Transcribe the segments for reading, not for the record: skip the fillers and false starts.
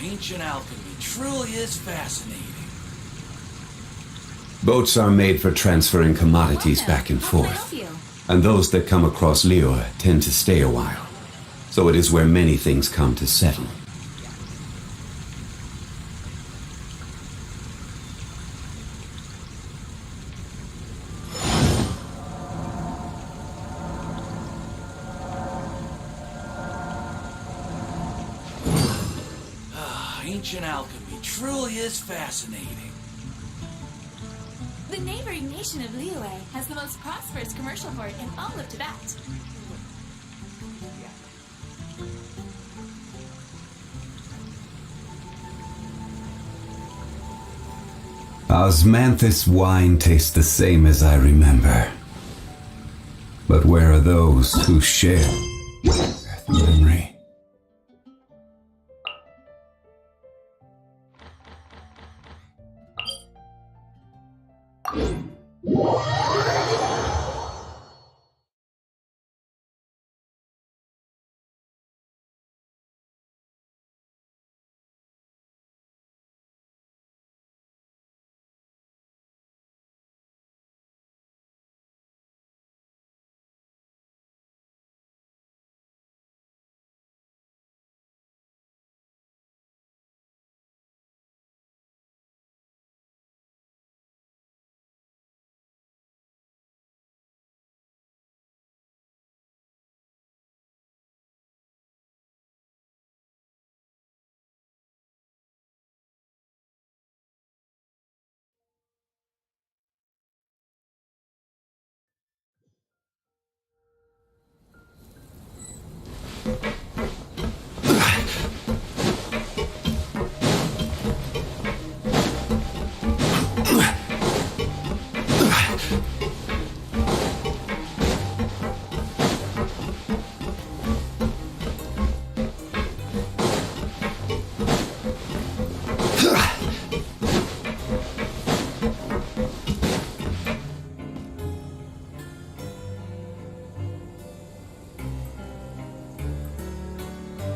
Ancient alchemy truly is fascinating. Boats are made for transferring commodities back and forth, and those that come across Liyue tend to stay a while. So it is where many things come to settle. Ancient alchemy truly is fascinating. The neighboring nation of Liyue has the most prosperous commercial port in all of Teyvat. Osmanthus wine tastes the same as I remember. But where are those who share the memory?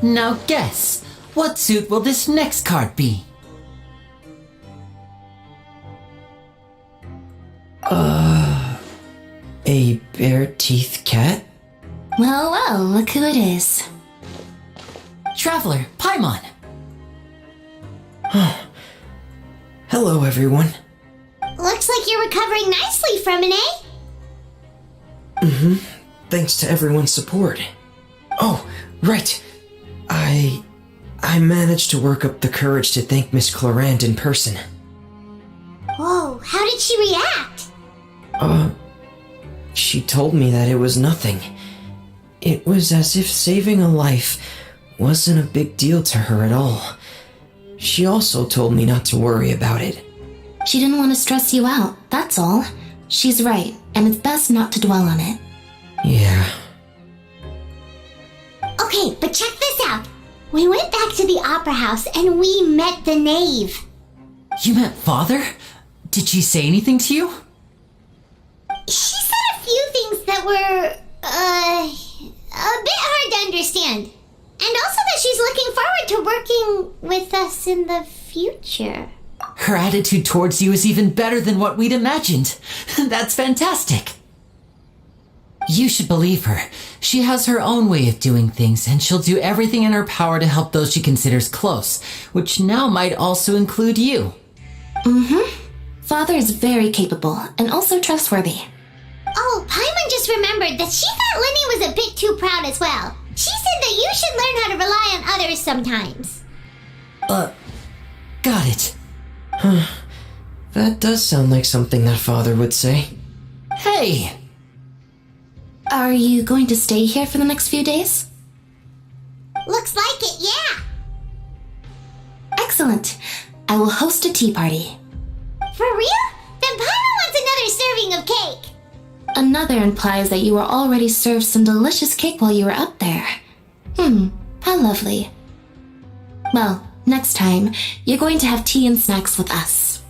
Now guess, what suit will this next card be? A bare-teethed cat? Well, well, look who it is. Traveler, Paimon! Hello, everyone. Looks like you're recovering nicely from it, eh? Thanks to everyone's support. Oh, right. I managed to work up the courage to thank Miss Clorant in person. Whoa, how did she react? She told me that it was nothing. It was as if saving a life wasn't a big deal to her at all. She also told me not to worry about it. She didn't want to stress you out, that's all. She's right, and it's best not to dwell on it. Yeah. Okay, but check this out. We went back to the opera house and we met the knave. You met Father? Did she say anything to you? She said a few things that were, a bit hard to understand. And also that she's looking forward to working with us in the future. Her attitude towards you is even better than what we'd imagined. That's fantastic. You should believe her. She has her own way of doing things, and she'll do everything in her power to help those she considers close, which now might also include you. Father is very capable and also trustworthy. Oh, Paimon just remembered that she thought Lenny was a bit too proud as well. She said that you should learn how to rely on others sometimes. Got it. That does sound like something that Father would say. Hey! Are you going to stay here for the next few days? Looks like it, yeah. Excellent. I will host a tea party. For real? Then Paimon wants another serving of cake. Another implies that you were already served some delicious cake while you were up there. How lovely. Well, next time, you're going to have tea and snacks with us.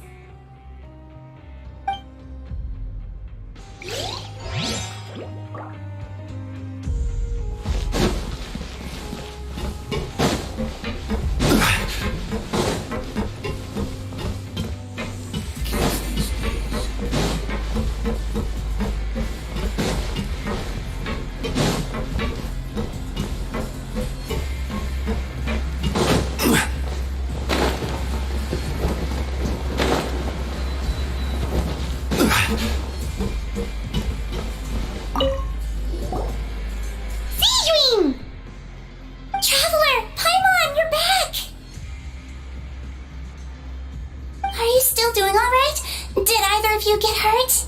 of you get hurt?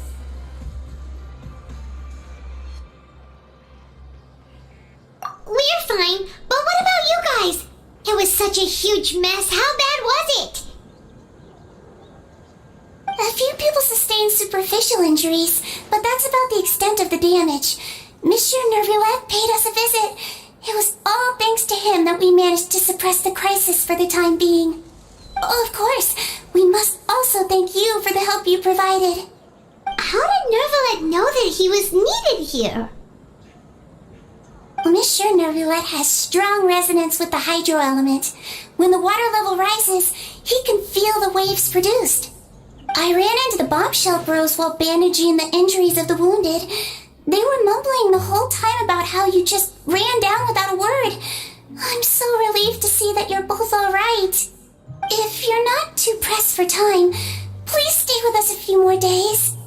We're fine, but what about you guys? It was such a huge mess. How bad was it? A few people sustained superficial injuries, but that's about the extent of the damage. Monsieur Nervulette paid us a visit. It was all thanks to him that we managed to suppress the crisis for the time being. Of course, we must also thank you for the help you provided. How did Nervulette know that he was needed here? Monsieur Nervulette has strong resonance with the hydro element. When the water level rises, he can feel the waves produced. I ran into the bombshell bros while bandaging the injuries of the wounded. They were mumbling the whole time about how you just ran down without a word. I'm so relieved to see that you're both alright. If you're not too pressed for time, please stay with us a few more days.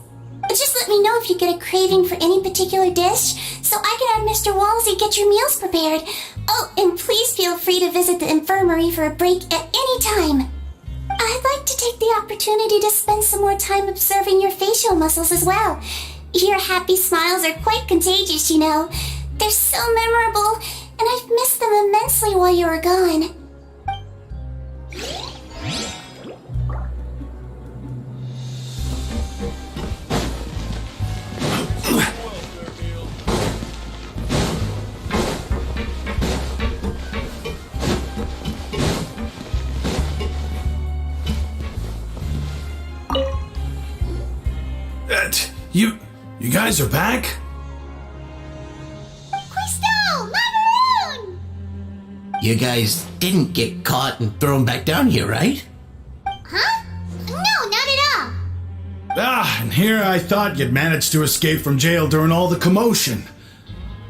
Just let me know if you get a craving for any particular dish, so I can have Mr. Walsey get your meals prepared. Oh, and please feel free to visit the infirmary for a break at any time. I'd like to take the opportunity to spend some more time observing your facial muscles as well. Your happy smiles are quite contagious, you know. They're so memorable, and I've missed them immensely while you were gone. You guys are back? Crystal! Macaroon! You guys didn't get caught and thrown back down here, right? Huh? No, not at all. And here I thought you'd managed to escape from jail during all the commotion.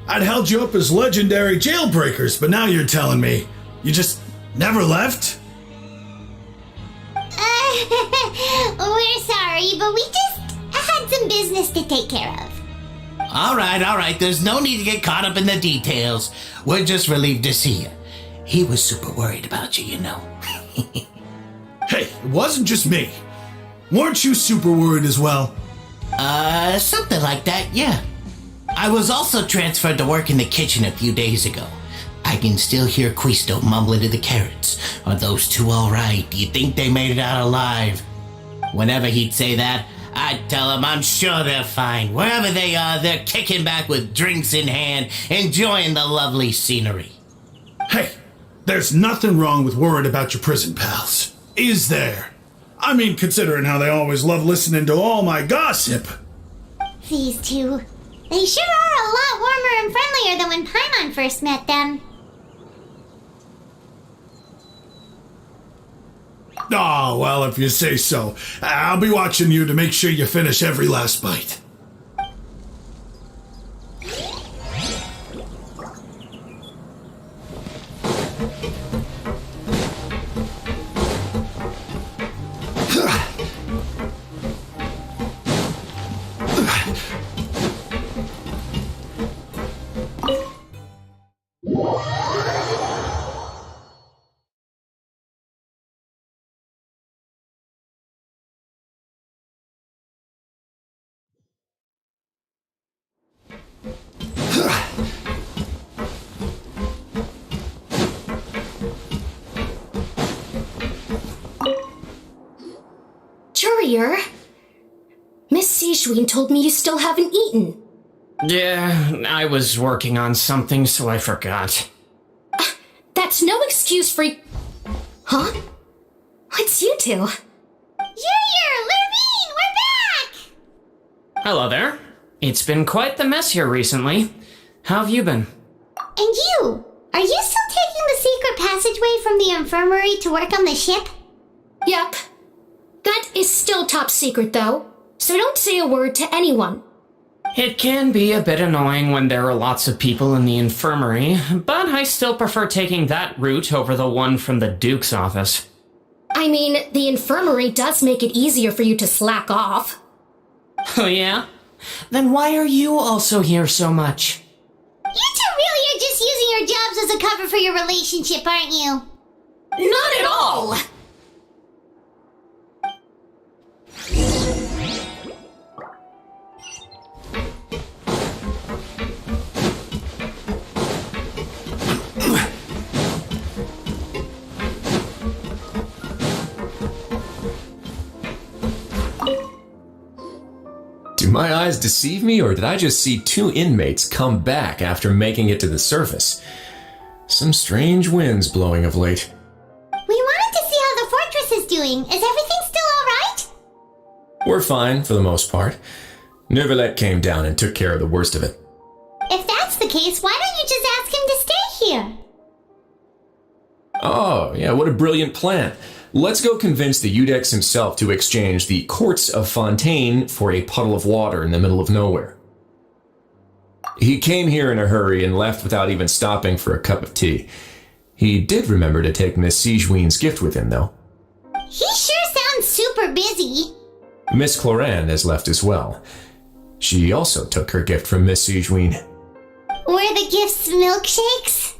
I'd held you up as legendary jailbreakers, but now you're telling me you just never left? We're sorry, but we just had some business to take care of. All right. There's no need to get caught up in the details. We're just relieved to see you. He was super worried about you, you know. Hey, it wasn't just me. Weren't you super worried as well? Something like that, yeah. I was also transferred to work in the kitchen a few days ago. I can still hear Quisto mumbling to the carrots. Are those two all right? Do you think they made it out alive? Whenever he'd say that, I'd tell him I'm sure they're fine. Wherever they are, they're kicking back with drinks in hand, enjoying the lovely scenery. Hey, there's nothing wrong with worried about your prison pals. Is there? I mean, considering how they always love listening to all my gossip. These two. They sure are a lot warmer and friendlier than when Paimon first met them. Oh, well, if you say so. I'll be watching you to make sure you finish every last bite. Courier? Miss Sishween told me you still haven't eaten. Yeah, I was working on something, so I forgot. That's no excuse for... Huh? It's you two. Courier! Lurvine! We're back! Hello there. It's been quite the mess here recently. How have you been? And you? Are you still taking the secret passageway from the infirmary to work on the ship? Yep. That is still top secret, though, so don't say a word to anyone. It can be a bit annoying when there are lots of people in the infirmary, but I still prefer taking that route over the one from the Duke's office. I mean, the infirmary does make it easier for you to slack off. Oh yeah? Then why are you also here so much? You two really are just using your jobs as a cover for your relationship, aren't you? Not at all! Do my eyes deceive me, or did I just see two inmates come back after making it to the surface? Some strange winds blowing of late. We wanted to see how the fortress is doing. Is everything still alright? We're fine, for the most part. Neuvillette came down and took care of the worst of it. If that's the case, why don't you just ask him to stay here? Oh, yeah, what a brilliant plan. Let's go convince the Udex himself to exchange the Courts of Fontaine for a puddle of water in the middle of nowhere. He came here in a hurry and left without even stopping for a cup of tea. He did remember to take Miss Sigewinne's gift with him, though. He sure sounds super busy. Miss Cloran has left as well. She also took her gift from Miss Sigewinne. Were the gifts milkshakes?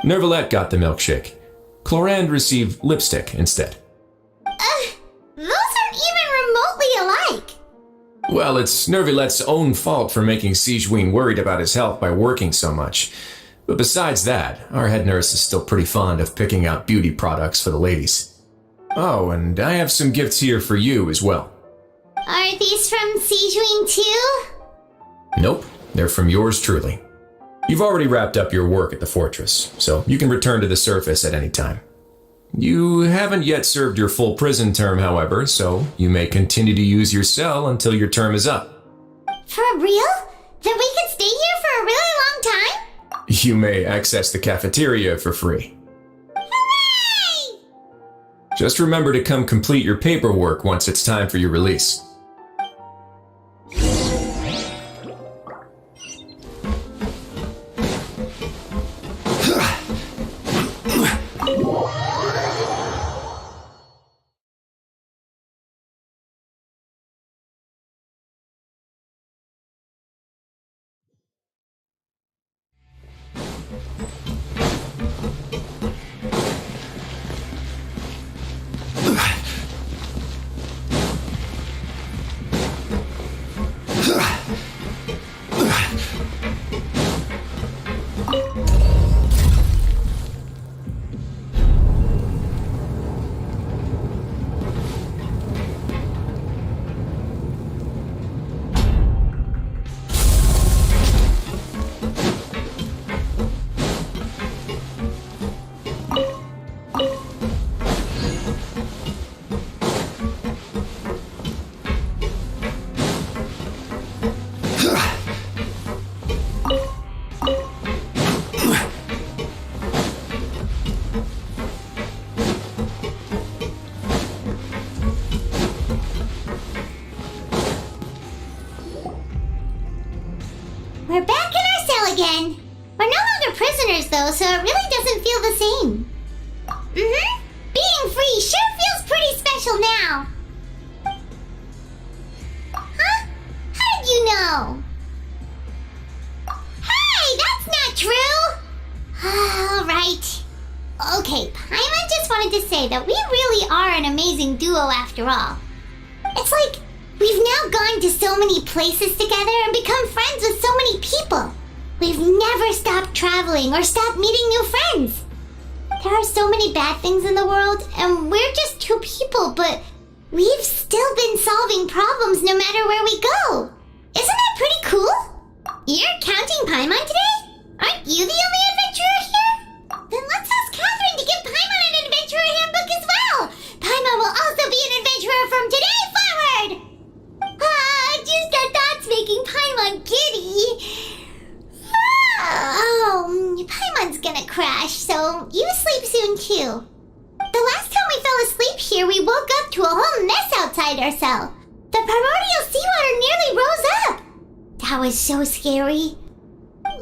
Neuvillette got the milkshake. Cloran received lipstick instead. Those aren't even remotely alike. Well, it's Neuvillette's own fault for making Sigewinne worried about his health by working so much. But besides that, our head nurse is still pretty fond of picking out beauty products for the ladies. Oh, and I have some gifts here for you as well. Are these from Sigewinne too? Nope, they're from yours truly. You've already wrapped up your work at the fortress, so you can return to the surface at any time. You haven't yet served your full prison term, however, so you may continue to use your cell until your term is up. For real? Then we could stay here for a really long time? You may access the cafeteria for free. Hooray! Just remember to come complete your paperwork once it's time for your release. We're back in our cell again. We're no longer prisoners though, so it really doesn't feel the same. Being free sure feels pretty special now. Huh? How did you know? Hey, that's not true! Alright. Okay, Paimon just wanted to say that we really are an amazing duo after all. It's like we've now gone to so many places together and become friends with so many people. We've never stopped traveling or stopped meeting new friends. There are so many bad things in the world, and we're just two people, but we've still been solving problems no matter where we go. Isn't that pretty cool? You're counting Paimon today? Aren't you the only adventurer here? Then let's ask Catherine to give Paimon an adventurer handbook as well. Paimon will also be an adventurer from today forward. Just the thoughts making Paimon giddy. Paimon's gonna crash, so you sleep soon too. The last time we fell asleep here, we woke up to a whole mess outside our cell. The primordial seawater nearly rose up. That was so scary.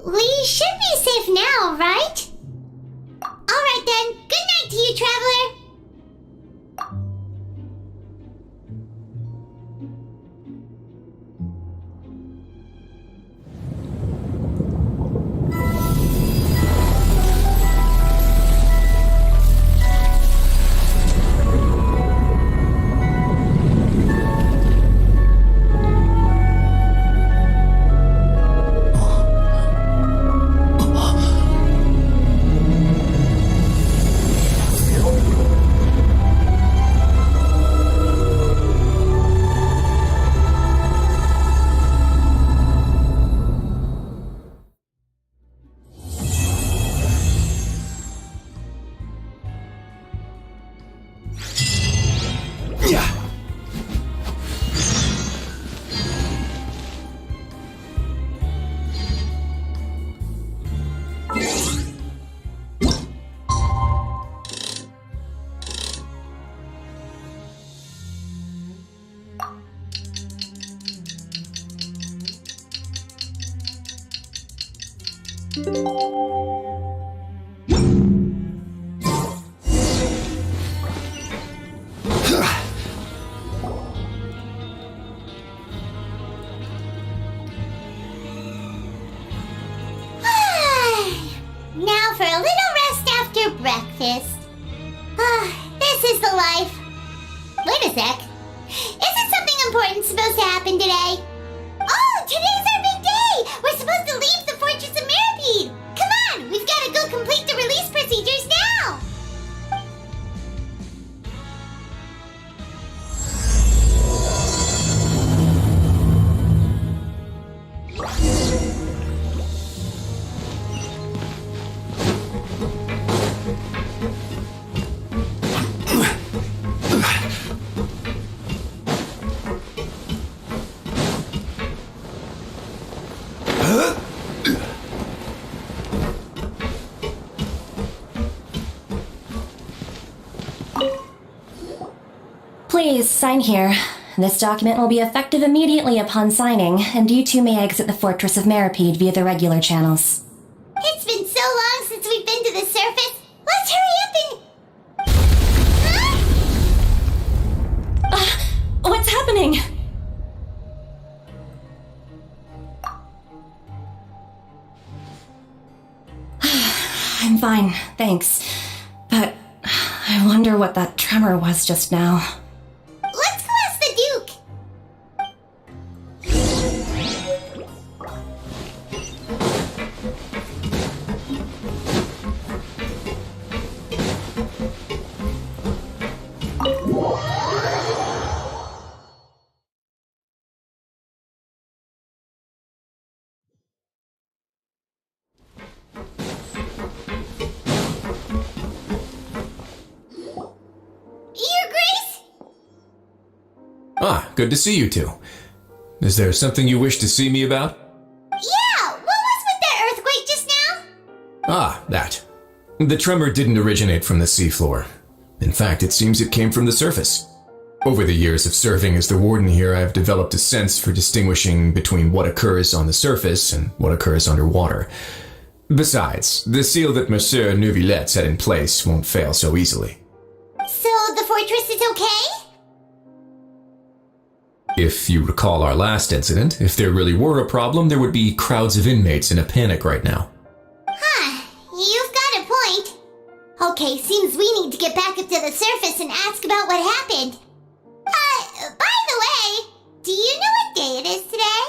We should be safe now, right? Alright then, good night to you, traveler. therapist. This is the life. Wait a sec. Isn't something important supposed to happen today? Oh, today's our big day! We're supposed to leave the Fortress of Mirapede! Come on, we've got to go complete the release procedures now! Please, sign here. This document will be effective immediately upon signing, and you two may exit the Fortress of Mirapede via the regular channels. It's been so long since we've been to the surface. Let's hurry up and... What's happening? I'm fine, thanks. But I wonder what that tremor was just now. Let's go ask the Duke! Good to see you two. Is there something you wish to see me about? Yeah! What was with that earthquake just now? That. The tremor didn't originate from the seafloor. In fact, it seems it came from the surface. Over the years of serving as the warden here, I have developed a sense for distinguishing between what occurs on the surface and what occurs underwater. Besides, the seal that Monsieur Neuvillette set in place won't fail so easily. So the fortress is okay? If you recall our last incident, if there really were a problem, there would be crowds of inmates in a panic right now. You've got a point. Okay, seems we need to get back up to the surface and ask about what happened. By the way, do you know what day it is today?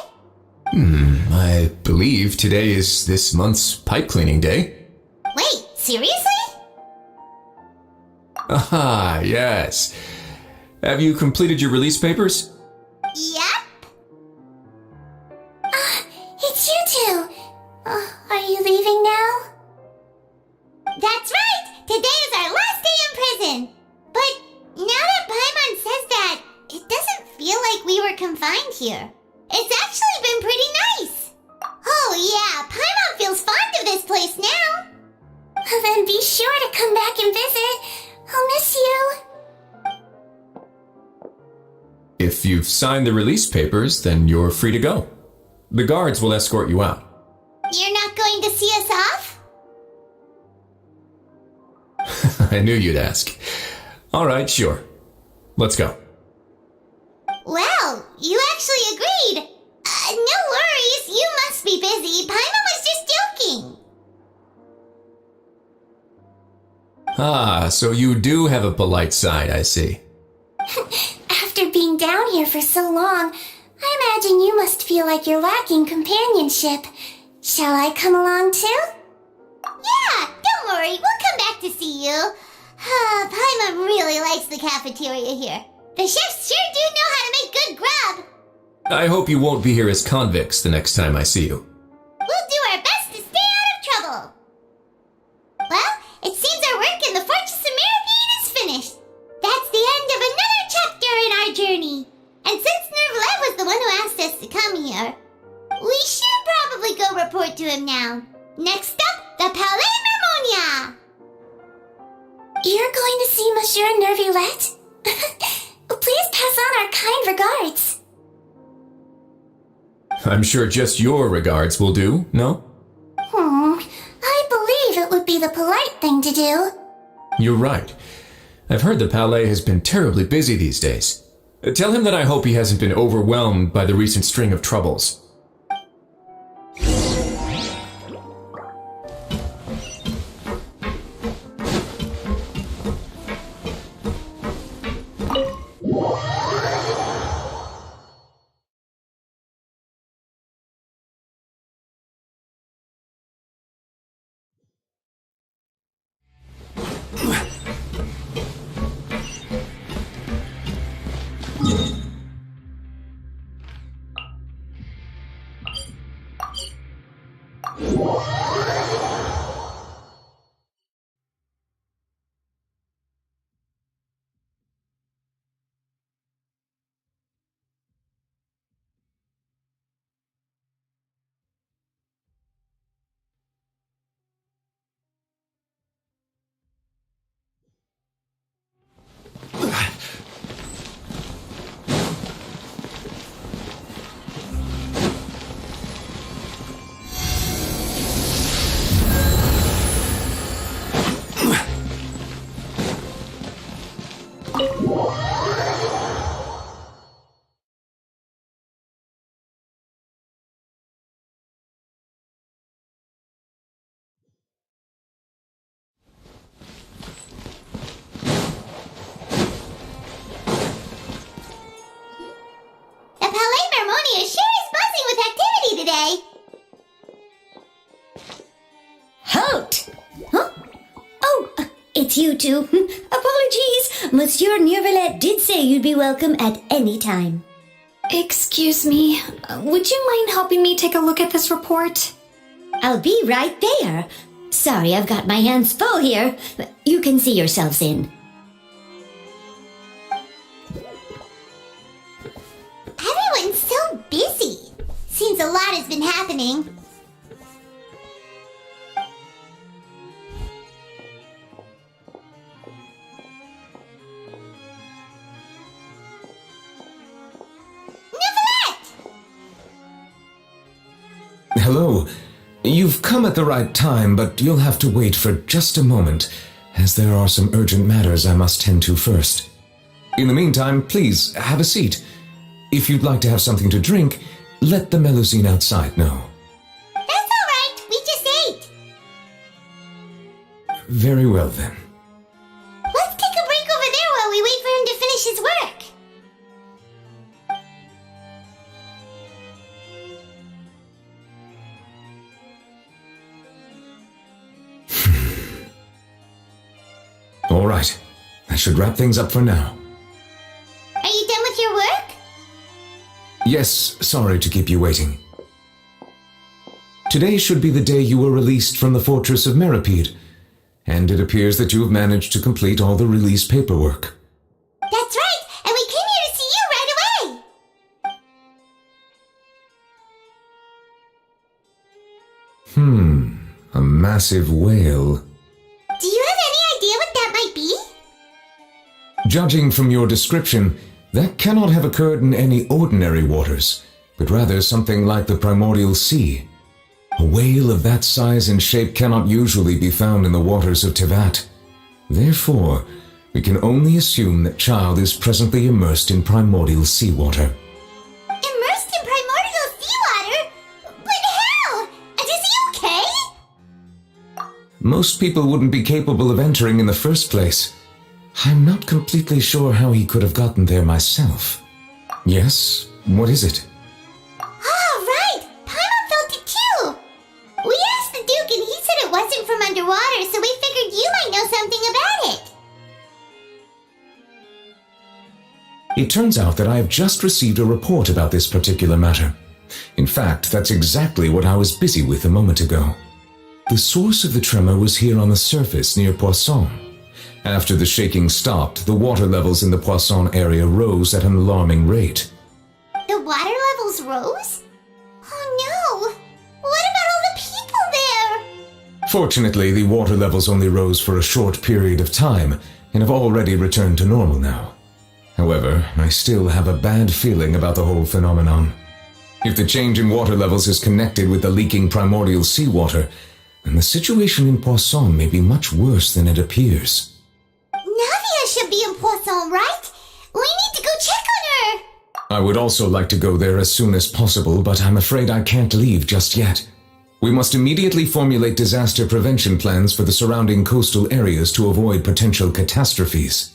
I believe today is this month's pipe cleaning day. Wait, seriously? Yes. Have you completed your release papers? Yep. It's you two. Are you leaving now? That's right! Today is our last day in prison! But now that Paimon says that, it doesn't feel like we were confined here. It's actually been pretty nice! Oh yeah, Paimon feels fond of this place now! Then be sure to come back and visit. I'll miss you. If you've signed the release papers, then you're free to go. The guards will escort you out. You're not going to see us off? I knew you'd ask. All right, sure. Let's go. Well, you actually agreed. No worries, you must be busy. Paimon was just joking. So you do have a polite side, I see. After being down here for so long, I imagine you must feel like you're lacking companionship. Shall I come along too? Yeah, don't worry, we'll come back to see you. Paimon really likes the cafeteria here. The chefs sure do know how to make good grub. I hope you won't be here as convicts the next time I see you. We'll do our best to stay out of trouble. Well, it seems our work in the Fortress of Mirapede is finished. That's the end of another chapter in our journey. And since Neuvillette was the one who asked us to come here, we should probably go report to him now. Next up, the Palais Mermonia. You're going to see Monsieur Neuvillette? Please pass on our kind regards. I'm sure just your regards will do, no? I believe it would be the polite thing to do. You're right. I've heard the Palais has been terribly busy these days. Tell him that I hope he hasn't been overwhelmed by the recent string of troubles. It's you two. Apologies. Monsieur Neuvillette did say you'd be welcome at any time. Excuse me. Would you mind helping me take a look at this report? I'll be right there. Sorry, I've got my hands full here. You can see yourselves in. Everyone's so busy. Seems a lot has been happening. Hello. You've come at the right time, but you'll have to wait for just a moment, as there are some urgent matters I must tend to first. In the meantime, please have a seat. If you'd like to have something to drink, let the Melusine outside know. That's all right. We just ate. Very well then. Let's take a break over there while we wait for him to finish his work. All right. That should wrap things up for now. Are you done with your work? Yes, sorry to keep you waiting. Today should be the day you were released from the Fortress of Meripede, and it appears that you have managed to complete all the release paperwork. That's right, and we came here to see you right away. A massive whale. Do you have any idea what that might be? Judging from your description, that cannot have occurred in any ordinary waters, but rather something like the primordial sea. A whale of that size and shape cannot usually be found in the waters of Teyvat. Therefore, we can only assume that Child is presently immersed in primordial seawater. Immersed in primordial seawater? But how? And is he okay? Most people wouldn't be capable of entering in the first place. I'm not completely sure how he could have gotten there myself. Yes, what is it? Oh, right! Paimon felt it too! We asked the Duke and he said it wasn't from underwater, so we figured you might know something about it. It turns out that I have just received a report about this particular matter. In fact, that's exactly what I was busy with a moment ago. The source of the tremor was here on the surface near Poisson. After the shaking stopped, the water levels in the Poisson area rose at an alarming rate. The water levels rose? Oh no! What about all the people there? Fortunately, the water levels only rose for a short period of time and have already returned to normal now. However, I still have a bad feeling about the whole phenomenon. If the change in water levels is connected with the leaking primordial seawater, then the situation in Poisson may be much worse than it appears. Navia should be in Poisson, right? We need to go check on her! I would also like to go there as soon as possible, but I'm afraid I can't leave just yet. We must immediately formulate disaster prevention plans for the surrounding coastal areas to avoid potential catastrophes.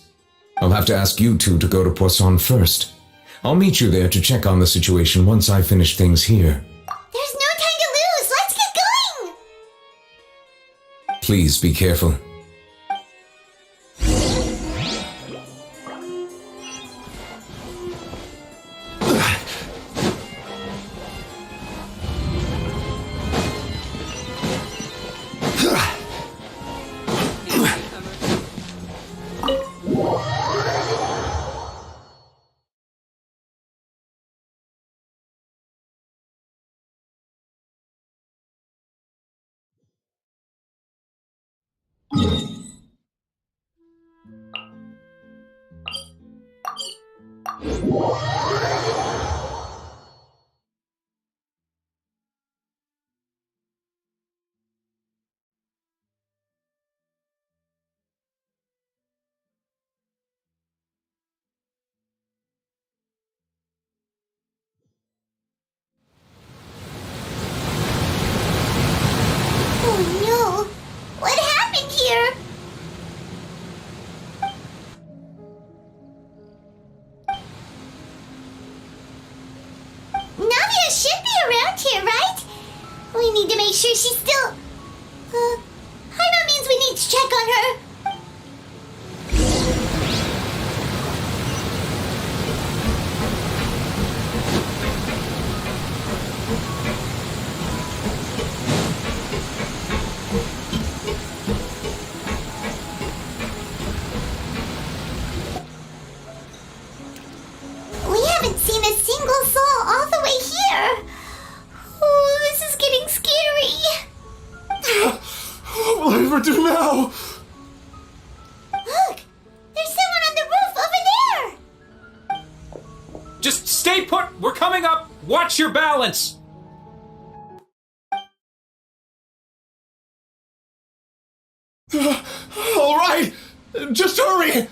I'll have to ask you two to go to Poisson first. I'll meet you there to check on the situation once I finish things here. There's no time to lose! Let's get going! Please be careful. Oh no! What happened here? Navia should be around here, right? We need to make sure she's still... Paimon means we need to check on her. put! We're coming up! Watch your balance! All right! Just hurry!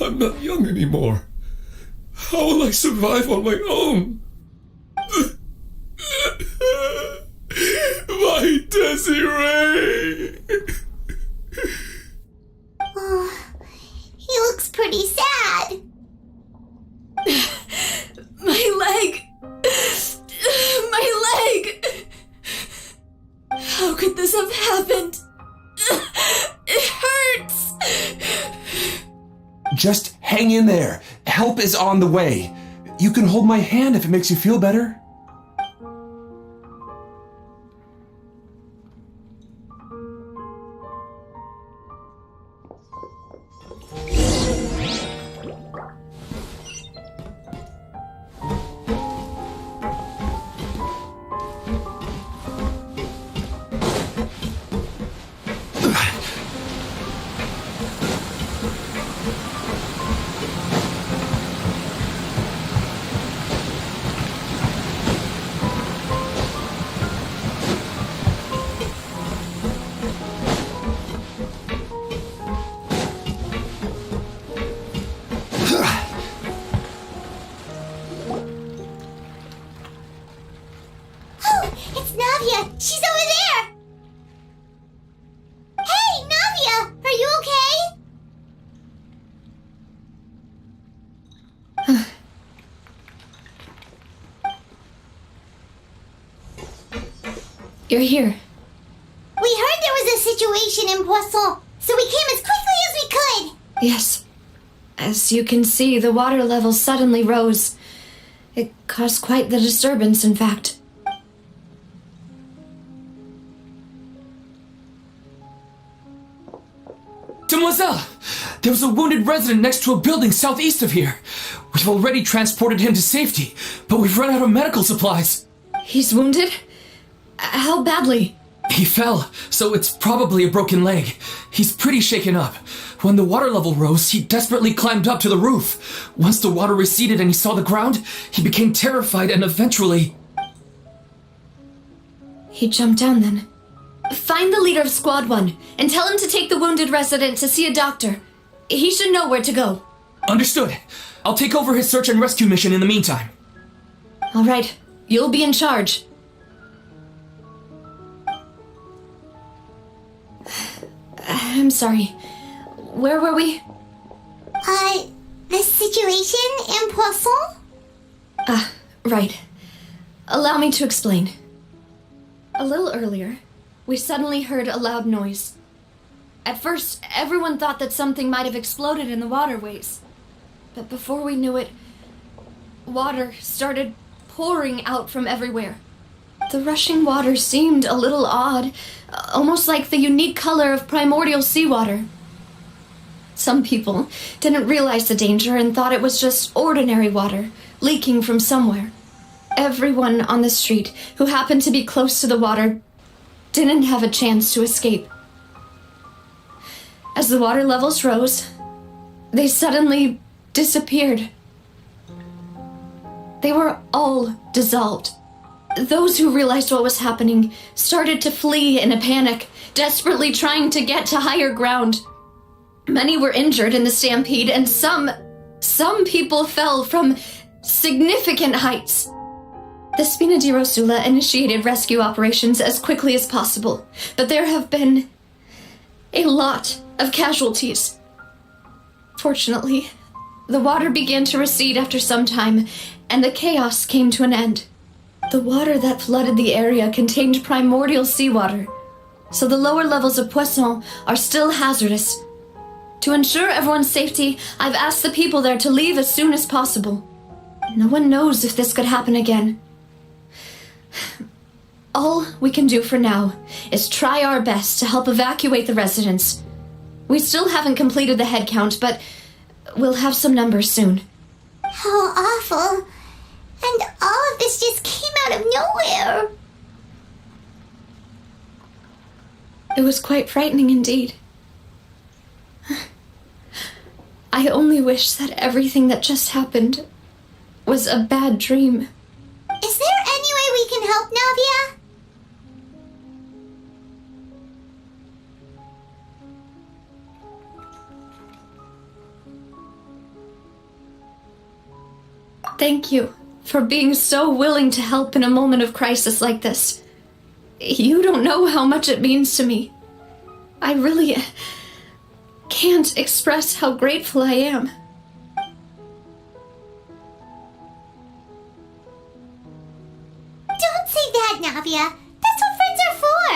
I'm not young anymore. How will I survive on my own? My Desiree! Oh, he looks pretty sad. My leg! My leg! How could this have happened? It hurts! Just hang in there. Help is on the way. You can hold my hand if it makes you feel better. It's Navia! She's over there! Hey, Navia! Are you okay? You're here. We heard there was a situation in Poisson, so we came as quickly as we could! Yes. As you can see, the water level suddenly rose. It caused quite the disturbance, in fact. Demoiselle! There was a wounded resident next to a building southeast of here. We've already transported him to safety, but we've run out of medical supplies. He's wounded? How badly? He fell, so it's probably a broken leg. He's pretty shaken up. When the water level rose, he desperately climbed up to the roof. Once the water receded and he saw the ground, he became terrified and eventually... He jumped down then. Find the leader of Squad 1 and tell him to take the wounded resident to see a doctor. He should know where to go. Understood. I'll take over his search and rescue mission in the meantime. All right. You'll be in charge. I'm sorry. Where were we? The situation in Poisson? Right. Allow me to explain. A little earlier, we suddenly heard a loud noise. At first, everyone thought that something might have exploded in the waterways. But before we knew it, water started pouring out from everywhere. The rushing water seemed a little odd, almost like the unique color of primordial seawater. Some people didn't realize the danger and thought it was just ordinary water leaking from somewhere. Everyone on the street who happened to be close to the water didn't have a chance to escape. As the water levels rose, they suddenly disappeared. They were all dissolved. Those who realized what was happening started to flee in a panic, desperately trying to get to higher ground. Many were injured in the stampede, and some people fell from significant heights. The Spina di Rosula initiated rescue operations as quickly as possible, but there have been a lot of casualties. Fortunately, the water began to recede after some time, and the chaos came to an end. The water that flooded the area contained primordial seawater, so the lower levels of Poisson are still hazardous. To ensure everyone's safety, I've asked the people there to leave as soon as possible. No one knows if this could happen again. All we can do for now is try our best to help evacuate the residents. We still haven't completed the head count, but we'll have some numbers soon. How awful. And all of this just came out of nowhere. It was quite frightening indeed. I only wish that everything that just happened was a bad dream. Is there any way we can help, Navia? Thank you for being so willing to help in a moment of crisis like this. You don't know how much it means to me. I really can't express how grateful I am. Don't say that, Navia. That's what friends are for.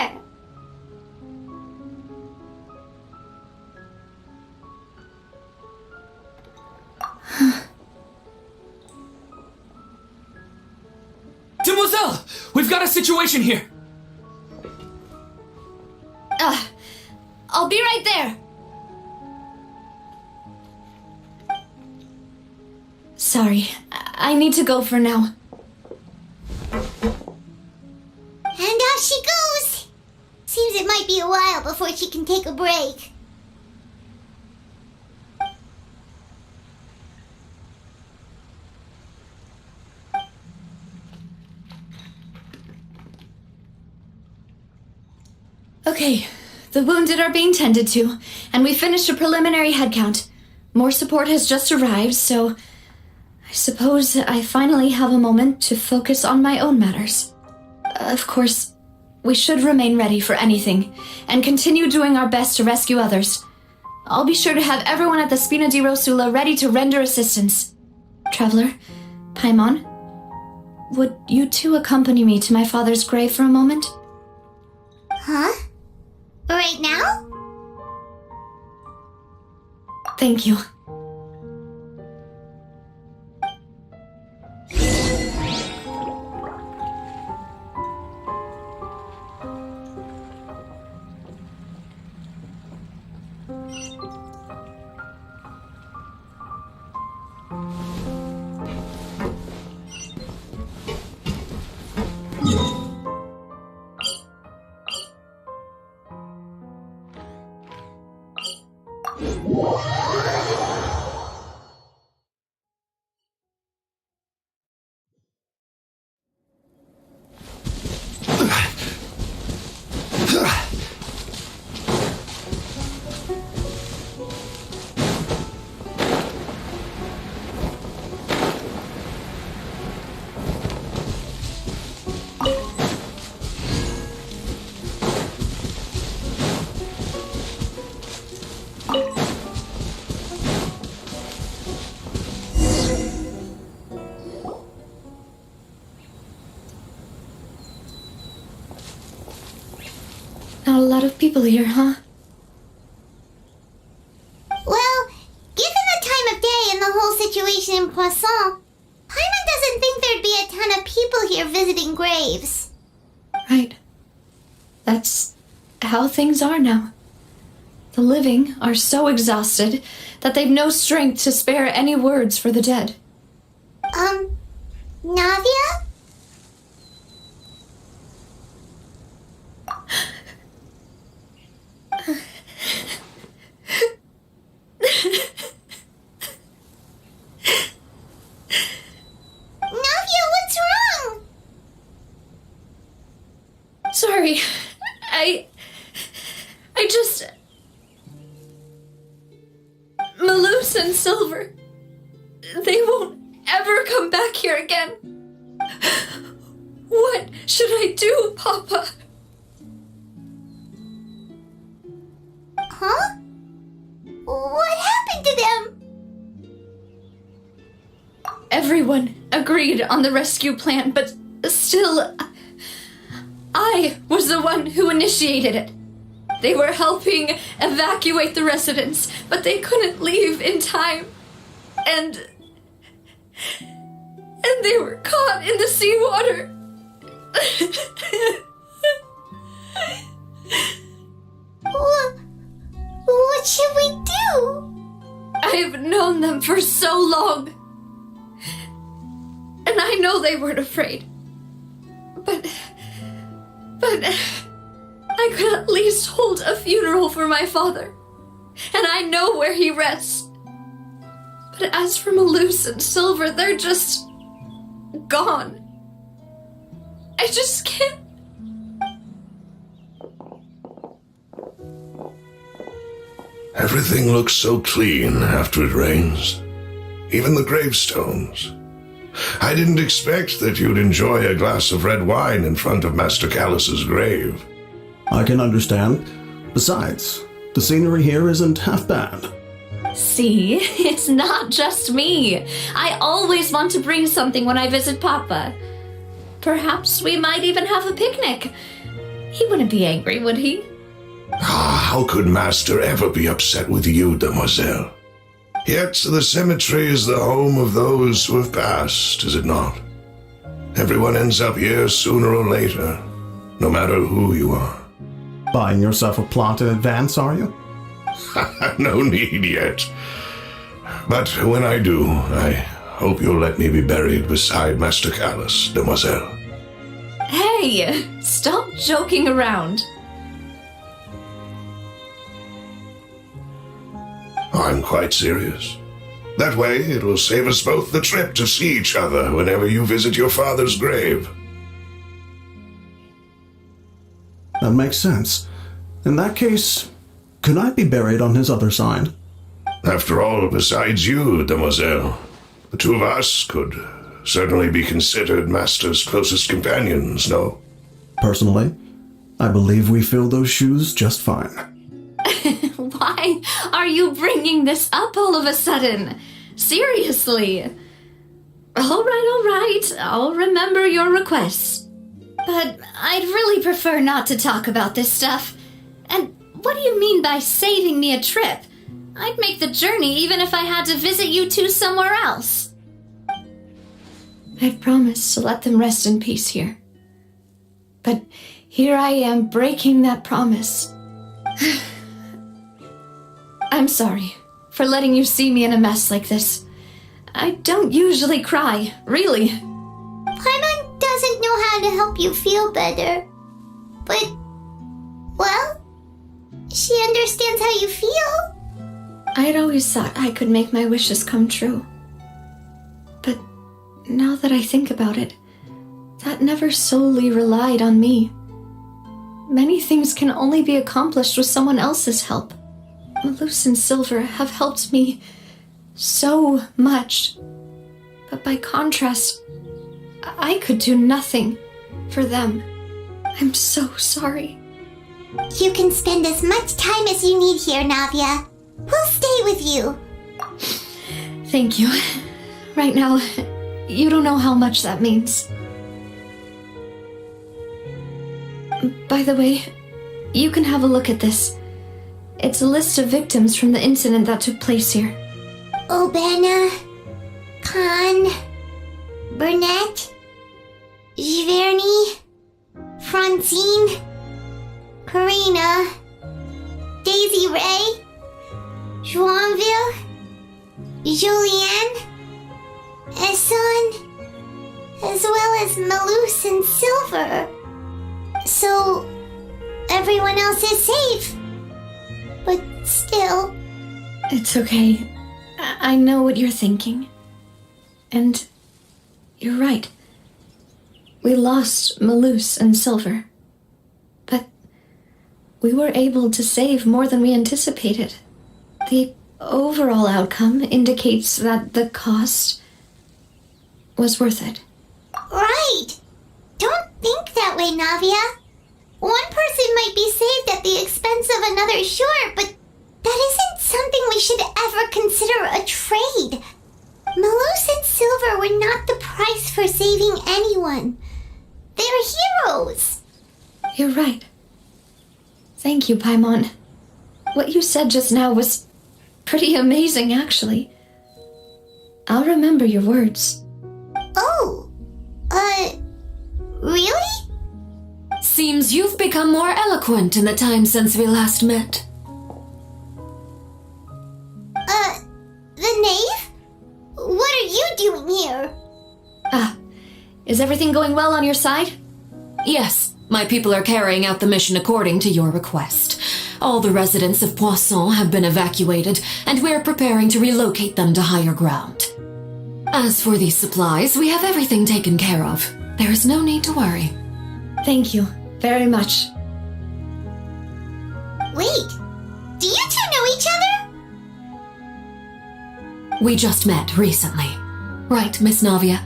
Demoiselle! We've got a situation here! I'll be right there. Sorry, I need to go for now. And off she goes. Seems it might be a while before she can take a break. Okay, the wounded are being tended to, and we finished a preliminary head count. More support has just arrived, so I suppose I finally have a moment to focus on my own matters. Of course, we should remain ready for anything, and continue doing our best to rescue others. I'll be sure to have everyone at the Spina di Rosula ready to render assistance. Traveler, Paimon, would you two accompany me to my father's grave for a moment? Huh? Right now? Thank you. Not a lot of people here, huh? Well, given the time of day and the whole situation in Poisson, Paimon doesn't think there'd be a ton of people here visiting graves. Right. That's how things are now. The living are so exhausted that they've no strength to spare any words for the dead. Navia? Navia, what's wrong? Sorry. I just... Malus and Silver. They won't ever come back here again. What should I do, Papa? Huh? What happened to them? Everyone agreed on the rescue plan, but still, I was the one who initiated it. They were helping evacuate the residents, but they couldn't leave in time. And they were caught in the seawater. What should we do? I've known them for so long. And I know they weren't afraid. But I could at least hold a funeral for my father. And I know where he rests. But as for Malus and Silver, they're just gone. I just can't. Everything looks so clean after it rains. Even the gravestones. I didn't expect that you'd enjoy a glass of red wine in front of Master Callus's grave. I can understand. Besides, the scenery here isn't half bad. See, it's not just me. I always want to bring something when I visit Papa. Perhaps we might even have a picnic. He wouldn't be angry, would he? How could Master ever be upset with you, Demoiselle? Yet the cemetery is the home of those who have passed, is it not? Everyone ends up here sooner or later, no matter who you are. Buying yourself a plot in advance, are you? No need yet. But when I do, I hope you'll let me be buried beside Master Callus, Demoiselle. Hey, stop joking around. I'm quite serious. That way, it will save us both the trip to see each other whenever you visit your father's grave. That makes sense. In that case, could I be buried on his other side? After all, besides you, Demoiselle, the two of us could certainly be considered Master's closest companions, no? Personally, I believe we fill those shoes just fine. Why are you bringing this up all of a sudden? Seriously. All right. I'll remember your requests. But I'd really prefer not to talk about this stuff. And what do you mean by saving me a trip? I'd make the journey even if I had to visit you two somewhere else. I'd promised to let them rest in peace here. But here I am breaking that promise. I'm sorry for letting you see me in a mess like this. I don't usually cry, really. Paimon doesn't know how to help you feel better. But, well, she understands how you feel. I'd always thought I could make my wishes come true. But now that I think about it, that never solely relied on me. Many things can only be accomplished with someone else's help. Malus and Silver have helped me so much. But by contrast, I could do nothing for them. I'm so sorry. You can spend as much time as you need here, Navia. We'll stay with you. Thank you. Right now, you don't know how much that means. By the way, you can have a look at this. It's a list of victims from the incident that took place here. Obana, Khan, Burnett, Giverny, Francine, Karina, Daisy Ray, Joinville, Julianne, Esson, as well as Malus and Silver. So, everyone else is safe. But still... It's okay. I know what you're thinking. And you're right. We lost Malus and Silver. But we were able to save more than we anticipated. The overall outcome indicates that the cost was worth it. Right! Don't think that way, Navia. One person might be saved at the expense of another, sure, but that isn't something we should ever consider a trade. Malus and Silver were not the price for saving anyone. They're heroes. You're right. Thank you, Paimon. What you said just now was pretty amazing, actually. I'll remember your words. Oh, really? Seems you've become more eloquent in the time since we last met. The knave? What are you doing here? Is everything going well on your side? Yes, My people are carrying out the mission according to your request. All the residents of Poisson have been evacuated, and we're preparing to relocate them to higher ground. As for these supplies, we have everything taken care of. There is no need to worry. Thank you very much. Wait, do you two know each other? We just met recently. Right, Miss Navia?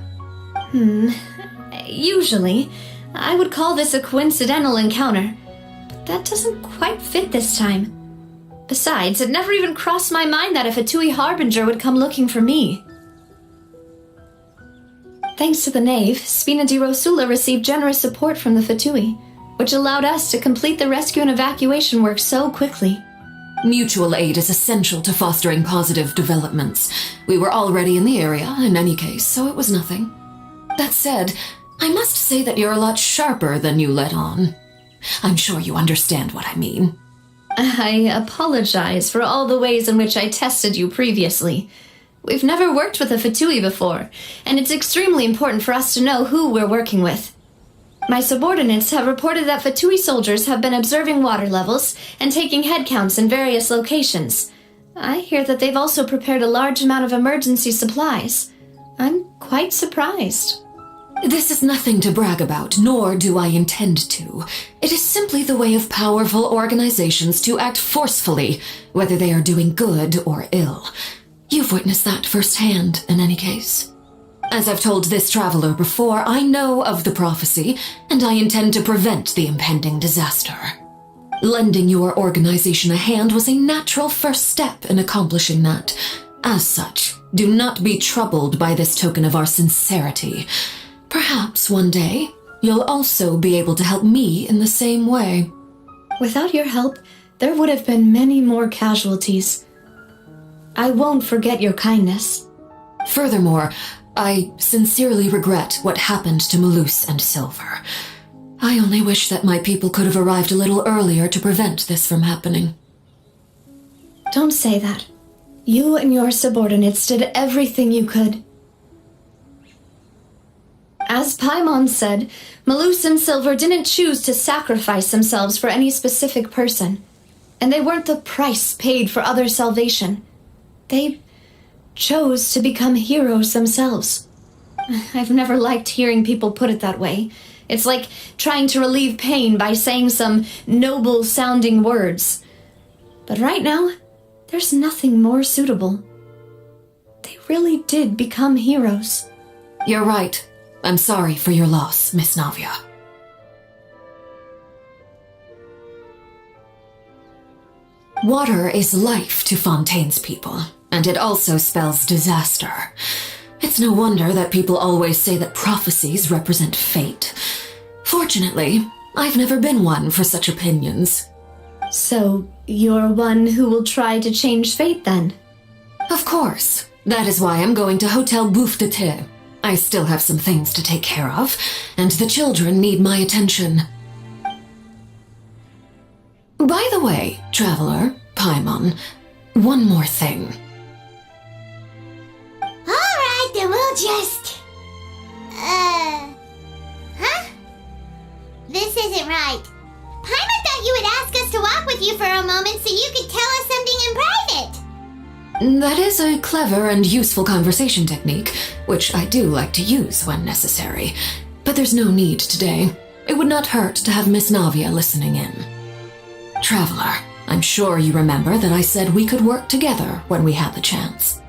Usually, I would call this a coincidental encounter, but that doesn't quite fit this time. Besides, it never even crossed my mind that a Fatui Harbinger would come looking for me. Thanks to the Knave, Spina di Rosula received generous support from the Fatui, which allowed us to complete the rescue and evacuation work so quickly. Mutual aid is essential to fostering positive developments. We were already in the area, in any case, so it was nothing. That said, I must say that you're a lot sharper than you let on. I'm sure you understand what I mean. I apologize for all the ways in which I tested you previously. We've never worked with a Fatui before, and it's extremely important for us to know who we're working with. My subordinates have reported that Fatui soldiers have been observing water levels and taking head counts in various locations. I hear that they've also prepared a large amount of emergency supplies. I'm quite surprised. This is nothing to brag about, nor do I intend to. It is simply the way of powerful organizations to act forcefully, whether they are doing good or ill. You've witnessed that firsthand, in any case. As I've told this traveler before, I know of the prophecy, and I intend to prevent the impending disaster. Lending your organization a hand was a natural first step in accomplishing that. As such, do not be troubled by this token of our sincerity. Perhaps one day, you'll also be able to help me in the same way. Without your help, there would have been many more casualties. I won't forget your kindness. Furthermore, I sincerely regret what happened to Malus and Silver. I only wish that my people could have arrived a little earlier to prevent this from happening. Don't say that. You and your subordinates did everything you could. As Paimon said, Malus and Silver didn't choose to sacrifice themselves for any specific person, and they weren't the price paid for other salvation. They chose to become heroes themselves. I've never liked hearing people put it that way. It's like trying to relieve pain by saying some noble-sounding words. But right now, there's nothing more suitable. They really did become heroes. You're right. I'm sorry for your loss, Miss Navia. Water is life to Fontaine's people, and it also spells disaster. It's no wonder that people always say that prophecies represent fate. Fortunately, I've never been one for such opinions. So, you're one who will try to change fate, then? Of course. That is why I'm going to Hotel Bouffe de Thé. I still have some things to take care of, and the children need my attention. By the way, traveler, Paimon, one more thing. Alright, then we'll just... This isn't right. Paimon thought you would ask us to walk with you for a moment so you could tell us something in private. That is a clever and useful conversation technique, which I do like to use when necessary. But there's no need today. It would not hurt to have Miss Navia listening in. Traveler, I'm sure you remember that I said we could work together when we had the chance.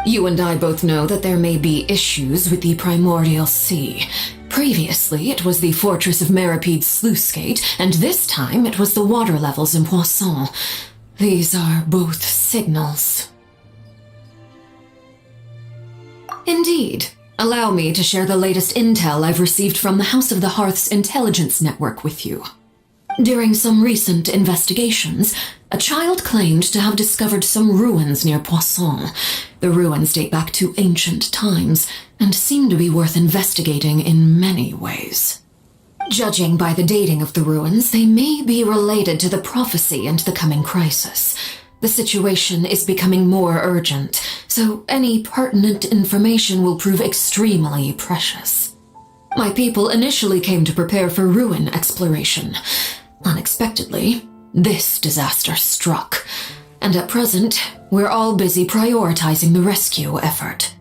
You and I both know that there may be issues with the primordial sea. Previously, it was the fortress of Maripede's sluice gate, and this time it was the water levels in Poisson. These are both signals. Indeed. Allow me to share the latest intel I've received from the House of the Hearth's intelligence network with you. During some recent investigations, a child claimed to have discovered some ruins near Poisson. The ruins date back to ancient times and seem to be worth investigating in many ways. Judging by the dating of the ruins, they may be related to the prophecy and the coming crisis. The situation is becoming more urgent, so any pertinent information will prove extremely precious. My people initially came to prepare for ruin exploration. Unexpectedly, this disaster struck, and at present, we're all busy prioritizing the rescue effort.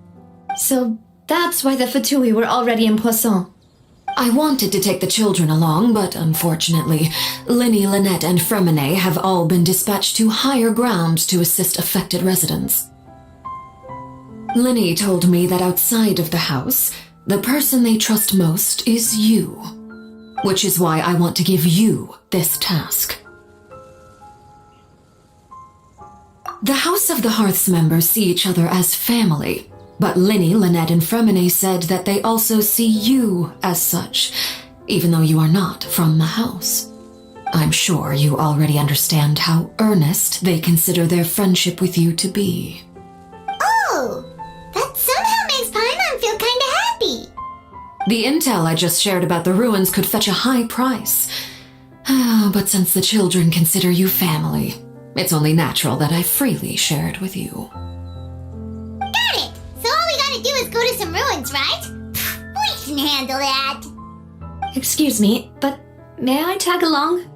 So that's why the Fatui were already in Poisson. I wanted to take the children along, but unfortunately, Linny, Lynette, and Fremine have all been dispatched to higher ground to assist affected residents. Linny told me that outside of the house, the person they trust most is you, which is why I want to give you this task. The House of the Hearth's members see each other as family, but Linny, Lynette, and Fremine said that they also see you as such, even though you are not from the house. I'm sure you already understand how earnest they consider their friendship with you to be. Oh, that somehow makes Paimon feel kinda happy. The intel I just shared about the ruins could fetch a high price. But since the children consider you family, it's only natural that I freely share it with you. Got it! So all we gotta do is go to some ruins, right? We can handle that. Excuse me, but may I tag along?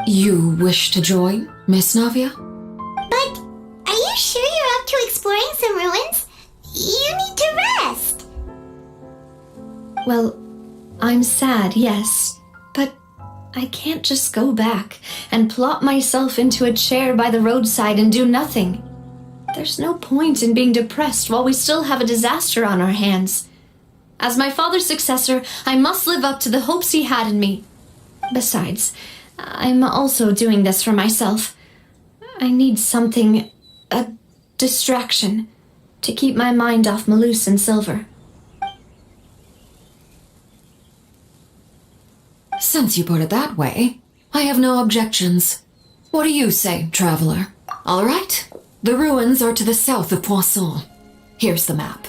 You wish to join, Miss Navia? But are you sure you're up to exploring some ruins? You need to rest. Well, I'm sad, yes, but I can't just go back and plop myself into a chair by the roadside and do nothing. There's no point in being depressed while we still have a disaster on our hands. As my father's successor, I must live up to the hopes he had in me. Besides, I'm also doing this for myself. I need something, a distraction, to keep my mind off Malus and Silver. Since you put it that way, I have no objections. What do you say, traveler? All right. The ruins are to the south of Poisson. Here's the map.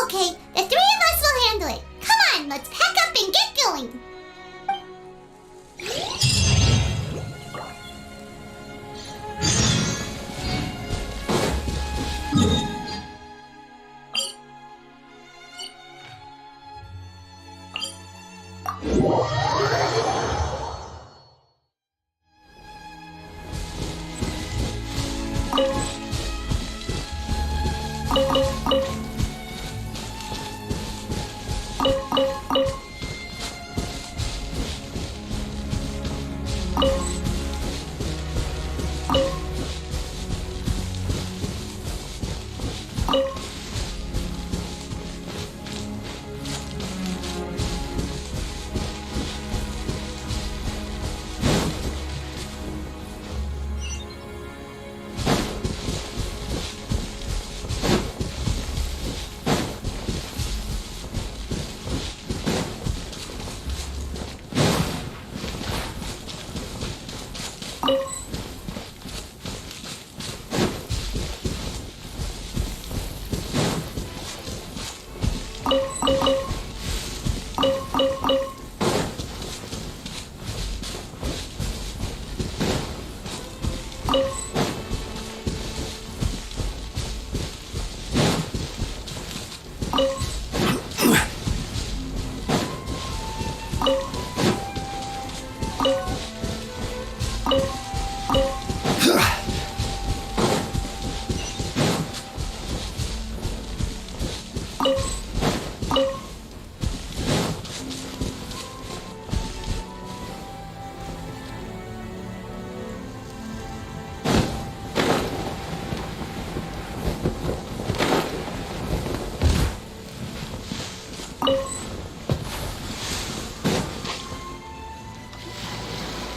Okay, the three of us will handle it. Come on, let's pack up and get going.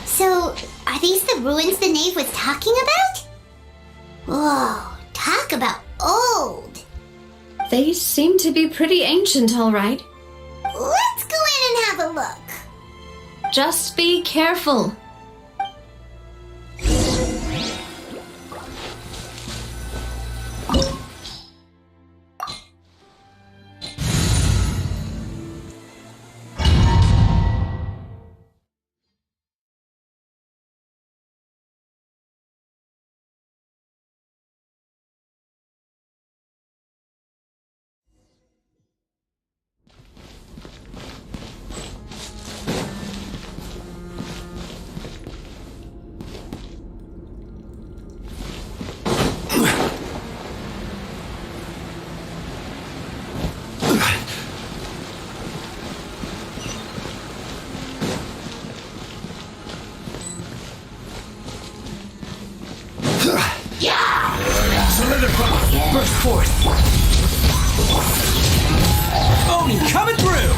So, are these the ruins the knave was talking about? Whoa, talk about old. They seem to be pretty ancient, all right. Let's go in and have a look. Just be careful. forth. Oni coming through.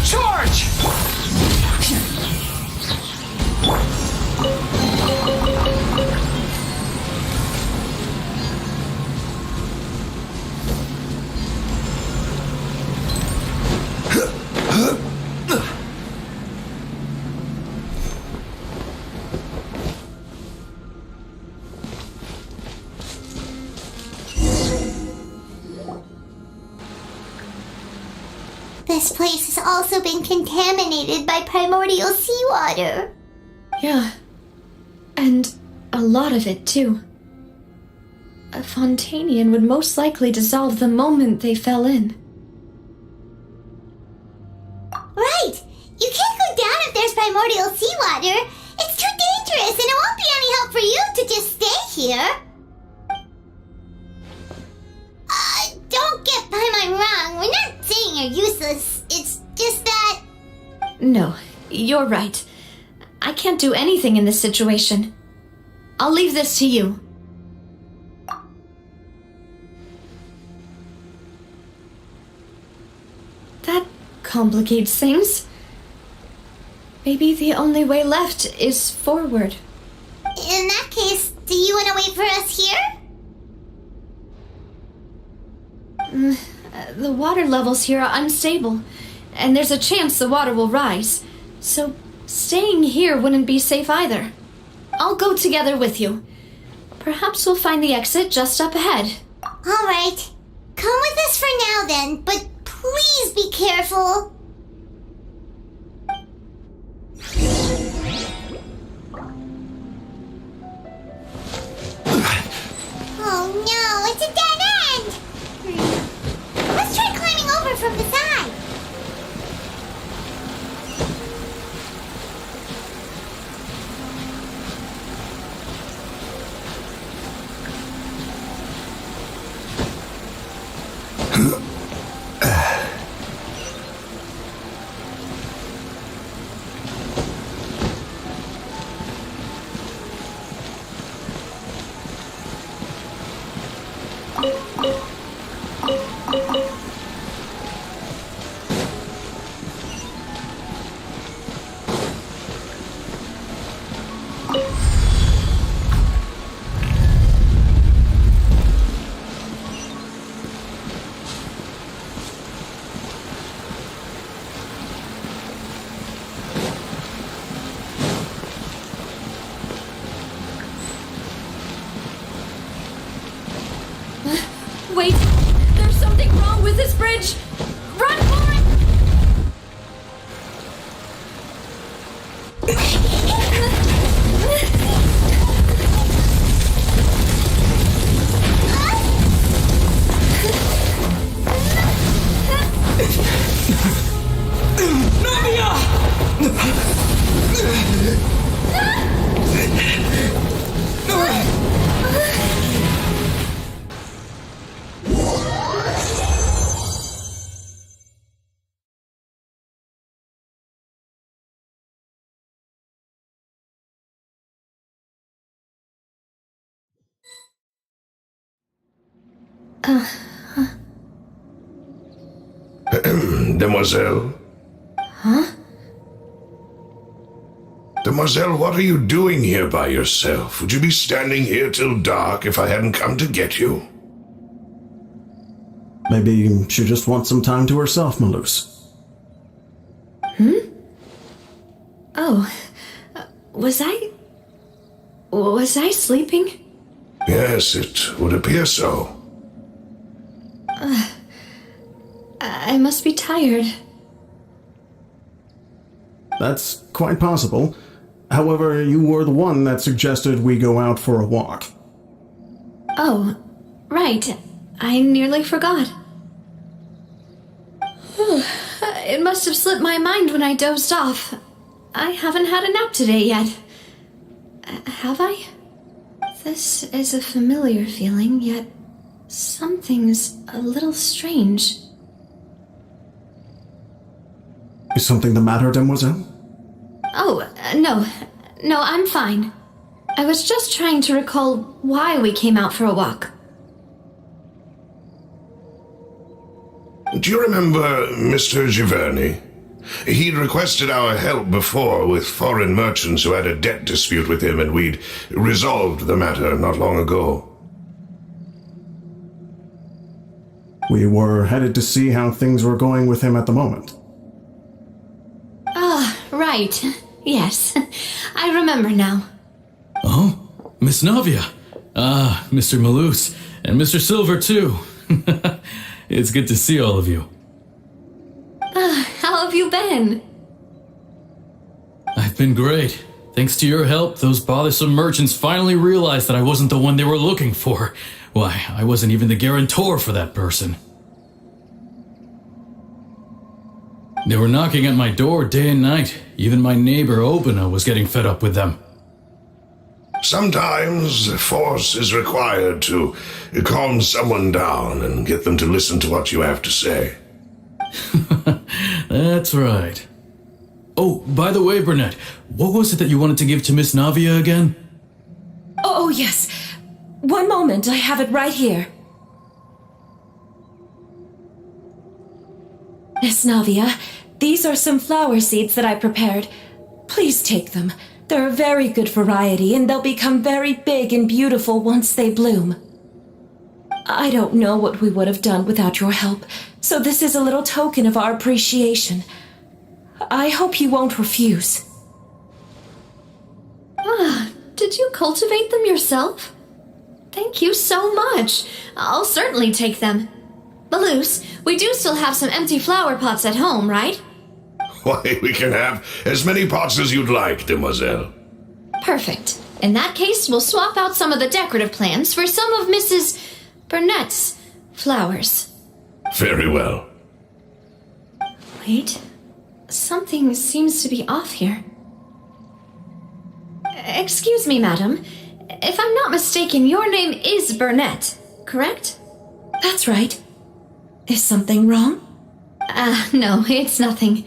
Charge! This place has also been contaminated by primordial seawater. Yeah. And a lot of it, too. A Fontanian would most likely dissolve the moment they fell in. Right! You can't go down if there's primordial seawater. It's too dangerous, and it won't be any help for you to just stay here. Don't get Paimon wrong. We're not saying you're useless. It's just that... No, you're right. I can't do anything in this situation. I'll leave this to you. That complicates things. Maybe the only way left is forward. In that case, do you want to wait for us here? The water levels here are unstable, and there's a chance the water will rise. So staying here wouldn't be safe either. I'll go together with you. Perhaps we'll find the exit just up ahead. All right. Come with us for now then, but please be careful. Oh no, it's a dead end! Let's try climbing over from the side. Wait! There's something wrong with this bridge! Run for it! Demoiselle? Huh? Demoiselle, what are you doing here by yourself? Would you be standing here till dark if I hadn't come to get you? Maybe she just wants some time to herself, Maloose. Oh. Was I sleeping? Yes, it would appear so. I must be tired. That's quite possible. However, you were the one that suggested we go out for a walk. Oh, right. I nearly forgot. must have slipped my mind when I dozed off. I haven't had a nap today yet. Have I? This is a familiar feeling, yet something's a little strange. Is something the matter, Demoiselle? Oh, no. No, I'm fine. I was just trying to recall why we came out for a walk. Do you remember Mr. Giverny? He'd requested our help before with foreign merchants who had a debt dispute with him, and we'd resolved the matter not long ago. We were headed to see how things were going with him at the moment. Ah, right. Yes. I remember now. Oh, Miss Navia. Ah, Mr. Malus. And Mr. Silver, too. It's good to see all of you. How have you been? I've been great. Thanks to your help, those bothersome merchants finally realized that I wasn't the one they were looking for. Why, I wasn't even the guarantor for that person. They were knocking at my door day and night. Even my neighbor Obina was getting fed up with them. Sometimes force is required to calm someone down and get them to listen to what you have to say. That's right. Oh, by the way, Burnett, what was it that you wanted to give to Miss Navia again? Oh, yes. One moment, I have it right here. Miss Navia, these are some flower seeds that I prepared. Please take them. They're a very good variety, and they'll become very big and beautiful once they bloom. I don't know what we would have done without your help, so this is a little token of our appreciation. I hope you won't refuse. Ah, did you cultivate them yourself? Thank you so much. I'll certainly take them. Malus, we do still have some empty flower pots at home, right? Why, we can have as many pots as you'd like, demoiselle. Perfect. In that case, we'll swap out some of the decorative plants for some of Mrs. Burnett's flowers. Very well. Wait. Something seems to be off here. Excuse me, madam. If I'm not mistaken, your name is Burnett, correct? That's right. Is something wrong? No, it's nothing.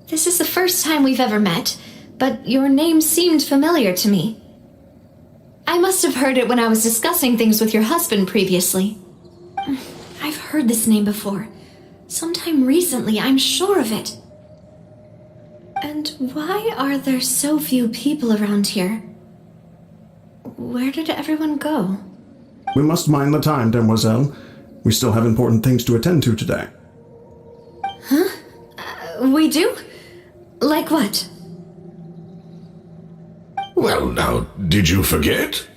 This is the first time we've ever met, but your name seemed familiar to me. I must have heard it when I was discussing things with your husband previously. I've heard this name before. Sometime recently, I'm sure of it. And why are there so few people around here? Where did everyone go? We must mind the time, demoiselle. We still have important things to attend to today. Huh? We do? Like what? Well, now, did you forget?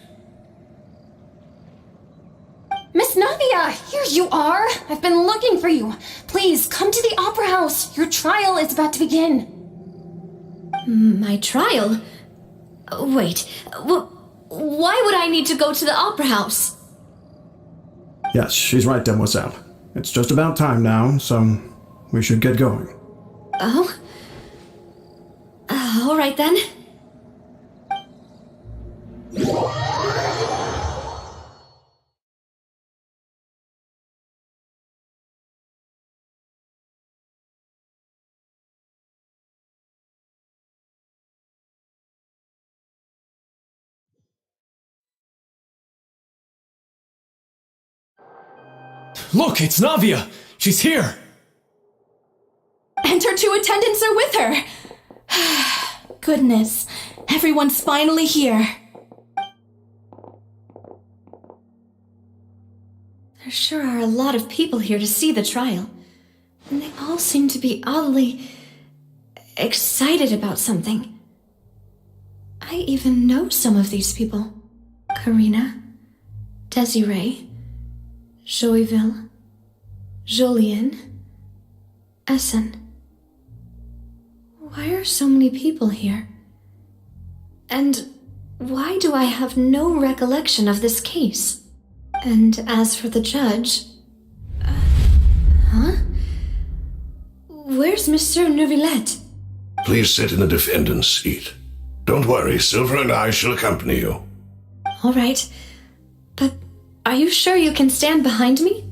Miss Navia, here you are. I've been looking for you. Please, come to the Opera House. Your trial is about to begin. My trial? Wait, why would I need to go to the Opera House? Yes, she's right, demoiselle. It's just about time now, so we should get going. Oh? All right then. Look, it's Navia! She's here! And her two attendants are with her. Goodness, everyone's finally here. There sure are a lot of people here to see the trial. And they all seem to be oddly excited about something. I even know some of these people. Karina, Desiree, Joyville, Jolien, Essen. Why are so many people here? And why do I have no recollection of this case? And as for the judge... huh? Where's Monsieur Neuvillette? Please sit in the defendant's seat. Don't worry, Silver and I shall accompany you. All right. But are you sure you can stand behind me?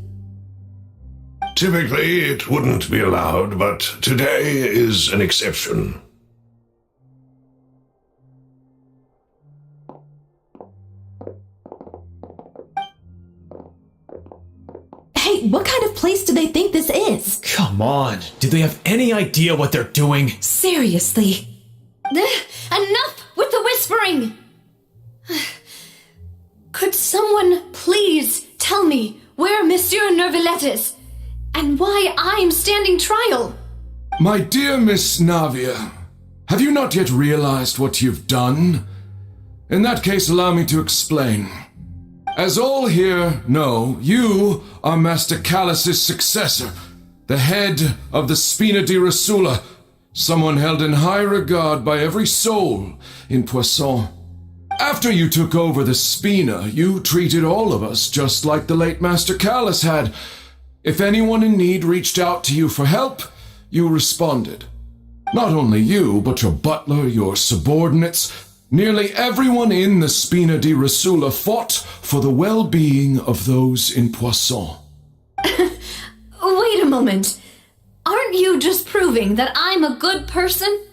Typically, it wouldn't be allowed, but today is an exception. Hey, what kind of place do they think this is? Come on, do they have any idea what they're doing? Seriously. Enough with the whispering! Could someone please tell me where Monsieur Neuvillette is? And why I'm standing trial? My dear Miss Navia, have you not yet realized what you've done? In that case, allow me to explain. As all here know, you are Master Callus's successor, the head of the Spina di Rasula, someone held in high regard by every soul in Poisson. After you took over the Spina, you treated all of us just like the late Master Callus had. If anyone in need reached out to you for help, you responded. Not only you, but your butler, your subordinates, nearly everyone in the Spina di Rasula fought for the well-being of those in Poisson. Wait a moment. Aren't you just proving that I'm a good person?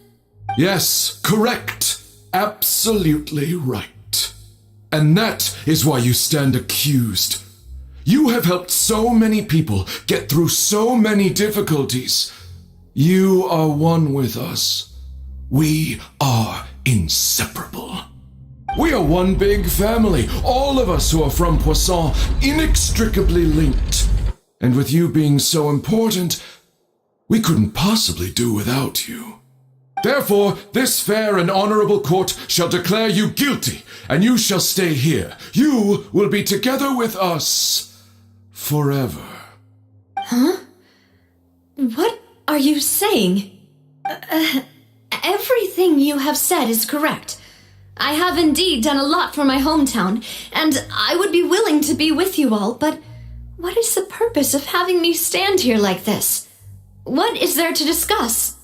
Yes, correct. Absolutely right. And that is why you stand accused. You have helped so many people get through so many difficulties. You are one with us. We are inseparable. We are one big family, all of us who are from Poisson, inextricably linked. And with you being so important, we couldn't possibly do without you. Therefore, this fair and honorable court shall declare you guilty, and you shall stay here. You will be together with us forever. Huh? What are you saying? Everything you have said is correct. I have indeed done a lot for my hometown, and I would be willing to be with you all, but what is the purpose of having me stand here like this? What is there to discuss?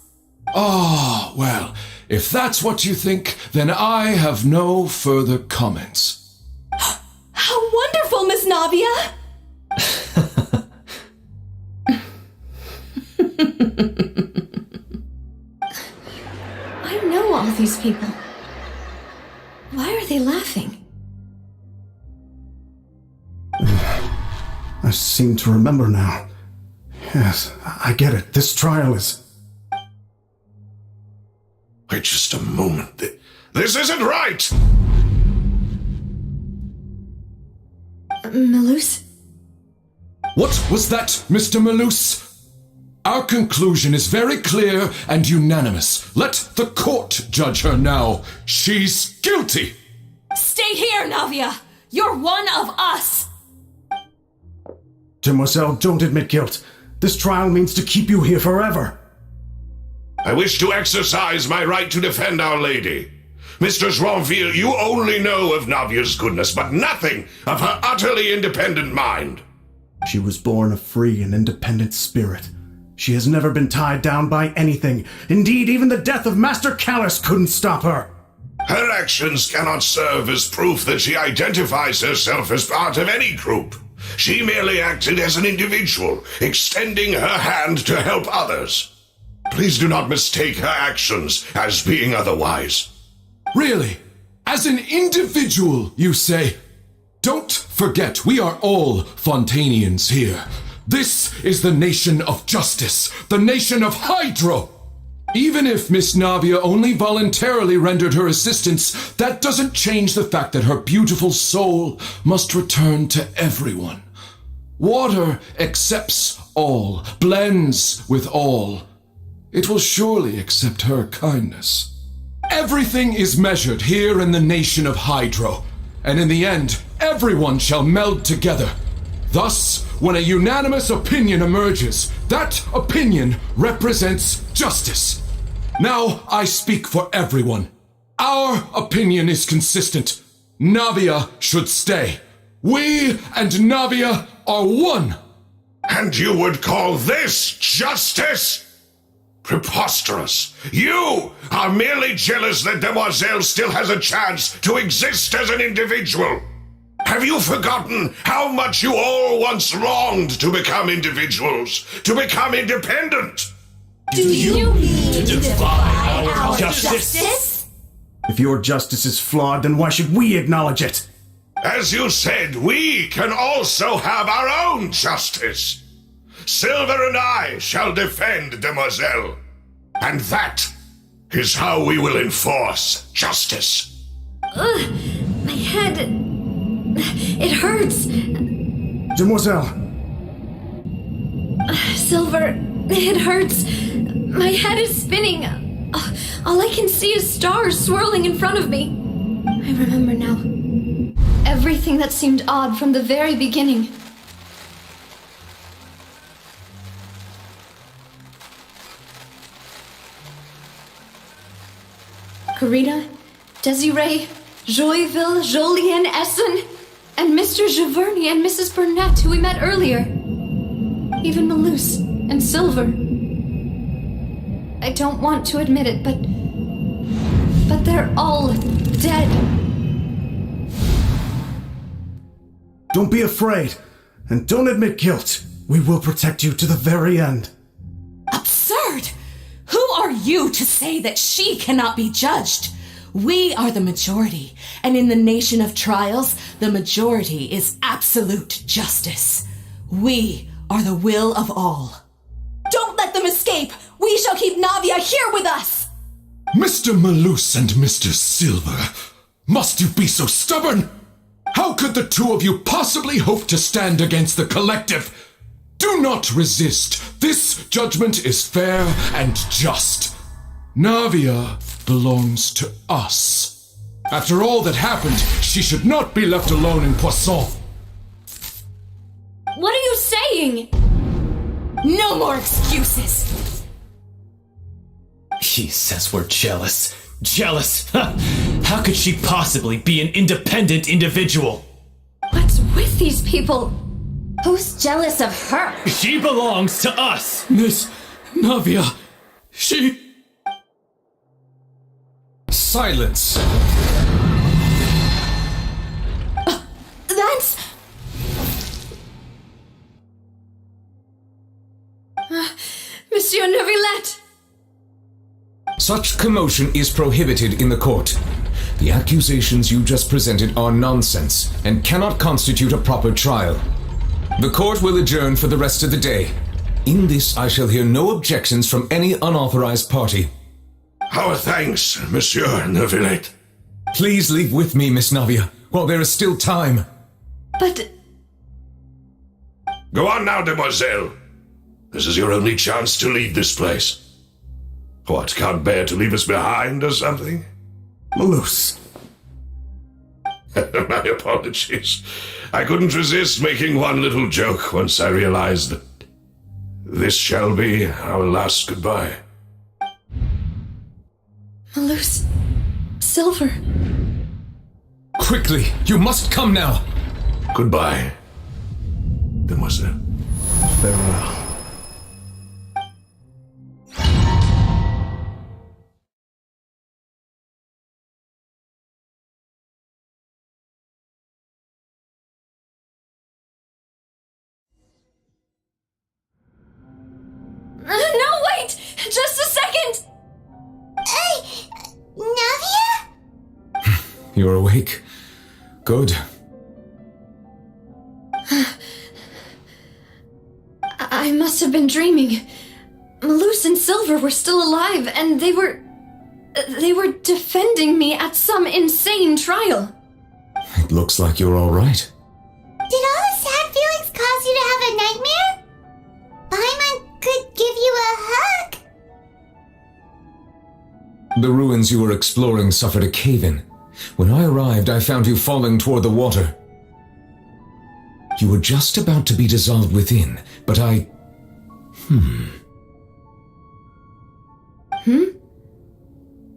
Ah, well, if that's what you think, then I have no further comments. How wonderful, Miss Navia! I know all these people. Why are they laughing? I seem to remember now. Yes, I get it. This trial is... Wait just a moment. This isn't right! Malus? What was that, Mr. Malus? Our conclusion is very clear and unanimous. Let the court judge her now. She's guilty! Stay here, Navia! You're one of us! Demoiselle, don't admit guilt. This trial means to keep you here forever. I wish to exercise my right to defend Our Lady. Mistress Ronville, you only know of Navia's goodness, but nothing of her utterly independent mind. She was born a free and independent spirit. She has never been tied down by anything. Indeed, even the death of Master Callus couldn't stop her. Her actions cannot serve as proof that she identifies herself as part of any group. She merely acted as an individual, extending her hand to help others. Please do not mistake her actions as being otherwise. Really? As an individual, you say? Don't forget, we are all Fontanians here. This is the nation of justice, the nation of Hydro. Even if Miss Navia only voluntarily rendered her assistance, that doesn't change the fact that her beautiful soul must return to everyone. Water accepts all, blends with all. It will surely accept her kindness. Everything is measured here in the nation of Hydro, and in the end, everyone shall meld together. Thus, when a unanimous opinion emerges, that opinion represents justice. Now I speak for everyone. Our opinion is consistent. Navia should stay. We and Navia are one. And you would call this justice? Preposterous! You are merely jealous that Demoiselle still has a chance to exist as an individual! Have you forgotten how much you all once longed to become individuals, to become independent? Do you mean to defy our justice? If your justice is flawed, then why should we acknowledge it? As you said, we can also have our own justice. Silver and I shall defend Demoiselle. And that is how we will enforce justice. Ugh, my head... it hurts. Demoiselle! Silver, it hurts. My head is spinning. All I can see is stars swirling in front of me. I remember now. Everything that seemed odd from the very beginning. Karina, Desiree, Joyville, Jolien, Essen, and Mr. Giverny and Mrs. Burnett, who we met earlier. Even Malus and Silver. I don't want to admit it, but they're all dead. Don't be afraid, and don't admit guilt. We will protect you to the very end. Absurd! Who are you to say that she cannot be judged? We are the majority, and in the nation of trials, the majority is absolute justice. We are the will of all. Don't let them escape! We shall keep Navia here with us! Mr. Malus and Mr. Silver, must you be so stubborn? How could the two of you possibly hope to stand against the collective? Do not resist. This judgment is fair and just. Navia belongs to us. After all that happened, she should not be left alone in Poisson. What are you saying? No more excuses! She says we're jealous. Jealous? How could she possibly be an independent individual? What's with these people? Who's jealous of her? She belongs to us! Miss Navia, she... Silence! That's... Monsieur Neuvillette! Such commotion is prohibited in the court. The accusations you just presented are nonsense and cannot constitute a proper trial. The court will adjourn for the rest of the day. In this, I shall hear no objections from any unauthorized party. Our thanks, Monsieur Neuvillette. Please leave with me, Miss Navia, while there is still time. But... Go on now, Demoiselle. This is your only chance to leave this place. What, can't bear to leave us behind or something? Malus. My apologies. I couldn't resist making one little joke once I realized that this shall be our last goodbye. Malus... Silver... Quickly, you must come now! Goodbye, Demoiselle. Farewell. No, wait! Just a second! Hey! Navia? You're awake. Good. I must have been dreaming. Malus and Silver were still alive, and they were defending me at some insane trial. It looks like you're all right. Did all the sad feelings cause you to have a nightmare? Paimon could give you a hug. The ruins you were exploring suffered a cave-in. When I arrived, I found you falling toward the water. You were just about to be dissolved within, but I...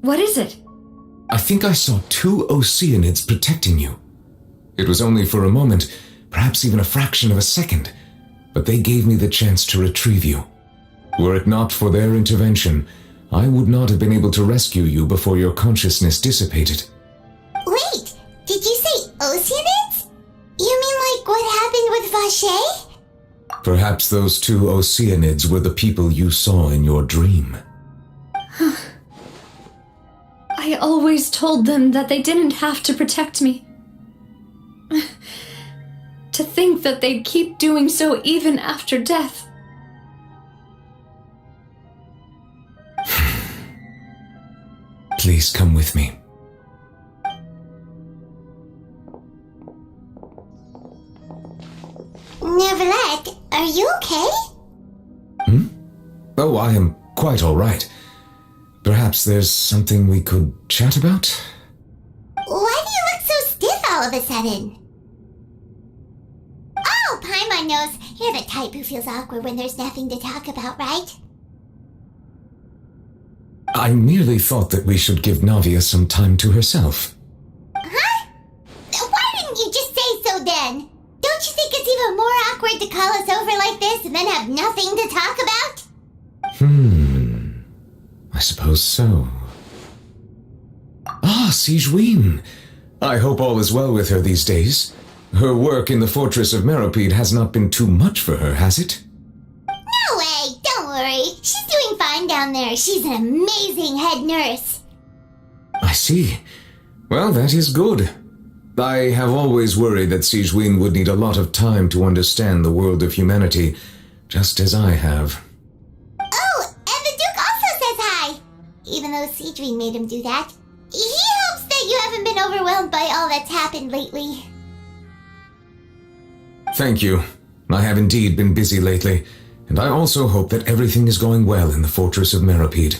What is it? I think I saw two Oceanids protecting you. It was only for a moment, perhaps even a fraction of a second, but they gave me the chance to retrieve you. Were it not for their intervention, I would not have been able to rescue you before your consciousness dissipated. Wait, did you say Oceanids? You mean like what happened with Vache? Perhaps those two Oceanids were the people you saw in your dream. I always told them that they didn't have to protect me. To think that they'd keep doing so even after death. Please come with me. Neverlet, are you okay? Oh, I am quite all right. Perhaps there's something we could chat about? Why do you look so stiff all of a sudden? Oh, Paimon knows. You're the type who feels awkward when there's nothing to talk about, right? I merely thought that we should give Navia some time to herself. Huh? Why didn't you just say so then? Don't you think it's even more awkward to call us over like this and then have nothing to talk about? I suppose so. Ah, Sigewinne. I hope all is well with her these days. Her work in the Fortress of Meropide has not been too much for her, has it? No way, don't worry. She's doing fine down there. She's an amazing head nurse. I see. Well, that is good. I have always worried that Sigewinne would need a lot of time to understand the world of humanity, just as I have. Oh, and the Duke also says hi. Even though Sigewinne made him do that. He hopes that you haven't been overwhelmed by all that's happened lately. Thank you. I have indeed been busy lately, and I also hope that everything is going well in the Fortress of Meropide.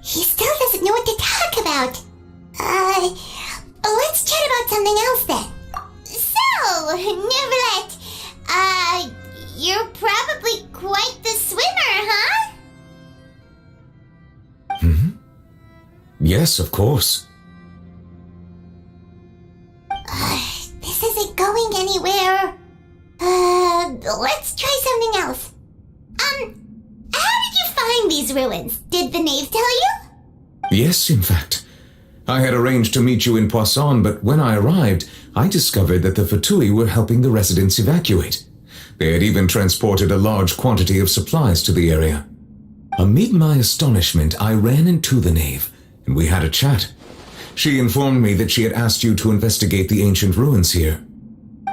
He still doesn't know what to talk about. Let's chat about something else then. So, Neverlet, you're probably quite the swimmer, huh? Yes, of course. This isn't going anywhere. Let's try something else. How did you find these ruins? Did the knave tell you? Yes, in fact. I had arranged to meet you in Poisson, but when I arrived, I discovered that the Fatui were helping the residents evacuate. They had even transported a large quantity of supplies to the area. Amid my astonishment, I ran into the knave, and we had a chat. She informed me that she had asked you to investigate the ancient ruins here.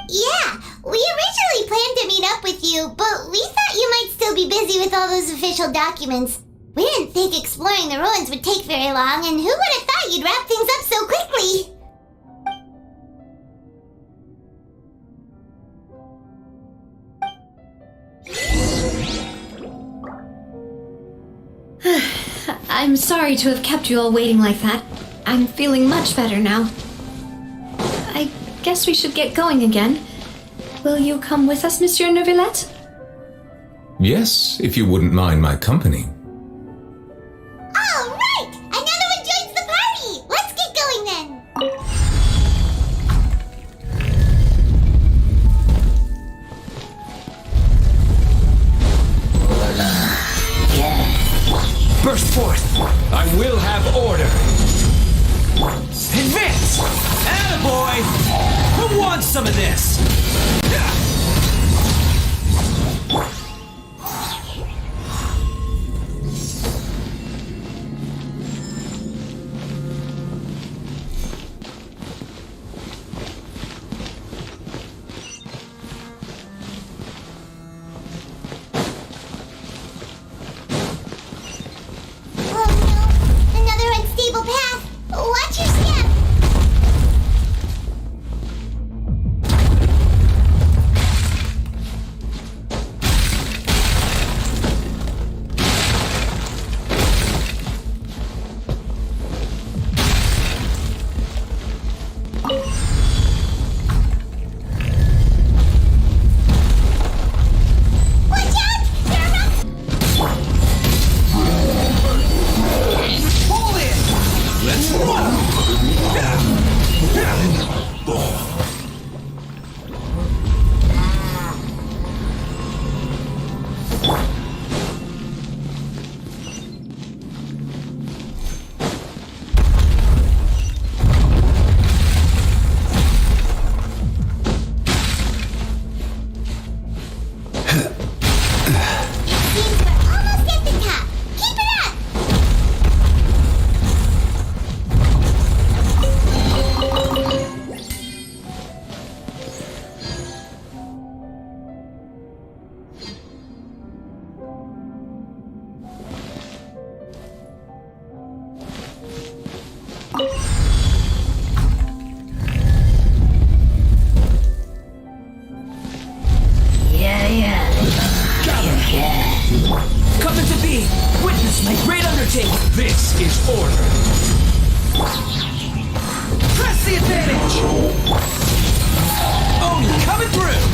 Yeah, we originally planned to meet up with you, but we thought you might still be busy with all those official documents. We didn't think exploring the ruins would take very long, and who would have thought you'd wrap things up so quickly? I'm sorry to have kept you all waiting like that. I'm feeling much better now. I guess we should get going again. Will you come with us, Monsieur Neuvillette? Yes, if you wouldn't mind my company. All right! Another one joins the party! Let's get going then! Burst forth! I will have order! Advance! Attaboy! Who wants some of this? Watch your step! take it. This is order. Press the advantage! Oni coming through!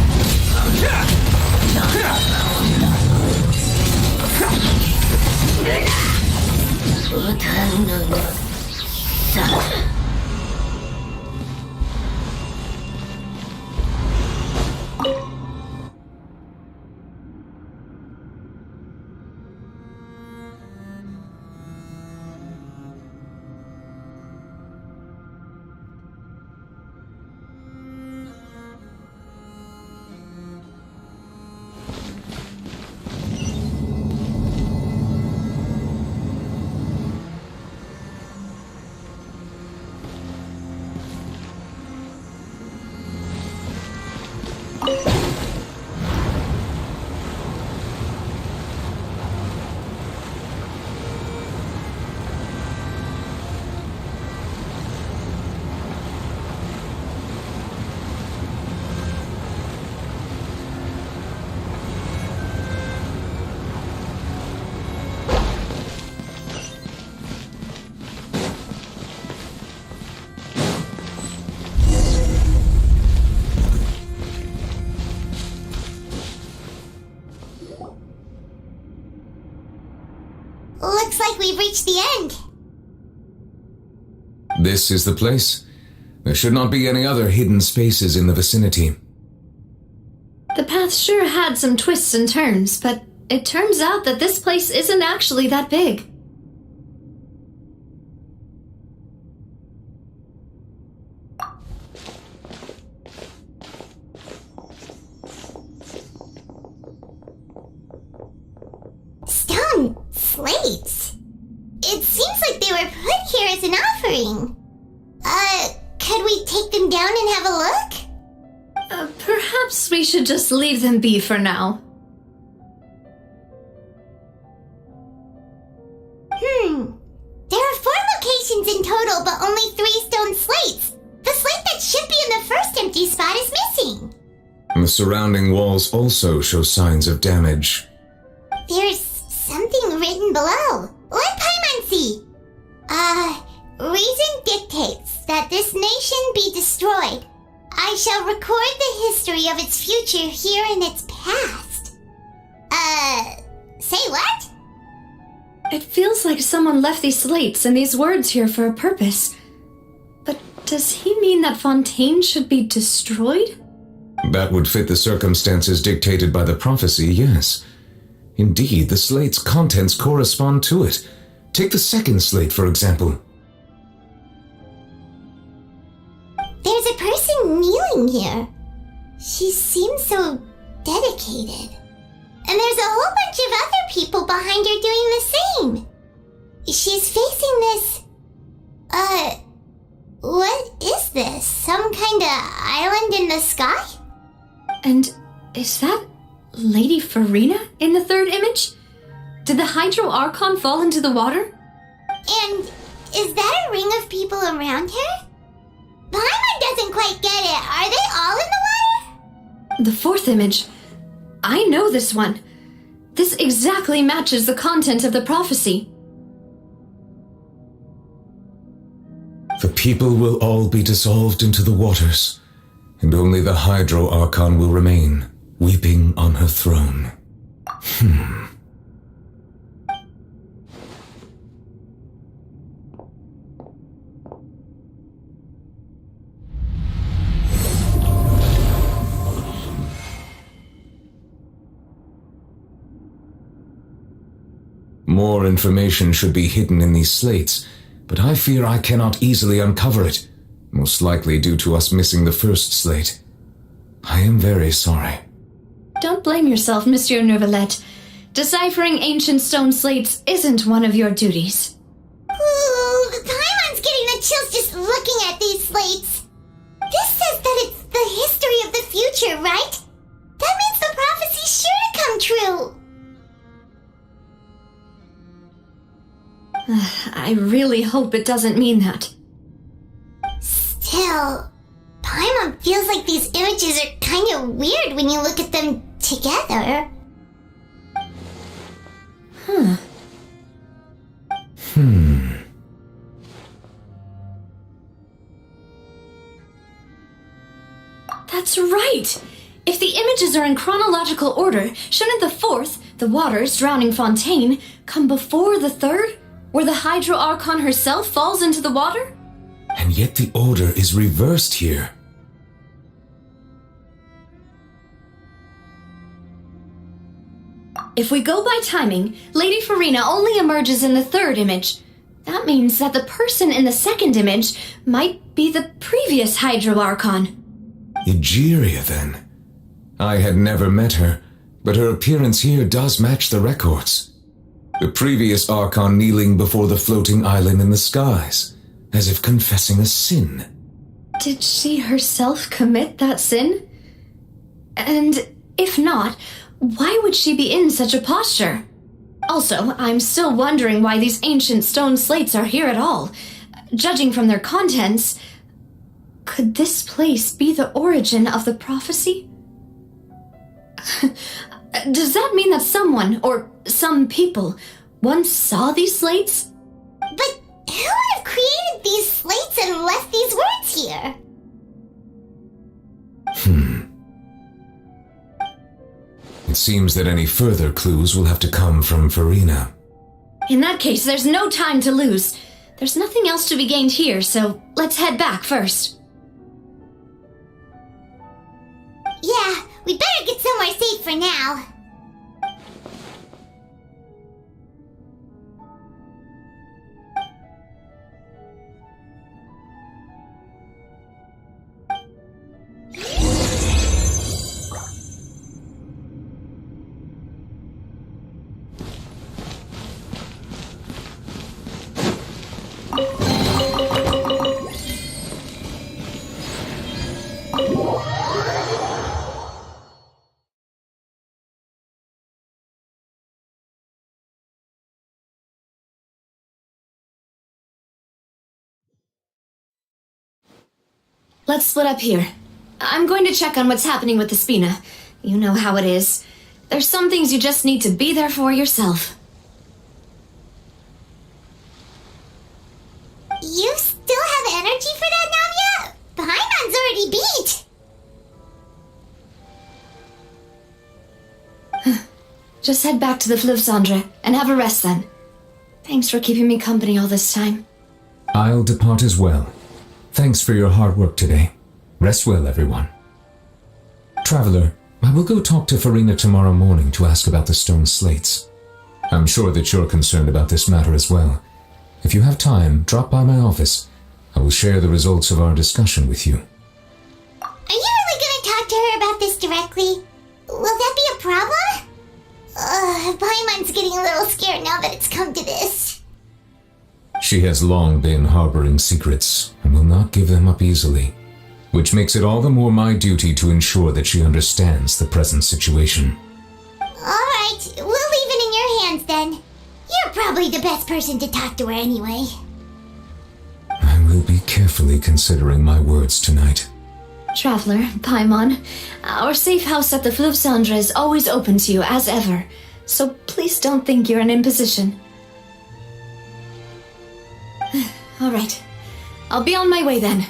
Looks like we've reached the end. This is the place. There should not be any other hidden spaces in the vicinity. The path sure had some twists and turns, but it turns out that this place isn't actually that big. Stone slates. It seems like they were put here as an offering. Could we take them down and have a look? Perhaps we should just leave them be for now. There are 4 locations in total, but only 3 stone slates. The slate that should be in the first empty spot is missing. The surrounding walls also show signs of damage. There's something written below. Let Paimon see. Reason dictates that this nation be destroyed. I shall record the history of its future here in its past. Say what? It feels like someone left these slates and these words here for a purpose. But does he mean that Fontaine should be destroyed? That would fit the circumstances dictated by the prophecy, yes. Indeed, the slate's contents correspond to it. Take the second slate, for example. There's a person kneeling here. She seems so dedicated. And there's a whole bunch of other people behind her doing the same. She's facing this... what is this? Some kind of island in the sky? And is that Lady Farina in the third image? Did the Hydro Archon fall into the water? And is that a ring of people around her? Paimon doesn't quite get it. Are they all in the water? The fourth image. I know this one. This exactly matches the content of the prophecy. The people will all be dissolved into the waters, and only the Hydro Archon will remain, weeping on her throne. More information should be hidden in these slates, but I fear I cannot easily uncover it, most likely due to us missing the first slate. I am very sorry. Don't blame yourself, Monsieur Neuvillette. Deciphering ancient stone slates isn't one of your duties. Ooh, Paimon's getting the chills just looking at these slates. This says that it's the history of the future, right? That means the prophecy's sure to come true. I really hope it doesn't mean that. Still, Paimon feels like these images are kind of weird when you look at them together. That's right! If the images are in chronological order, shouldn't the fourth, the waters drowning Fontaine, come before the third, where the Hydro Archon herself falls into the water? And yet the order is reversed here. If we go by timing, Lady Farina only emerges in the third image. That means that the person in the second image might be the previous Hydro Archon. Egeria, then. I had never met her, but her appearance here does match the records. The previous Archon kneeling before the floating island in the skies, as if confessing a sin. Did she herself commit that sin? And if not, why would she be in such a posture? Also, I'm still wondering why these ancient stone slates are here at all. Judging from their contents, could this place be the origin of the prophecy? Does that mean that someone, or some people, once saw these slates? But who would have created these slates and left these words here? It seems that any further clues will have to come from Farina. In that case, there's no time to lose. There's nothing else to be gained here, so let's head back first. Yeah, we better get somewhere safe for now. Let's split up here. I'm going to check on what's happening with the Spina. You know how it is. There's some things you just need to be there for yourself. You still have energy for that, Navia? Paimon's already beat. Just head back to the Fleuve Cendre and have a rest then. Thanks for keeping me company all this time. I'll depart as well. Thanks for your hard work today. Rest well, everyone. Traveler, I will go talk to Farina tomorrow morning to ask about the stone slates. I'm sure that you're concerned about this matter as well. If you have time, drop by my office. I will share the results of our discussion with you. Are you really gonna talk to her about this directly? Will that be a problem? Paimon's getting a little scared now that it's come to this. She has long been harboring secrets and will not give them up easily, which makes it all the more my duty to ensure that she understands the present situation. Alright, we'll leave it in your hands then. You're probably the best person to talk to her anyway. I will be carefully considering my words tonight. Traveler, Paimon, our safe house at the Fleuve Cendre is always open to you as ever, so please don't think you're an imposition. Alright, I'll be on my way then.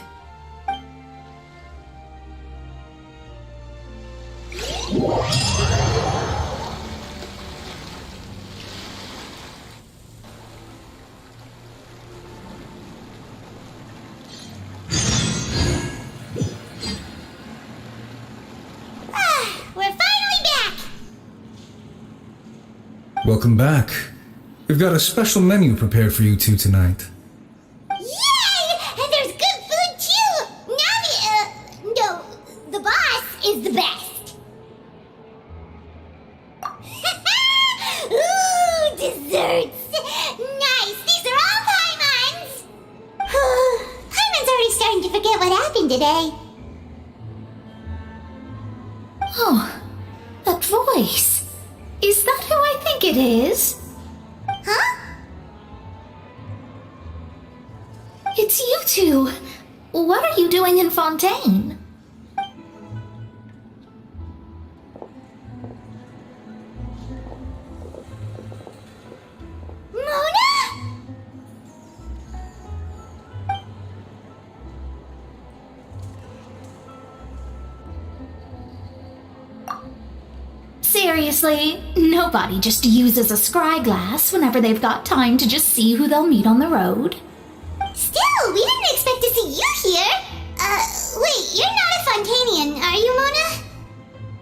We're finally back! Welcome back. We've got a special menu prepared for you two tonight. Yay! And there's good food too! Navi, no, the boss is the best. Ooh, desserts! Nice! These are all Paimon's! Paimon's already starting to forget what happened today. Oh, that voice. Is that who I think it is? Huh? It's you two. What are you doing in Fontaine? Mona? seriously, nobody just uses a scry glass whenever they've got time to just see who they'll meet on the road. Still, we didn't expect to see you here. Wait, you're not a Fontanian, are you, Mona?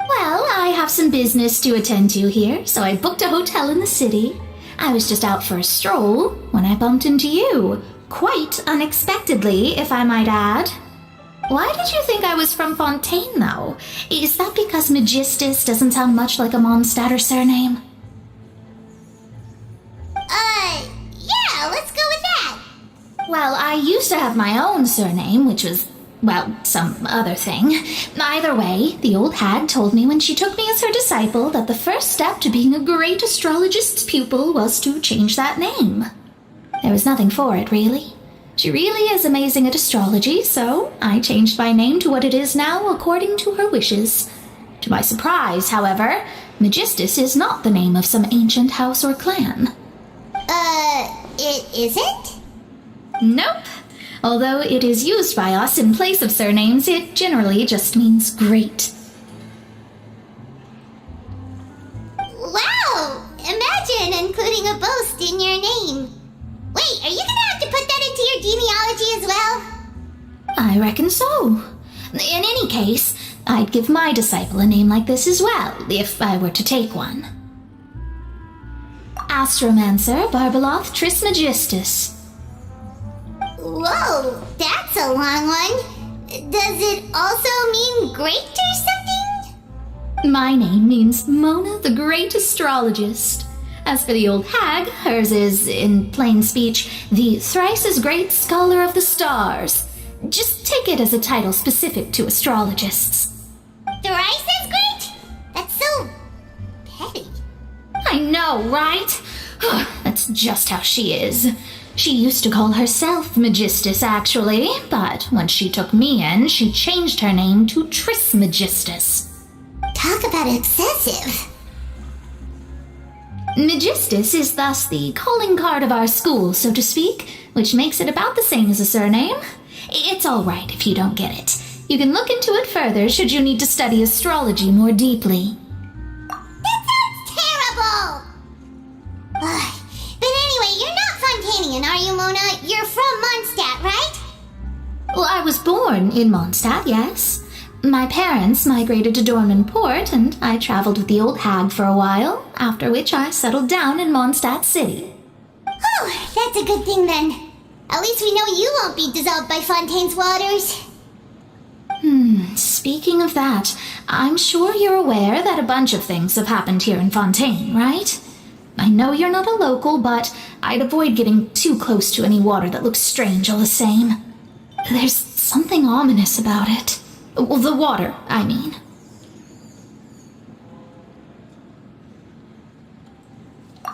Well, I have some business to attend to here, so I booked a hotel in the city. I was just out for a stroll when I bumped into you. Quite unexpectedly, if I might add. Why did you think I was from Fontaine, though? Is that because Magistus doesn't sound much like a Mondstadt surname? Yeah, let's go with that. Well, I used to have my own surname, which was, well, some other thing. Either way, the old hag told me when she took me as her disciple that the first step to being a great astrologist's pupil was to change that name. There was nothing for it, really. She really is amazing at astrology, so I changed my name to what it is now according to her wishes. To my surprise, however, Magistus is not the name of some ancient house or clan. It isn't? Nope. Although it is used by us in place of surnames, it generally just means great. Wow! Imagine including a boast in your name. Wait, are you gonna have to put that into your genealogy as well? I reckon so. In any case, I'd give my disciple a name like this as well, if I were to take one. Astromancer Barbeloth Trismegistus. Whoa, that's a long one. Does it also mean great or something? My name means Mona the Great Astrologist. As for the old hag, hers is, in plain speech, the thrice as great scholar of the stars. Just take it as a title specific to astrologists. Thrice as great? That's so petty. I know, right? That's just how she is. She used to call herself Magistus, actually, but when she took me in, she changed her name to Trismegistus. Talk about excessive. Magistus is thus the calling card of our school, so to speak, which makes it about the same as a surname. It's all right if you don't get it. You can look into it further should you need to study astrology more deeply. That sounds terrible! But anyway, you're not Fontanian, are you, Mona? You're from Mondstadt, right? Well, I was born in Mondstadt, yes. My parents migrated to Dorman Port, and I traveled with the old hag for a while, after which I settled down in Mondstadt City. Oh, that's a good thing then. At least we know you won't be dissolved by Fontaine's waters. Speaking of that, I'm sure you're aware that a bunch of things have happened here in Fontaine, right? I know you're not a local, but I'd avoid getting too close to any water that looks strange all the same. There's something ominous about it. Well, the water, I mean.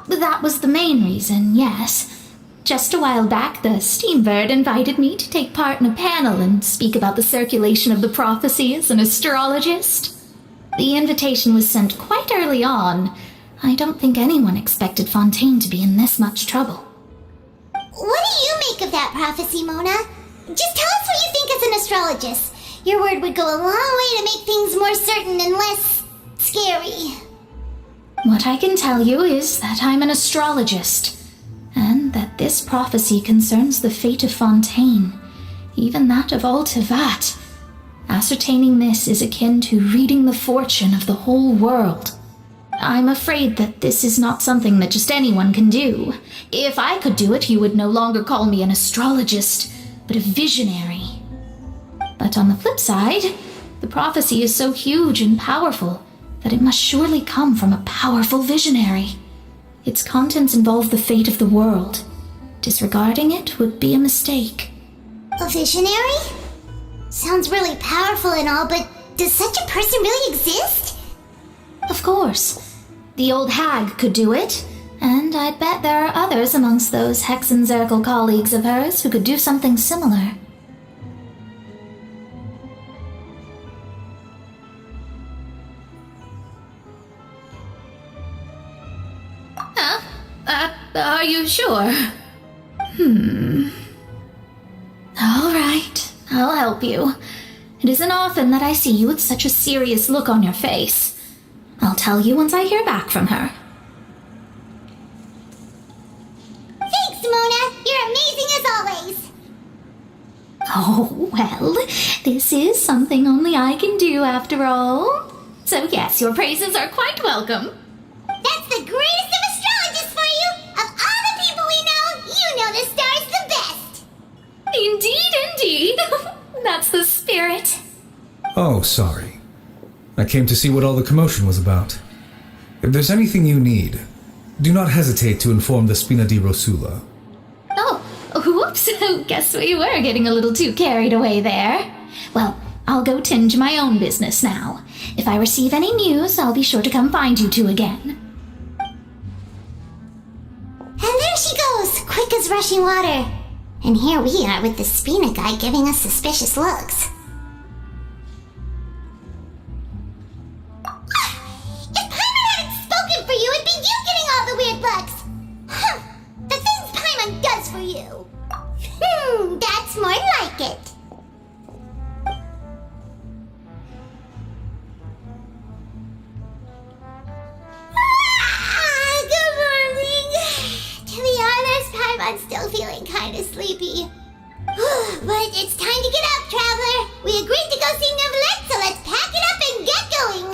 That was the main reason, yes. Just a while back, the Steambird invited me to take part in a panel and speak about the circulation of the prophecy as an astrologist. The invitation was sent quite early on. I don't think anyone expected Fontaine to be in this much trouble. What do you make of that prophecy, Mona? Just tell us what you think as an astrologist. Your word would go a long way to make things more certain and less scary. What I can tell you is that I'm an astrologist, and that this prophecy concerns the fate of Fontaine, even that of all Teyvat. Ascertaining this is akin to reading the fortune of the whole world. I'm afraid that this is not something that just anyone can do. If I could do it, you would no longer call me an astrologist, but a visionary. But on the flip side, the prophecy is so huge and powerful that it must surely come from a powerful visionary. Its contents involve the fate of the world. Disregarding it would be a mistake. A visionary? Sounds really powerful and all, but does such a person really exist? Of course. The old hag could do it, and I'd bet there are others amongst those Hexenzirkel colleagues of hers who could do something similar. Are you sure? All right, I'll help you. It isn't often that I see you with such a serious look on your face. I'll tell you once I hear back from her. Thanks, Mona! You're amazing as always! Oh, well, this is something only I can do after all. So yes, your praises are quite welcome. That's the greatest of astrologists for you! Of all the people we know, you know the stars the best! Indeed, indeed. That's the spirit. Oh, sorry. I came to see what all the commotion was about. If there's anything you need, do not hesitate to inform the Spina di Rosula. Oh, whoops. Guess we were getting a little too carried away there. Well, I'll go tend to my own business now. If I receive any news, I'll be sure to come find you two again. And there she goes, quick as rushing water. And here we are with the Spina guy giving us suspicious looks. If Paimon hadn't spoken for you, it'd be you getting all the weird looks. Huh, the things Paimon does for you. That's more like it. Good morning. To be honest, Paimon's still feeling kind of sleepy. But it's time to get up, traveler. We agreed to go see Nevelet, so let's pack it up and get going.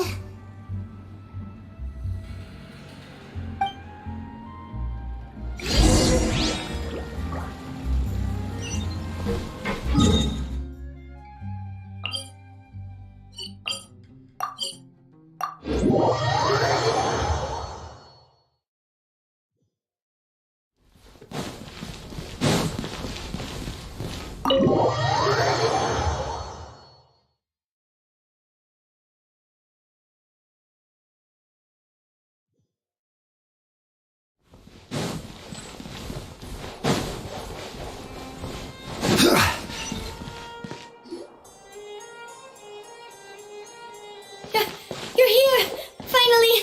You're here! Finally!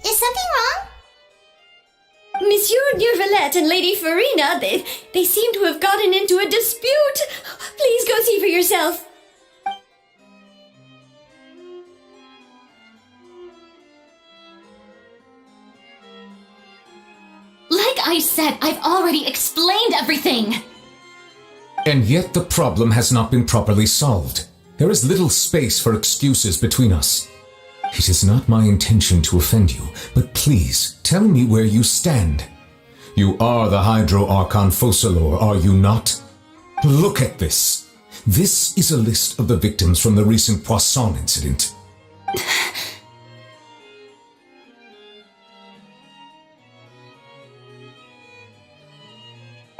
Is something wrong? Monsieur Nevelet and Lady Farina, they seem to have gotten into a dispute. Please go see for yourself. Like I said, I've already explained everything! And yet the problem has not been properly solved. There is little space for excuses between us. It is not my intention to offend you, but please tell me where you stand. You are the Hydro Archon Focalor, are you not? Look at this. This is a list of the victims from the recent Poisson incident.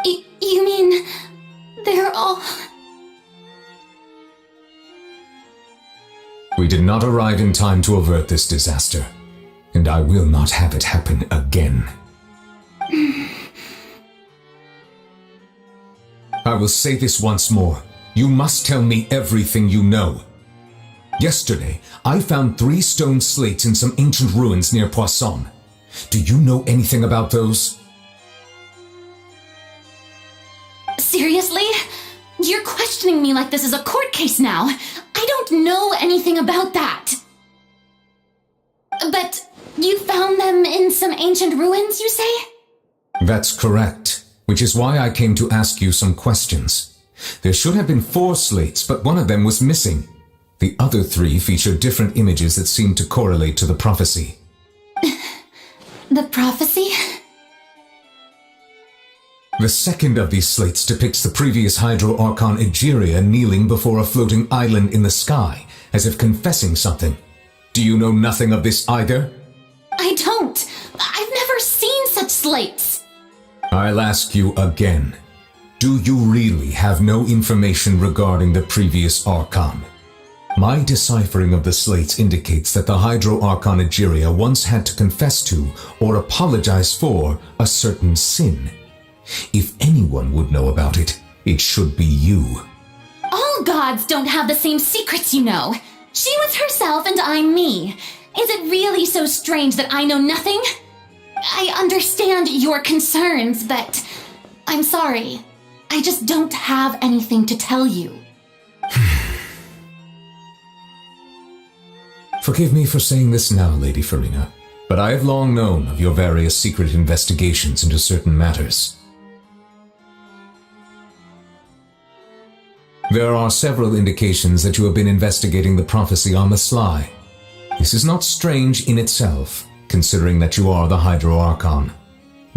You mean they're all... We did not arrive in time to avert this disaster, and I will not have it happen again. I will say this once more. You must tell me everything you know. Yesterday, I found 3 stone slates in some ancient ruins near Poisson. Do you know anything about those? Seriously? You're questioning me like this is a court case now. I don't know anything about that. But you found them in some ancient ruins, you say? That's correct, which is why I came to ask you some questions. There should have been 4 slates, but one of them was missing. The other 3 feature different images that seem to correlate to the prophecy. The prophecy? The second of these slates depicts the previous Hydro Archon Egeria kneeling before a floating island in the sky, as if confessing something. Do you know nothing of this either? I don't. I've never seen such slates. I'll ask you again. Do you really have no information regarding the previous Archon? My deciphering of the slates indicates that the Hydro Archon Egeria once had to confess to, or apologize for, a certain sin. If anyone would know about it, it should be you. All gods don't have the same secrets, you know. She was herself and I'm me. Is it really so strange that I know nothing? I understand your concerns, but I'm sorry. I just don't have anything to tell you. Forgive me for saying this now, Lady Farina, but I have long known of your various secret investigations into certain matters. There are several indications that you have been investigating the prophecy on the sly. This is not strange in itself, considering that you are the Hydro Archon.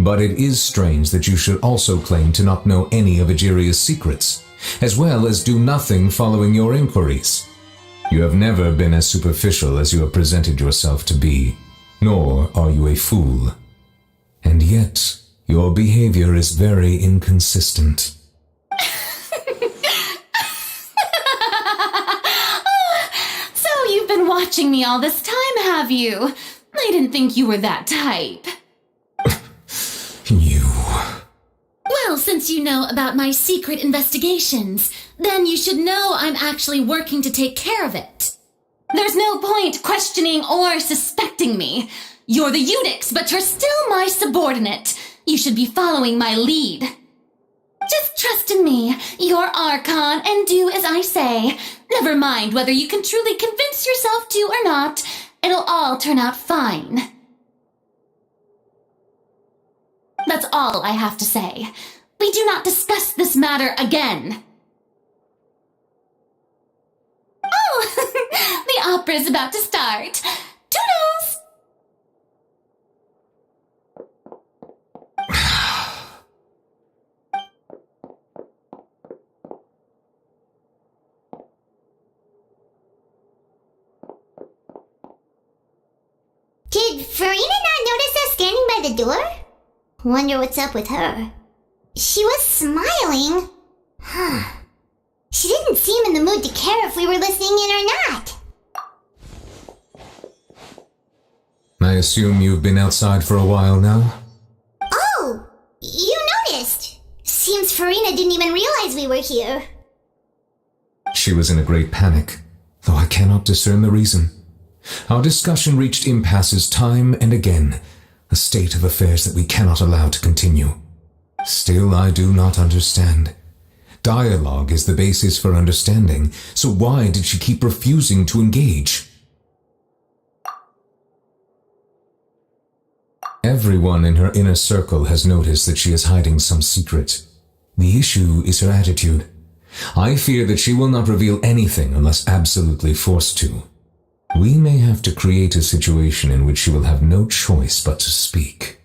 But it is strange that you should also claim to not know any of Egeria's secrets, as well as do nothing following your inquiries. You have never been as superficial as you have presented yourself to be, nor are you a fool. And yet, your behavior is very inconsistent. So you've been watching me all this time, have you? I didn't think you were that type. You... Well, since you know about my secret investigations, then you should know I'm actually working to take care of it. There's no point questioning or suspecting me. You're the Eunuchs, but you're still my subordinate. You should be following my lead. Just trust in me, your Archon, and do as I say. Never mind whether you can truly convince yourself to or not. It'll all turn out fine. That's all I have to say. We do not discuss this matter again. Oh, the opera's about to start. Toodles! Did Farina not notice us standing by the door? Wonder what's up with her. She was smiling. Huh. She didn't seem in the mood to care if we were listening in or not. I assume you've been outside for a while now? Oh, you noticed. Seems Farina didn't even realize we were here. She was in a great panic, though I cannot discern the reason. Our discussion reached impasses time and again, a state of affairs that we cannot allow to continue. Still, I do not understand. Dialogue is the basis for understanding, so why did she keep refusing to engage? Everyone in her inner circle has noticed that she is hiding some secret. The issue is her attitude. I fear that she will not reveal anything unless absolutely forced to. We may have to create a situation in which she will have no choice but to speak.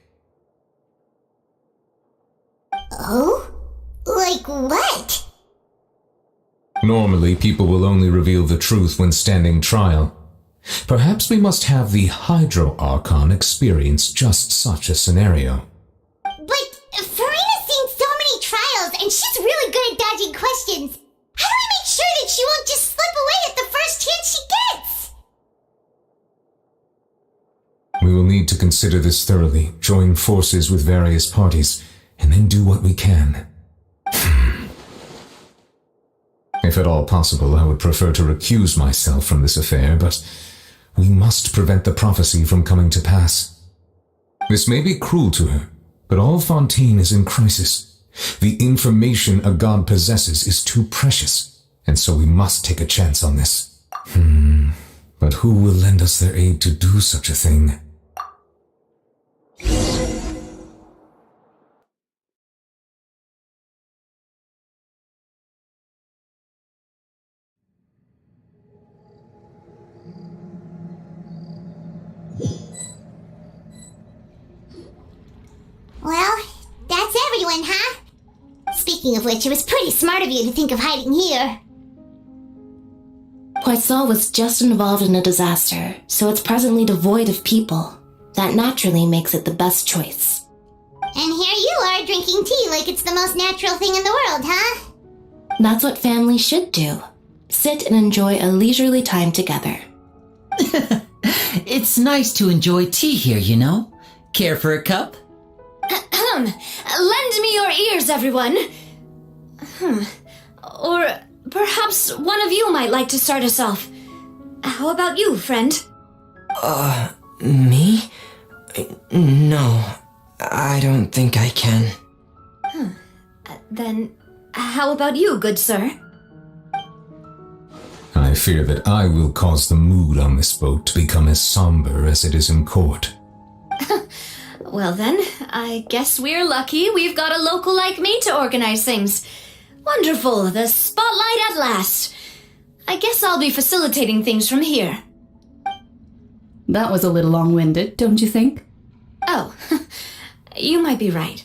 Oh? Like what? Normally, people will only reveal the truth when standing trial. Perhaps we must have the Hydro Archon experience just such a scenario. But Farina's seen so many trials, and she's really good at dodging questions. How do we make sure that she won't just slip away at the first chance she gets? We will need to consider this thoroughly, join forces with various parties, and then do what we can. If at all possible, I would prefer to recuse myself from this affair, but we must prevent the prophecy from coming to pass. This may be cruel to her, but all Fontaine is in crisis. The information a god possesses is too precious, and so we must take a chance on this. But who will lend us their aid to do such a thing? Well, that's everyone, huh? Speaking of which, it was pretty smart of you to think of hiding here. Poisson was just involved in a disaster, so it's presently devoid of people. That naturally makes it the best choice. And here you are drinking tea like it's the most natural thing in the world, huh? That's what families should do. Sit and enjoy a leisurely time together. It's nice to enjoy tea here, you know? Care for a cup? Lend me your ears, everyone. Or perhaps one of you might like to start us off. How about you, friend? Me? No, I don't think I can. Then, how about you, good sir? I I fear that I will cause the mood on this boat to become as somber as it is in court. Well then, I guess we're lucky we've got a local like me to organize things. Wonderful, the spotlight at last. I guess I'll be facilitating things from here. That was a little long-winded, don't you think? Oh, you might be right.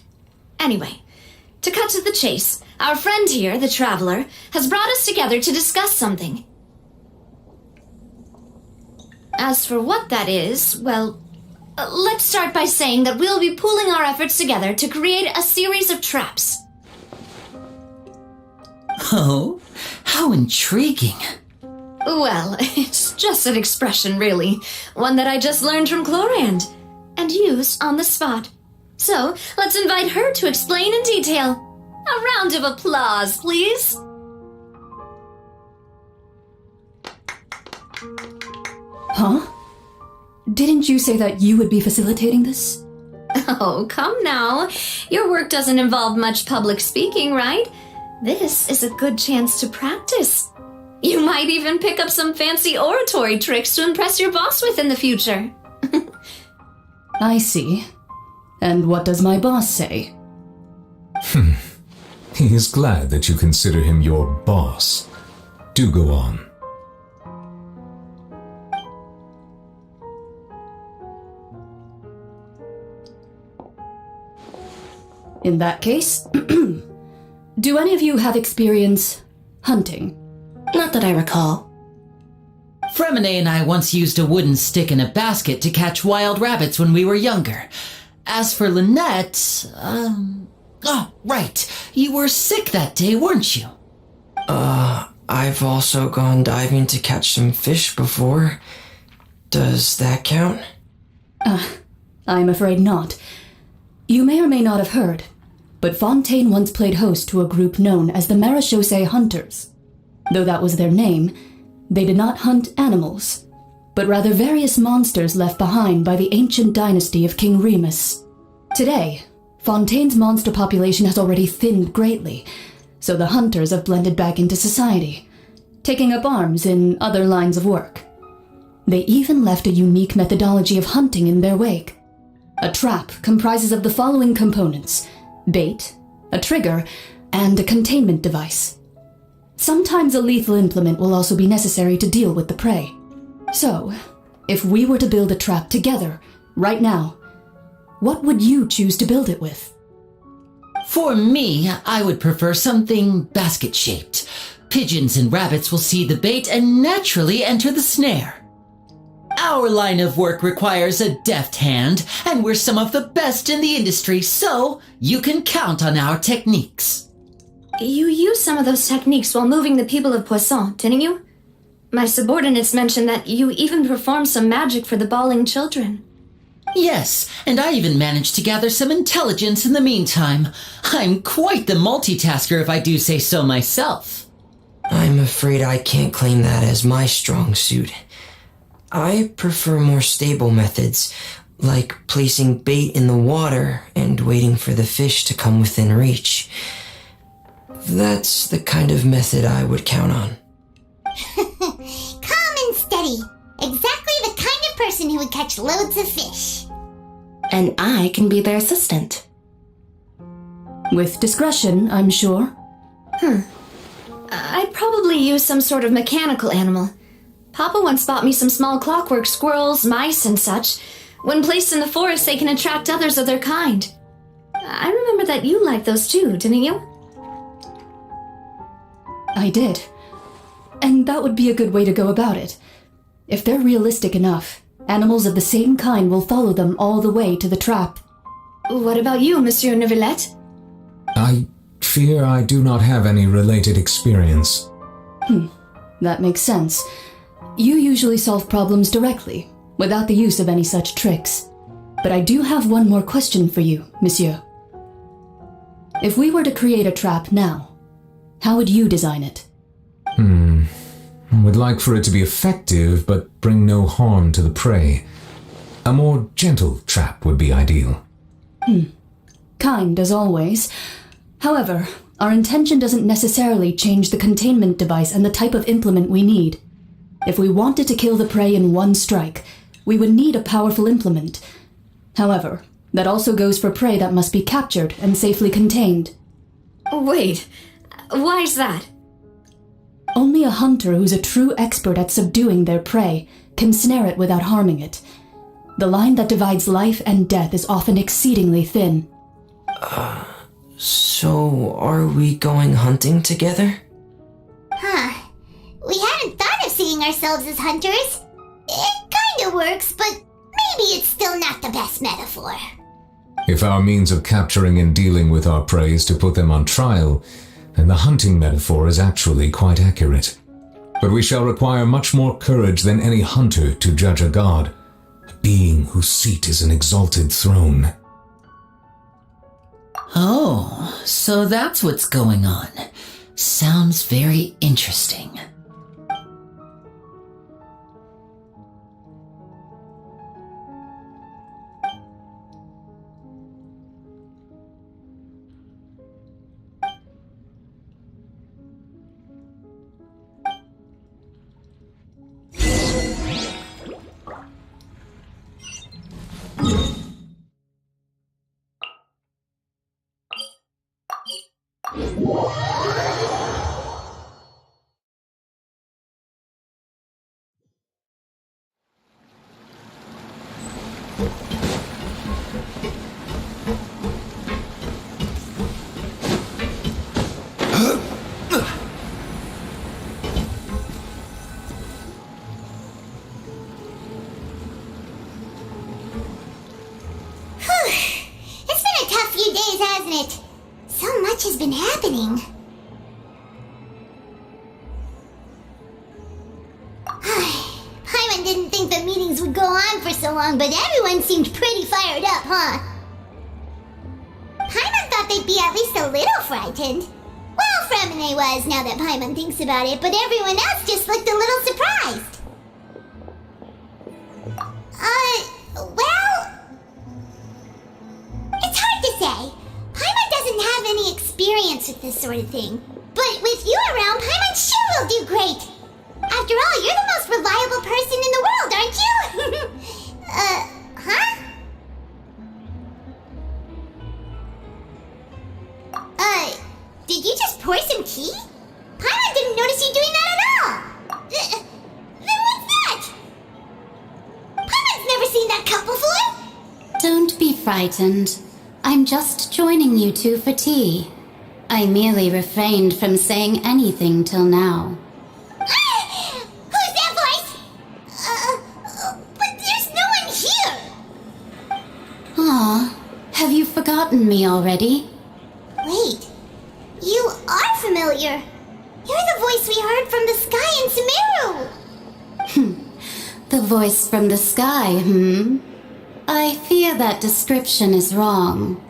Anyway, to cut to the chase, our friend here, the Traveler, has brought us together to discuss something. As for what that is, well, let's start by saying that we'll be pooling our efforts together to create a series of traps. Oh, how intriguing. Well, it's just an expression, really. One that I just learned from Chlorand and used on the spot. So, let's invite her to explain in detail. A round of applause, please. Huh? Didn't you say that you would be facilitating this? Oh, come now. Your work doesn't involve much public speaking, right? This is a good chance to practice. You might even pick up some fancy oratory tricks to impress your boss with in the future. I see. And what does my boss say? He is glad that you consider him your boss. Do go on. In that case, do any of you have experience hunting? Not that I recall. Fremine and I once used a wooden stick in a basket to catch wild rabbits when we were younger. As for Lynette, oh, right. You were sick that day, weren't you? I've also gone diving to catch some fish before. Does that count? I'm afraid not. You may or may not have heard, but Fontaine once played host to a group known as the Marechaussee Hunters. Though that was their name, they did not hunt animals, but rather various monsters left behind by the ancient dynasty of King Remus. Today, Fontaine's monster population has already thinned greatly, so the hunters have blended back into society, taking up arms in other lines of work. They even left a unique methodology of hunting in their wake. A trap comprises of the following components: bait, a trigger, and a containment device. Sometimes a lethal implement will also be necessary to deal with the prey. So, if we were to build a trap together, right now, what would you choose to build it with? For me, I would prefer something basket-shaped. Pigeons and rabbits will see the bait and naturally enter the snare. Our line of work requires a deft hand, and we're some of the best in the industry, so you can count on our techniques. You used some of those techniques while moving the people of Poisson, didn't you? My subordinates mentioned that you even performed some magic for the bawling children. Yes, and I even managed to gather some intelligence in the meantime. I'm quite the multitasker if I do say so myself. I'm afraid I can't claim that as my strong suit. I prefer more stable methods, like placing bait in the water and waiting for the fish to come within reach. That's the kind of method I would count on. Calm and steady. Exactly the kind of person who would catch loads of fish. And I can be their assistant. With discretion, I'm sure. I'd probably use some sort of mechanical animal. Papa once bought me some small clockwork squirrels, mice, and such. When placed in the forest, they can attract others of their kind. I remember that you liked those too, didn't you? I did. And that would be a good way to go about it. If they're realistic enough, animals of the same kind will follow them all the way to the trap. What about you, Monsieur Neuvillette? I fear I do not have any related experience. That makes sense. You usually solve problems directly, without the use of any such tricks. But I do have one more question for you, Monsieur. If we were to create a trap now, how would you design it? I would like for it to be effective, but bring no harm to the prey. A more gentle trap would be ideal. Kind as always. However, our intention doesn't necessarily change the containment device and the type of implement we need. If we wanted to kill the prey in one strike, we would need a powerful implement. However, that also goes for prey that must be captured and safely contained. Wait, why's that? Only a hunter who's a true expert at subduing their prey can snare it without harming it. The line that divides life and death is often exceedingly thin. So are we going hunting together? Huh. We hadn't thought of seeing ourselves as hunters. It kinda works, but maybe it's still not the best metaphor. If our means of capturing and dealing with our prey is to put them on trial, then the hunting metaphor is actually quite accurate. But we shall require much more courage than any hunter to judge a god, a being whose seat is an exalted throne. Oh, so that's what's going on. Sounds very interesting. It's been a tough few days, hasn't it? So much has been happening. Paimon didn't think the meetings would go on for so long, but everyone seemed pretty fired up, huh? Paimon thought they'd be at least a little frightened. Well, Fremine was, now that Paimon thinks about it, but everyone else just looked a little surprised. Well... It's hard to say. Paimon doesn't have any experience with this sort of thing. But with you around, Paimon sure will do great. After all, you're the most reliable person in the world, aren't you? Huh? Did you just pour some tea? Paimon didn't notice you doing that at all. Then what's that? Paimon's never seen that cup before. Don't be frightened. I'm just joining you two for tea. I merely refrained from saying anything till now. Who's that voice? But there's no one here. Aw, have you forgotten me already? Wait, you are familiar. You're the voice we heard from the sky in Sumeru. The voice from the sky, I fear that description is wrong.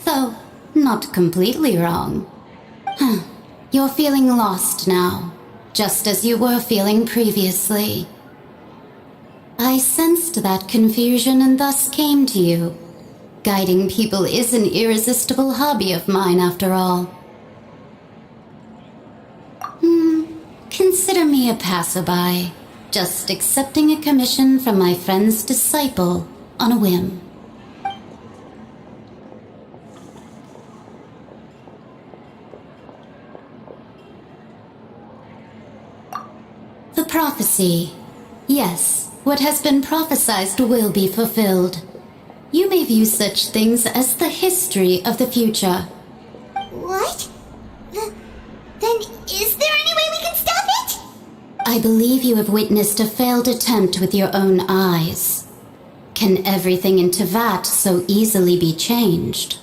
Though, not completely wrong. You're feeling lost now, just as you were feeling previously. I sensed that confusion and thus came to you. Guiding people is an irresistible hobby of mine, after all. Consider me a passerby, just accepting a commission from my friend's disciple on a whim. The prophecy. Yes, what has been prophesied will be fulfilled. You may view such things as the history of the future. What? Then is there any way we can stop it? I believe you have witnessed a failed attempt with your own eyes. Can everything in Teyvat so easily be changed?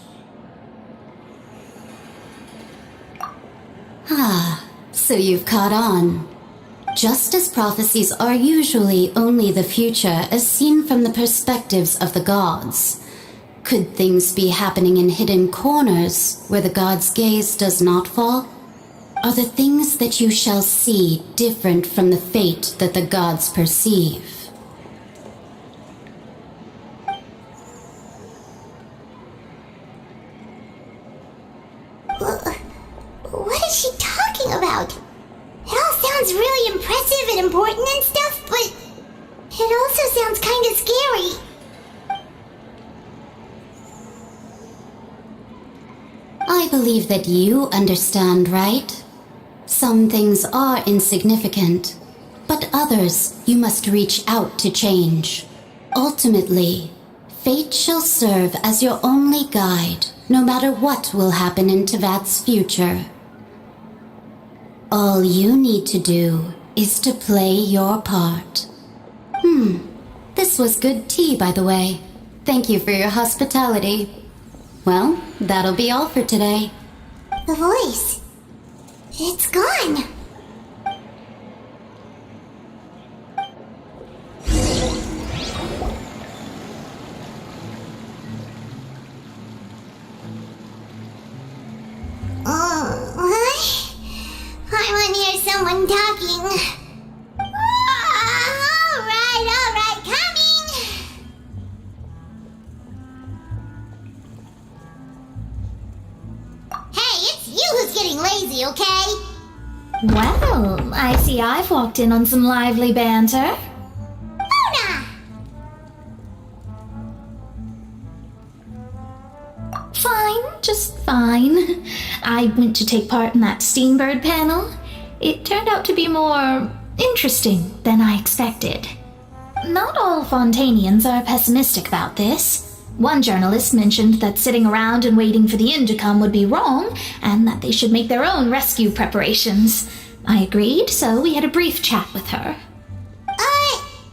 So you've caught on. Just as prophecies are usually only the future as seen from the perspectives of the gods, could things be happening in hidden corners where the gods' gaze does not fall? Are the things that you shall see different from the fate that the gods perceive? What is she talking about? It all sounds really impressive and important and stuff, but it also sounds kinda scary. I believe that you understand, right? Some things are insignificant, but others you must reach out to change. Ultimately, fate shall serve as your only guide, no matter what will happen in Teyvat's future. All you need to do is to play your part. This was good tea, by the way. Thank you for your hospitality. Well, that'll be all for today. The voice. It's gone. I want to hear someone talking. All right, coming. Hey, it's you who's getting lazy, okay? Well, I see I've walked in on some lively banter. Luna! Fine, just fine. I went to take part in that Steambird panel. It turned out to be more interesting than I expected. Not all Fontanians are pessimistic about this. One journalist mentioned that sitting around and waiting for the end to come would be wrong, and that they should make their own rescue preparations. I agreed, so we had a brief chat with her.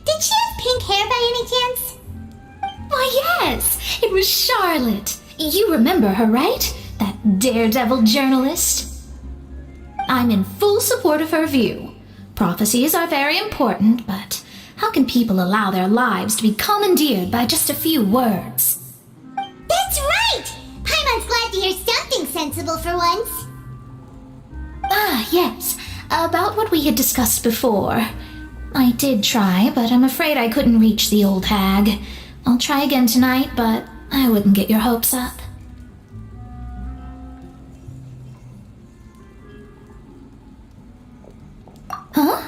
Did she have pink hair by any chance? Why, yes! It was Charlotte. You remember her, right? That daredevil journalist? I'm in full support of her view. Prophecies are very important, but how can people allow their lives to be commandeered by just a few words? That's right! Paimon's glad to hear something sensible for once. Ah, yes. About what we had discussed before. I did try, but I'm afraid I couldn't reach the old hag. I'll try again tonight, but I wouldn't get your hopes up. Huh?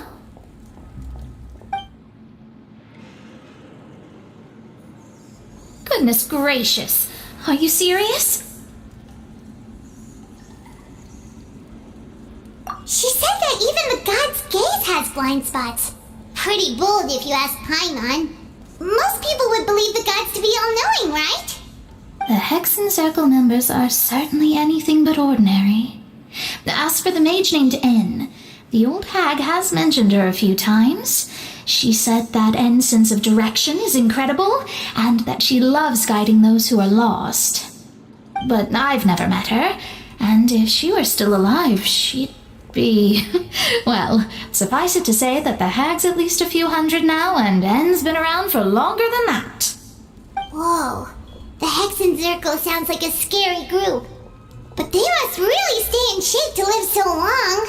Goodness gracious. Are you serious? She said that even the god's gaze has blind spots. Pretty bold if you ask Paimon. Most people would believe the gods to be all-knowing, right? The Hex and Circle members are certainly anything but ordinary. As for the mage named N, the old hag has mentioned her a few times. She said that N's sense of direction is incredible, and that she loves guiding those who are lost. But I've never met her, and if she were still alive, she'd be... Well, suffice it to say that the hag's at least a few hundred now, and N's been around for longer than that. Whoa, the Hex and Zirkel sounds like a scary group. But they must really stay in shape to live so long.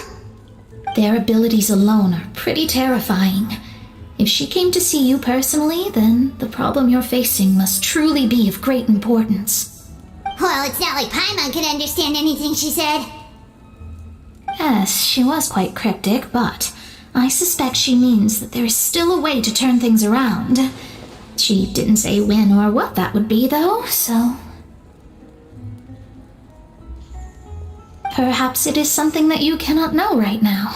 Their abilities alone are pretty terrifying. If she came to see you personally, then the problem you're facing must truly be of great importance. Well, it's not like Paimon could understand anything she said. Yes, she was quite cryptic, but I suspect she means that there is still a way to turn things around. She didn't say when or what that would be, though, so... Perhaps it is something that you cannot know right now.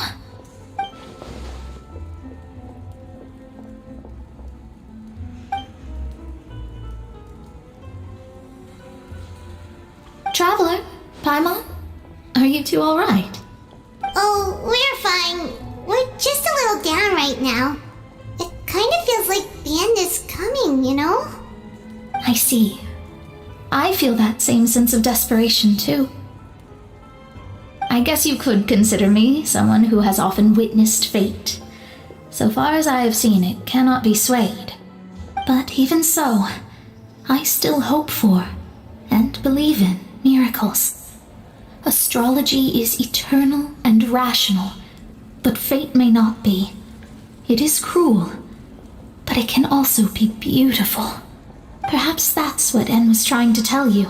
Traveler, Paimon, are you two all right? Oh, we're fine. We're just a little down right now. It kind of feels like the end is coming, you know? I see. I feel that same sense of desperation, too. I guess you could consider me someone who has often witnessed fate. So far as I have seen, it cannot be swayed. But even so, I still hope for and believe in miracles. Astrology is eternal and rational, but fate may not be. It is cruel, but it can also be beautiful. Perhaps that's what En was trying to tell you.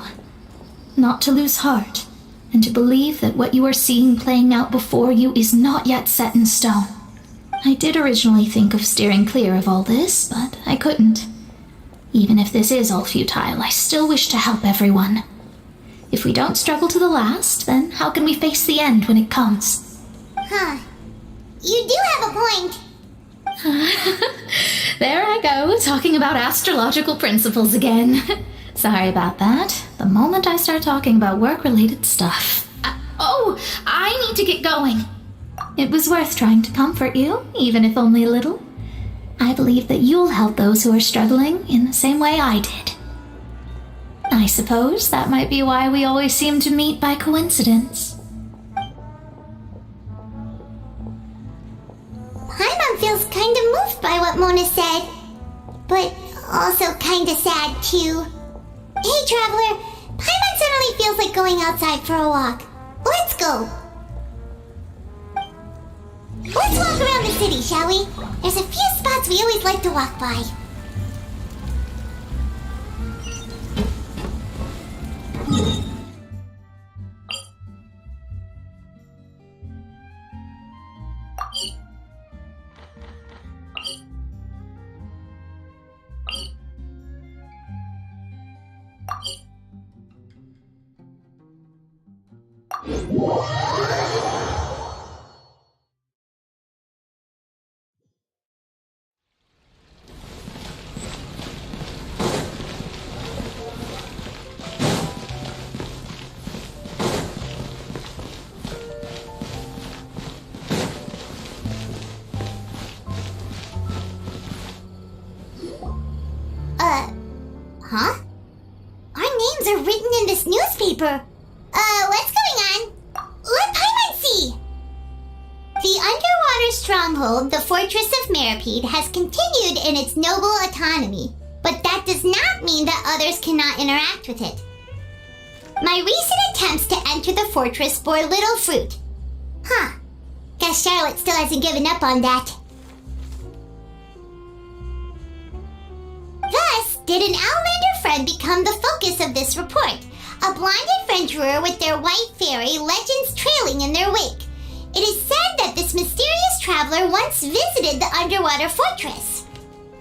Not to lose heart, and to believe that what you are seeing playing out before you is not yet set in stone. I did originally think of steering clear of all this, but I couldn't. Even if this is all futile, I still wish to help everyone. If we don't struggle to the last, then how can we face the end when it comes? Huh. You do have a point. There I go, talking about astrological principles again. Sorry about that. The moment I start talking about work-related stuff. I need to get going. It was worth trying to comfort you, even if only a little. I believe that you'll help those who are struggling in the same way I did. I suppose that might be why we always seem to meet by coincidence. Paimon feels kind of moved by what Mona said, but also kind of sad too. Hey, Traveler, Paimon suddenly feels like going outside for a walk. Let's go. Let's walk around the city, shall we? There's a few spots we always like to walk by. Huh? Our names are written in this newspaper. What's going on? Let Paimon see! The underwater stronghold, the Fortress of Meropide, has continued in its noble autonomy, but that does not mean that others cannot interact with it. My recent attempts to enter the fortress bore little fruit. Huh. Guess Charlotte still hasn't given up on that. Thus, did an Outlander friend become the focus of this report? A blind adventurer with their white fairy, legends trailing in their wake. It is said that this mysterious traveler once visited the underwater fortress.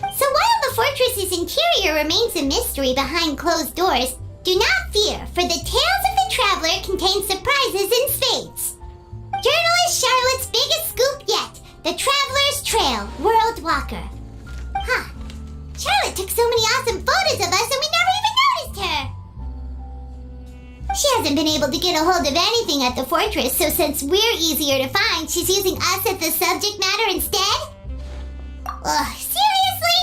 So while the fortress's interior remains a mystery behind closed doors, do not fear, for the tales of the traveler contain surprises in spades. Journalist Charlotte's biggest scoop yet, the Traveler's Trail, World Walker. Huh. Charlotte took so many awesome photos of us and we never even noticed her! She hasn't been able to get a hold of anything at the fortress, so since we're easier to find, she's using us as the subject matter instead? Ugh, seriously?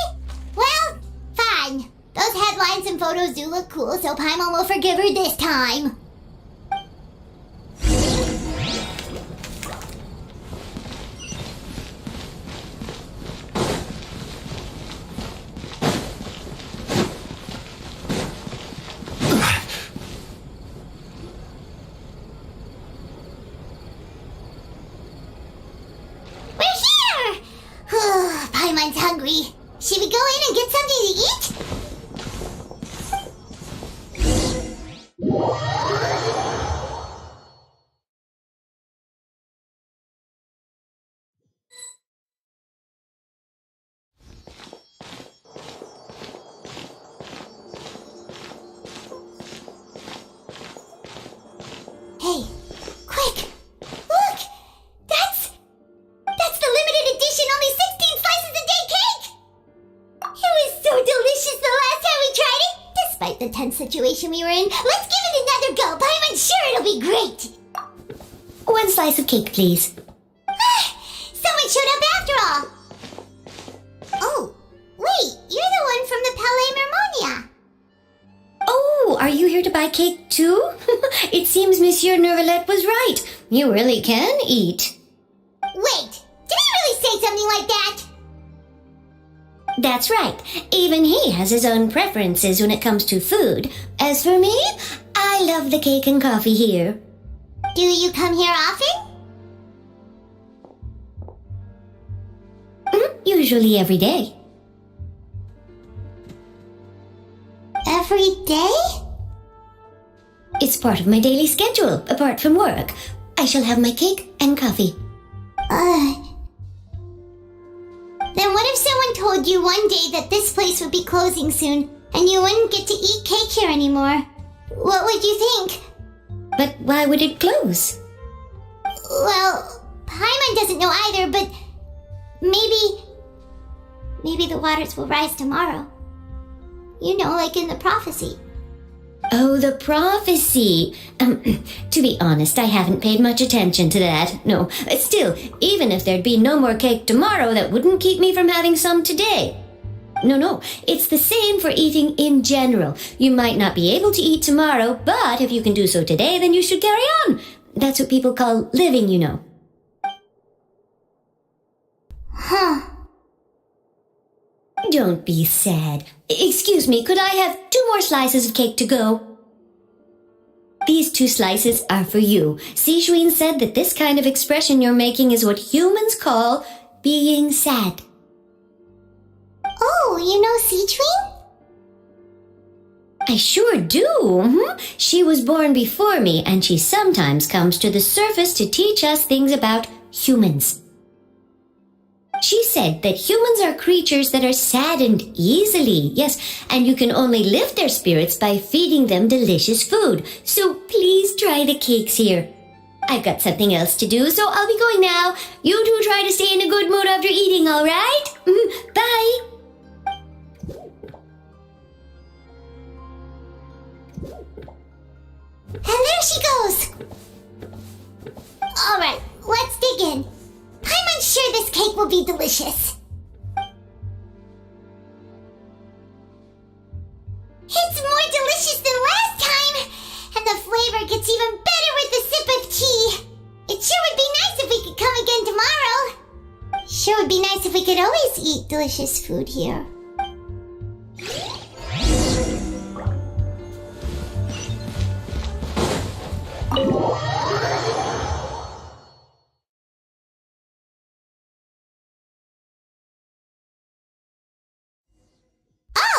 Well, fine. Those headlines and photos do look cool, so Paimon will forgive her this time. Paimon's hungry. Should we go in and get something to eat? Hey, quick! Look! That's the limited edition only 16 slices a day cake! It was so delicious the last time we tried it! Despite the tense situation we were in, let's give it another go! I'm sure it'll be great! 1 slice of cake, please. Someone showed up after all! Oh, wait, you're the one from the Palais Mermonia! Oh, are you here to buy cake too? It seems Monsieur Neuvillette was right. You really can eat. Wait, did he really say something like that? That's right. Even he has his own preferences when it comes to food. As for me, I love the cake and coffee here. Do you come here often? Usually every day. Every day? It's part of my daily schedule, apart from work. I shall have my cake and coffee. Then what if someone told you one day that this place would be closing soon, and you wouldn't get to eat cake here anymore? What would you think? But why would it close? Well, Paimon doesn't know either, but maybe the waters will rise tomorrow. You know, like in the prophecy. Oh, the prophecy. To be honest, I haven't paid much attention to that. No, still, even if there'd be no more cake tomorrow, that wouldn't keep me from having some today. No, it's the same for eating in general. You might not be able to eat tomorrow, but if you can do so today, then you should carry on. That's what people call living, you know. Huh. Don't be sad. Excuse me, could I have 2 more slices of cake to go? These 2 slices are for you. Sijouin said that this kind of expression you're making is what humans call being sad. Oh, you know Sijouin? I sure do. She was born before me, and she sometimes comes to the surface to teach us things about humans. She said that humans are creatures that are saddened easily, yes, and you can only lift their spirits by feeding them delicious food. So please try the cakes here. I've got something else to do, so I'll be going now. You two try to stay in a good mood after eating, all right? Bye. And there she goes! Alright, let's dig in. I'm sure this cake will be delicious. It's more delicious than last time! And the flavor gets even better with a sip of tea. It sure would be nice if we could come again tomorrow. Sure would be nice if we could always eat delicious food here.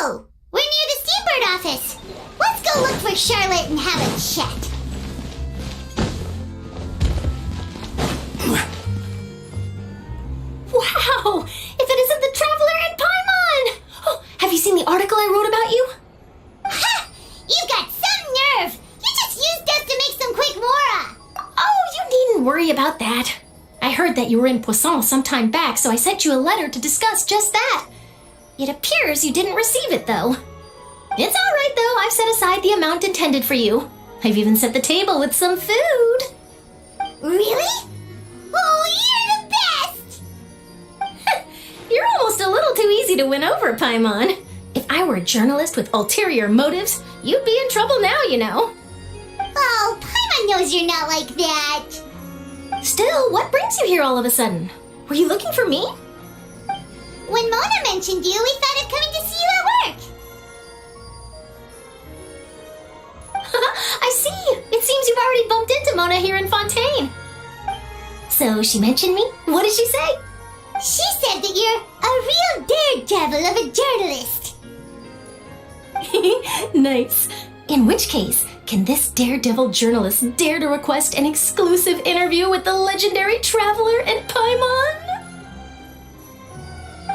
Oh, we're near the Steambird office. Let's go look for Charlotte and have a chat. Wow! If it isn't the Traveler and Paimon! Oh, have you seen the article I wrote about you? Ha! You got some nerve! You just used us to make some quick mora! Oh, you needn't worry about that. I heard that you were in Poisson some time back, so I sent you a letter to discuss just that. It appears you didn't receive it, though. It's all right, though. I've set aside the amount intended for you. I've even set the table with some food. Really? Oh, you're the best! You're almost a little too easy to win over, Paimon. If I were a journalist with ulterior motives, you'd be in trouble now, you know. Oh, Paimon knows you're not like that. Still, what brings you here all of a sudden? Were you looking for me? When Mona mentioned you, we thought of coming to see you at work. I see. It seems you've already bumped into Mona here in Fontaine. So she mentioned me? What did she say? She said that you're a real daredevil of a journalist. Nice. In which case, can this daredevil journalist dare to request an exclusive interview with the legendary Traveler and Paimon?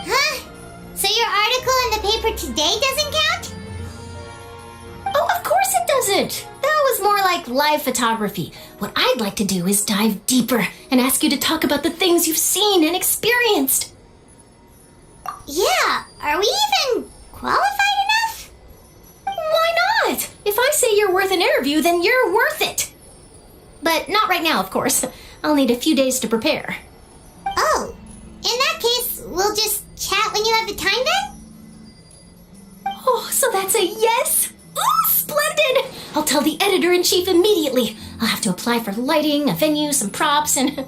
Huh? So your article in the paper today doesn't count? Oh, of course it doesn't. That was more like live photography. What I'd like to do is dive deeper and ask you to talk about the things you've seen and experienced. Yeah, are we even qualified enough? Why not? If I say you're worth an interview, then you're worth it. But not right now, of course. I'll need a few days to prepare. Oh, in that case, we'll just chat when you have the time then? Oh, so that's a yes? Ooh, splendid! I'll tell the editor-in-chief immediately. I'll have to apply for lighting, a venue, some props, and...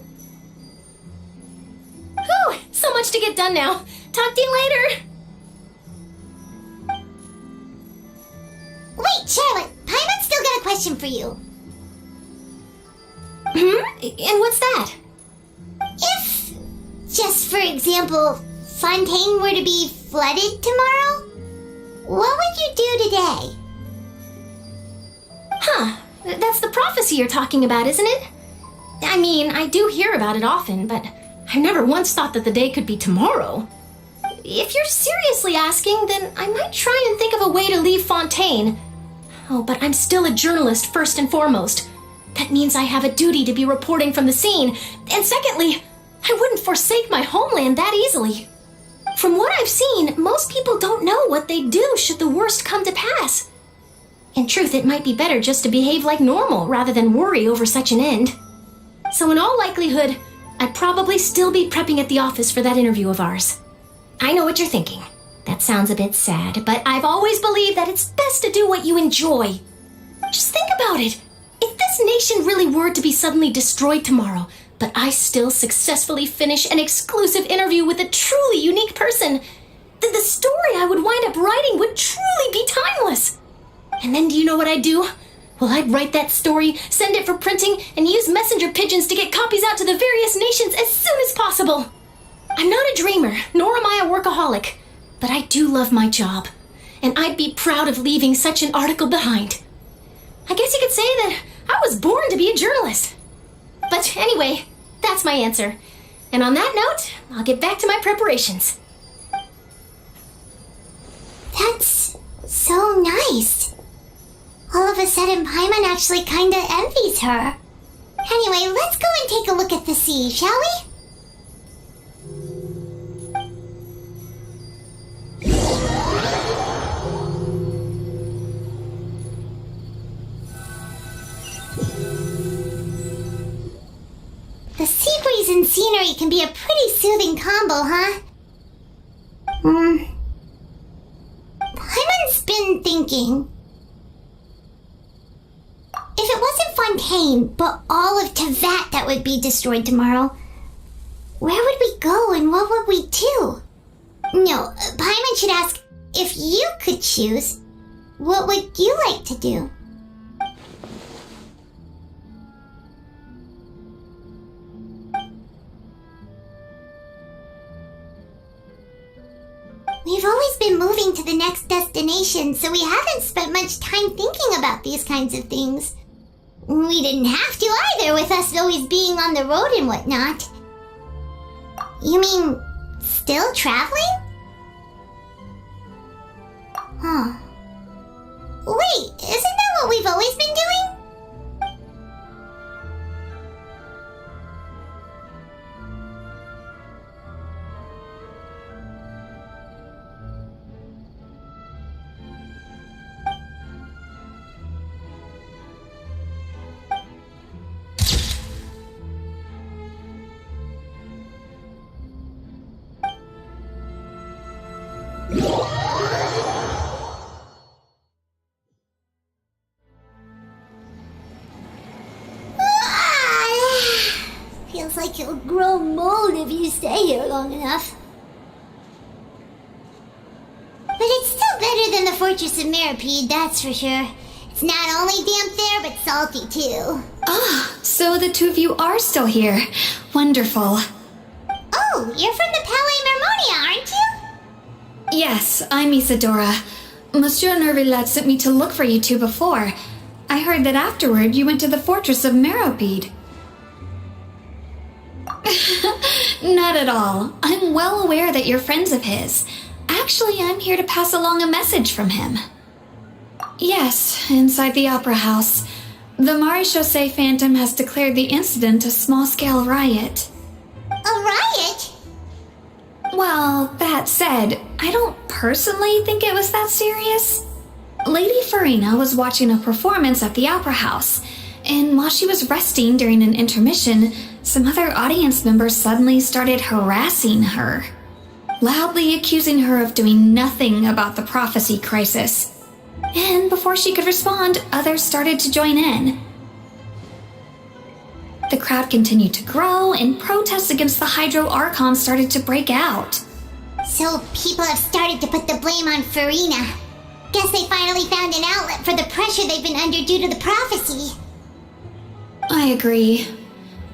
Whew, so much to get done now. Talk to you later. Wait, Charlotte, Paimon's still got a question for you. And what's that? If, just for example, Fontaine were to be flooded tomorrow, what would you do today? Huh, That's the prophecy you're talking about, isn't it? I mean, I do hear about it often, but I've never once thought that the day could be tomorrow. If you're seriously asking, then I might try and think of a way to leave Fontaine. Oh, but I'm still a journalist first and foremost. That means I have a duty to be reporting from the scene. And secondly, I wouldn't forsake my homeland that easily. From what I've seen, most people don't know what they'd do should the worst come to pass. In truth, it might be better just to behave like normal rather than worry over such an end. So in all likelihood, I'd probably still be prepping at the office for that interview of ours. I know what you're thinking. That sounds a bit sad, but I've always believed that it's best to do what you enjoy. Just think about it. If this nation really were to be suddenly destroyed tomorrow, but I still successfully finish an exclusive interview with a truly unique person, then the story I would wind up writing would truly be timeless. And then do you know what I'd do? Well, I'd write that story, send it for printing, and use messenger pigeons to get copies out to the various nations as soon as possible. I'm not a dreamer, nor am I a workaholic, but I do love my job, and I'd be proud of leaving such an article behind. I guess you could say that I was born to be a journalist. But anyway, that's my answer. And on that note, I'll get back to my preparations. That's so nice. All of a sudden, Paimon actually kinda envies her. Anyway, let's go and take a look at the sea, shall we? The sea breeze and scenery can be a pretty soothing combo, huh? Paimon's been thinking. If it wasn't Fontaine, but all of Teyvat that would be destroyed tomorrow, where would we go and what would we do? No, Paimon should ask, if you could choose, what would you like to do? We've always been moving to the next destination, so we haven't spent much time thinking about these kinds of things. We didn't have to either, with us always being on the road and whatnot. You mean, still traveling? Huh. Wait, isn't that what we've always been doing? Feels like you'll grow mold if you stay here long enough. But it's still better than the Fortress of Meropide, that's for sure. It's not only damp there, but salty too. Ah, so the two of you are still here. Wonderful. Oh, you're from the Palais Mermonia, aren't you? Yes, I'm Isadora. Monsieur Nervillet sent me to look for you two before. I heard that afterward you went to the Fortress of Meropide. Not at all. I'm well aware that you're friends of his. Actually, I'm here to pass along a message from him. Yes, inside the Opera House. The Maréchaussée Phantom has declared the incident a small-scale riot. A riot? Well, that said, I don't personally think it was that serious. Lady Farina was watching a performance at the Opera House, and while she was resting during an intermission, some other audience members suddenly started harassing her, loudly accusing her of doing nothing about the prophecy crisis. And before she could respond, others started to join in. The crowd continued to grow, and protests against the Hydro Archon started to break out. So people have started to put the blame on Farina. Guess they finally found an outlet for the pressure they've been under due to the prophecy. I agree.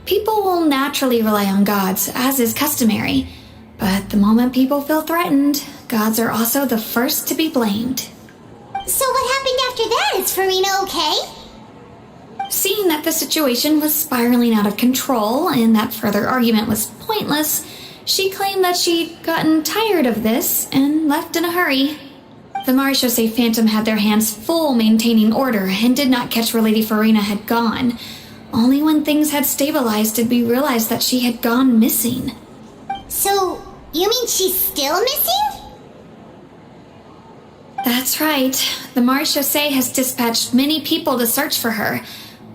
People will naturally rely on gods, as is customary. But the moment people feel threatened, gods are also the first to be blamed. So what happened after that? Is Farina okay? Seeing that the situation was spiraling out of control and that further argument was pointless, she claimed that she'd gotten tired of this and left in a hurry. The Marechaussee Phantom had their hands full maintaining order and did not catch where Lady Farina had gone. Only when things had stabilized did we realize that she had gone missing. So, you mean she's still missing? That's right. The Marechaussee has dispatched many people to search for her,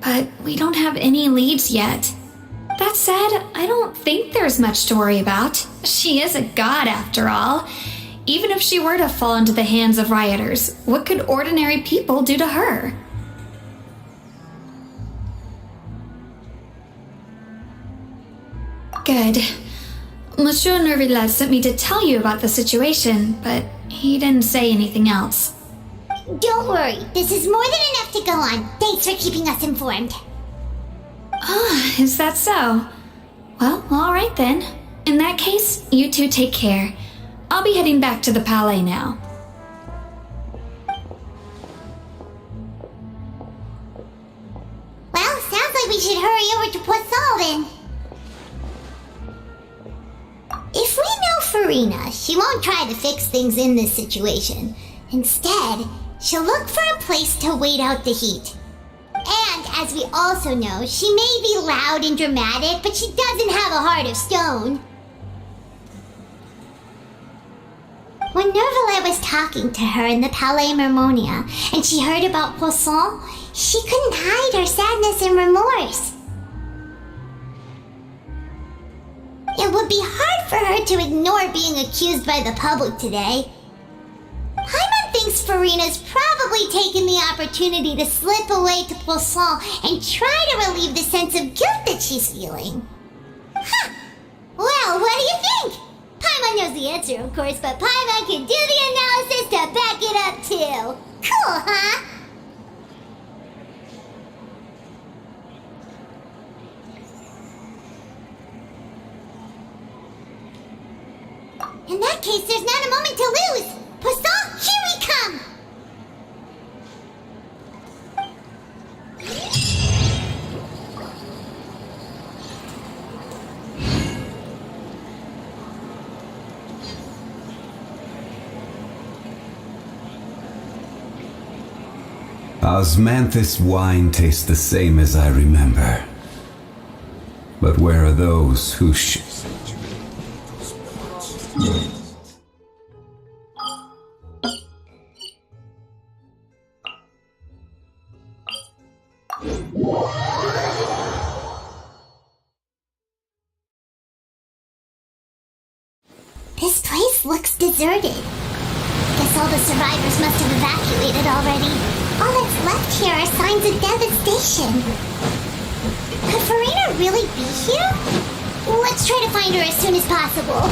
but we don't have any leads yet. That said, I don't think there's much to worry about. She is a god after all. Even if she were to fall into the hands of rioters, what could ordinary people do to her? Good. Monsieur Nervillas sent me to tell you about the situation, but he didn't say anything else. Don't worry, this is more than enough to go on. Thanks for keeping us informed. Ah, is that so? Well, alright then. In that case, you two take care. I'll be heading back to the Palais now. Well, sounds like we should hurry over to Poisson then. If we know Farina, she won't try to fix things in this situation. Instead, she'll look for a place to wait out the heat. And as we also know, she may be loud and dramatic, but she doesn't have a heart of stone. When Nervalet was talking to her in the Palais Mermonia, and she heard about Poisson, she couldn't hide her sadness and remorse. It would be hard for her to ignore being accused by the public today. Paimon thinks Farina's probably taken the opportunity to slip away to Poisson and try to relieve the sense of guilt that she's feeling. Huh. Well, what do you think? Paimon knows the answer, of course, but Paimon can do the analysis to back it up too. Cool, huh? In that case, there's not a moment to lose! Poisson, here we come! Osmanthus wine tastes the same as I remember. But where are those who This place looks deserted. Guess all the survivors must have evacuated already. All that's left here are signs of devastation. Could Farina really be here? Let's try to find her as soon as possible.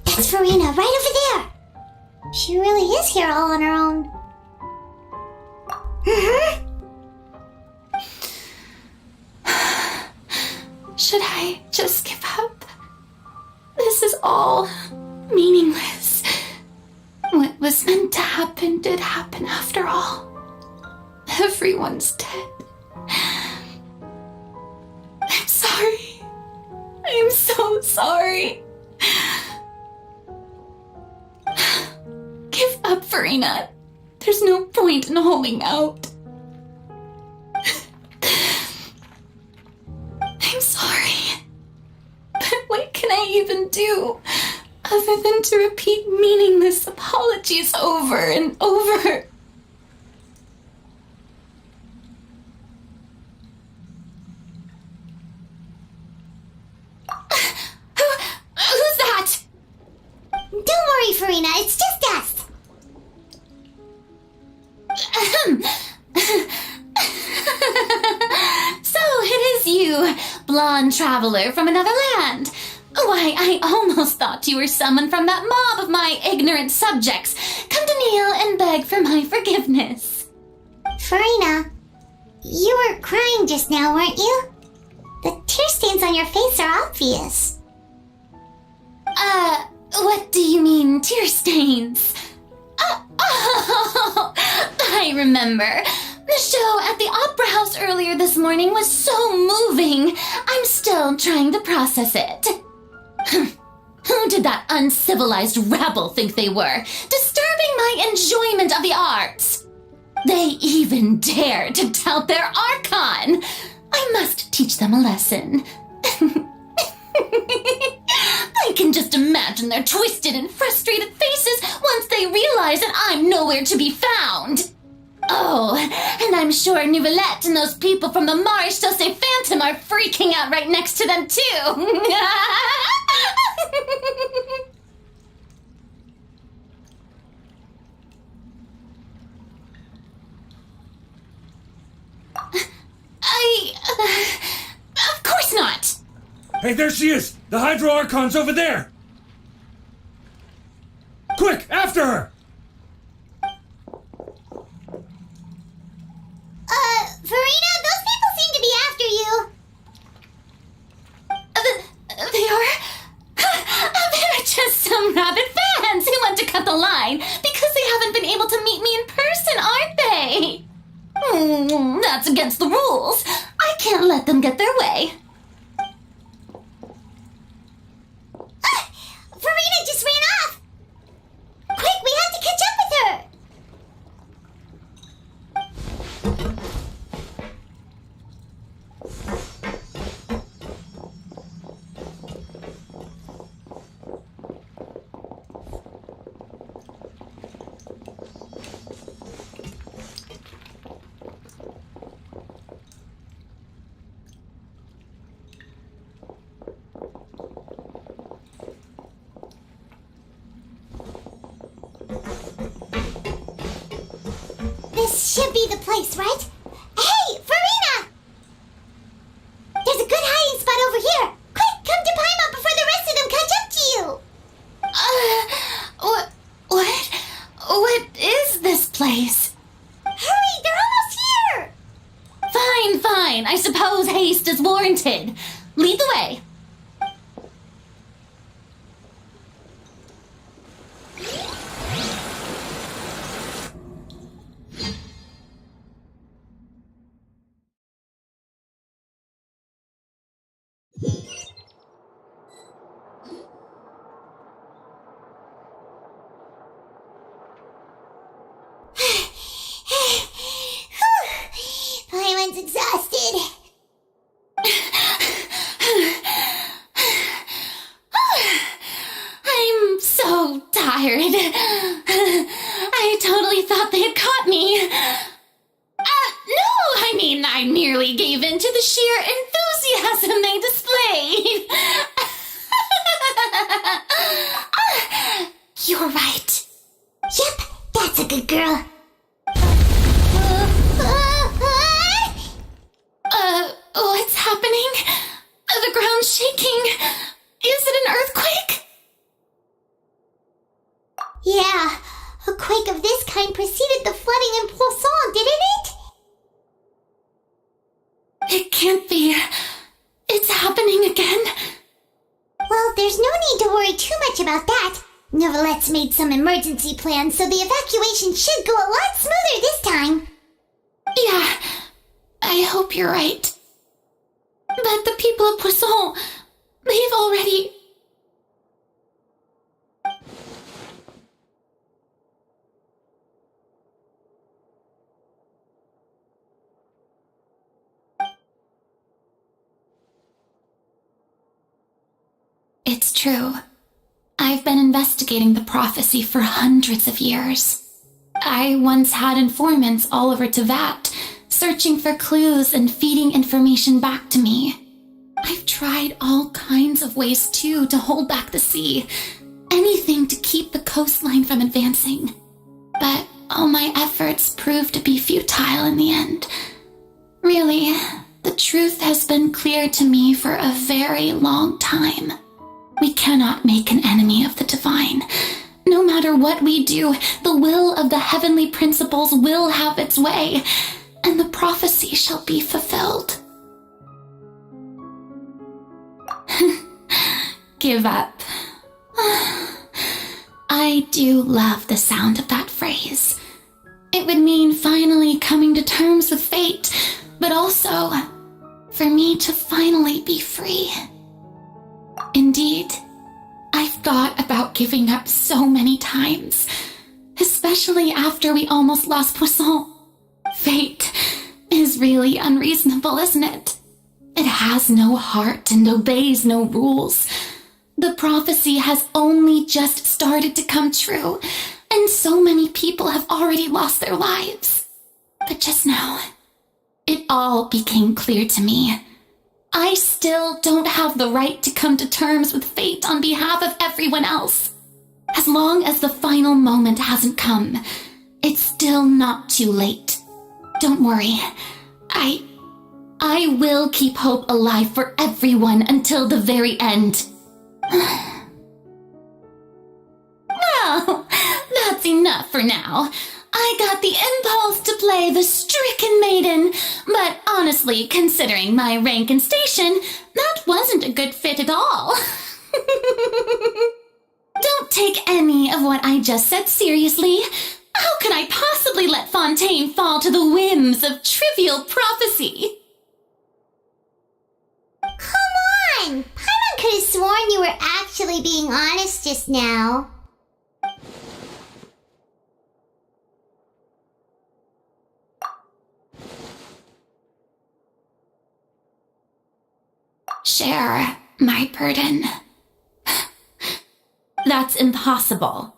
That's Farina, right over there! She really is here all on her own. Should I just give up? This is all meaningless. What was meant to happen did happen after all. Everyone's dead. I'm sorry. I'm so sorry. Give up, Farina. There's no point in holding out. I'm sorry. But what can I even do other than to repeat meaningless apologies over and over? Who's that? Don't worry, Farina. It's just us. So it is you, blonde traveler from another land. Why, I almost thought you were someone from that mob of my ignorant subjects. Come to kneel and beg for my forgiveness. Farina, you were crying just now, weren't you? The tear stains on your face are obvious. What do you mean, tear stains? Oh, I remember. The show at the Opera House earlier this morning was so moving. I'm still trying to process it. Who did that uncivilized rabble think they were, disturbing my enjoyment of the arts? They even dared to tout their Archon. I must teach them a lesson. I can just imagine their twisted and frustrated faces once they realize that I'm nowhere to be found. Oh, and I'm sure Nouvellette and those people from the Maréchal de Phantom are freaking out right next to them too. Of course not. Hey, there she is! The Hydro Archon's over there! Quick, after her! Farina, those people seem to be after you. They're just some rabid fans who want to cut the line because they haven't been able to meet me in person, aren't they? That's against the rules. I can't let them get their way. Farina just ran off! Quick, we have to catch up with her! This should be the place, right? Hey, Farina! There's a good hiding spot over here. Quick, come to Paimon before the rest of them catch up to you. What is this place? Hurry, they're almost here! Fine. I suppose haste is warranted. Lead the way. Paimon's exhausted. I'm so tired. I totally thought they had caught me. No, I merely gave in to the sheer enthusiasm they displayed. You're right. Yep, that's a good girl. What's happening? The ground's shaking. Is it an earthquake? Yeah, a quake of this kind preceded the flooding in Poisson, didn't it? It can't be. It's happening again. Well, there's no need to worry too much about that. Nouvellette's made some emergency plans, so the evacuation should go a lot smoother this time. Yeah, I hope you're right. But the people of Poisson, they've already... It's true. I've been investigating the prophecy for hundreds of years. I once had informants all over Teyvat, searching for clues and feeding information back to me. I've tried all kinds of ways, too, to hold back the sea. Anything to keep the coastline from advancing. But all my efforts proved to be futile in the end. Really, the truth has been clear to me for a very long time. We cannot make an enemy of the divine, No matter what we do, the will of the heavenly principles will have its way, and the prophecy shall be fulfilled. Give up. I do love the sound of that phrase. It would mean finally coming to terms with fate, but also for me to finally be free. Indeed, I've thought about giving up so many times, especially after we almost lost Poisson. Fate is really unreasonable, isn't it? It has no heart and obeys no rules. The prophecy has only just started to come true, and so many people have already lost their lives. But just now, it all became clear to me. I still don't have the right to come to terms with fate on behalf of everyone else. As long as the final moment hasn't come, it's still not too late. Don't worry. I will keep hope alive for everyone until the very end. Well, that's enough for now. I got the impulse to play the stricken maiden, but honestly, considering my rank and station, that wasn't a good fit at all. Don't take any of what I just said seriously. How can I possibly let Fontaine fall to the whims of trivial prophecy? Come on! Paimon could have sworn you were actually being honest just now. Share my burden. That's impossible.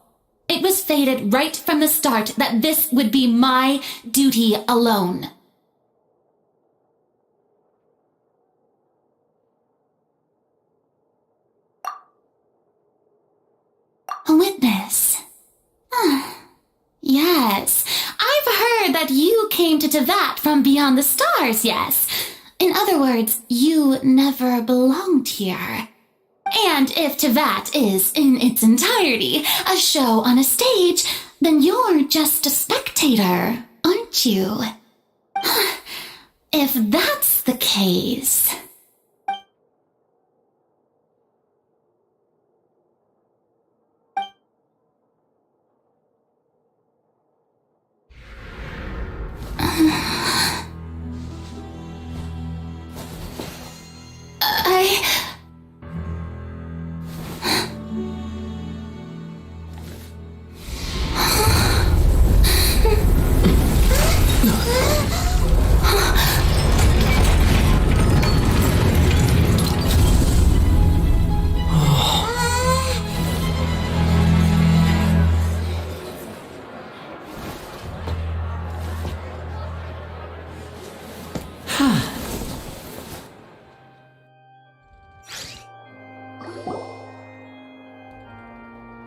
It was fated right from the start that this would be my duty alone. A witness. Yes, I've heard that you came to Teyvat from beyond the stars, yes. In other words, you never belonged here. And if Teyvat is, in its entirety, a show on a stage, then you're just a spectator, aren't you? If that's the case...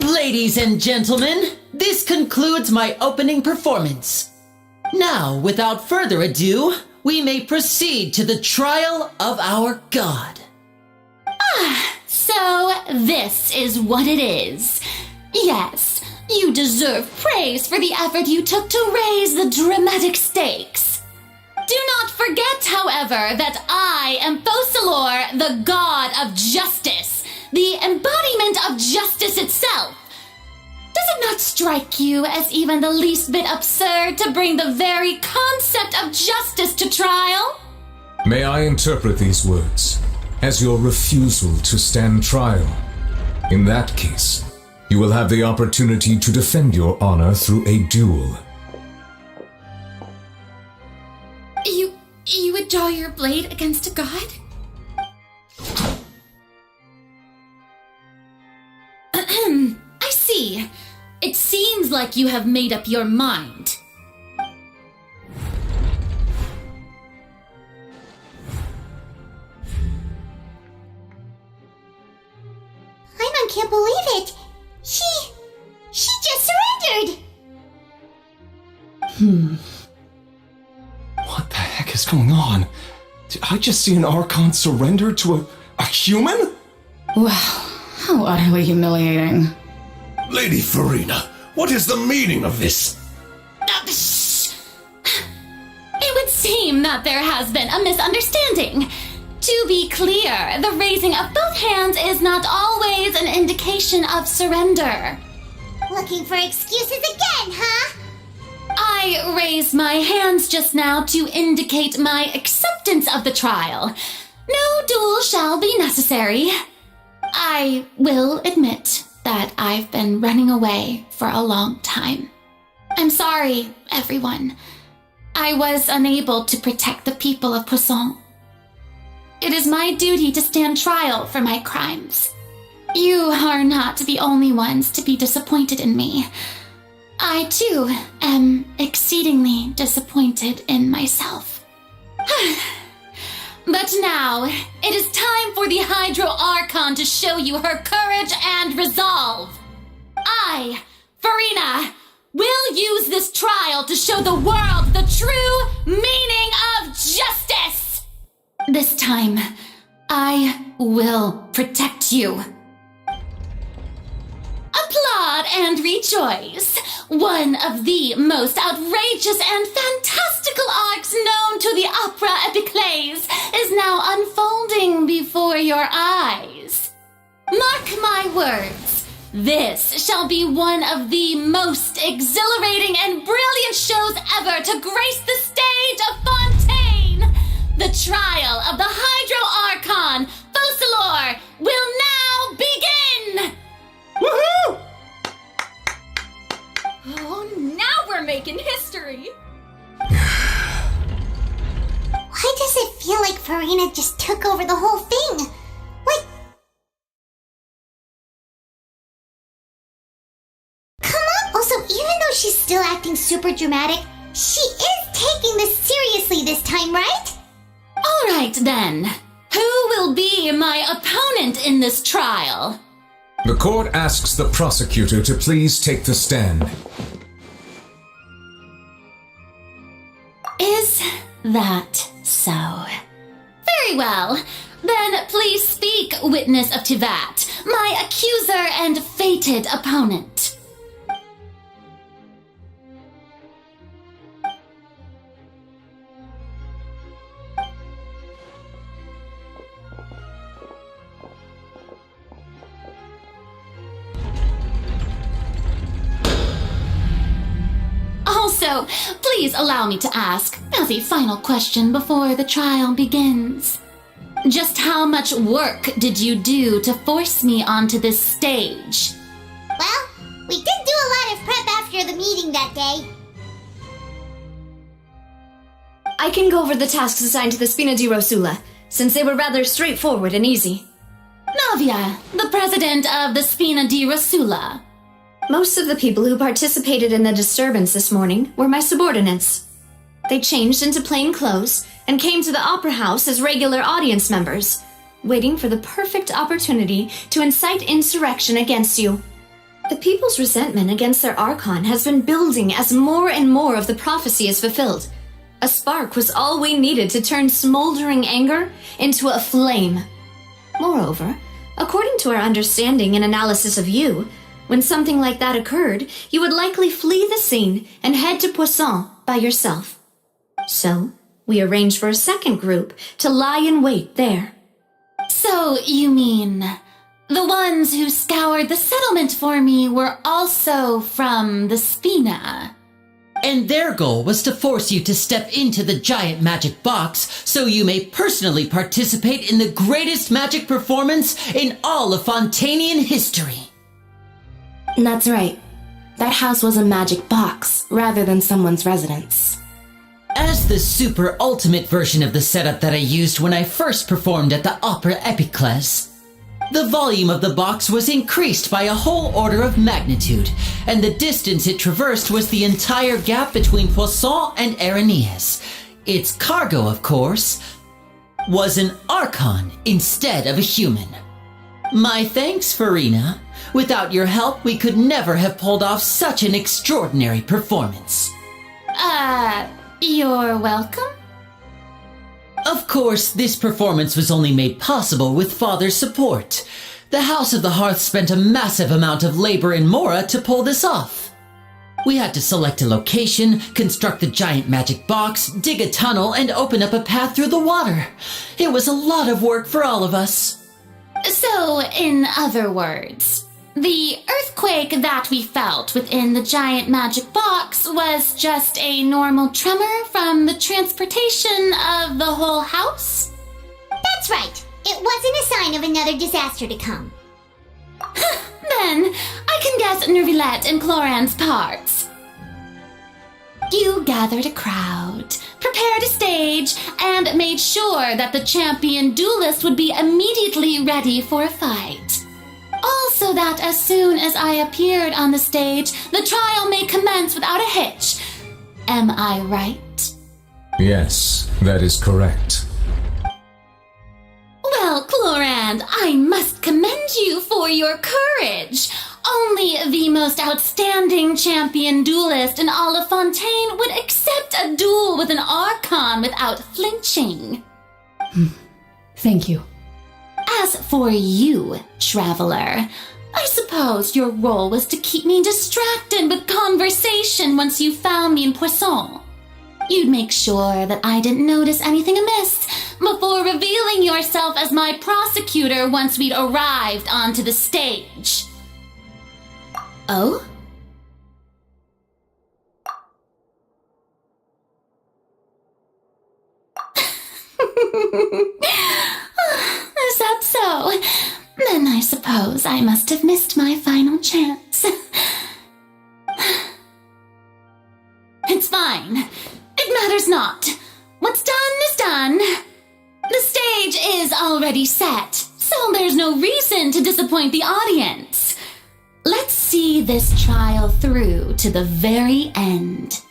Ladies and gentlemen, this concludes my opening performance. Now, without further ado, we may proceed to the trial of our god. So this is what it is. Yes, you deserve praise for the effort you took to raise the dramatic stakes. Do not forget, however, that I am Focalor, the god of justice, the embodiment of justice itself. Does it not strike you as even the least bit absurd to bring the very concept of justice to trial? May I interpret these words as your refusal to stand trial? In that case, you will have the opportunity to defend your honor through a duel. You would draw your blade against a god? I see. It seems like you have made up your mind. Paimon can't believe it. She just surrendered. What the heck is going on? Did I just see an Archon surrender to a human? Wow, how utterly humiliating. Lady Farina, what is the meaning of this? It would seem that there has been a misunderstanding. To be clear, the raising of both hands is not always an indication of surrender. Looking for excuses again, huh? I raised my hands just now to indicate my acceptance of the trial. No duel shall be necessary. I will admit that I've been running away for a long time. I'm sorry, everyone. I was unable to protect the people of Poisson. It is my duty to stand trial for my crimes. You are not the only ones to be disappointed in me. I, too, am exceedingly disappointed in myself. But now, it is time for the Hydro Archon to show you her courage and resolve. I, Farina, will use this trial to show the world the true meaning of justice. This time, I will protect you. Applaud and rejoice. One of the most outrageous and fantastical arcs known to the opera epiclese is now unfolding before your eyes. Mark my words, this shall be one of the most exhilarating and brilliant shows ever to grace the stage of Fontaine. The trial of the Hydro Archon, Focalor, will now begin! Woohoo! Oh, now we're making history! Why does it feel like Farina just took over the whole thing? Like... Come on! Also, even though she's still acting super dramatic, she is taking this seriously this time, right? All right, then. Who will be my opponent in this trial? The court asks the prosecutor to please take the stand. Is that so? Very well. Then please speak, witness of Teyvat, my accuser and fated opponent. Also, please allow me to ask, as a final question before the trial begins. Just how much work did you do to force me onto this stage? Well, we did do a lot of prep after the meeting that day. I can go over the tasks assigned to the Spina di Rosula, since they were rather straightforward and easy. Navia, the president of the Spina di Rosula. Most of the people who participated in the disturbance this morning were my subordinates. They changed into plain clothes and came to the opera house as regular audience members, waiting for the perfect opportunity to incite insurrection against you. The people's resentment against their Archon has been building as more and more of the prophecy is fulfilled. A spark was all we needed to turn smoldering anger into a flame. Moreover, according to our understanding and analysis of you, when something like that occurred, you would likely flee the scene and head to Poisson by yourself. So, we arranged for a second group to lie in wait there. So, you mean, the ones who scoured the settlement for me were also from the Spina? And their goal was to force you to step into the giant magic box so you may personally participate in the greatest magic performance in all of Fontanian history. That's right. That house was a magic box, rather than someone's residence. As the super ultimate version of the setup that I used when I first performed at the Opera Epiclese, the volume of the box was increased by a whole order of magnitude, and the distance it traversed was the entire gap between Poisson and Araneas. Its cargo, of course, was an Archon instead of a human. My thanks, Farina. Without your help, we could never have pulled off such an extraordinary performance. You're welcome? Of course, this performance was only made possible with Father's support. The House of the Hearth spent a massive amount of labor in Mora to pull this off. We had to select a location, construct the giant magic box, dig a tunnel, and open up a path through the water. It was a lot of work for all of us. So, in other words, the earthquake that we felt within the giant magic box was just a normal tremor from the transportation of the whole house? That's right. It wasn't a sign of another disaster to come. Then, I can guess Nervilette and Cloran's parts. You gathered a crowd, prepared a stage, and made sure that the champion duelist would be immediately ready for a fight. Also that as soon as I appeared on the stage, the trial may commence without a hitch. Am I right? Yes, that is correct. Well, Cloran, I must commend you for your courage. Only the most outstanding champion duelist in all of Fontaine would accept a duel with an Archon without flinching. Thank you. As for you, Traveler, I suppose your role was to keep me distracted with conversation once you found me in Poisson. You'd make sure that I didn't notice anything amiss before revealing yourself as my prosecutor once we'd arrived onto the stage. Oh? Is that so? Then I suppose I must have missed my final chance. It's fine. It matters not. What's done is done. The stage is already set, so there's no reason to disappoint the audience. Let's see this trial through to the very end.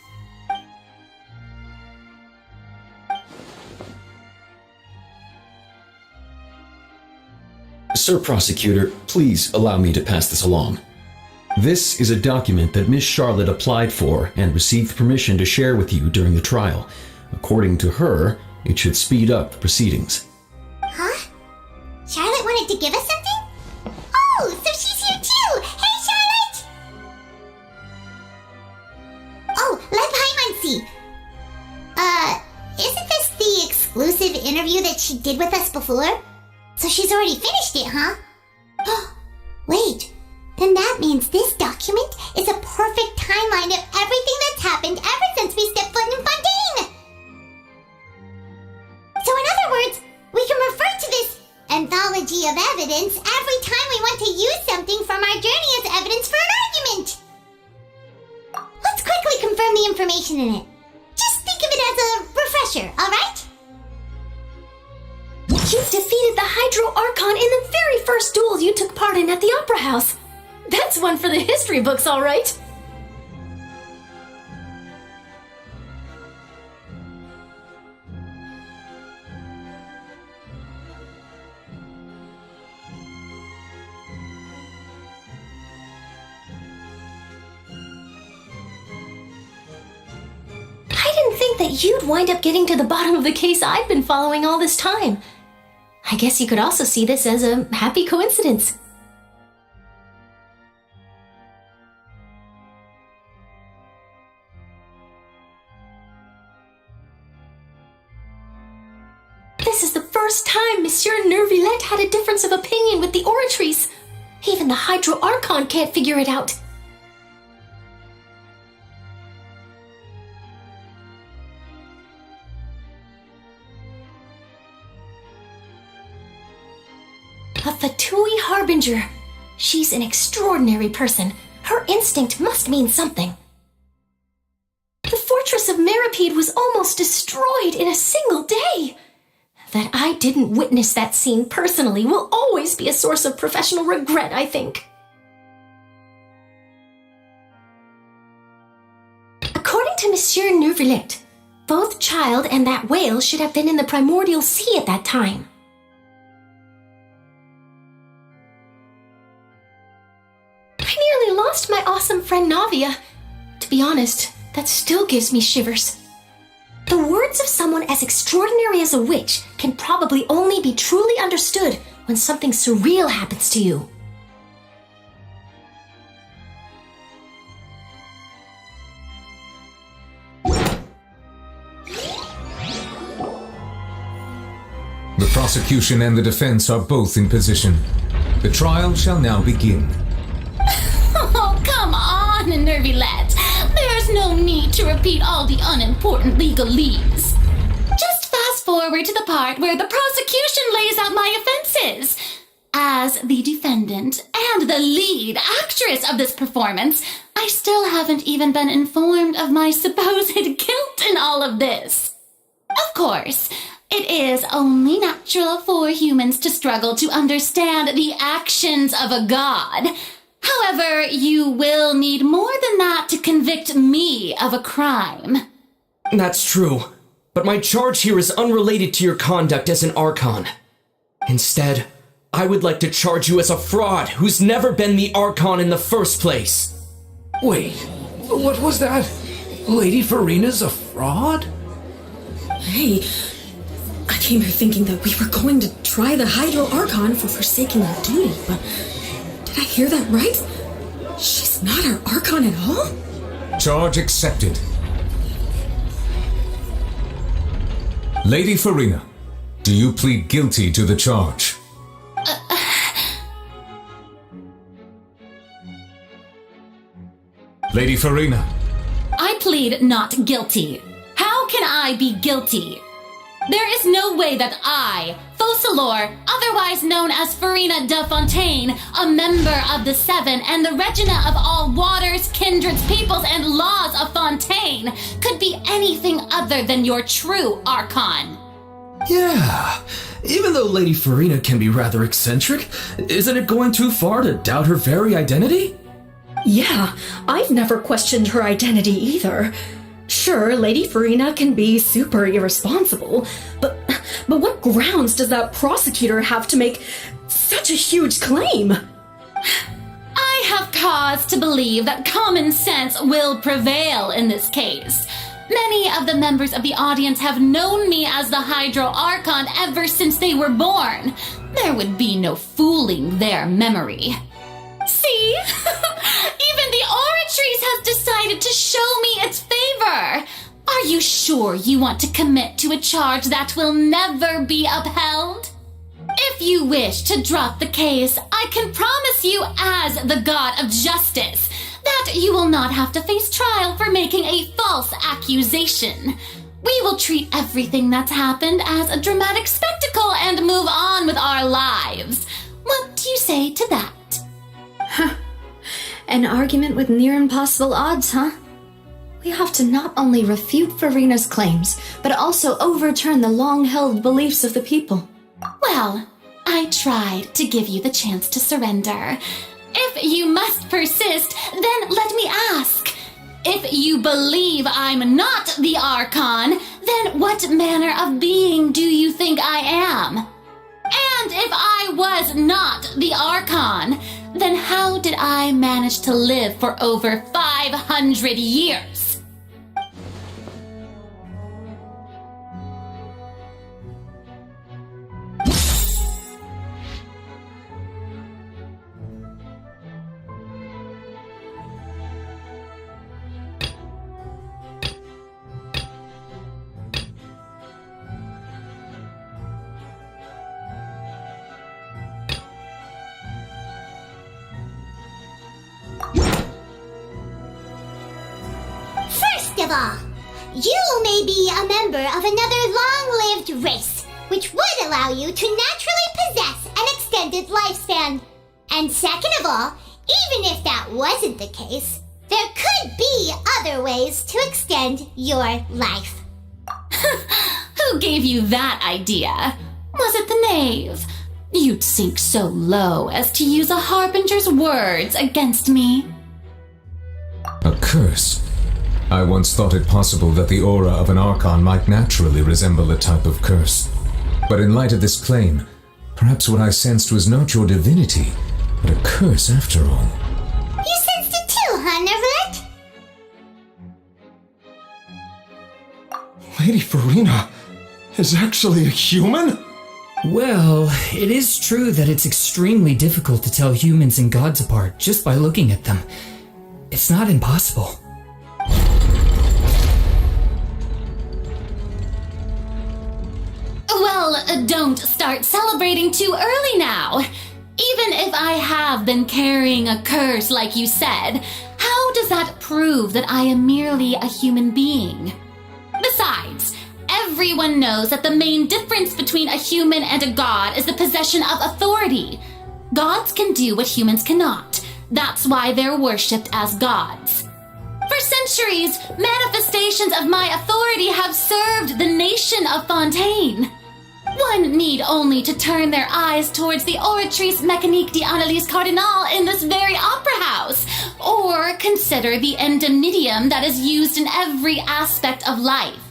Sir Prosecutor, please allow me to pass this along. This is a document that Miss Charlotte applied for and received permission to share with you during the trial. According to her, it should speed up the proceedings. Huh? Charlotte wanted to give us something? Oh, so she's here too! Hey, Charlotte! Oh, let Paimon see. Isn't this the exclusive interview that she did with us before? So she's already finished it, huh? Wait, then that means this document is a perfect timeline of everything that's happened ever since we stepped foot in Fontaine! So in other words, we can refer to this anthology of evidence every time we want to use something from our journey as evidence for an argument! Let's quickly confirm the information in it. Just think of it as a refresher, alright? You defeated the Hydro Archon in the very first duel you took part in at the Opera House. That's one for the history books, all right. I didn't think that you'd wind up getting to the bottom of the case I've been following all this time. I guess you could also see this as a happy coincidence. This is the first time Monsieur Nervilette had a difference of opinion with the oratories. Even the Hydro Archon can't figure it out. A Fatui Harbinger. She's an extraordinary person. Her instinct must mean something. The fortress of Meripede was almost destroyed in a single day. That I didn't witness that scene personally will always be a source of professional regret, I think. According to Monsieur Nervilette, both Child and that whale should have been in the primordial sea at that time. I nearly lost my awesome friend Navia. To be honest, that still gives me shivers. The words of someone as extraordinary as a witch can probably only be truly understood when something surreal happens to you? The prosecution and the defense are both in position. The trial shall now begin. Oh, come on, Nervylette. There's no need to repeat all the unimportant legalese. Just fast forward to the part where the prosecution lays out my offenses. As the defendant and the lead actress of this performance, I still haven't even been informed of my supposed guilt in all of this. Of course, it is only natural for humans to struggle to understand the actions of a god. However, you will need more than that to convict me of a crime. That's true, but my charge here is unrelated to your conduct as an Archon. Instead, I would like to charge you as a fraud who's never been the Archon in the first place. Wait, what was that? Lady Farina's a fraud? Hey, I came here thinking that we were going to try the Hydro Archon for forsaking our duty, but did I hear that right? She's not our Archon at all? Charge accepted. Lady Farina, do you plead guilty to the charge? Lady Farina. I plead not guilty. How can I be guilty? There is no way that I, Focalor, otherwise known as Farina de Fontaine, a member of the Seven and the Regina of all waters, kindreds, peoples, and laws of Fontaine, could be anything other than your true Archon. Yeah, even though Lady Farina can be rather eccentric, isn't it going too far to doubt her very identity? Yeah, I've never questioned her identity either. Sure, Lady Farina can be super irresponsible, but what grounds does that prosecutor have to make such a huge claim? I have cause to believe that common sense will prevail in this case. Many of the members of the audience have known me as the Hydro Archon ever since they were born. There would be no fooling their memory. See? Even the Oratrice has decided to show me its favor. Are you sure you want to commit to a charge that will never be upheld? If you wish to drop the case, I can promise you as the God of Justice that you will not have to face trial for making a false accusation. We will treat everything that's happened as a dramatic spectacle and move on with our lives. What do you say to that? Huh. An argument with near impossible odds, huh? We have to not only refute Farina's claims, but also overturn the long-held beliefs of the people. Well, I tried to give you the chance to surrender. If you must persist, then let me ask. If you believe I'm not the Archon, then what manner of being do you think I am? And if I was not the Archon, then how did I manage to live for over 500 years? First of all, you may be a member of another long-lived race, which would allow you to naturally possess an extended lifespan. And second of all, even if that wasn't the case, there could be other ways to extend your life. Who gave you that idea? Was it the knave? You'd sink so low as to use a harbinger's words against me. A curse? I once thought it possible that the aura of an Archon might naturally resemble a type of curse. But in light of this claim, perhaps what I sensed was not your divinity, but a curse after all. You sensed it too, huh, Neverlet? Lady Farina is actually a human? Well, it is true that it's extremely difficult to tell humans and gods apart just by looking at them. It's not impossible. Well, don't start celebrating too early now. Even if I have been carrying a curse like you said, how does that prove that I am merely a human being? Besides, everyone knows that the main difference between a human and a god is the possession of authority. Gods can do what humans cannot. That's why they're worshipped as gods. For centuries, manifestations of my authority have served the nation of Fontaine. One need only to turn their eyes towards the Oratrice Mécanique d'Analyse Cardinal in this very opera house, or consider the indemnitium that is used in every aspect of life.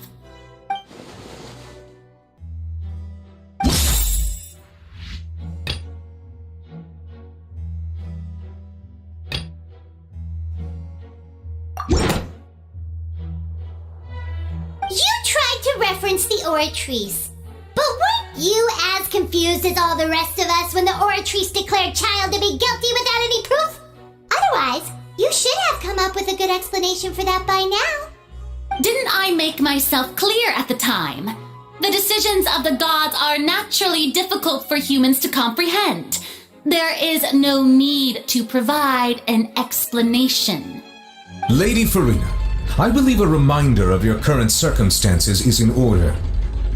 You tried to reference the Oratrice. But weren't you as confused as all the rest of us when the Oratrice declared Child to be guilty without any proof? Otherwise, you should have come up with a good explanation for that by now. Didn't I make myself clear at the time? The decisions of the gods are naturally difficult for humans to comprehend. There is no need to provide an explanation. Lady Farina, I believe a reminder of your current circumstances is in order.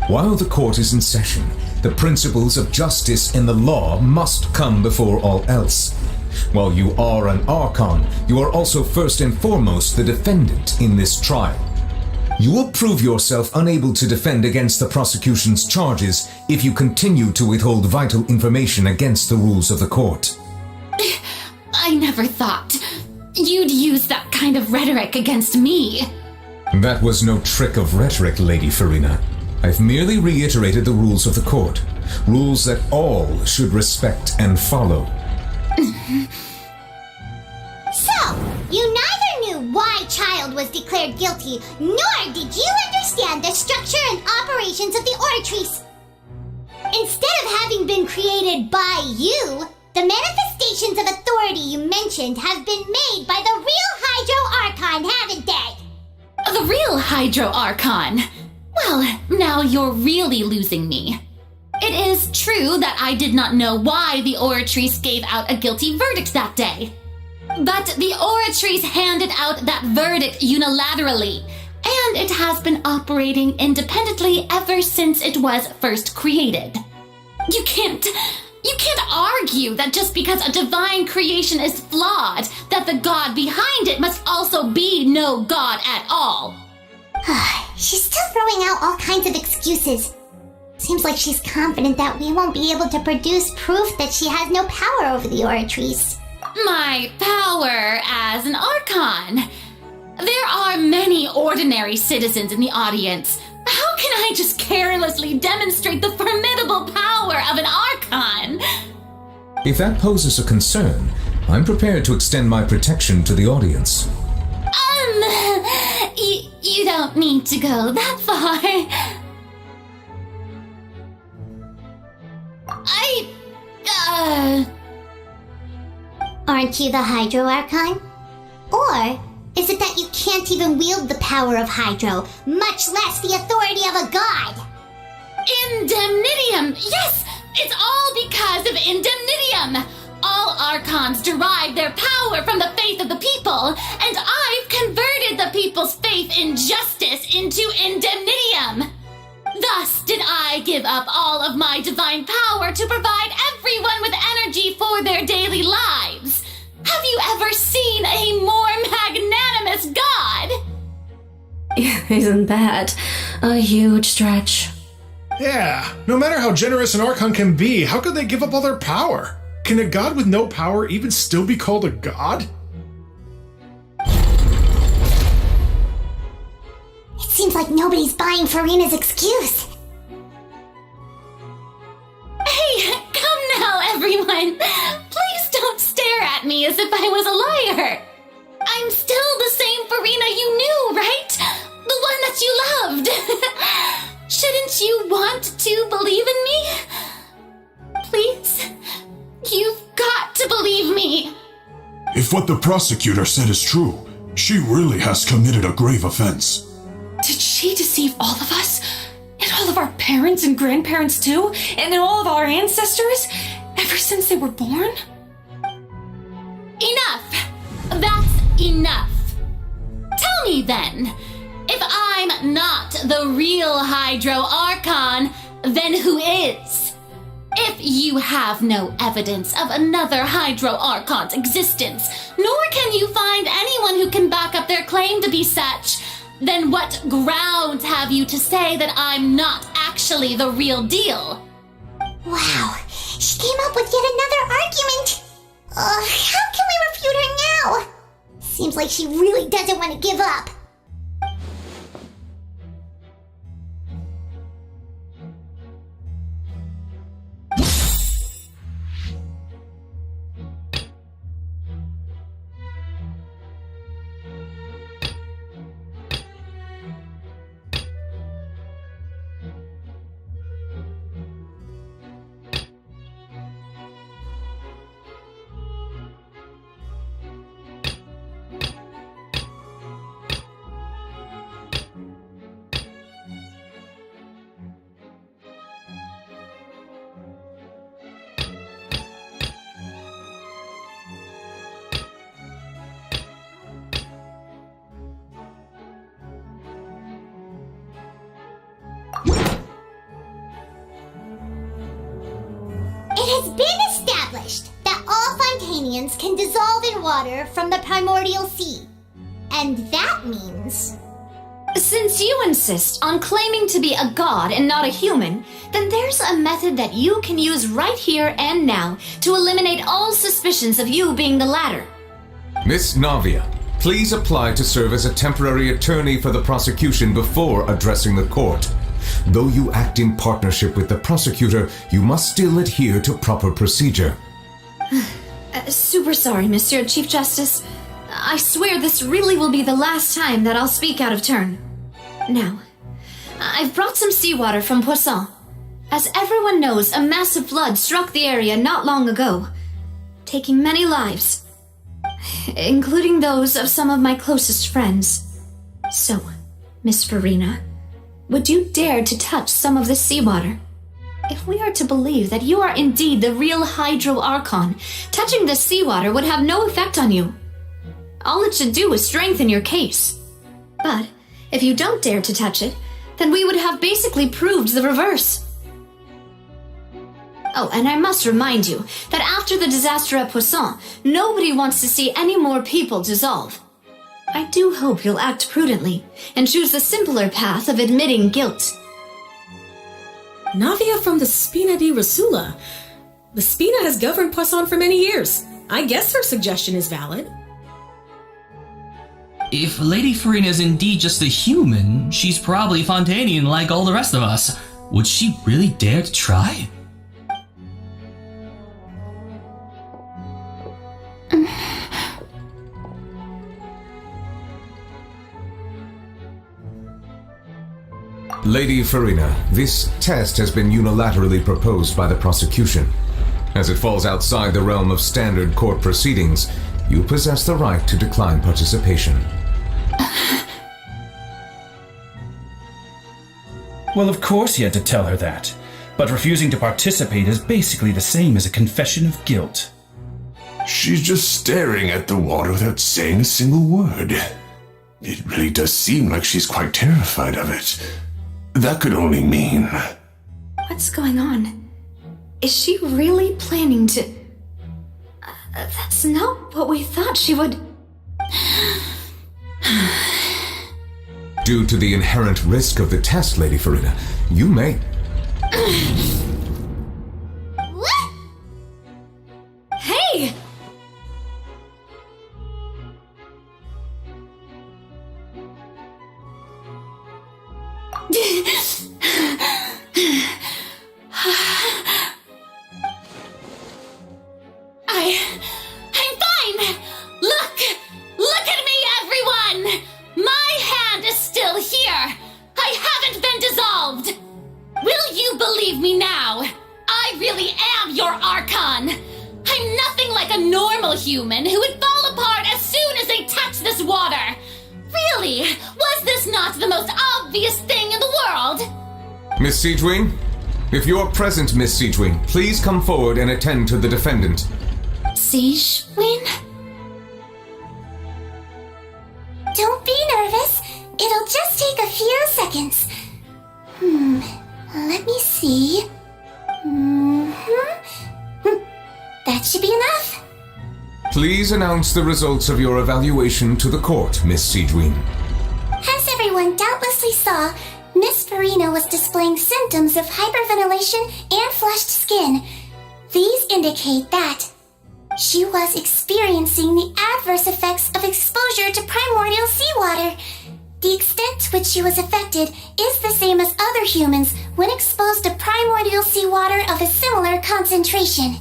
While the court is in session, the principles of justice and the law must come before all else. While you are an Archon, you are also first and foremost the defendant in this trial. You will prove yourself unable to defend against the prosecution's charges if you continue to withhold vital information against the rules of the court. I never thought you'd use that kind of rhetoric against me. That was no trick of rhetoric, Lady Farina. I've merely reiterated the rules of the court, rules that all should respect and follow. So, you neither knew why Child was declared guilty, nor did you understand the structure and operations of the Oratrice. Instead of having been created by you, the manifestations of authority you mentioned have been made by the real Hydro Archon, haven't they? The real Hydro Archon? Well, now you're really losing me. It is true that I did not know why the Oratrice gave out a guilty verdict that day. But the Oratrice handed out that verdict unilaterally, and it has been operating independently ever since it was first created. You can't argue that just because a divine creation is flawed, that the god behind it must also be no god at all. She's still throwing out all kinds of excuses. Seems like she's confident that we won't be able to produce proof that she has no power over the Oratrice. My power as an Archon? There are many ordinary citizens in the audience. How can I just carelessly demonstrate the formidable power of an Archon? If that poses a concern, I'm prepared to extend my protection to the audience. You don't need to go that far. Aren't you the Hydro Archon? Or is it that you can't even wield the power of Hydro, much less the authority of a god? Indemnitium! Yes! It's all because of Indemnitium! All Archons derive their power from the faith of the people, and I've converted the people's faith in justice into Indemnitium! Thus did I give up all of my divine power to provide everyone with energy for their daily lives. Have you ever seen a more magnanimous god? Isn't that a huge stretch? Yeah, no matter how generous an Archon can be, how could they give up all their power? Can a god with no power even still be called a god? It seems like nobody's buying Farina's excuse. Hey, come now, everyone! Please don't stare at me as if I was a liar! I'm still the same Farina you knew, right? The one that you loved! Shouldn't you want to believe in me? If what the prosecutor said is true, she really has committed a grave offense. Did she deceive all of us? And all of our parents and grandparents too? And all of our ancestors? Ever since they were born? Enough! That's enough! Tell me then, if I'm not the real Hydro Archon, then who is? If you have no evidence of another Hydro Archon's existence, nor can you find anyone who can back up their claim to be such, then what grounds have you to say that I'm not actually the real deal? Wow, she came up with yet another argument. How can we refute her now? Seems like she really doesn't want to give up. It has been established that all Fontanians can dissolve in water from the primordial sea. And that means... Since you insist on claiming to be a god and not a human, then there's a method that you can use right here and now to eliminate all suspicions of you being the latter. Miss Navia, please apply to serve as a temporary attorney for the prosecution before addressing the court. Though you act in partnership with the prosecutor, you must still adhere to proper procedure. Super sorry, Monsieur Chief Justice. I swear this really will be the last time that I'll speak out of turn. Now, I've brought some seawater from Poisson. As everyone knows, a massive flood struck the area not long ago, taking many lives, including those of some of my closest friends. So, Miss Farina, would you dare to touch some of this seawater? If we are to believe that you are indeed the real Hydro Archon, touching this seawater would have no effect on you. All it should do is strengthen your case. But if you don't dare to touch it, then we would have basically proved the reverse. Oh, and I must remind you that after the disaster at Poisson, nobody wants to see any more people dissolve. I do hope you'll act prudently and choose the simpler path of admitting guilt. Navia from the Spina di Rasula. The Spina has governed Poisson for many years. I guess her suggestion is valid. If Lady Farina is indeed just a human, she's probably Fontanian like all the rest of us. Would she really dare to try? Lady Farina, this test has been unilaterally proposed by the prosecution. As it falls outside the realm of standard court proceedings, you possess the right to decline participation. Well, of course he had to tell her that. But refusing to participate is basically the same as a confession of guilt. She's just staring at the water without saying a single word. It really does seem like she's quite terrified of it. That could only mean... What's going on? Is she really planning to... that's not what we thought she would... Due to the inherent risk of the test, Lady Farina, you may... What? Hey! I'm fine! Look at me, everyone! My hand is still here! I haven't been dissolved! Will you believe me now? I really am your Archon! I'm nothing like a normal human who would fall apart as soon as they touch this water! Really? Was this not the most obvious thing in the world? Miss Siegewing? If you are present, Miss Siegewing, please come forward and attend to the defendant. Siegewing? Don't be nervous. It'll just take a few seconds. Let me see. That should be enough. Please announce the results of your evaluation to the court, Miss Siegewing. As everyone doubtlessly saw, Miss Farina was displaying symptoms of hyperventilation and flushed skin. These indicate that she was experiencing the adverse effects of exposure to primordial seawater. The extent to which she was affected is the same as other humans when exposed to primordial seawater of a similar concentration.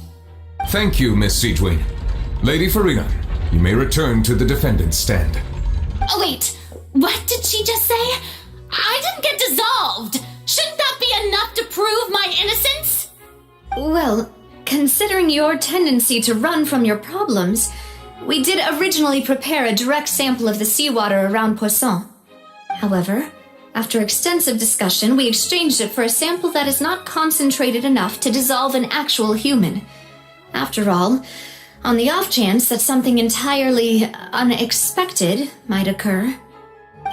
Thank you, Miss Siegewing. Lady Farina, you may return to the defendant's stand. Oh wait, what did she just say? I didn't get dissolved! Shouldn't that be enough to prove my innocence? Well, considering your tendency to run from your problems, we did originally prepare a direct sample of the seawater around Poisson. However, after extensive discussion, we exchanged it for a sample that is not concentrated enough to dissolve an actual human. After all, on the off chance that something entirely unexpected might occur,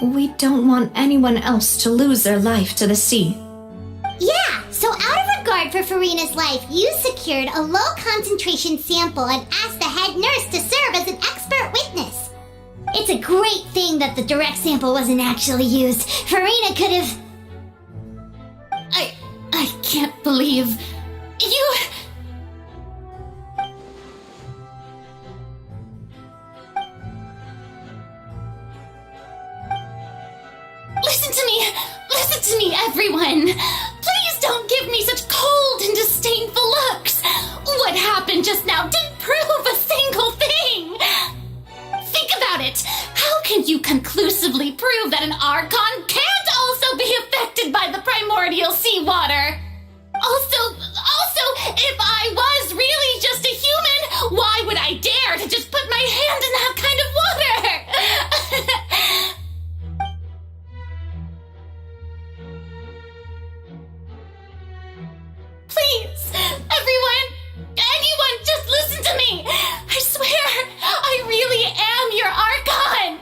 we don't want anyone else to lose their life to the sea. Yeah, so out of regard for Farina's life, you secured a low-concentration sample and asked the head nurse to serve as an expert witness. It's a great thing that the direct sample wasn't actually used. Farina could have... I can't believe... You... Listen to me, everyone! Please don't give me such cold and disdainful looks! What happened just now didn't prove a single thing! Think about it! How can you conclusively prove that an Archon can't also be affected by the primordial seawater? Also, if I was really just a human, why would I dare to just put my hand in that kind of water? Please, anyone, just listen to me! I swear, I really am your Archon!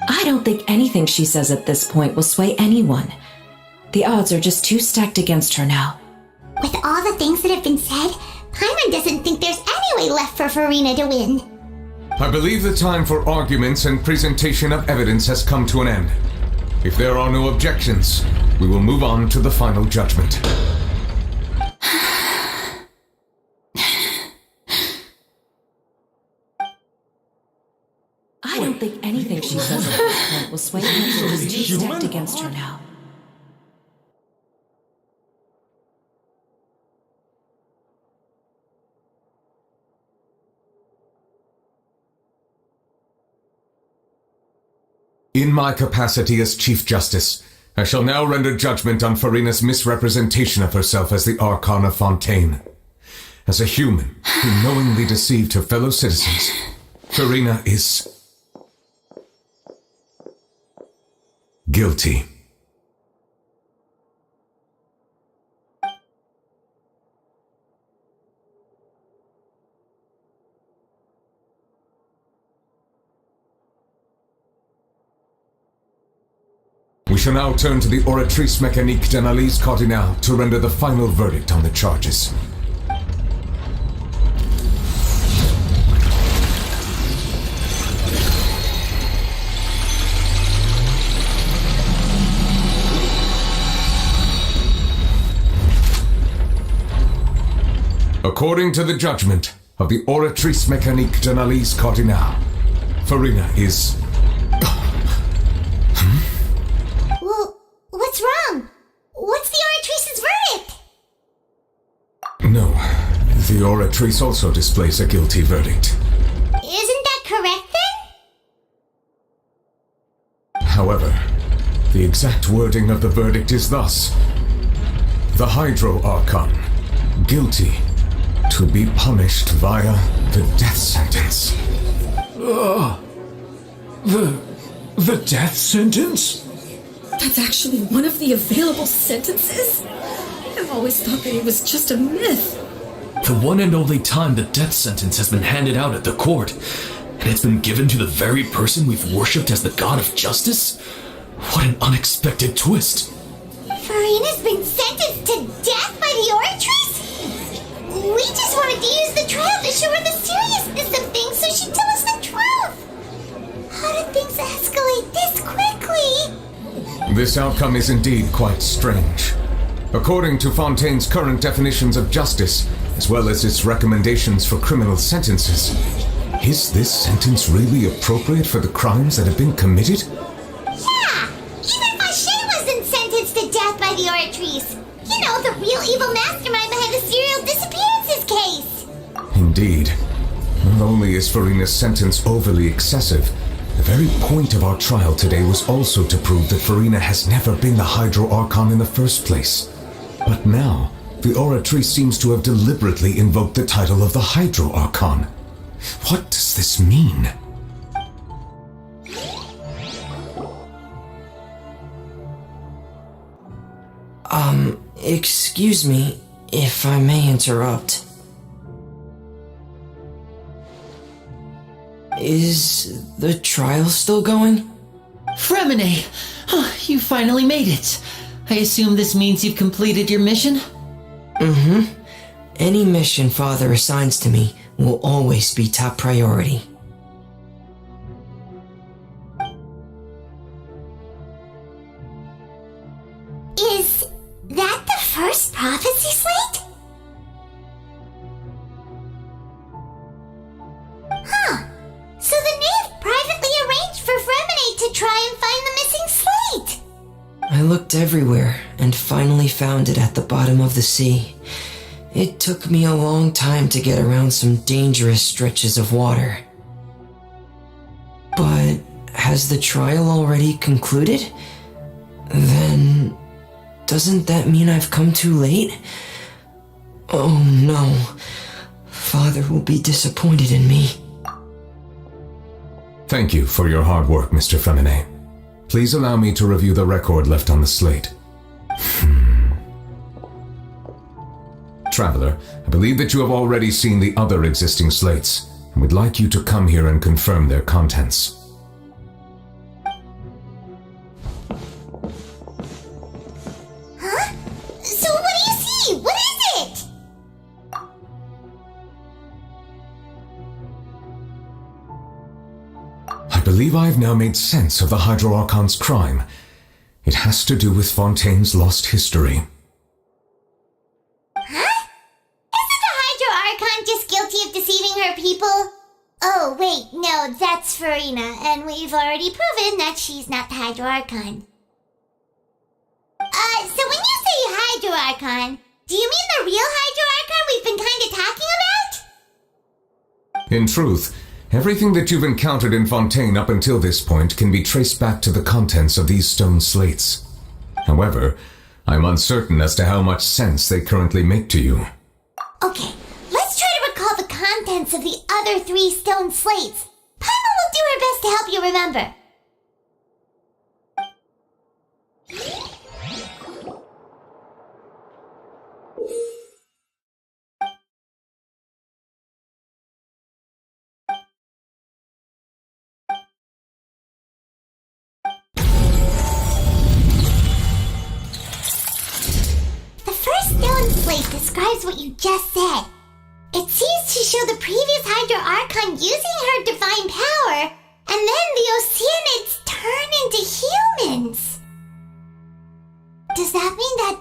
I don't think anything she says at this point will sway anyone. The odds are just too stacked against her now. With all the things that have been said, Paimon doesn't think there's any way left for Farina to win. I believe the time for arguments and presentation of evidence has come to an end. If there are no objections, we will move on to the final judgment. I don't think anything she says at this point will sway her. She's too stacked against her now. In my capacity as Chief Justice, I shall now render judgment on Farina's misrepresentation of herself as the Archon of Fontaine. As a human who knowingly deceived her fellow citizens, Farina is... guilty. We shall now turn to the Oratrice Mécanique d'Analyse Cardinale to render the final verdict on the charges. According to the judgment of the Oratrice Mécanique d'Analyse Cardinale, Farina is... Well, what's wrong? What's the Oratrice's verdict? No, the Oratrice also displays a guilty verdict. Isn't that correct then? However, the exact wording of the verdict is thus: the Hydro Archon, guilty, to be punished via the death sentence. The death sentence? That's actually one of the available sentences? I've always thought that it was just a myth. The one and only time the death sentence has been handed out at the court, and it's been given to the very person we've worshipped as the god of justice? What an unexpected twist. Farina's been sentenced to death by the Oratrice? We just wanted to use the trial to show her the seriousness of things so she'd tell us the truth. How did things escalate this quickly? This outcome is indeed quite strange. According to Fontaine's current definitions of justice, as well as its recommendations for criminal sentences, is this sentence really appropriate for the crimes that have been committed? Yeah! Even Fache wasn't sentenced to death by the Oratrice. You know, the real evil mastermind behind the serial disappearances case. Indeed. Not only is Farina's sentence overly excessive, the very point of our trial today was also to prove that Farina has never been the Hydro Archon in the first place. But now, the Oratrice seems to have deliberately invoked the title of the Hydro Archon. What does this mean? Excuse me, if I may interrupt. Is the trial still going? Fremine! You finally made it. I assume this means you've completed your mission? Mm-hmm. Any mission Father assigns to me will always be top priority. Is that the first prophecy slate? Huh. So the knave privately arranged for Fremine to try and find the missing slate. I looked everywhere and finally found it at the bottom of the sea. It took me a long time to get around some dangerous stretches of water. But has the trial already concluded? Then doesn't that mean I've come too late? Oh no. Father will be disappointed in me. Thank you for your hard work, Mr. Fremine. Please allow me to review the record left on the slate. Traveler, I believe that you have already seen the other existing slates, and would like you to come here and confirm their contents. Huh? So what do you see? What is it? I believe I have now made sense of the Hydro Archon's crime. It has to do with Fontaine's lost history. Huh? Isn't the Hydro Archon just guilty of deceiving her people? Oh, wait, no, that's Farina, and we've already proven that she's not the Hydro Archon. So when you say Hydro Archon, do you mean the real Hydro Archon we've been kinda talking about? In truth, everything that you've encountered in Fontaine up until this point can be traced back to the contents of these stone slates. However, I'm uncertain as to how much sense they currently make to you. Okay, let's try to recall the contents of the other 3 stone slates. Paimon will do her best to help you remember. Stone slate describes what you just said. It seems to show the previous Hydro Archon using her divine power, and then the Oceanids turn into humans. Does that mean that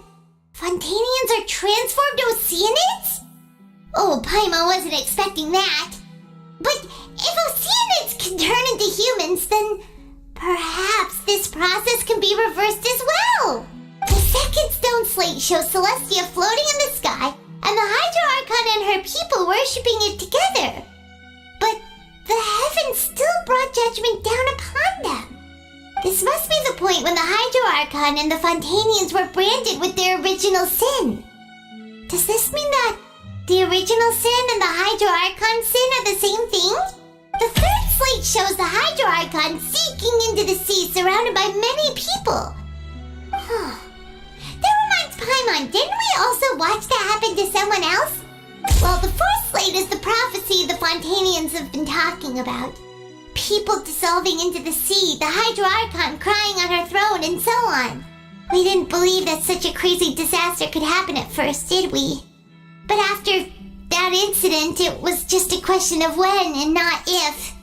Fontanians are transformed Oceanids? Oh, Paimon wasn't expecting that. But if Oceanids can turn into humans, then perhaps this process can be reversed as well. The second stone slate shows Celestia floating in the sky, and the Hydro Archon and her people worshipping it together. But the heavens still brought judgment down upon them. This must be the point when the Hydro Archon and the Fontanians were branded with their original sin. Does this mean that the original sin and the Hydro Archon sin are the same thing? The third slate shows the Hydro Archon seeking into the sea surrounded by many people. That reminds Paimon, didn't we also watch that happen to someone else? Well, the fourth slate is the prophecy the Fontanians have been talking about. People dissolving into the sea, the Hydro Archon crying on her throne, and so on. We didn't believe that such a crazy disaster could happen at first, did we? But after that incident, it was just a question of when and not if.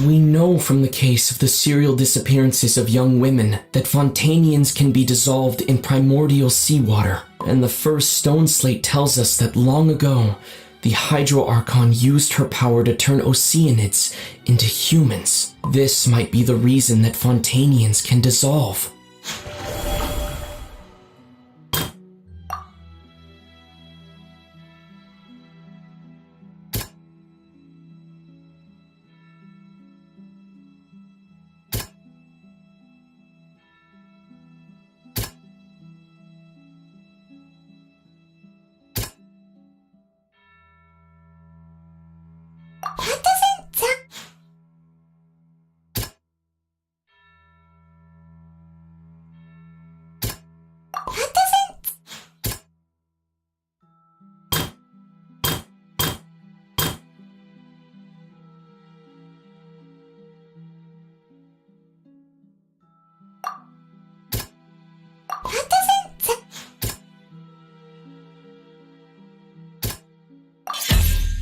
We know from the case of the serial disappearances of young women that Fontanians can be dissolved in primordial seawater, and the first stone slate tells us that long ago, the Hydro Archon used her power to turn Oceanids into humans. This might be the reason that Fontanians can dissolve.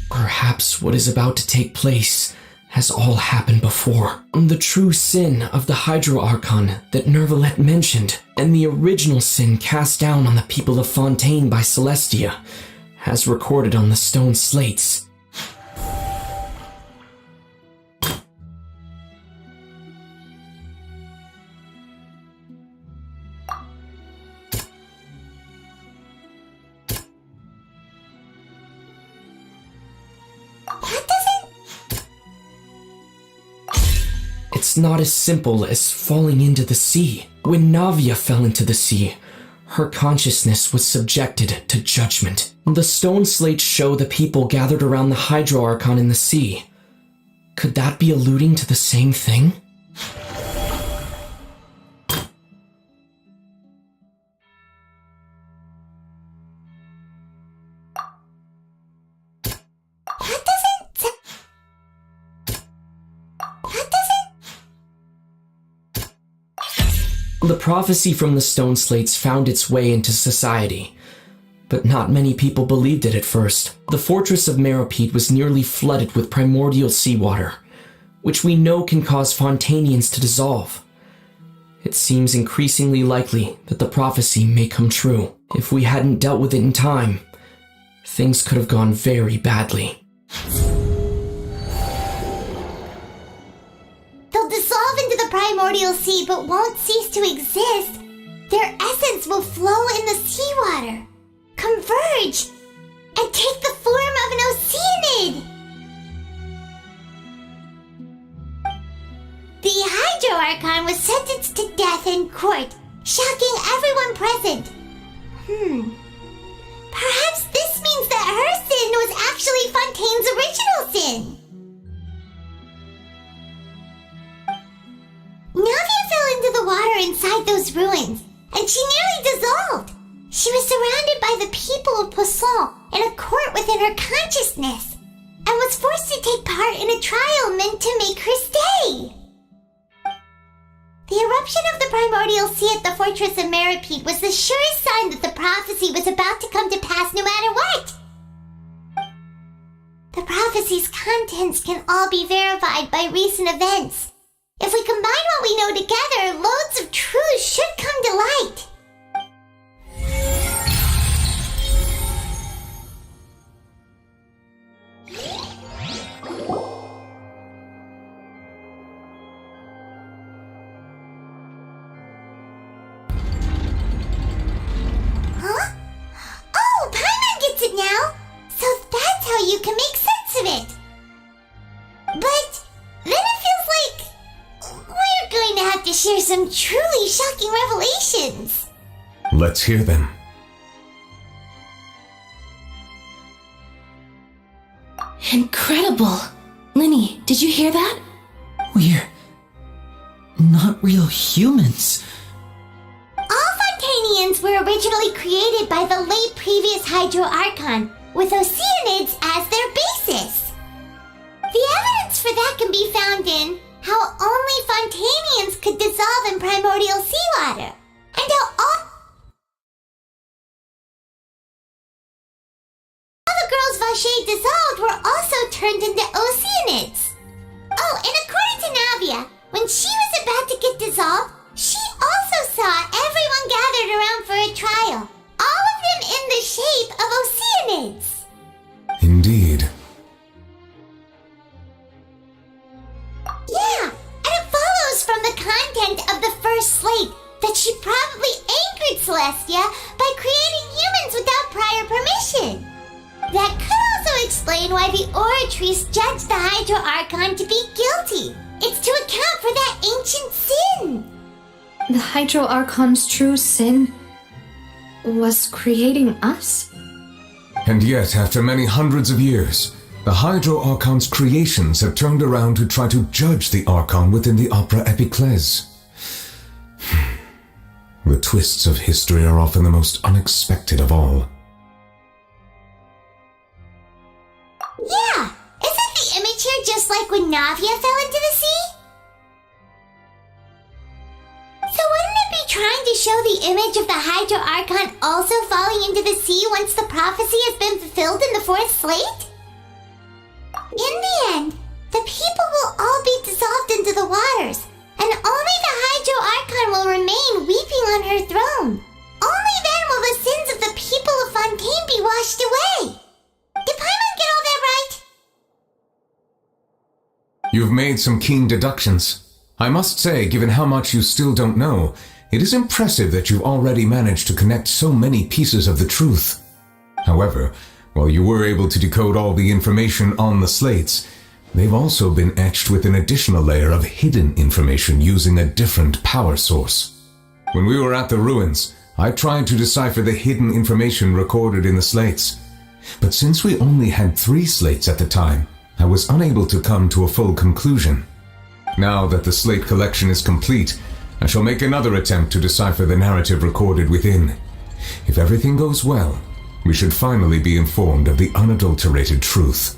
Perhaps what is about to take place has all happened before. The true sin of the Hydro Archon that Nervalette mentioned, and the original sin cast down on the people of Fontaine by Celestia, as recorded on the stone slates. It's not as simple as falling into the sea. When Navia fell into the sea, her consciousness was subjected to judgment. The stone slates show the people gathered around the Hydro Archon in the sea. Could that be alluding to the same thing? The prophecy from the stone slates found its way into society, but not many people believed it at first. The fortress of Meropide was nearly flooded with primordial seawater, which we know can cause Fontanians to dissolve. It seems increasingly likely that the prophecy may come true. If we hadn't dealt with it in time, things could have gone very badly. They'll dissolve into the primordial sea but won't cease to exist. Their essence will flow in the seawater, converge, and take the form of an Oceanid. The Hydro Archon was sentenced to death in court, shocking everyone present. Perhaps this means that her sin was actually Fontaine's original sin. Navia fell into the water inside those ruins, and she nearly dissolved. She was surrounded by the people of Poisson in a court within her consciousness. and was forced to take part in a trial meant to make her stay. The eruption of the primordial sea at the fortress of Meripede was the surest sign that the prophecy was about to come to pass no matter what. The prophecy's contents can all be verified by recent events. If we combine what we know together, loads of truth should come to light. Huh? Oh, Paimon gets it now! So that's how you can make sense of it! But then it feels like we're going to have to share some truly shocking revelations. Let's hear them. Incredible! Linny, did you hear that? We're not real humans. All Fontanians were originally created by the late previous Hydro Archon, with Oceanids as their basis. The evidence for that can be found in how only Fontanians could dissolve in primordial seawater, and how all the girls Vache dissolved were also turned into Oceanids. Oh, and according to Navia, when she was about to get dissolved, she also saw everyone gathered around for a trial, all of them in the shape of Oceanids. Indeed. Yeah, and it follows from the content of the first slate that she probably angered Celestia by creating humans without prior permission. That could also explain why the Oratrice judged the Hydro Archon to be guilty. It's to account for that ancient sin. The Hydro Archon's true sin was creating us? And yet, after many hundreds of years, the Hydro Archon's creations have turned around to try to judge the Archon within the Opera Epiclese. The twists of history are often the most unexpected of all. Yeah, isn't the image here just like when Navia fell into the sea? So wouldn't it be trying to show the image of the Hydro Archon also falling into the sea once the prophecy has been fulfilled in the fourth slate? In the end, the people will all be dissolved into the waters, and only the Hydro Archon will remain weeping on her throne. Only then will the sins of the people of Fontaine be washed away. Did Paimon get all that right? You've made some keen deductions. I must say, given how much you still don't know, it is impressive that you've already managed to connect so many pieces of the truth. However, while you were able to decode all the information on the slates, they've also been etched with an additional layer of hidden information using a different power source. When we were at the ruins, I tried to decipher the hidden information recorded in the slates. But since we only had 3 slates at the time, I was unable to come to a full conclusion. Now that the slate collection is complete, I shall make another attempt to decipher the narrative recorded within. If everything goes well, we should finally be informed of the unadulterated truth.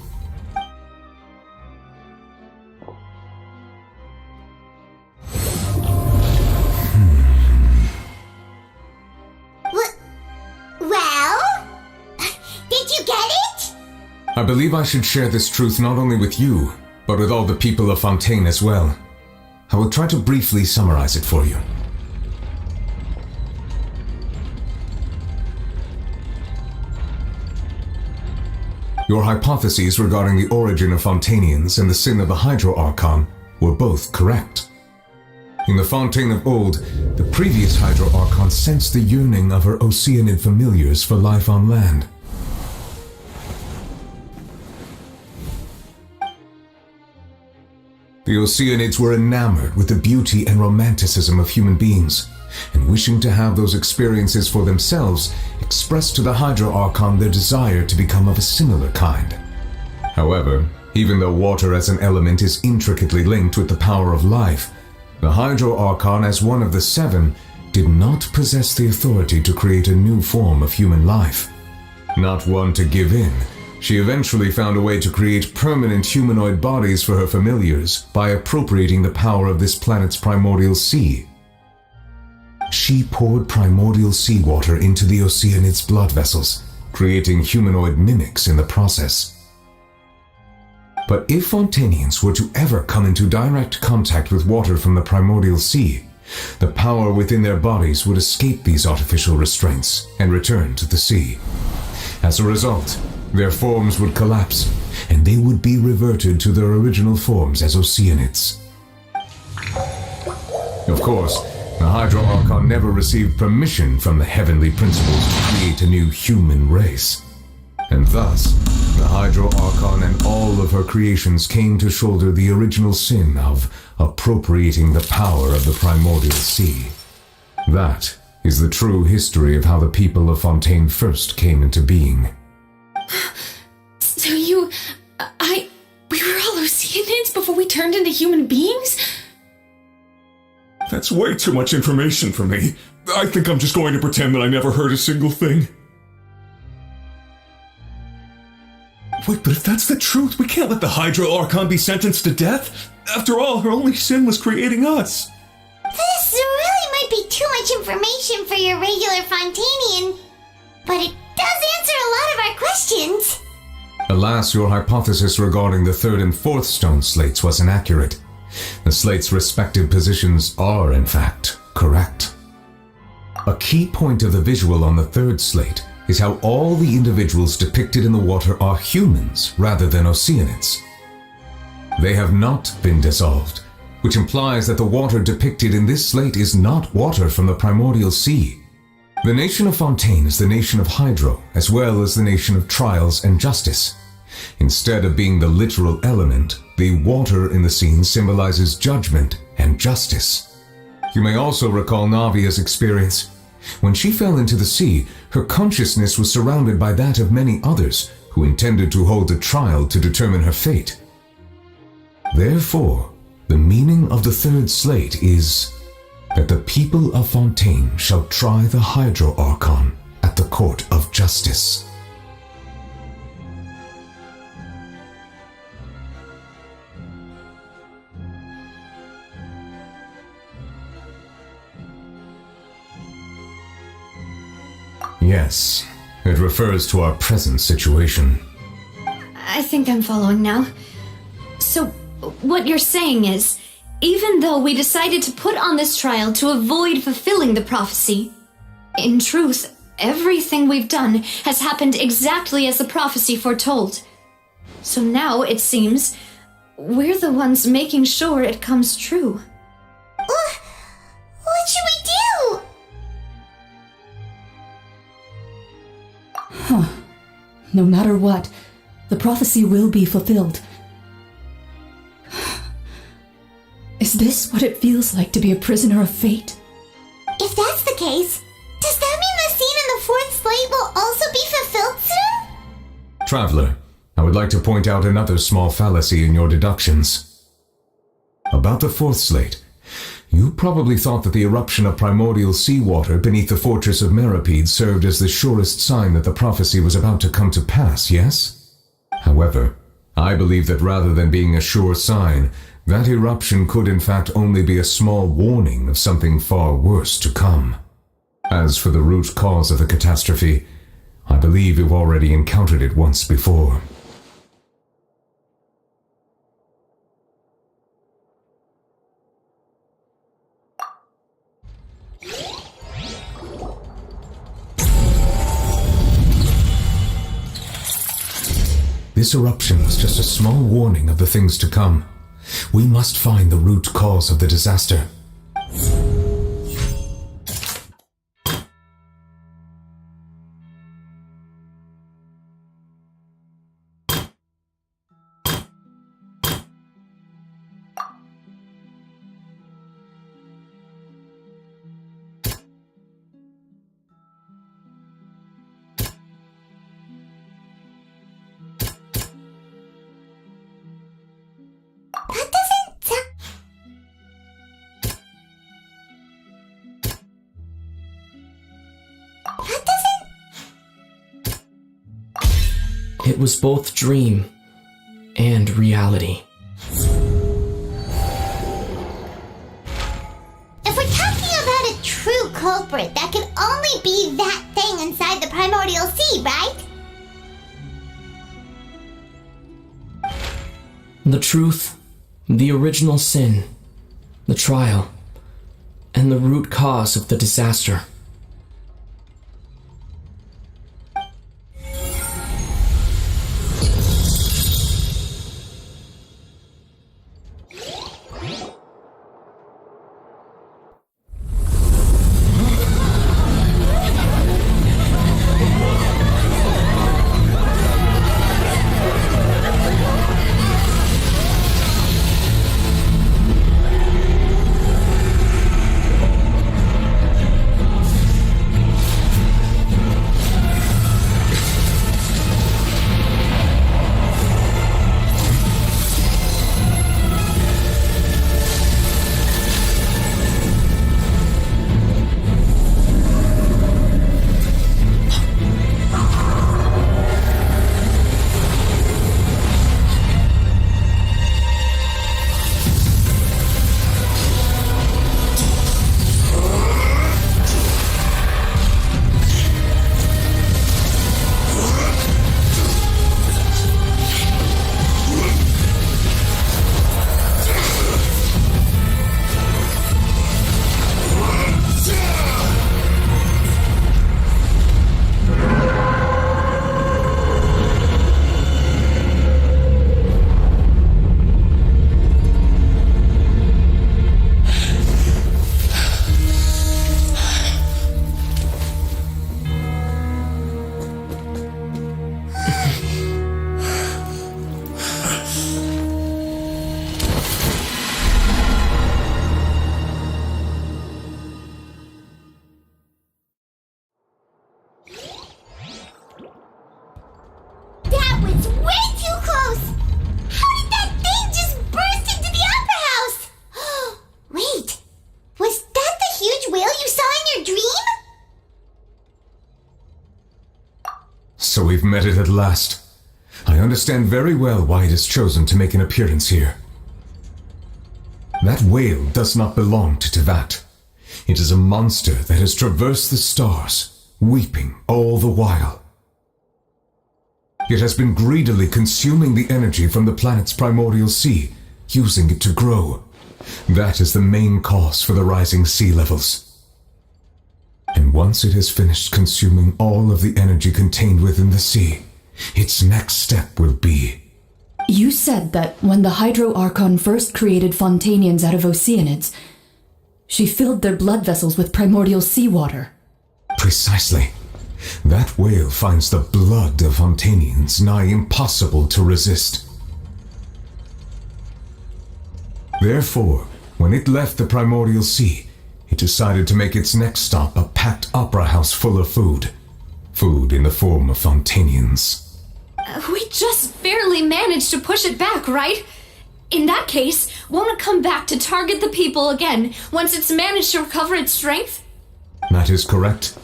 Well? Did you get it? I believe I should share this truth not only with you, but with all the people of Fontaine as well. I will try to briefly summarize it for you. Your hypotheses regarding the origin of Fontanians and the sin of the Hydro Archon were both correct. In the Fontaine of old, the previous Hydro Archon sensed the yearning of her Oceanid familiars for life on land. The Oceanids were enamored with the beauty and romanticism of human beings, and wishing to have those experiences for themselves, expressed to the Hydro Archon their desire to become of a similar kind. However, even though water as an element is intricately linked with the power of life, the Hydro Archon, as one of the 7, did not possess the authority to create a new form of human life. Not one to give in, She eventually found a way to create permanent humanoid bodies for her familiars by appropriating the power of this planet's primordial sea. She poured primordial seawater into the Oceanid's blood vessels, creating humanoid mimics in the process. But if Fontanians were to ever come into direct contact with water from the primordial sea, the power within their bodies would escape these artificial restraints and return to the sea. As a result, their forms would collapse, and they would be reverted to their original forms as Oceanids. Of course, the Hydro Archon never received permission from the heavenly principles to create a new human race. And thus, the Hydro Archon and all of her creations came to shoulder the original sin of appropriating the power of the primordial sea. That is the true history of how the people of Fontaine first came into being. So we were all Oceanids before we turned into human beings? That's way too much information for me. I think I'm just going to pretend that I never heard a single thing. Wait, but if that's the truth, we can't let the Hydro Archon be sentenced to death. After all, her only sin was creating us. This really might be too much information for your regular Fontanian, but it does answer a lot of our questions. Alas, your hypothesis regarding the third and fourth stone slates was inaccurate. The slates' respective positions are, in fact, correct. A key point of the visual on the third slate is how all the individuals depicted in the water are humans rather than Oceanids. They have not been dissolved, which implies that the water depicted in this slate is not water from the primordial sea. The nation of Fontaine is the nation of Hydro, as well as the nation of trials and justice. Instead of being the literal element, the water in the scene symbolizes judgment and justice. You may also recall Navia's experience. When she fell into the sea, her consciousness was surrounded by that of many others who intended to hold a trial to determine her fate. Therefore, the meaning of the third slate is that the people of Fontaine shall try the Hydro Archon at the court of justice. Yes, it refers to our present situation. I think I'm following now. So, what you're saying is, even though we decided to put on this trial to avoid fulfilling the prophecy, in truth, everything we've done has happened exactly as the prophecy foretold. So now, it seems, we're the ones making sure it comes true. What should we do? No matter what, the prophecy will be fulfilled. Is this what it feels like to be a prisoner of fate? If that's the case, does that mean the scene in the fourth slate will also be fulfilled soon? Traveler, I would like to point out another small fallacy in your deductions. About the fourth slate, you probably thought that the eruption of primordial seawater beneath the fortress of Meripede served as the surest sign that the prophecy was about to come to pass, yes? However, I believe that rather than being a sure sign, that eruption could in fact only be a small warning of something far worse to come. As for the root cause of the catastrophe, I believe you've already encountered it once before. This eruption was just a small warning of the things to come. We must find the root cause of the disaster. It was both dream and reality. If we're talking about a true culprit, that could only be that thing inside the primordial sea, right? The truth, the original sin, the trial, and the root cause of the disaster. So we've met it at last. I understand very well why it has chosen to make an appearance here. That whale does not belong to Teyvat. It is a monster that has traversed the stars, weeping all the while. It has been greedily consuming the energy from the planet's primordial sea, using it to grow. That is the main cause for the rising sea levels. And once it has finished consuming all of the energy contained within the sea, its next step will be... You said that when the Hydro Archon first created Fontanians out of Oceanids, she filled their blood vessels with primordial seawater. Precisely. That whale finds the blood of Fontanians nigh impossible to resist. Therefore, when it left the primordial sea, it decided to make its next stop a packed opera house full of food. Food in the form of Fontanians. We just barely managed to push it back, right? In that case, won't it come back to target the people again once it's managed to recover its strength? That is correct.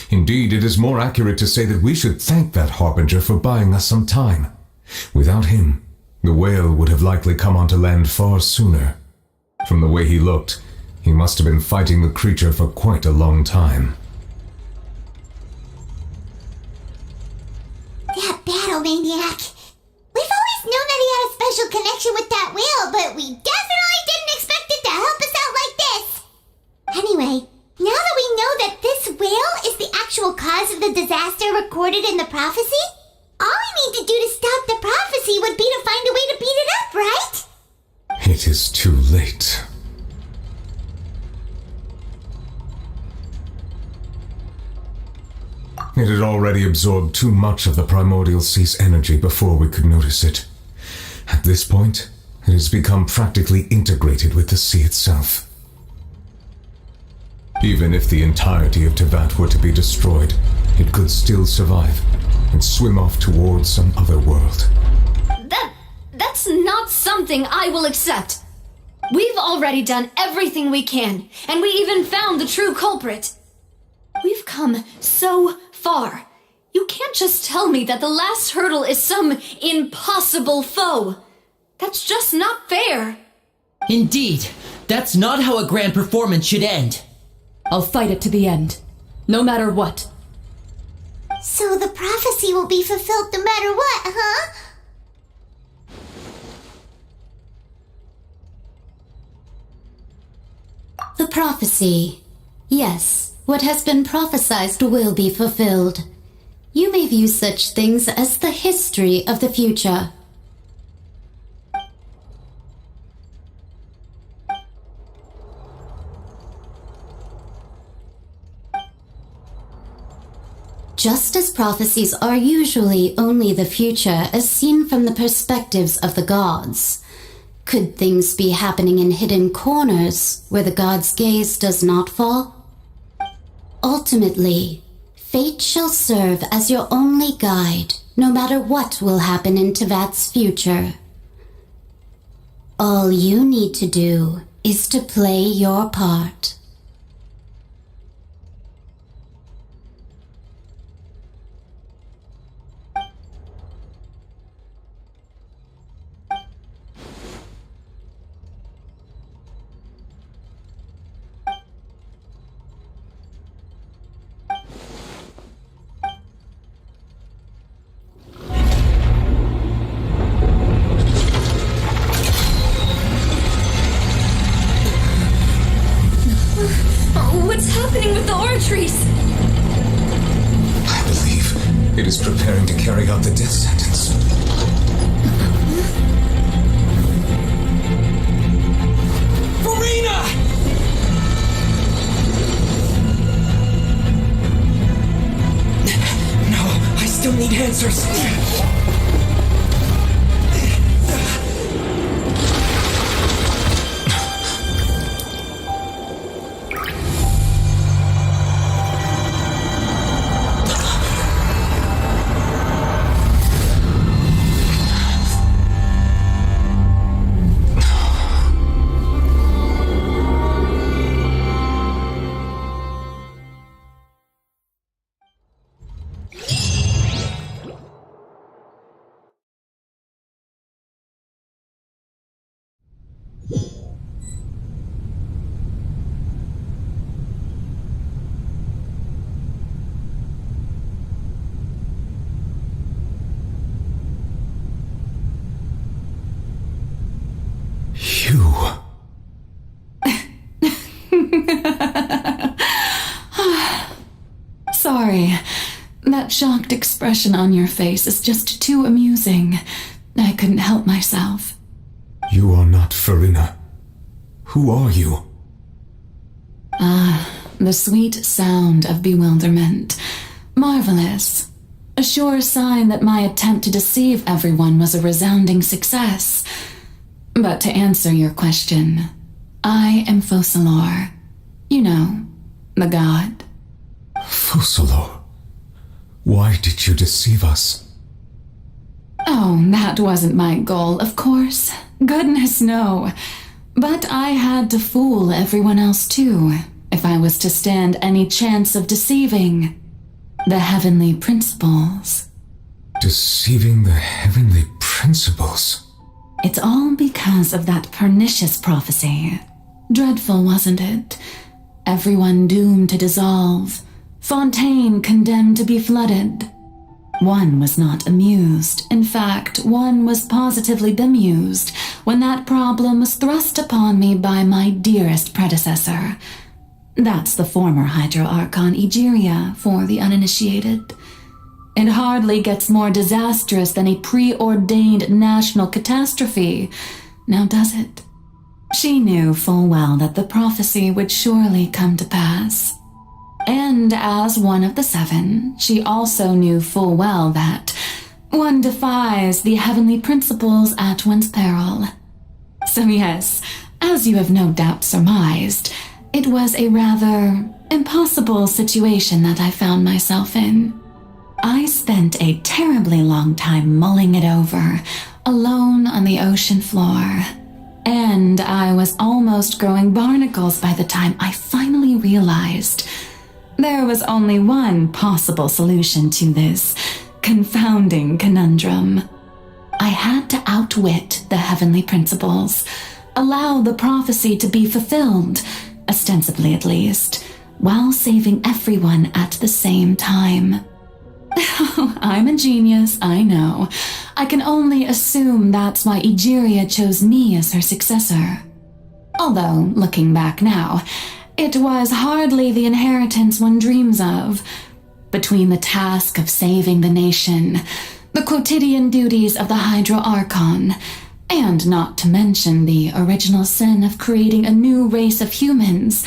Indeed, it is more accurate to say that we should thank that Harbinger for buying us some time. Without him, the whale would have likely come onto land far sooner. From the way he looked, he must have been fighting the creature for quite a long time. That battle maniac! We've always known that he had a special connection with that whale, but we definitely didn't expect it to help us out like this! Anyway, now that we know that this whale is the actual cause of the disaster recorded in the prophecy, all we need to do to stop the prophecy would be to find a way to beat it up, right? It is too late. It had already absorbed too much of the primordial sea's energy before we could notice it. At this point, it has become practically integrated with the sea itself. Even if the entirety of Teyvat were to be destroyed, it could still survive and swim off towards some other world. That's not something I will accept. We've already done everything we can, and we even found the true culprit. We've come so far. You You can't just tell me that the last hurdle is some impossible foe. That's just not fair. Indeed, that's not how a grand performance should end. I'll fight it to the end, no matter what. So the prophecy will be fulfilled no matter what, huh? The prophecy. Yes, what has been prophesied will be fulfilled. You may view such things as the history of the future. Just as prophecies are usually only the future as seen from the perspectives of the gods, could things be happening in hidden corners where the gods' gaze does not fall? Ultimately, fate shall serve as your only guide, no matter what will happen in Teyvat's future. All you need to do is to play your part. What's happening with the arteries? I believe it is preparing to carry out the death sentence. Farina! No, I still need answers. Sorry. That shocked expression on your face is just too amusing. I couldn't help myself. You are not Farina. Who are you? The sweet sound of bewilderment. Marvelous. A sure sign that my attempt to deceive everyone was a resounding success. But to answer your question, I am Focalor. You know, the god. Focalor? Why did you deceive us? Oh, that wasn't my goal, of course. Goodness, no. But I had to fool everyone else too, if I was to stand any chance of deceiving the heavenly principles. Deceiving the heavenly principles? It's all because of that pernicious prophecy. Dreadful, wasn't it? Everyone doomed to dissolve. Fontaine condemned to be flooded. One was not amused. In fact, one was positively bemused when that problem was thrust upon me by my dearest predecessor. That's the former Hydro Archon Egeria for the uninitiated. It hardly gets more disastrous than a preordained national catastrophe, now does it? She knew full well that the prophecy would surely come to pass. And as one of the seven, she also knew full well that one defies the heavenly principles at one's peril. So yes, as you have no doubt surmised, it was a rather impossible situation that I found myself in. I spent a terribly long time mulling it over, alone on the ocean floor. And I was almost growing barnacles by the time I finally realized There was only one possible solution to this confounding conundrum. I had to outwit the heavenly principles, allow the prophecy to be fulfilled, ostensibly at least, while saving everyone at the same time. I'm a genius, I know. I can only assume that's why Egeria chose me as her successor. Although, looking back now, it was hardly the inheritance one dreams of. Between the task of saving the nation, the quotidian duties of the Hydro Archon, and not to mention the original sin of creating a new race of humans,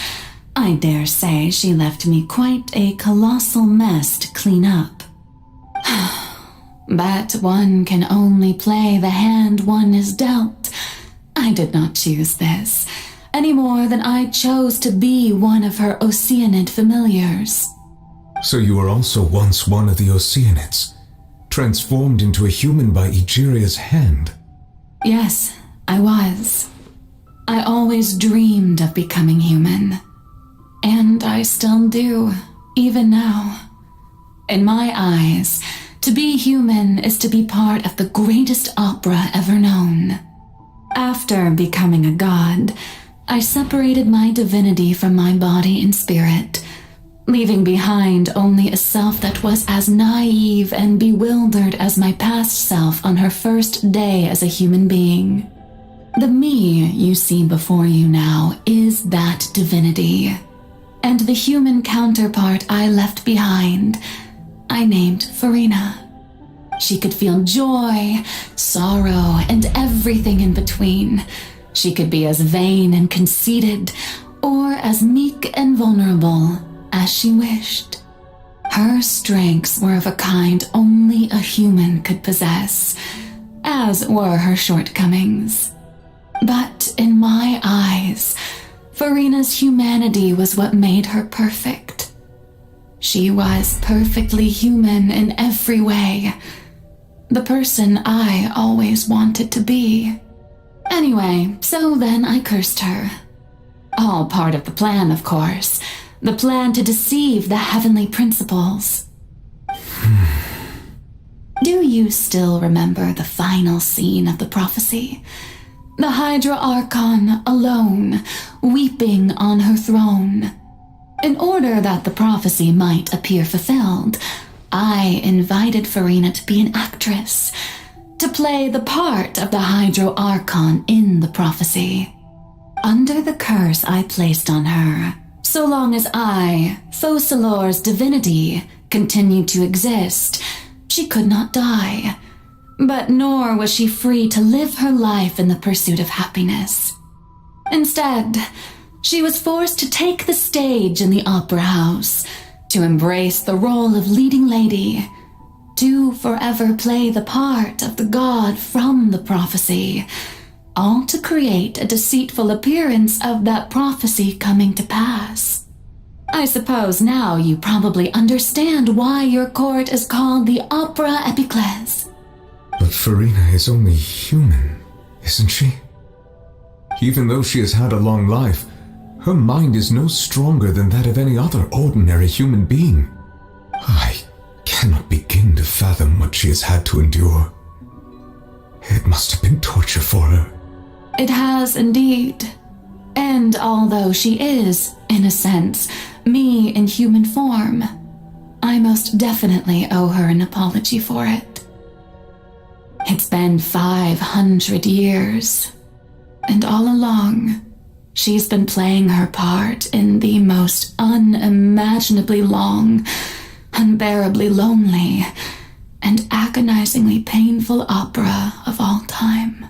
I dare say she left me quite a colossal mess to clean up. But one can only play the hand one is dealt. I did not choose this, any more than I chose to be one of her Oceanid familiars. So you were also once one of the Oceanids, transformed into a human by Egeria's hand? Yes, I was. I always dreamed of becoming human. And I still do, even now. In my eyes, to be human is to be part of the greatest opera ever known. After becoming a god, I separated my divinity from my body and spirit, leaving behind only a self that was as naive and bewildered as my past self on her first day as a human being. The me you see before you now is that divinity, and the human counterpart I left behind, I named Farina. She could feel joy, sorrow, and everything in between. She could be as vain and conceited, or as meek and vulnerable as she wished. Her strengths were of a kind only a human could possess, as were her shortcomings. But in my eyes, Farina's humanity was what made her perfect. She was perfectly human in every way, the person I always wanted to be. Anyway, so then I cursed her. All part of the plan, of course. The plan to deceive the heavenly principles. Do you still remember the final scene of the prophecy? The Hydra Archon alone, weeping on her throne. In order that the prophecy might appear fulfilled, I invited Farina to be an actress, to play the part of the Hydro Archon in the prophecy. Under the curse I placed on her, so long as I, Focalor's divinity, continued to exist, she could not die. But nor was she free to live her life in the pursuit of happiness. Instead, she was forced to take the stage in the opera house, to embrace the role of leading lady, to forever play the part of the god from the prophecy, all to create a deceitful appearance of that prophecy coming to pass. I suppose now you probably understand why your court is called the Opera Epiclese. But Farina is only human, isn't she? Even though she has had a long life, her mind is no stronger than that of any other ordinary human being. I cannot begin to fathom what she has had to endure. It must have been torture for her. It has indeed. And although she is, in a sense, me in human form, I most definitely owe her an apology for it. It's been 500 years, and all along, she's been playing her part in the most unimaginably long, unbearably lonely, and agonizingly painful opera of all time.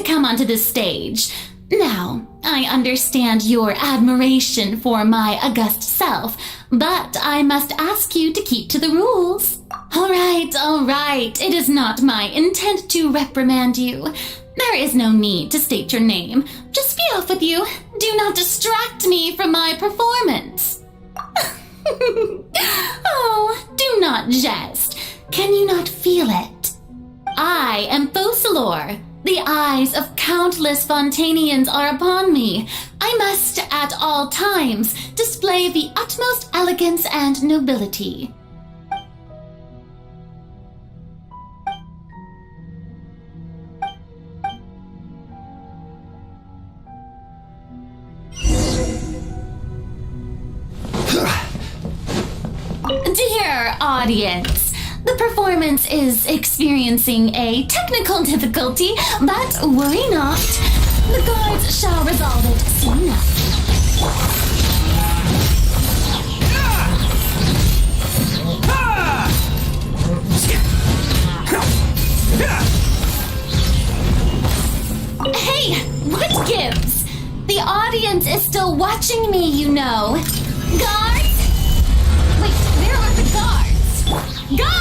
come onto this stage. Now, I understand your admiration for my august self, but I must ask you to keep to the rules. All right. It is not my intent to reprimand you. There is no need to state your name. Just be off with you. Do not distract me from my performance. Oh, do not jest. Can you not feel it? I am Focalor. The eyes of countless Fontanians are upon me. I must at all times display the utmost elegance and nobility. Dear audience, the performance is experiencing a technical difficulty, but worry not. The guards shall resolve it soon enough. Hey, what gives? The audience is still watching me, you know. Guards? Wait, where are the guards? Guards!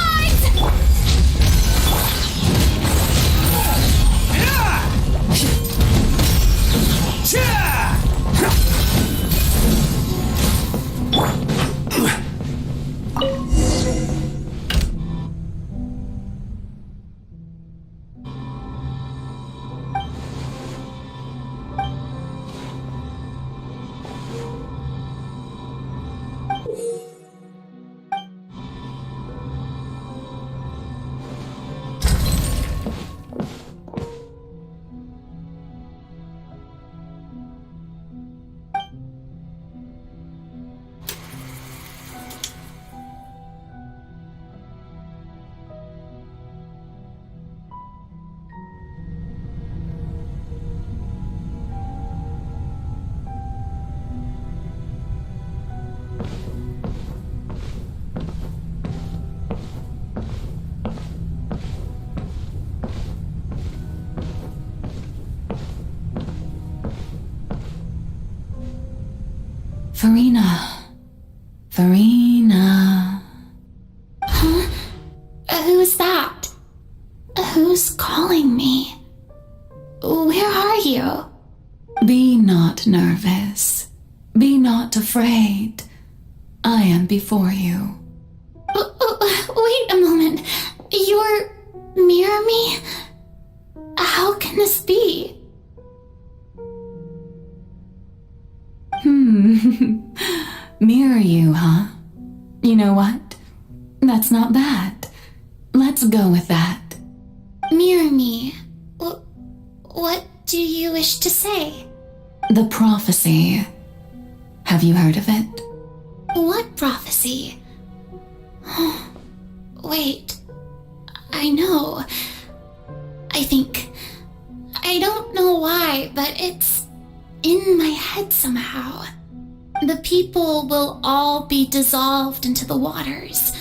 Farina. Huh? Who's that? Who's calling me? Where are you? Be not nervous. Be not afraid. I am before you. Wait a moment. You're near me? How can this be? Mirror you, huh? You know what? That's not bad. Let's go with that. Mirror me? What do you wish to say? The prophecy. Have you heard of it? What prophecy? Wait. I know. I don't know why, but it's in my head somehow. The people will all be dissolved into the waters,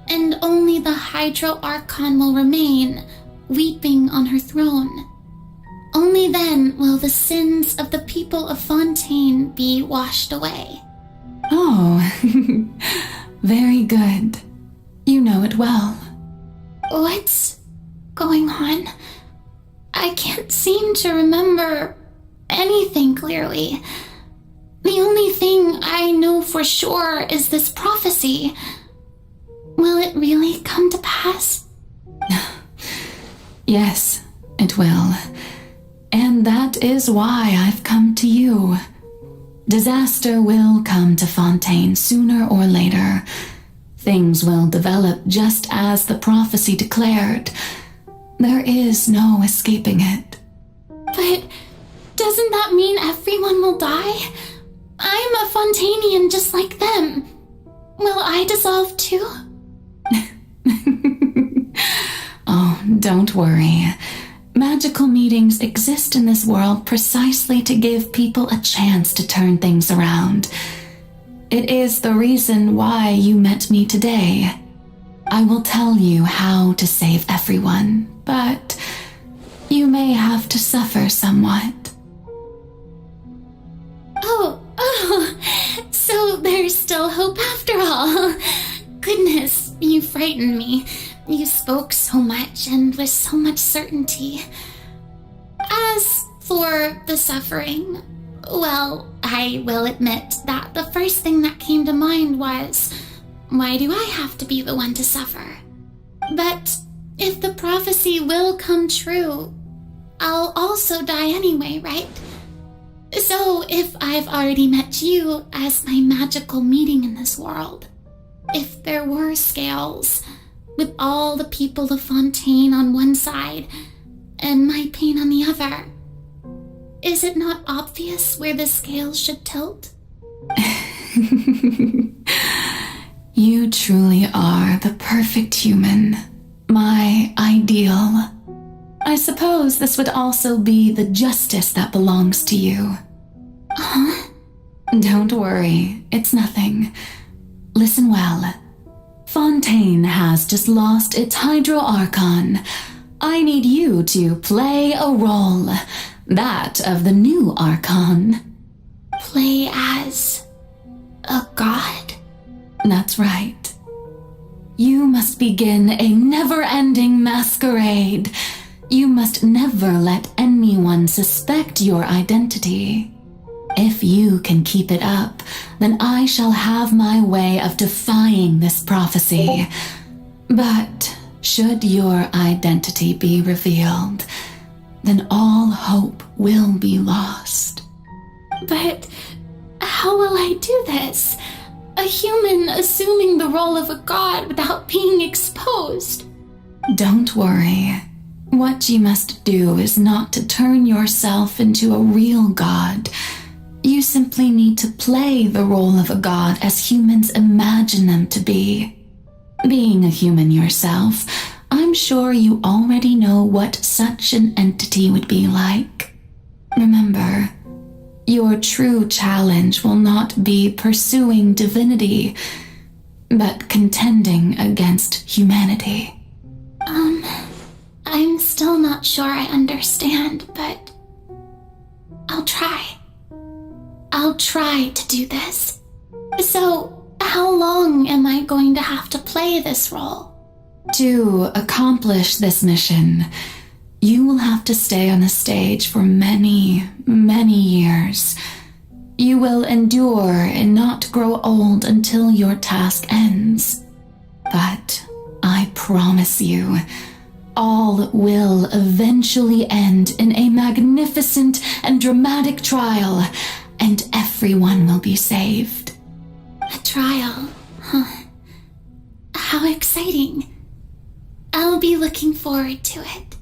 and only the Hydro Archon will remain, weeping on her throne. Only then will the sins of the people of Fontaine be washed away. Oh, very good. You know it well. What's going on? I can't seem to remember anything clearly. The only thing I know for sure is this prophecy. Will it really come to pass? Yes, it will. And that is why I've come to you. Disaster will come to Fontaine sooner or later. Things will develop just as the prophecy declared. There is no escaping it. But doesn't that mean everyone will die? I'm a Fontainian just like them. Will I dissolve too? Oh, don't worry. Magical meetings exist in this world precisely to give people a chance to turn things around. It is the reason why you met me today. I will tell you how to save everyone, but You may have to suffer somewhat. Oh, so there's still hope after all. Goodness, you frightened me. You spoke so much and with so much certainty. As for the suffering, well, I will admit that the first thing that came to mind was, why do I have to be the one to suffer? But if the prophecy will come true, I'll also die anyway, right? So if I've already met you as my magical meeting in this world, if there were scales, with all the people of Fontaine on one side and my pain on the other, is it not obvious where the scales should tilt? You truly are the perfect human, my ideal. I suppose this would also be the justice that belongs to you. Huh? Don't worry, it's nothing. Listen well. Fontaine has just lost its Hydro Archon. I need you to play a role, that of the new Archon. Play as a god? That's right. You must begin a never-ending masquerade. You must never let anyone suspect your identity. If you can keep it up, then I shall have my way of defying this prophecy. But should your identity be revealed, then all hope will be lost. But how will I do this? A human assuming the role of a god without being exposed. Don't worry. What you must do is not to turn yourself into a real god. You simply need to play the role of a god as humans imagine them to be. Being a human yourself, I'm sure you already know what such an entity would be like. Remember, your true challenge will not be pursuing divinity, but contending against humanity. I'm still not sure I understand, but I'll try. I'll try to do this. So, how long am I going to have to play this role? To accomplish this mission, you will have to stay on the stage for many, many years. You will endure and not grow old until your task ends. But I promise you, all will eventually end in a magnificent and dramatic trial, and everyone will be saved. A trial, huh? How exciting. I'll be looking forward to it.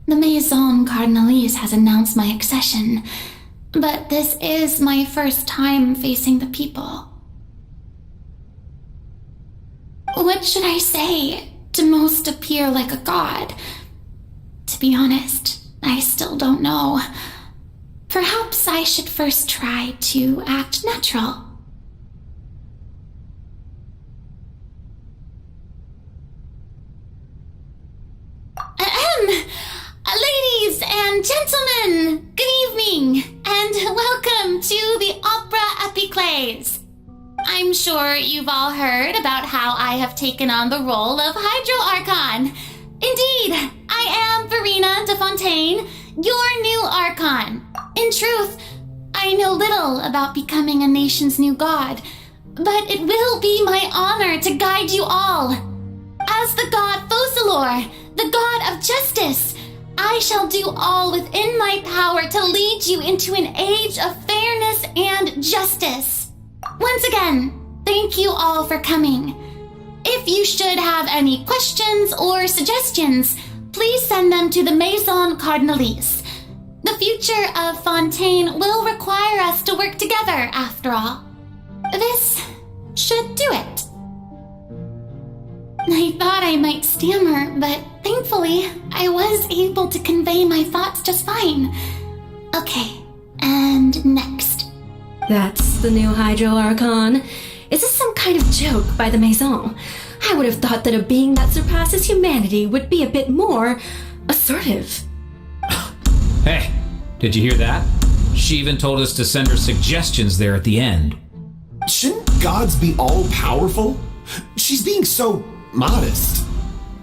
The Maison Cardinalise has announced my accession, but this is my first time facing the people. What should I say to most appear like a god? To be honest, I still don't know. Perhaps I should first try to act natural. Ladies and gentlemen, good evening, and welcome to the Opera Epiclese. I'm sure you've all heard about how I have taken on the role of Hydro Archon. Indeed, I am Verena de Fontaine, your new Archon. In truth, I know little about becoming a nation's new god, but it will be my honor to guide you all. As the god Focalor, the god of justice, I shall do all within my power to lead you into an age of fairness and justice. Once again, thank you all for coming. If you should have any questions or suggestions, please send them to the Maison Cardinalise. The future of Fontaine will require us to work together, after all. This should do it. I thought I might stammer, but thankfully, I was able to convey my thoughts just fine. Okay, and next. That's the new Hydro Archon. Is this some kind of joke by the Maison? I would have thought that a being that surpasses humanity would be a bit more assertive. Hey, did you hear that? She even told us to send her suggestions there at the end. Shouldn't gods be all-powerful? She's being so modest.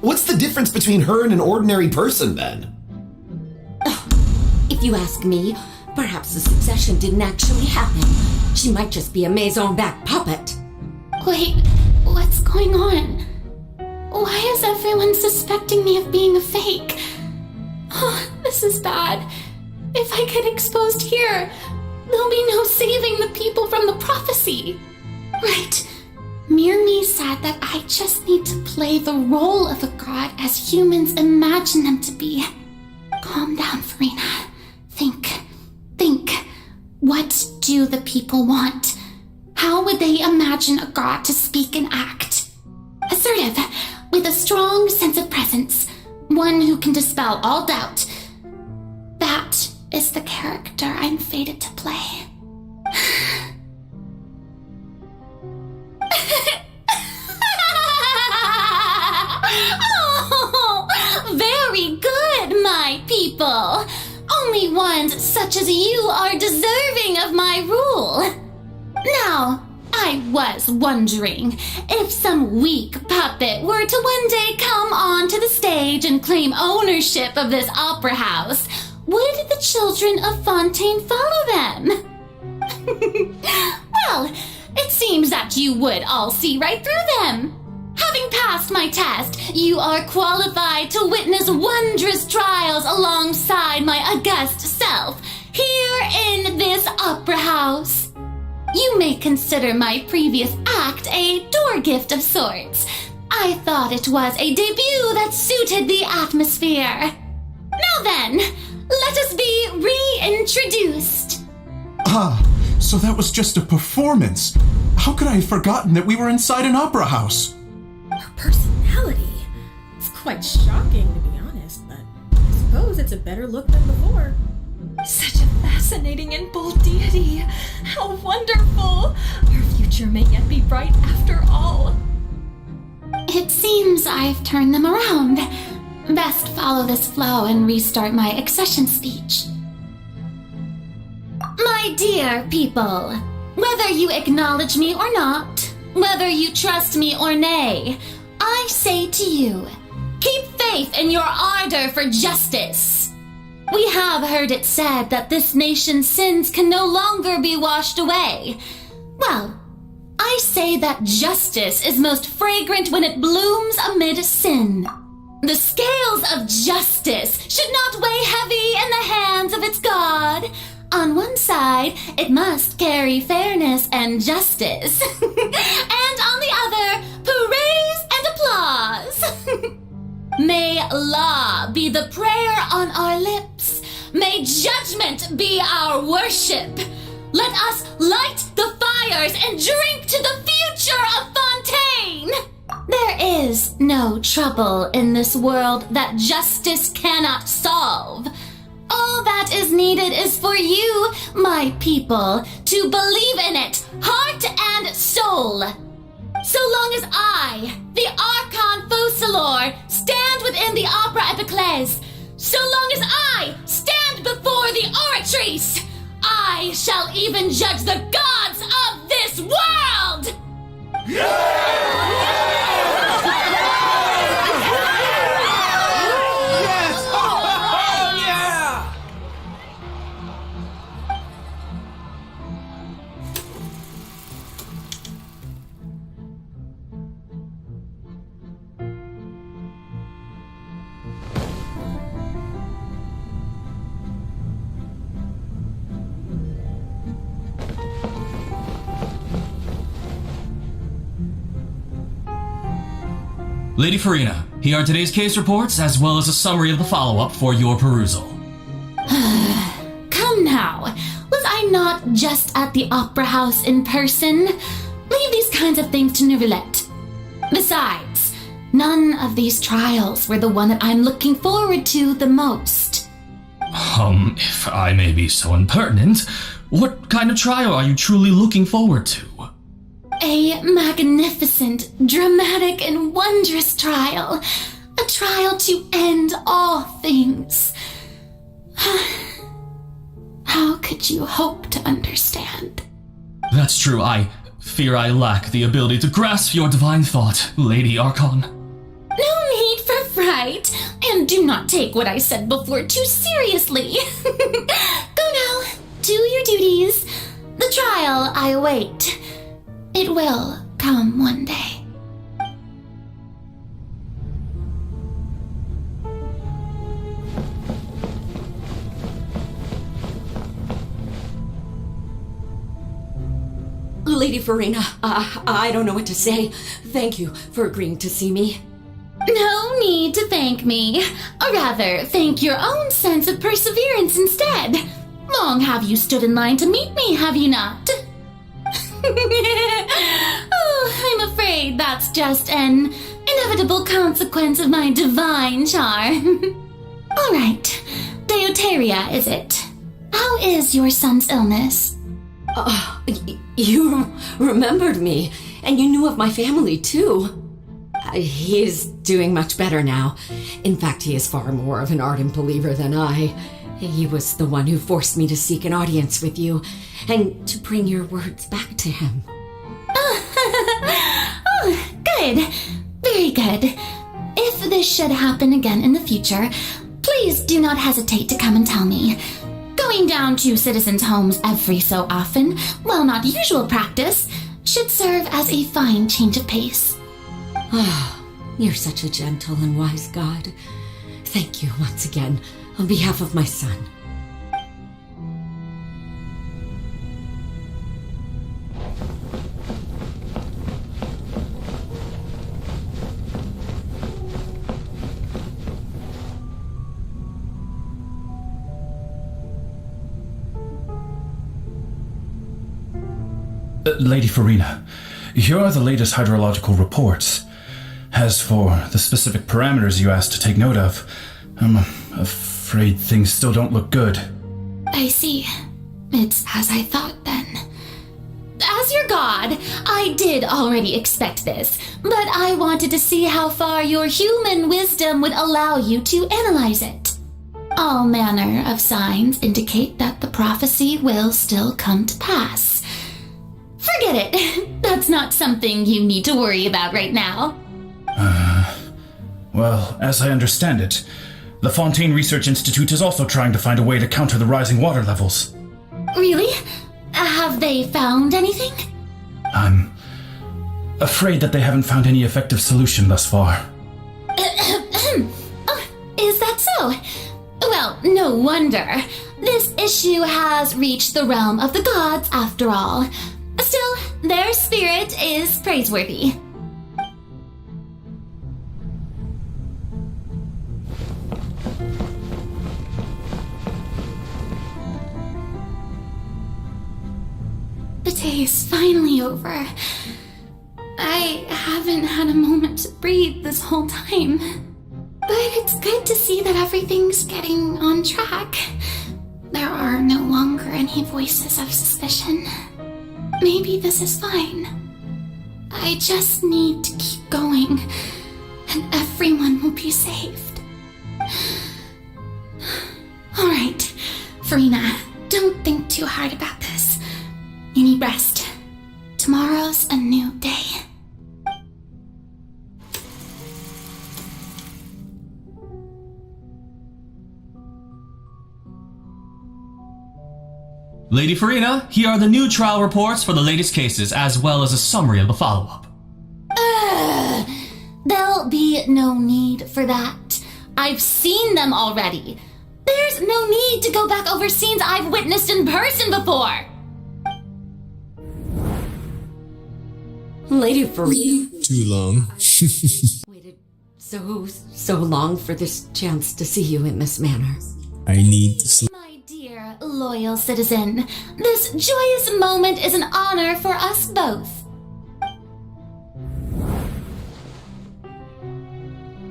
What's the difference between her and an ordinary person, then? If you ask me, perhaps the succession didn't actually happen. She might just be a Maison-backed puppet. Wait, what's going on? Why is everyone suspecting me of being a fake? Oh, this is bad. If I get exposed here, there'll be no saving the people from the prophecy. Right. Mirmi said that I just need to play the role of a god as humans imagine them to be. Calm down, Farina. Think. What do the people want? How would they imagine a god to speak and act? Assertive, with a strong sense of presence. One who can dispel all doubt. That is the character I'm fated to play. Oh, very good, my people. Only ones such as you are deserving of my rule. Now, I was wondering if some weak puppet were to one day come onto the stage and claim ownership of this opera house, would the children of Fontaine follow them? Well, it seems that you would all see right through them. Having passed my test, you are qualified to witness wondrous trials alongside my august self here in this opera house. You may consider my previous act a door gift of sorts. I thought it was a debut that suited the atmosphere. Now then, let us be reintroduced. Ah, so that was just a performance. How could I have forgotten that we were inside an opera house? Her personality. It's quite shocking, to be honest, but I suppose it's a better look than before. Such a fascinating and bold deity. How wonderful. Our future may yet be bright after all. It seems I've turned them around. Best follow this flow and restart my accession speech. My dear people, whether you acknowledge me or not, whether you trust me or nay, I say to you, keep faith in your ardor for justice. We have heard it said that this nation's sins can no longer be washed away. Well, I say that justice is most fragrant when it blooms amid sin. The scales of justice should not weigh heavy in the hands of its God. On one side, it must carry fairness and justice. And on the other, praise and applause. May law be the prayer on our lips. May judgment be our worship. Let us light the fires and drink to the future of Fontaine. There is no trouble in this world that justice cannot solve. All that is needed is for you, my people, to believe in it, heart and soul. So long as I, the Archon Focalor, stand within the Opera Epiclese, so long as I stand before the Oratrice, I shall even judge the gods of this world! Lady Farina, here are today's case reports as well as a summary of the follow-up for your perusal. Come now. Was I not just at the Opera House in person? Leave these kinds of things to Neuvillette. Besides, none of these trials were the one that I'm looking forward to the most. If I may be so impertinent, what kind of trial are you truly looking forward to? A magnificent, dramatic, and wondrous trial. A trial to end all things. How could you hope to understand? That's true, I fear I lack the ability to grasp your divine thought, Lady Archon. No need for fright, and do not take what I said before too seriously. Go now, do your duties. The trial I await. It will come one day. Lady Farina, I don't know what to say. Thank you for agreeing to see me. No need to thank me. Or rather, thank your own sense of perseverance instead. Long have you stood in line to meet me, have you not? Oh, I'm afraid that's just an inevitable consequence of my divine charm. All right, Deuteria, is it? How is your son's illness? You remembered me, and you knew of my family, too. He is doing much better now. In fact, he is far more of an ardent believer than I. He was the one who forced me to seek an audience with you, and to bring your words back to him. Oh, good. Very good. If this should happen again in the future, please do not hesitate to come and tell me. Going down to citizens' homes every so often, while not usual practice, should serve as a fine change of pace. Ah, you're such a gentle and wise God. Thank you once again, on behalf of my son. Lady Farina, here are the latest hydrological reports. As for the specific parameters you asked to take note of, I'm afraid things still don't look good. I see. It's as I thought then. As your god, I did already expect this, but I wanted to see how far your human wisdom would allow you to analyze it. All manner of signs indicate that the prophecy will still come to pass. Forget it. That's not something you need to worry about right now. Well, as I understand it, the Fontaine Research Institute is also trying to find a way to counter the rising water levels. Really? Have they found anything? I'm afraid that they haven't found any effective solution thus far. Oh, is that so? Well, no wonder. This issue has reached the realm of the gods after all. Still, their spirit is praiseworthy. The day is finally over. I haven't had a moment to breathe this whole time. But it's good to see that everything's getting on track. There are no longer any voices of suspicion. Maybe this is fine. I just need to keep going, and everyone will be saved. Alright, Farina, don't think too hard about this. You need rest. Tomorrow's a new day. Lady Farina, here are the new trial reports for the latest cases, as well as a summary of the follow-up. There'll be no need for that. I've seen them already. There's no need to go back over scenes I've witnessed in person before. Lady Farina. Too long. Waited so long for this chance to see you in this manner. I need to sleep. My dear, loyal citizen, this joyous moment is an honor for us both.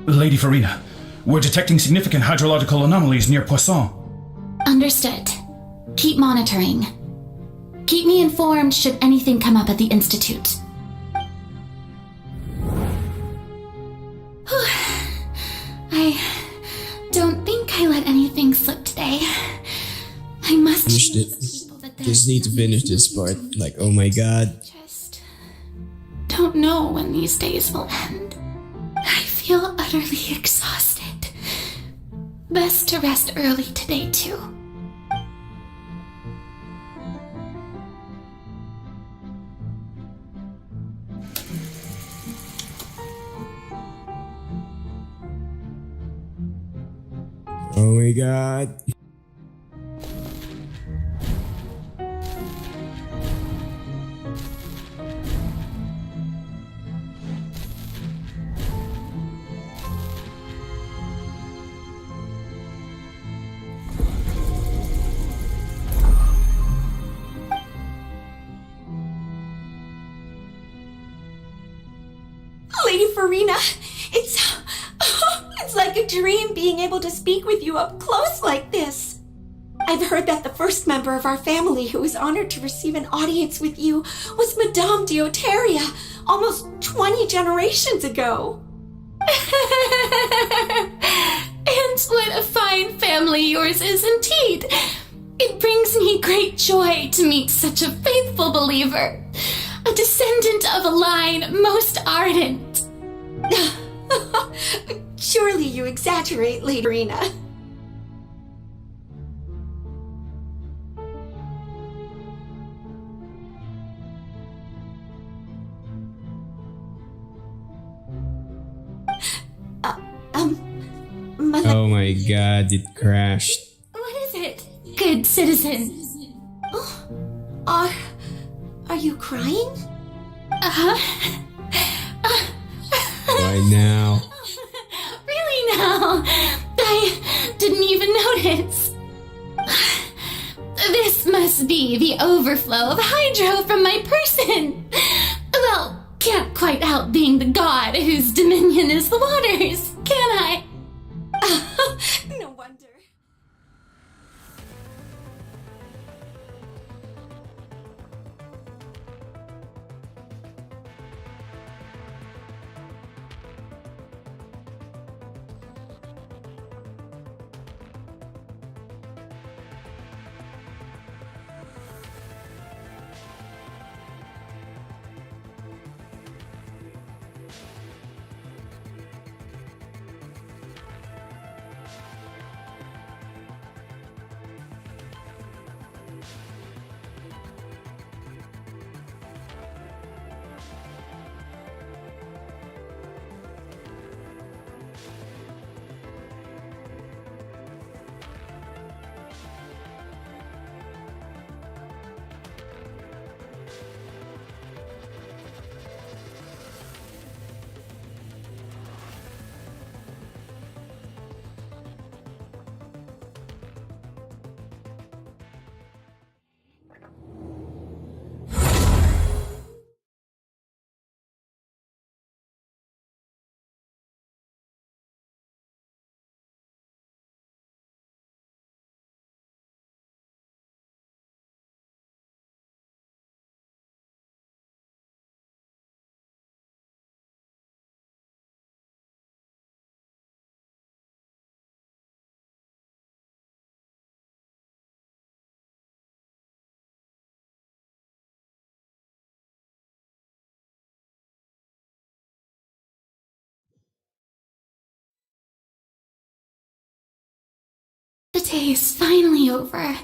Lady Farina, we're detecting significant hydrological anomalies near Poisson. Understood. Keep monitoring. Keep me informed should anything come up at the Institute. I don't think I let anything slip today. I must Finished it. Just need to finish this part. Like, oh my god. don't know when these days will end. I feel utterly exhausted. Best to rest early today, too. Oh my god. Lady Farina, it's like a dream being able to speak with you up close like this. I've heard that the first member of our family who was honored to receive an audience with you was Madame Deoteria, almost 20 generations ago. And what a fine family yours is indeed. It brings me great joy to meet such a faithful believer, a descendant of a line most ardent. Surely you exaggerate, Lady Farina. Oh my god, it crashed. What is it, good citizen? Are you crying? Why now? Really now? I didn't even notice. This must be the overflow of hydro from my person. Well, can't quite help being the god whose dominion is the waters, can I? No wonder. The day is finally over.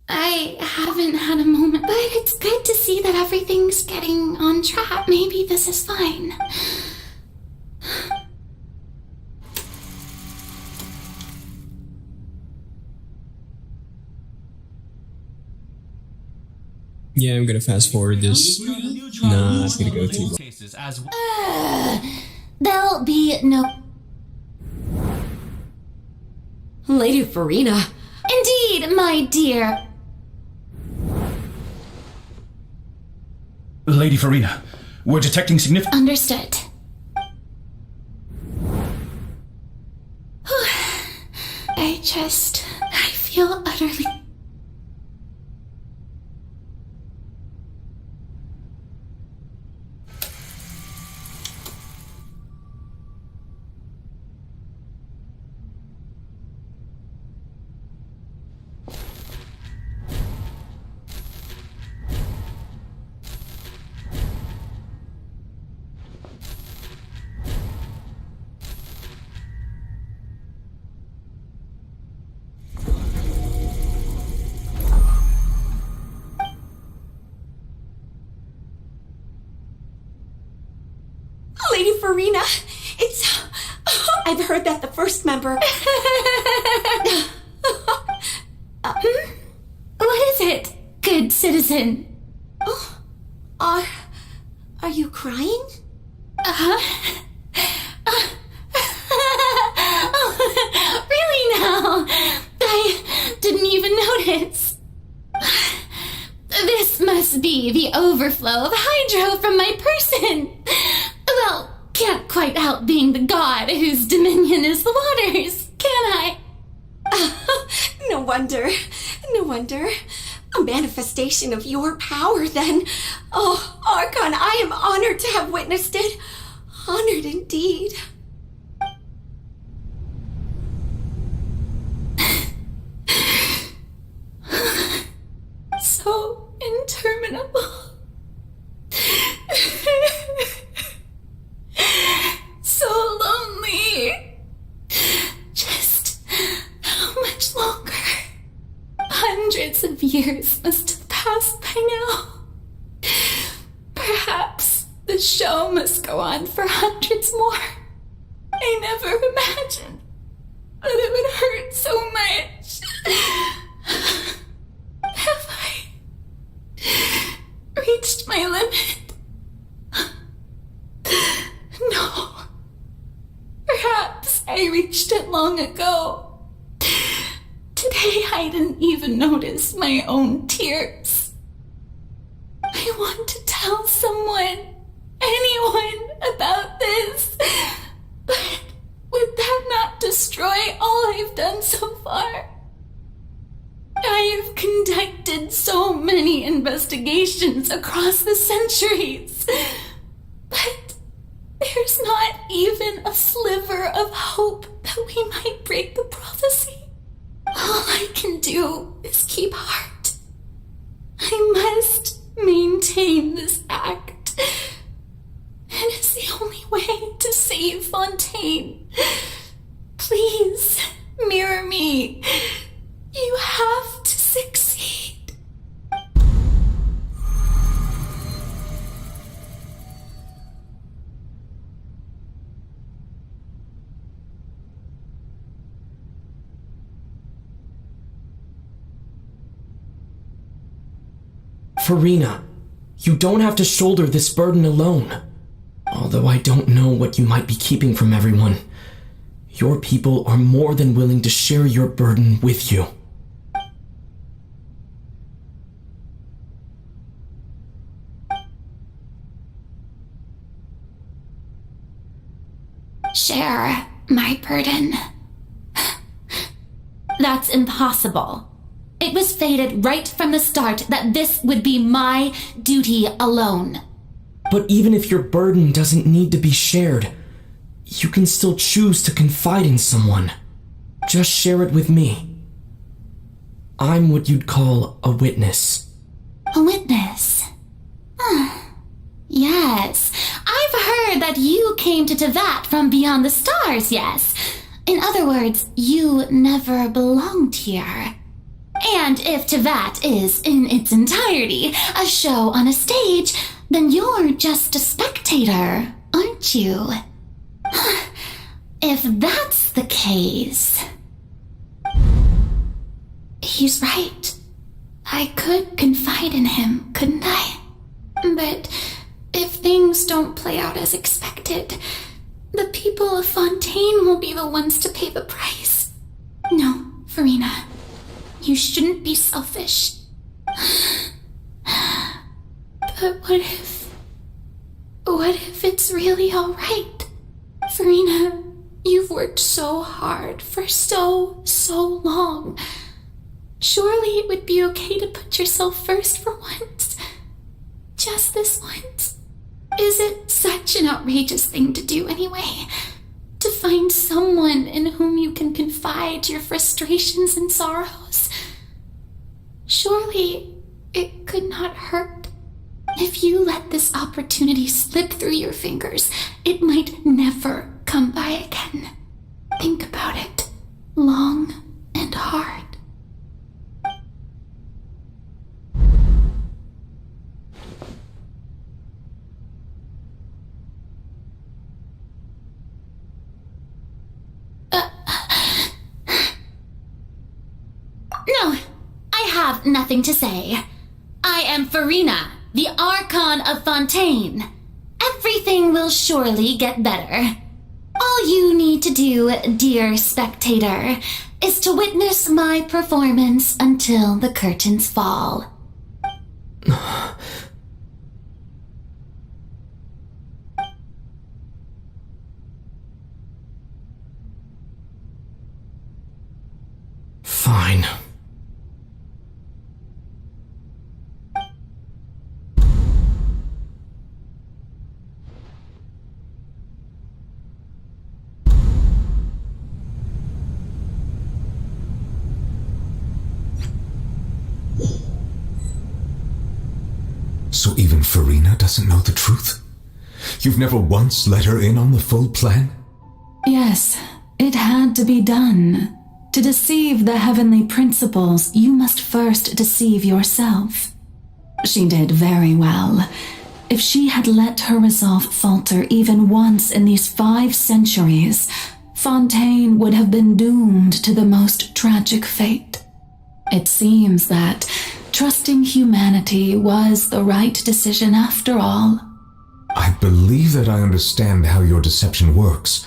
I haven't had a moment, but it's good to see that everything's getting on track. Maybe this is fine. Yeah, I'm gonna fast forward this. Nah, it's gonna go too long. there'll be no... Lady Farina. Indeed, my dear. Lady Farina, we're detecting significant... Understood. I feel utterly... Lady Farina, it's... I've heard that the first member... What is it, good citizen? Are you crying? Really now? I didn't even notice. This must be the overflow of hydro from my person. Well, can't quite help being the god whose dominion is the waters, can I? No wonder. A manifestation of your power, then. Oh, Archon, I am honored to have witnessed it. Honored indeed. So interminable. So lonely. Just how much longer? Hundreds of years must have passed by now. Perhaps the show must go on for hundreds more. I never imagined that it would hurt so much. Have I reached my limit? No. Perhaps I reached it long ago. Today I didn't even notice my own tears. I want to tell someone, anyone, about this. But would that not destroy all I've done so far? I have conducted so many investigations across the centuries, but there's not even a sliver of hope that we might break the prophecy. All I can do is keep heart. I must maintain this act. It is the only way to save Fontaine. Please, mirror me. You have to succeed. Farina, you don't have to shoulder this burden alone. Although I don't know what you might be keeping from everyone, your people are more than willing to share your burden with you. Share my burden. That's impossible. It was fated right from the start that this would be my duty alone. But even if your burden doesn't need to be shared, you can still choose to confide in someone. Just share it with me. I'm what you'd call a witness. A witness? Yes, I've heard that you came to Teyvat from beyond the stars, yes. In other words, you never belonged here. And if Teyvat is, in its entirety, a show on a stage, then you're just a spectator, aren't you? If that's the case... He's right. I could confide in him, couldn't I? But if things don't play out as expected, people of Fontaine will be the ones to pay the price. No, Farina, you shouldn't be selfish. But what if it's really alright? Farina, you've worked so hard for so long. Surely it would be okay to put yourself first for once. Just this once. Is it such an outrageous thing to do anyway? To find someone in whom you can confide your frustrations and sorrows? Surely it could not hurt. If you let this opportunity slip through your fingers, it might never come by again. Think about it long and hard. No, I have nothing to say. I am Farina, the Archon of Fontaine. Everything will surely get better. All you need to do, dear spectator, is to witness my performance until the curtains fall. Fine. So even Farina doesn't know the truth? You've never once let her in on the full plan? Yes, it had to be done. To deceive the heavenly principles, you must first deceive yourself. She did very well. If she had let her resolve falter even once in these 5 centuries, Fontaine would have been doomed to the most tragic fate. It seems that trusting humanity was the right decision after all. I believe that I understand how your deception works,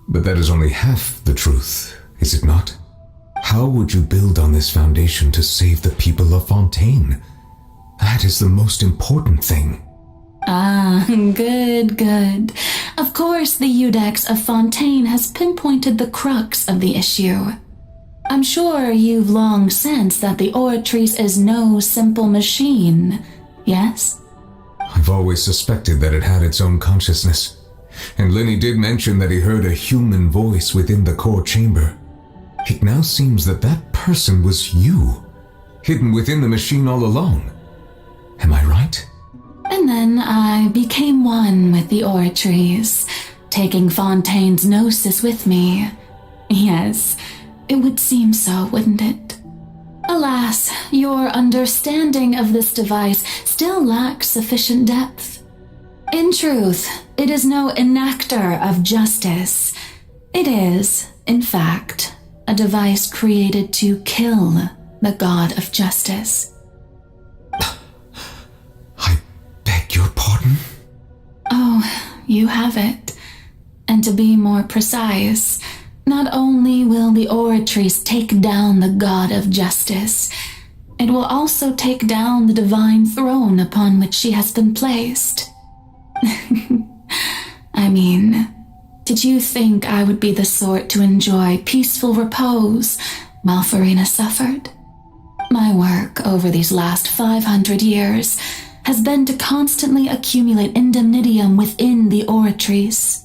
but that is only half the truth, is it not? How would you build on this foundation to save the people of Fontaine? That is the most important thing. Ah, good. Of course, the Iudex of Fontaine has pinpointed the crux of the issue. I'm sure you've long sensed that the Oratrice is no simple machine, yes? I've always suspected that it had its own consciousness, and Lenny did mention that he heard a human voice within the core chamber. It now seems that that person was you, hidden within the machine all along. Am I right? And then I became one with the Oratrice, taking Fontaine's gnosis with me. Yes, it would seem so, wouldn't it? Alas, your understanding of this device still lacks sufficient depth. In truth, it is no enactor of justice. It is, in fact, a device created to kill the god of justice. I beg your pardon? Oh, you have it. And to be more precise, not only will the Oratrice take down the god of justice, it will also take down the divine throne upon which she has been placed. I mean, did you think I would be the sort to enjoy peaceful repose while Farina suffered? My work over these last 500 years has been to constantly accumulate indemnitium within the Oratrice.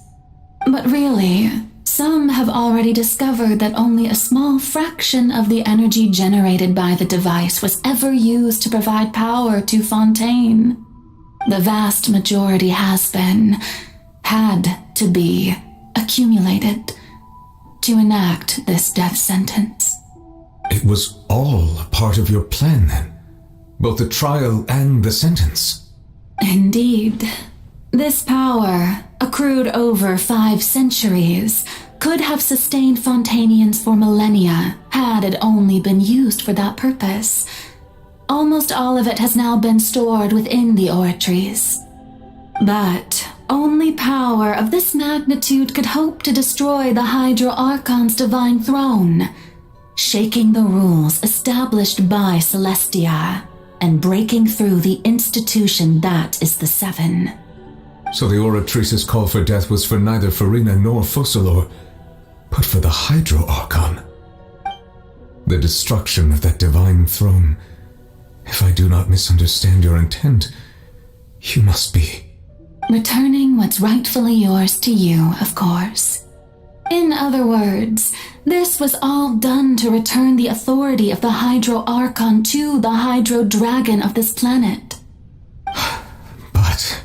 But really, some have already discovered that only a small fraction of the energy generated by the device was ever used to provide power to Fontaine. The vast majority had to be, accumulated to enact this death sentence. It was all a part of your plan then? Both the trial and the sentence? Indeed. This power, accrued over 5 centuries, could have sustained Fontainians for millennia had it only been used for that purpose. Almost all of it has now been stored within the Oratrice. But only power of this magnitude could hope to destroy the Hydro Archon's divine throne, shaking the rules established by Celestia and breaking through the institution that is the Seven. So the Oratrice's call for death was for neither Farina nor Focalor, but for the Hydro Archon. The destruction of that divine throne. If I do not misunderstand your intent, you must be returning what's rightfully yours to you, of course. In other words, this was all done to return the authority of the Hydro Archon to the Hydro Dragon of this planet. But...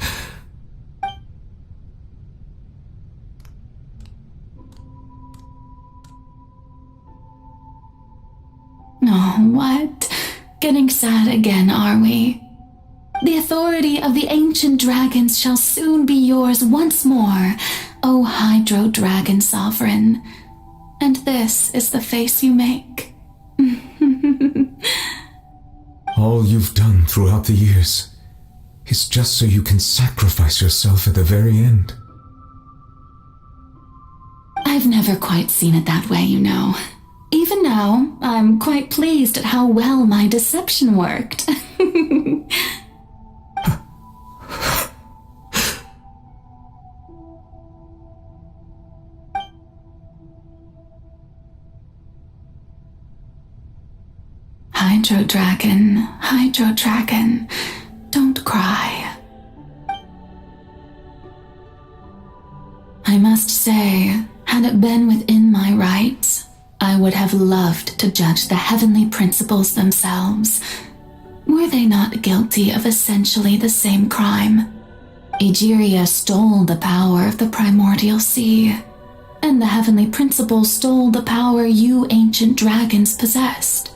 Oh, what? Getting sad again, are we? The authority of the ancient dragons shall soon be yours once more, O Hydro Dragon Sovereign. And this is the face you make. All you've done throughout the years is just so you can sacrifice yourself at the very end. I've never quite seen it that way, you know. Even now, I'm quite pleased at how well my deception worked. Hydro Dragon, don't cry. I must say, had it been within my rights, I would have loved to judge the heavenly principles themselves. Were they not guilty of essentially the same crime? Egeria stole the power of the primordial sea, and the heavenly principles stole the power you ancient dragons possessed.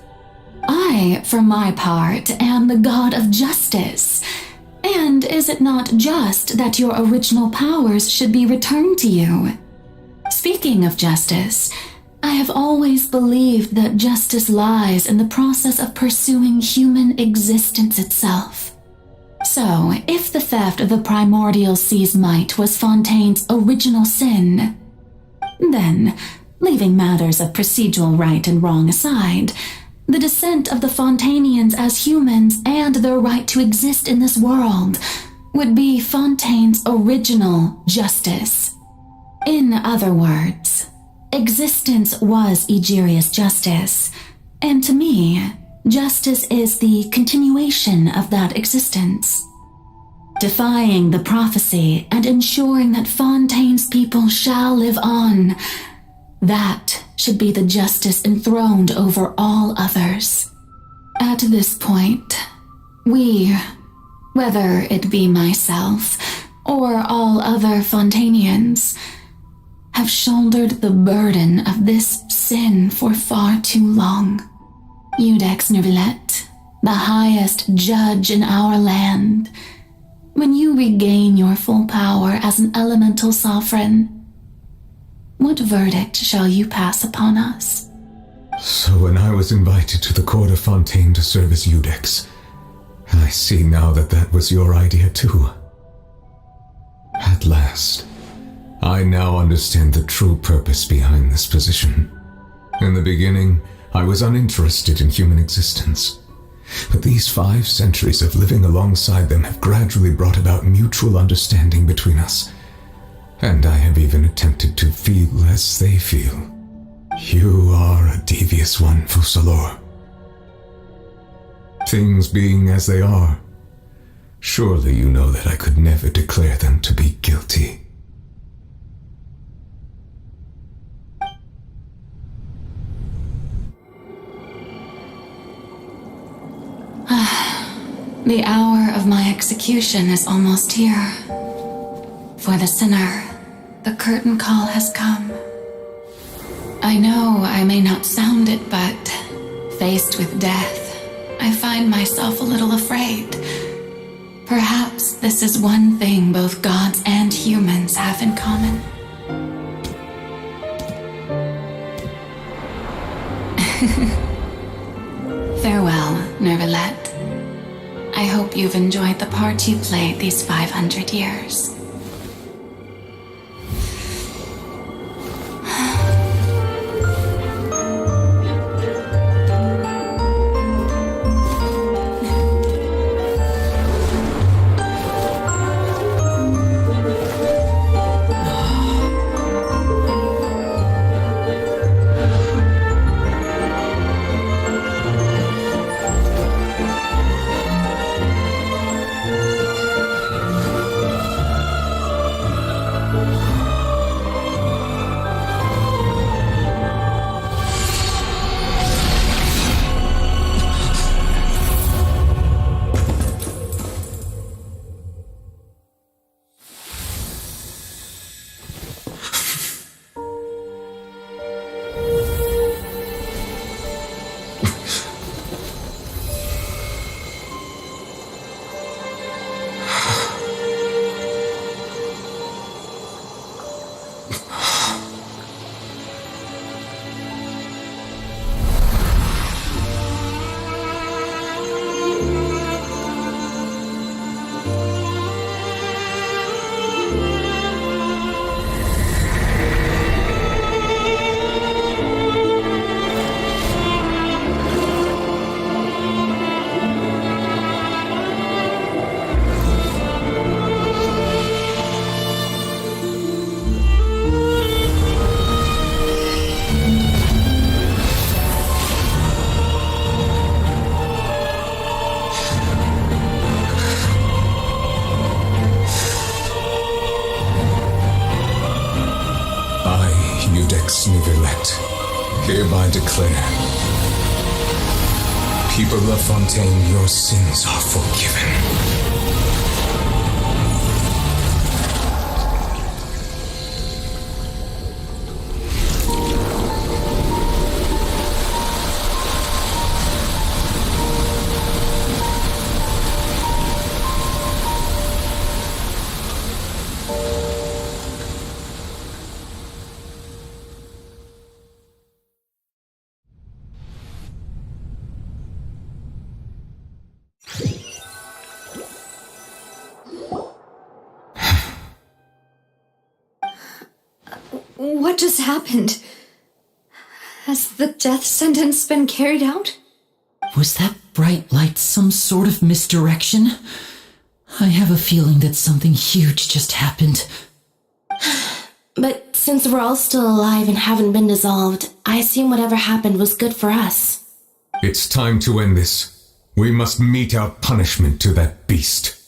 I, for my part, am the god of justice. And is it not just that your original powers should be returned to you? Speaking of justice, I have always believed that justice lies in the process of pursuing human existence itself. So, if the theft of the primordial sea's might was Fontaine's original sin, then, leaving matters of procedural right and wrong aside, the descent of the Fontanians as humans and their right to exist in this world would be Fontaine's original justice. In other words, existence was Egeria's justice, and to me, justice is the continuation of that existence. Defying the prophecy and ensuring that Fontaine's people shall live on, that should be the justice enthroned over all others. At this point, we, whether it be myself or all other Fontanians, have shouldered the burden of this sin for far too long. Iudex Nervillet, the highest judge in our land, when you regain your full power as an elemental sovereign, what verdict shall you pass upon us? So when I was invited to the court of Fontaine to serve as Iudex, I see now that that was your idea too. At last, I now understand the true purpose behind this position. In the beginning, I was uninterested in human existence. But these 5 centuries of living alongside them have gradually brought about mutual understanding between us. And I have even attempted to feel as they feel. You are a devious one, Focalor. Things being as they are, surely you know that I could never declare them to be guilty. The hour of my execution is almost here. For the sinner, the curtain call has come. I know I may not sound it, but faced with death, I find myself a little afraid. Perhaps this is one thing both gods and humans have in common. Farewell, Nervillet. I hope you've enjoyed the part you played these 500 years. Hereby declare, people of Fontaine, your sins are forgiven. What just happened? Has the death sentence been carried out? Was that bright light some sort of misdirection? I have a feeling that something huge just happened. But since we're all still alive and haven't been dissolved, I assume whatever happened was good for us. It's time to end this. We must mete out punishment to that beast.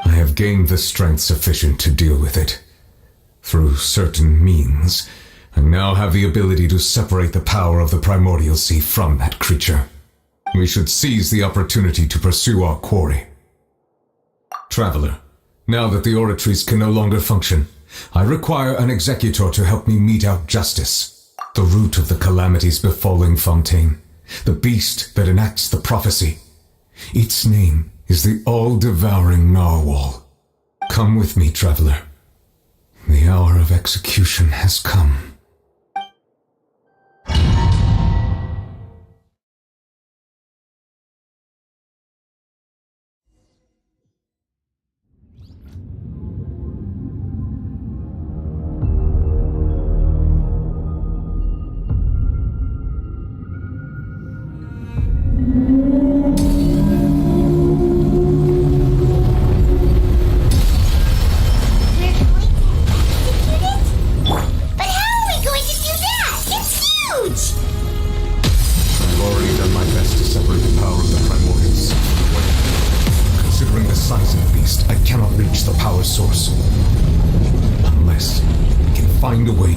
I have gained the strength sufficient to deal with it. Through certain means, I now have the ability to separate the power of the primordial sea from that creature. We should seize the opportunity to pursue our quarry. Traveler, now that the oratories can no longer function, I require an executor to help me mete out justice. The root of the calamities befalling Fontaine, the beast that enacts the prophecy. Its name is the all-devouring narwhal. Come with me, traveler. The hour of execution has come.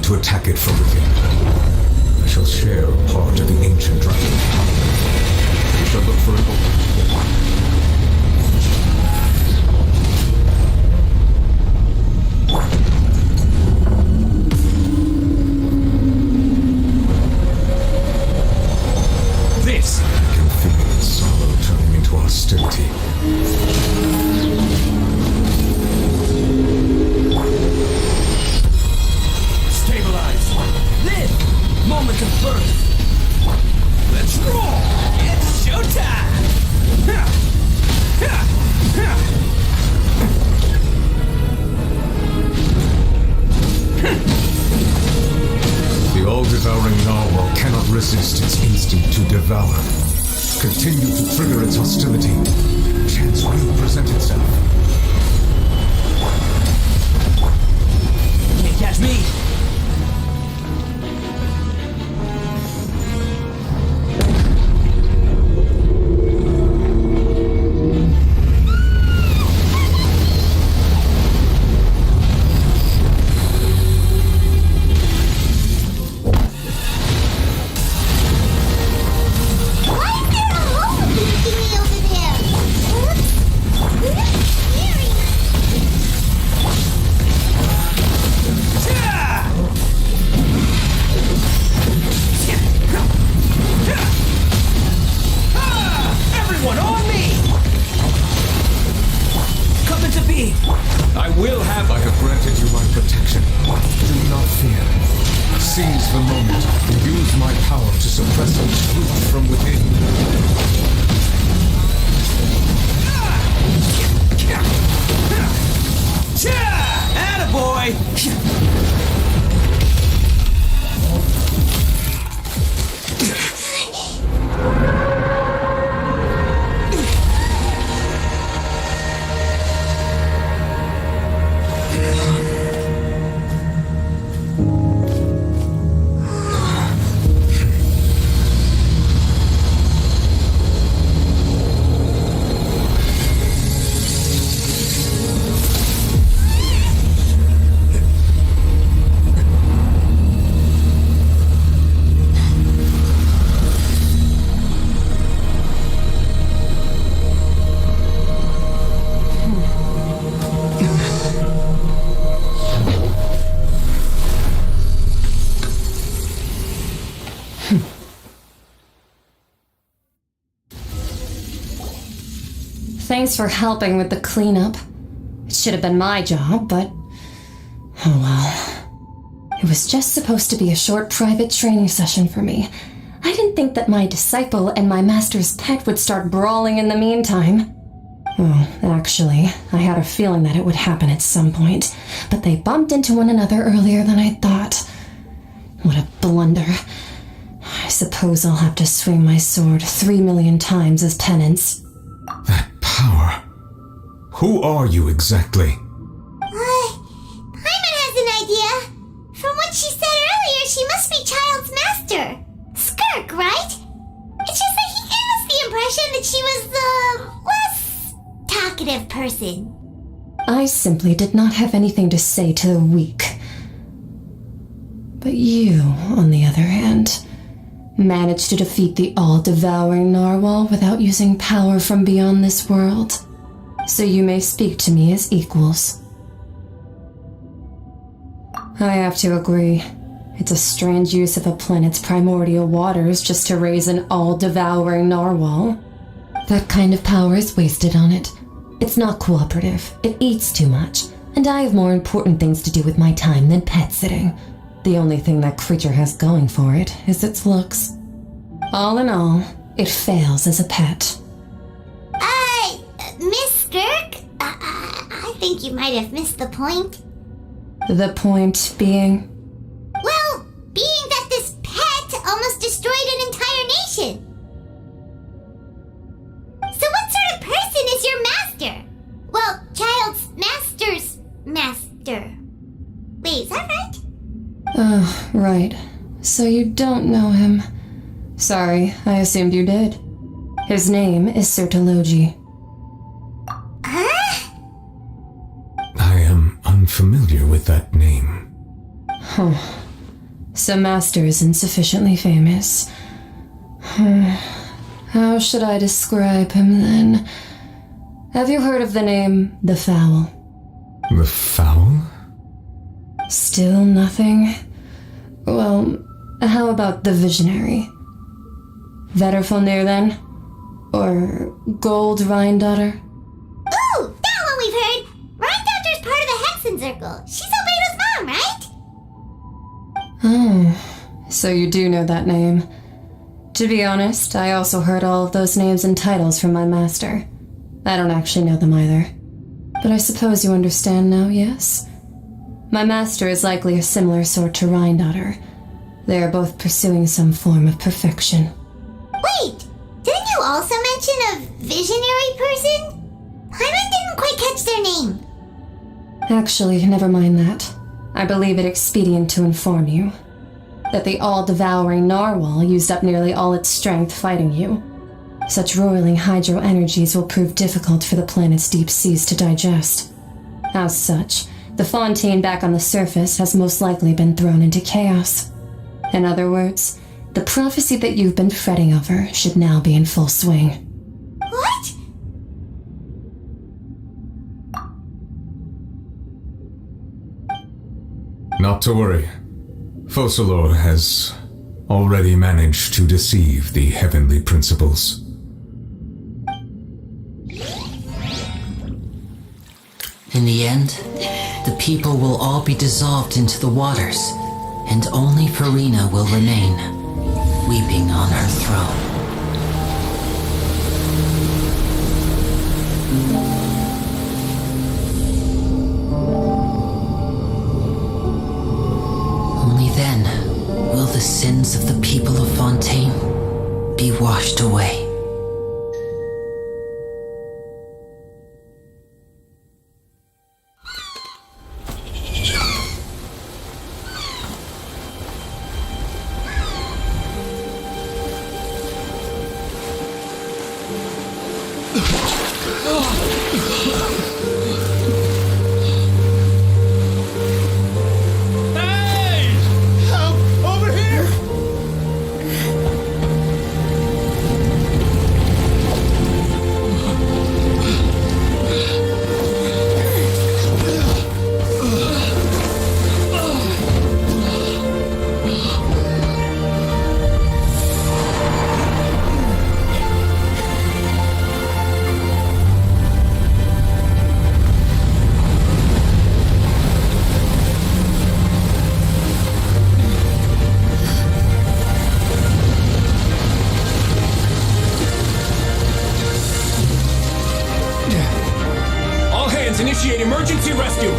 To attack it from within. I shall share a part of the ancient dragon. We shall look for an This! I can feel its sorrow turning into hostility. Moment of birth. Let's roll! It's showtime! The all-devouring narwhal cannot resist its instinct to devour. Continue to trigger its hostility. Chance will present itself. Can't catch me! will have... I have granted you my protection. Do not fear. Seize the moment and use my power to suppress the truth from within. Attaboy! Thanks for helping with the cleanup. It should have been my job, but... oh well. It was just supposed to be a short private training session for me. I didn't think that my disciple and my master's pet would start brawling in the meantime. Oh, actually, I had a feeling that it would happen at some point, but they bumped into one another earlier than I thought. What a blunder. I suppose I'll have to swing my sword 3 million times as penance. That power. Who are you exactly? Paimon has an idea. From what she said earlier, she must be Child's master. Skirk, right? It's just that he gave us the impression that she was the less talkative person. I simply did not have anything to say to the weak. But you, on the other hand, managed to defeat the all-devouring narwhal without using power from beyond this world. So you may speak to me as equals. I have to agree. It's a strange use of a planet's primordial waters just to raise an all-devouring narwhal. That kind of power is wasted on it. It's not cooperative. It eats too much. And I have more important things to do with my time than pet sitting. The only thing that creature has going for it is its looks. All in all, it fails as a pet. Miss Skirk? I think you might have missed the point. The point being? Well, being that this pet almost destroyed an entire nation. So what sort of person is your master? Well, Child's master's master. Wait, is that right? Oh, right. So you don't know him. Sorry, I assumed you did. His name is Sertologi. Huh? I am unfamiliar with that name. Huh. So Master isn't sufficiently famous. How should I describe him then? Have you heard of the name The Fowl? The Fowl? Still nothing? Well, how about the Visionary? Vetterfulnir then? Or Gold Rhindaughter? Ooh, that one we've heard! Rhindaughter's part of the Hexen Circle. She's Albedo's mom, right? Oh, so you do know that name. To be honest, I also heard all of those names and titles from my master. I don't actually know them either. But I suppose you understand now, yes? My master is likely a similar sort to Rhindaughter. They are both pursuing some form of perfection. Wait, didn't you also mention a visionary person? Paimon didn't quite catch their name. Actually, never mind that. I believe it expedient to inform you that the all-devouring narwhal used up nearly all its strength fighting you. Such roiling hydro energies will prove difficult for the planet's deep seas to digest. As such, the fontaine back on the surface has most likely been thrown into chaos. In other words, the prophecy that you've been fretting over should now be in full swing. What? Not to worry. Focalor has already managed to deceive the heavenly principles. In the end, the people will all be dissolved into the waters, and only Farina will remain, weeping on her throne. Only then will the sins of the people of Fontaine be washed away. Initiate emergency rescue!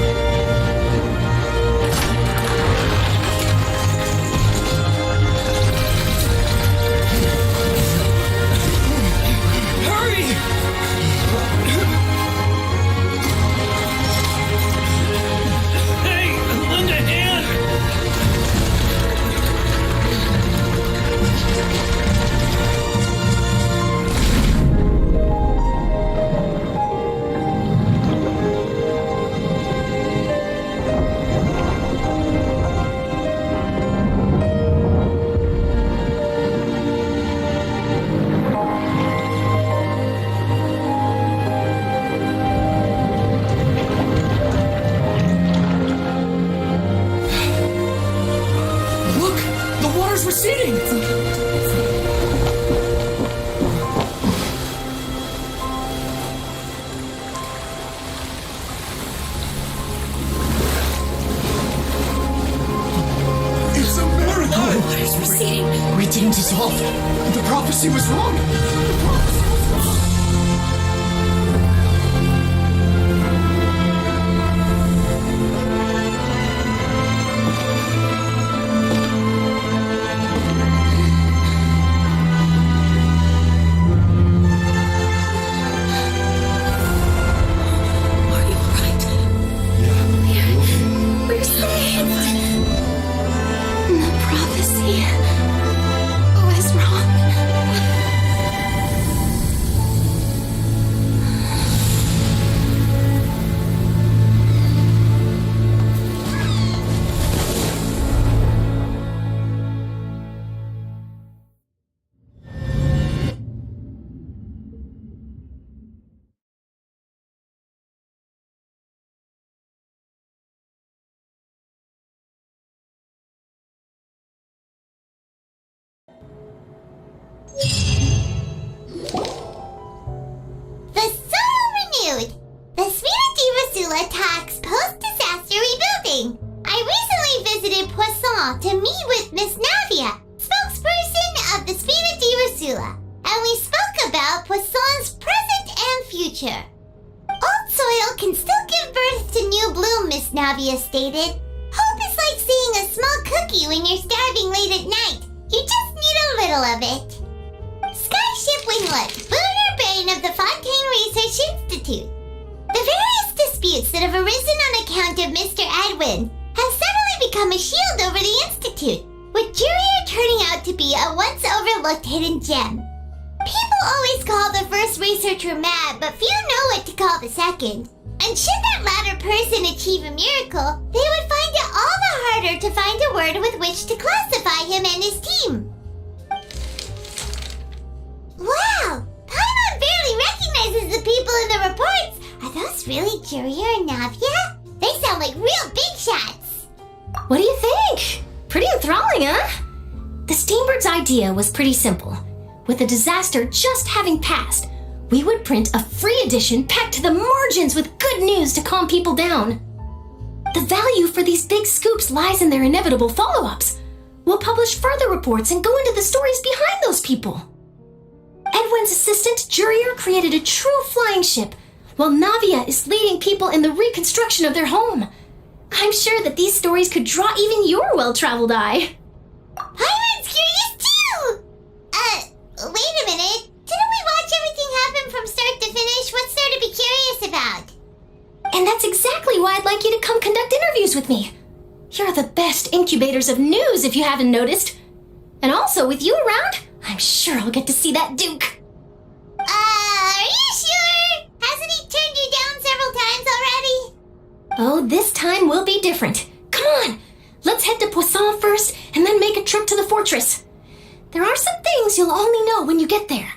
We didn't dissolve. The prophecy was wrong. Attacks post-disaster rebuilding. I recently visited Poisson to meet with Miss Navia, spokesperson of the Spirit di Rasula, and we spoke about Poisson's present and future. Old soil can still give birth to new bloom, Miss Navia stated. Hope is like seeing a small cookie when you're starving late at night. You just need a little of it. Skyship Winglet, Booter Brain of the Fontaine Research Institute. The various disputes that have arisen on account of Mr. Edwin have suddenly become a shield over the Institute, with Jurier turning out to be a once overlooked hidden gem. People always call the first researcher mad, but few know what to call the second. And should that latter person achieve a miracle, they would find it all the harder to find a word with which to classify him and his team. Wow! Paimon barely recognizes the people in the reports. Are those really Jurier and Navia? They sound like real big shots. What do you think? Pretty enthralling, huh? The Steambird's idea was pretty simple. With the disaster just having passed, we would print a free edition packed to the margins with good news to calm people down. The value for these big scoops lies in their inevitable follow-ups. We'll publish further reports and go into the stories behind those people. Edwin's assistant, Jurier, created a true flying ship, while Navia is leading people in the reconstruction of their home. I'm sure that these stories could draw even your well-traveled eye. Hyman's curious too! Wait a minute. Didn't we watch everything happen from start to finish? What's there to be curious about? And that's exactly why I'd like you to come conduct interviews with me. You're the best incubators of news, if you haven't noticed. And also, with you around, I'm sure I'll get to see that Duke. Are you sure? Hasn't he turned you down several times already? Oh, this time will be different. Come on, let's head to Poisson first, and then make a trip to the fortress. There are some things you'll only know when you get there.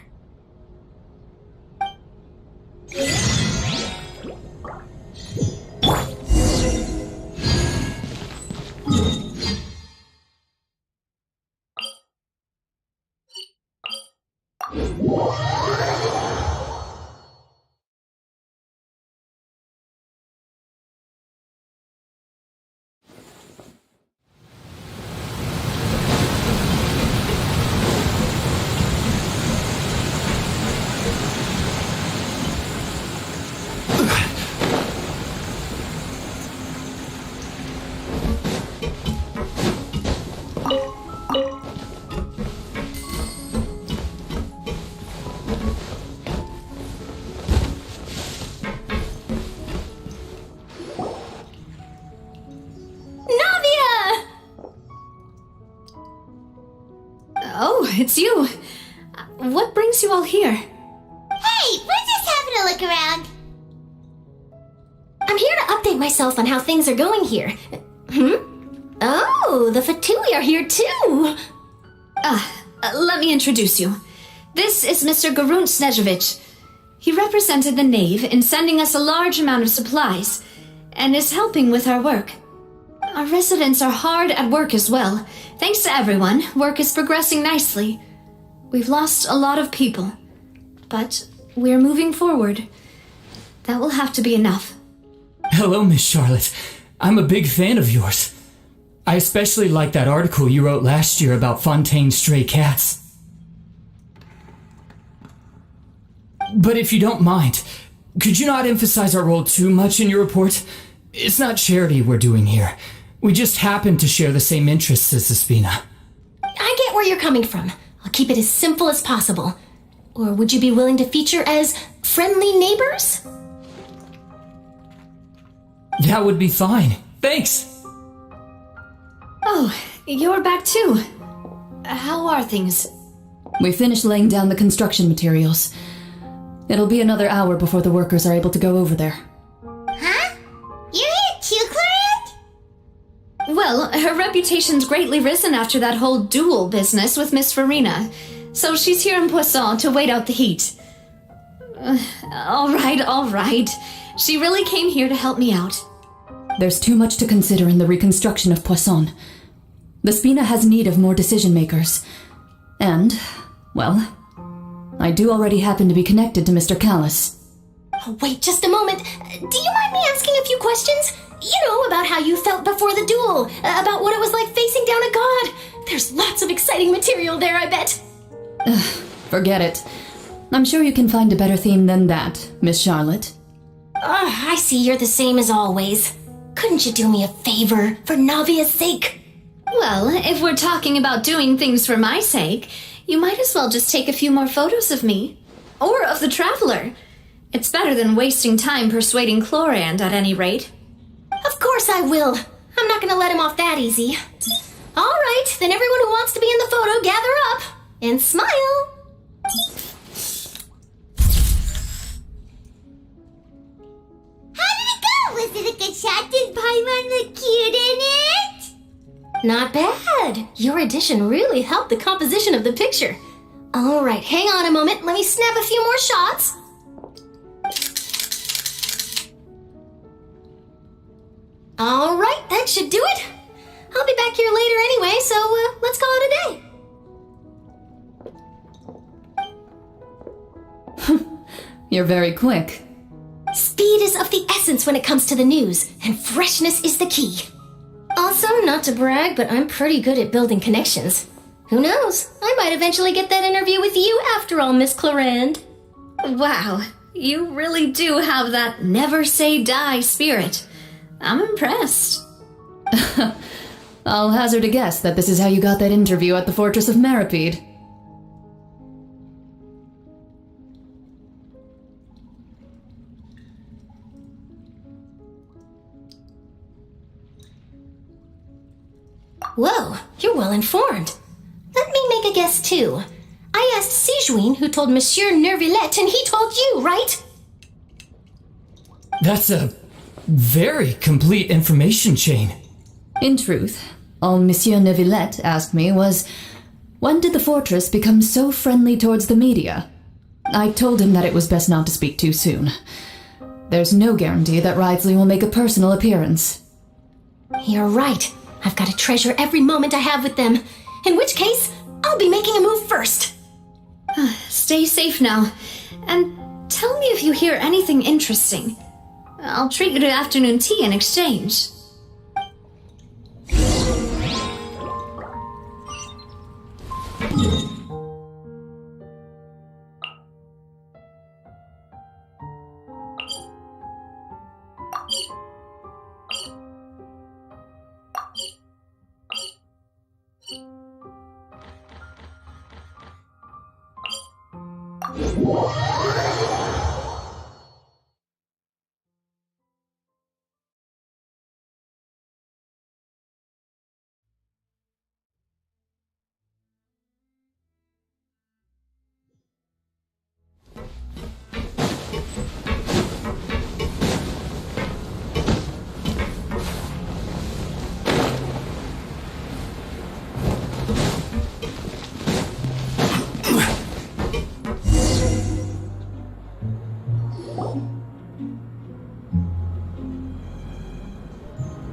Oh, it's you. What brings you all here? Hey, we're just having a look around. I'm here to update myself on how things are going here. Oh, the Fatui are here too. Let me introduce you. This is Mr. Garunt Snejovic. He represented the Knave in sending us a large amount of supplies, and is helping with our work. Our residents are hard at work as well. Thanks to everyone, work is progressing nicely. We've lost a lot of people, but we're moving forward. That will have to be enough. Hello, Miss Charlotte. I'm a big fan of yours. I especially like that article you wrote last year about Fontaine's stray cats. But if you don't mind, could you not emphasize our role too much in your report? It's not charity we're doing here. We just happen to share the same interests as the Spina. I get where you're coming from. I'll keep it as simple as possible. Or would you be willing to feature as friendly neighbors? That would be fine. Thanks. Oh, you're back too. How are things? We finished laying down the construction materials. It'll be another hour before the workers are able to go over there. Huh? You're here too, Clorant? Well, her reputation's greatly risen after that whole duel business with Miss Farina, so she's here in Poisson to wait out the heat. All right. She really came here to help me out. There's too much to consider in the reconstruction of Poisson. The Spina has need of more decision makers. And, well, I do already happen to be connected to Mr. Callis. Oh, wait just a moment. Do you mind me asking a few questions? You know, about how you felt before the duel, about what it was like facing down a god. There's lots of exciting material there, I bet. Forget it. I'm sure you can find a better theme than that, Miss Charlotte. I see you're the same as always. Couldn't you do me a favor, for Navia's sake? Well, if we're talking about doing things for my sake, you might as well just take a few more photos of me. Or of the Traveler. It's better than wasting time persuading Clorand, at any rate. Of course I will. I'm not gonna let him off that easy. All right, then everyone who wants to be in the photo, gather up. And smile. How did it go? Was it a good shot? Did Paimon look cute in it? Not bad. Your addition really helped the composition of the picture. All right, hang on a moment. Let me snap a few more shots. All right, that should do it. I'll be back here later anyway, so let's call it a day. You're very quick. Speed is of the essence when it comes to the news, and freshness is the key. Also, not to brag, but I'm pretty good at building connections. Who knows? I might eventually get that interview with you after all, Miss Clarand. Wow, you really do have that never say die spirit. I'm impressed. I'll hazard a guess that this is how you got that interview at the Fortress of Maripede. Whoa, you're well informed. Let me make a guess too. I asked Sijuin who told Monsieur Nervillette, and he told you, right? That's a very complete information chain. In truth, all Monsieur Neuvillette asked me was, when did the fortress become so friendly towards the media? I told him that it was best not to speak too soon. There's no guarantee that Wriothesley will make a personal appearance. You're right. I've got to treasure every moment I have with them. In which case, I'll be making a move first. Stay safe now, and tell me if you hear anything interesting. I'll treat you to afternoon tea in exchange.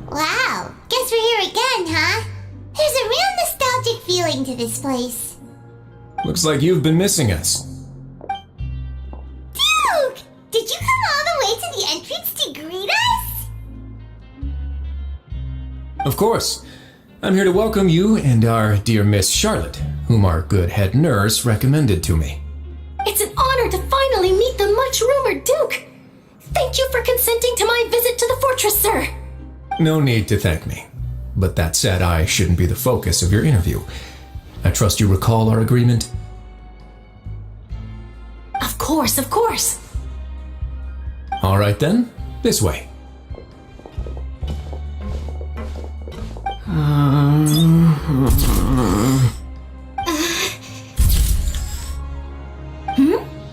Wow, guess we're here again, huh? There's a real nostalgic feeling to this place. Looks like you've been missing us. Duke! Did you come all the way to the entrance to greet us? Of course. I'm here to welcome you and our dear Miss Charlotte, whom our good head nurse recommended to me. It's an honor to finally meet the much-rumored Duke. Thank you for consenting to my visit to the fortress, sir. No need to thank me. But that said, I shouldn't be the focus of your interview. I trust you recall our agreement? Of course, of course. All right then, this way.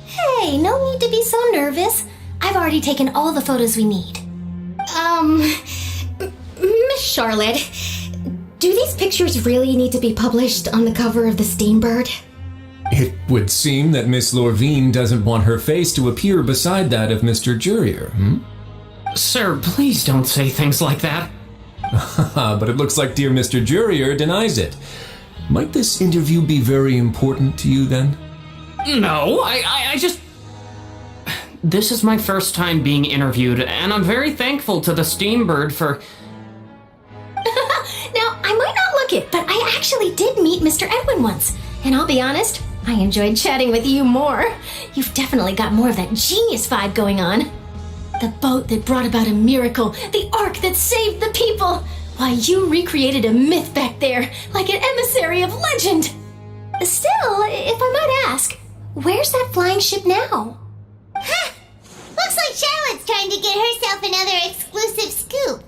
Hey, no need to be so nervous. I've already taken all the photos we need. Miss Charlotte, do these pictures really need to be published on the cover of the Steambird? It would seem that Miss Lorvine doesn't want her face to appear beside that of Mr. Jurier, Sir, please don't say things like that. But it looks like dear Mr. Jurier denies it. Might this interview be very important to you then? No, I just... This is my first time being interviewed, and I'm very thankful to the Steambird for... Now, I might not look it, but I actually did meet Mr. Edwin once. And I'll be honest, I enjoyed chatting with you more. You've definitely got more of that genius vibe going on. The boat that brought about a miracle, the ark that saved the people. Why, you recreated a myth back there, like an emissary of legend. Still, if I might ask, where's that flying ship now? Huh! Looks like Charlotte's trying to get herself another exclusive scoop.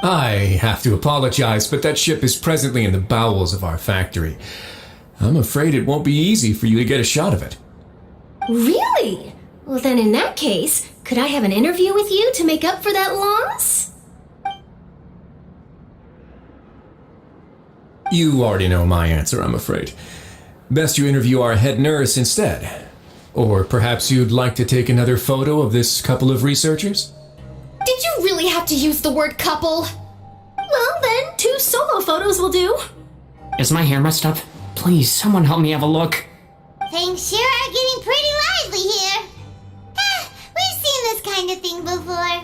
I have to apologize, but that ship is presently in the bowels of our factory. I'm afraid it won't be easy for you to get a shot of it. Really? Well, then in that case, could I have an interview with you to make up for that loss? You already know my answer, I'm afraid. Best you interview our head nurse instead. Or perhaps you'd like to take another photo of this couple of researchers? Did you really have to use the word couple? Well, then, 2 solo photos will do. Is my hair messed up? Please, someone help me have a look. Things sure are getting pretty lively here. kind of thing before.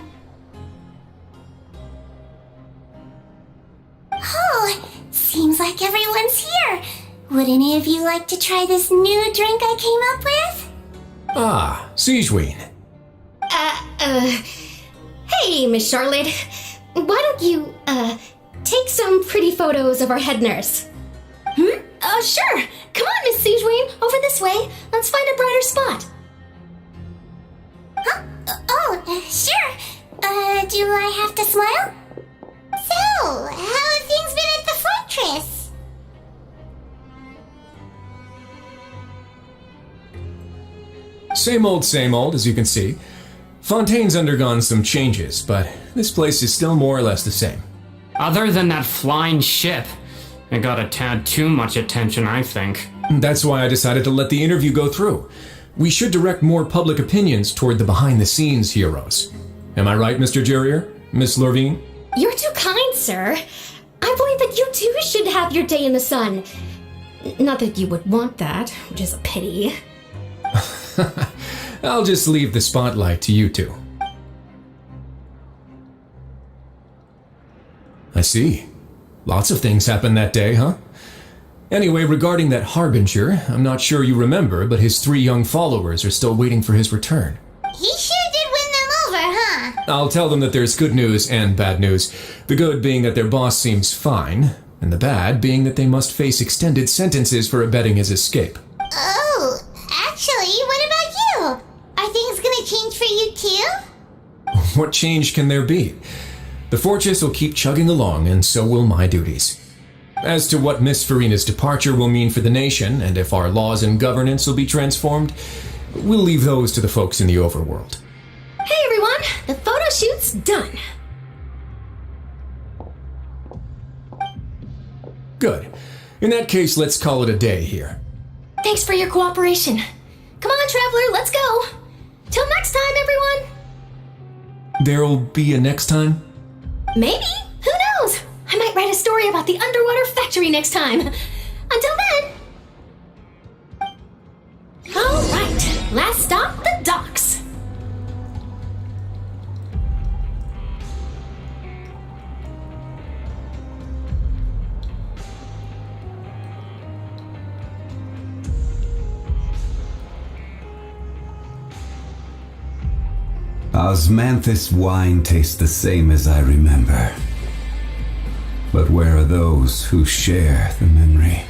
Oh, seems like everyone's here. Would any of you like to try this new drink I came up with? Ah, Siegeween. Hey, Miss Charlotte. Why don't you, take some pretty photos of our head nurse? Sure. Come on, Miss Siegeween. Over this way. Let's find a brighter spot. Huh? Sure. Do I have to smile? So, how have things been at the fortress? Same old, as you can see. Fontaine's undergone some changes, but this place is still more or less the same. Other than that flying ship, it got a tad too much attention, I think. That's why I decided to let the interview go through. We should direct more public opinions toward the behind-the-scenes heroes. Am I right, Mr. Jurrier? Miss Lorvine? You're too kind, sir. I believe that you too should have your day in the sun. Not that you would want that, which is a pity. I'll just leave the spotlight to you two. I see. Lots of things happened that day, huh? Anyway, regarding that Harbinger, I'm not sure you remember, but his 3 young followers are still waiting for his return. He sure did win them over, huh? I'll tell them that there's good news and bad news. The good being that their boss seems fine, and the bad being that they must face extended sentences for abetting his escape. Oh, actually, what about you? Are things gonna change for you too? What change can there be? The fortress will keep chugging along, and so will my duties. As to what Miss Farina's departure will mean for the nation, and if our laws and governance will be transformed, we'll leave those to the folks in the overworld. Hey everyone, the photo shoot's done. Good. In that case, let's call it a day here. Thanks for your cooperation. Come on, Traveler, let's go. Till next time, everyone. There'll be a next time? Maybe. Who knows? I might write a story about the underwater factory next time. Until then. All right. Last stop, the docks. Osmanthus wine tastes the same as I remember. But where are those who share the memory?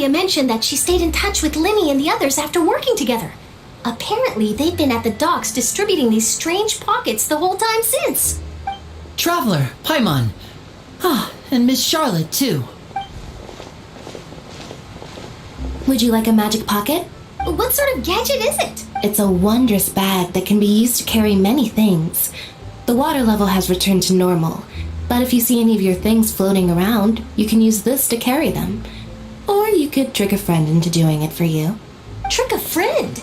Mentioned that she stayed in touch with Limmy and the others after working together. Apparently, they've been at the docks distributing these strange pockets the whole time since. Traveler, Paimon. And Miss Charlotte, too. Would you like a magic pocket? What sort of gadget is it? It's a wondrous bag that can be used to carry many things. The water level has returned to normal, but if you see any of your things floating around, you can use this to carry them. Or you could trick a friend into doing it for you. Trick a friend?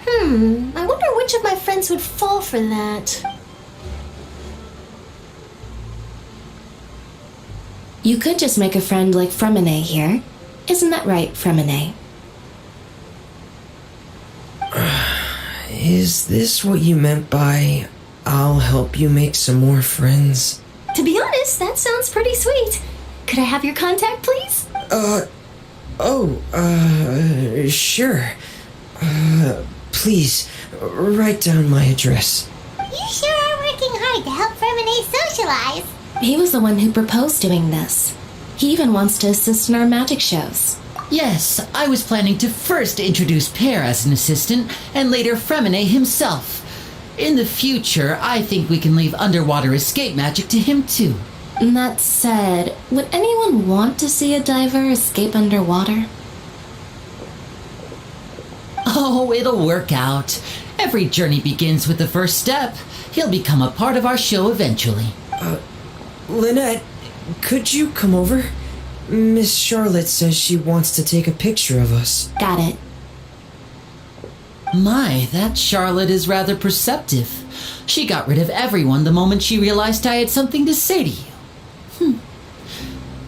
I wonder which of my friends would fall for that. You could just make a friend like Fremine here. Isn't that right, Fremine? Is this what you meant by I'll help you make some more friends? To be honest, that sounds pretty sweet. Could I have your contact, please? Sure. Please, write down my address. You sure are working hard to help Fermine socialize. He was the one who proposed doing this. He even wants to assist in our magic shows. Yes, I was planning to first introduce Pear as an assistant, and later Fremine himself. In the future, I think we can leave underwater escape magic to him too. That said, would anyone want to see a diver escape underwater? Oh, it'll work out. Every journey begins with the first step. He'll become a part of our show eventually. Lynette, could you come over? Miss Charlotte says she wants to take a picture of us. Got it. My, that Charlotte is rather perceptive. She got rid of everyone the moment she realized I had something to say to you.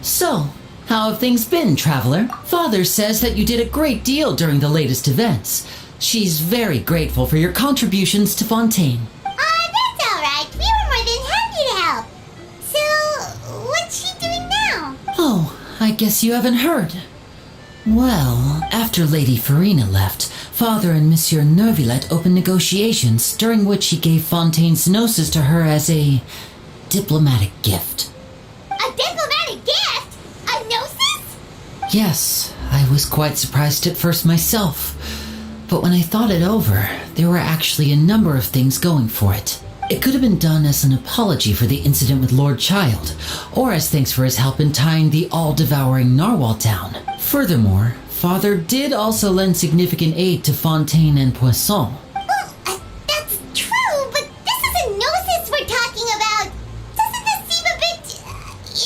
So, how have things been, Traveler? Father says that you did a great deal during the latest events. She's very grateful for your contributions to Fontaine. That's alright. We were more than happy to help. So, what's she doing now? Oh, I guess you haven't heard. Well, after Lady Farina left, Father and Monsieur Nervillet opened negotiations, during which he gave Fontaine's gnosis to her as a diplomatic gift. A diplomatic gift? A gnosis? Yes, I was quite surprised at first myself. But when I thought it over, there were actually a number of things going for it. It could have been done as an apology for the incident with Lord Child, or as thanks for his help in tying the all-devouring narwhal down. Furthermore, Father did also lend significant aid to Fontaine and Poisson. Well, that's true, but this is a gnosis we're talking about. Doesn't this seem a bit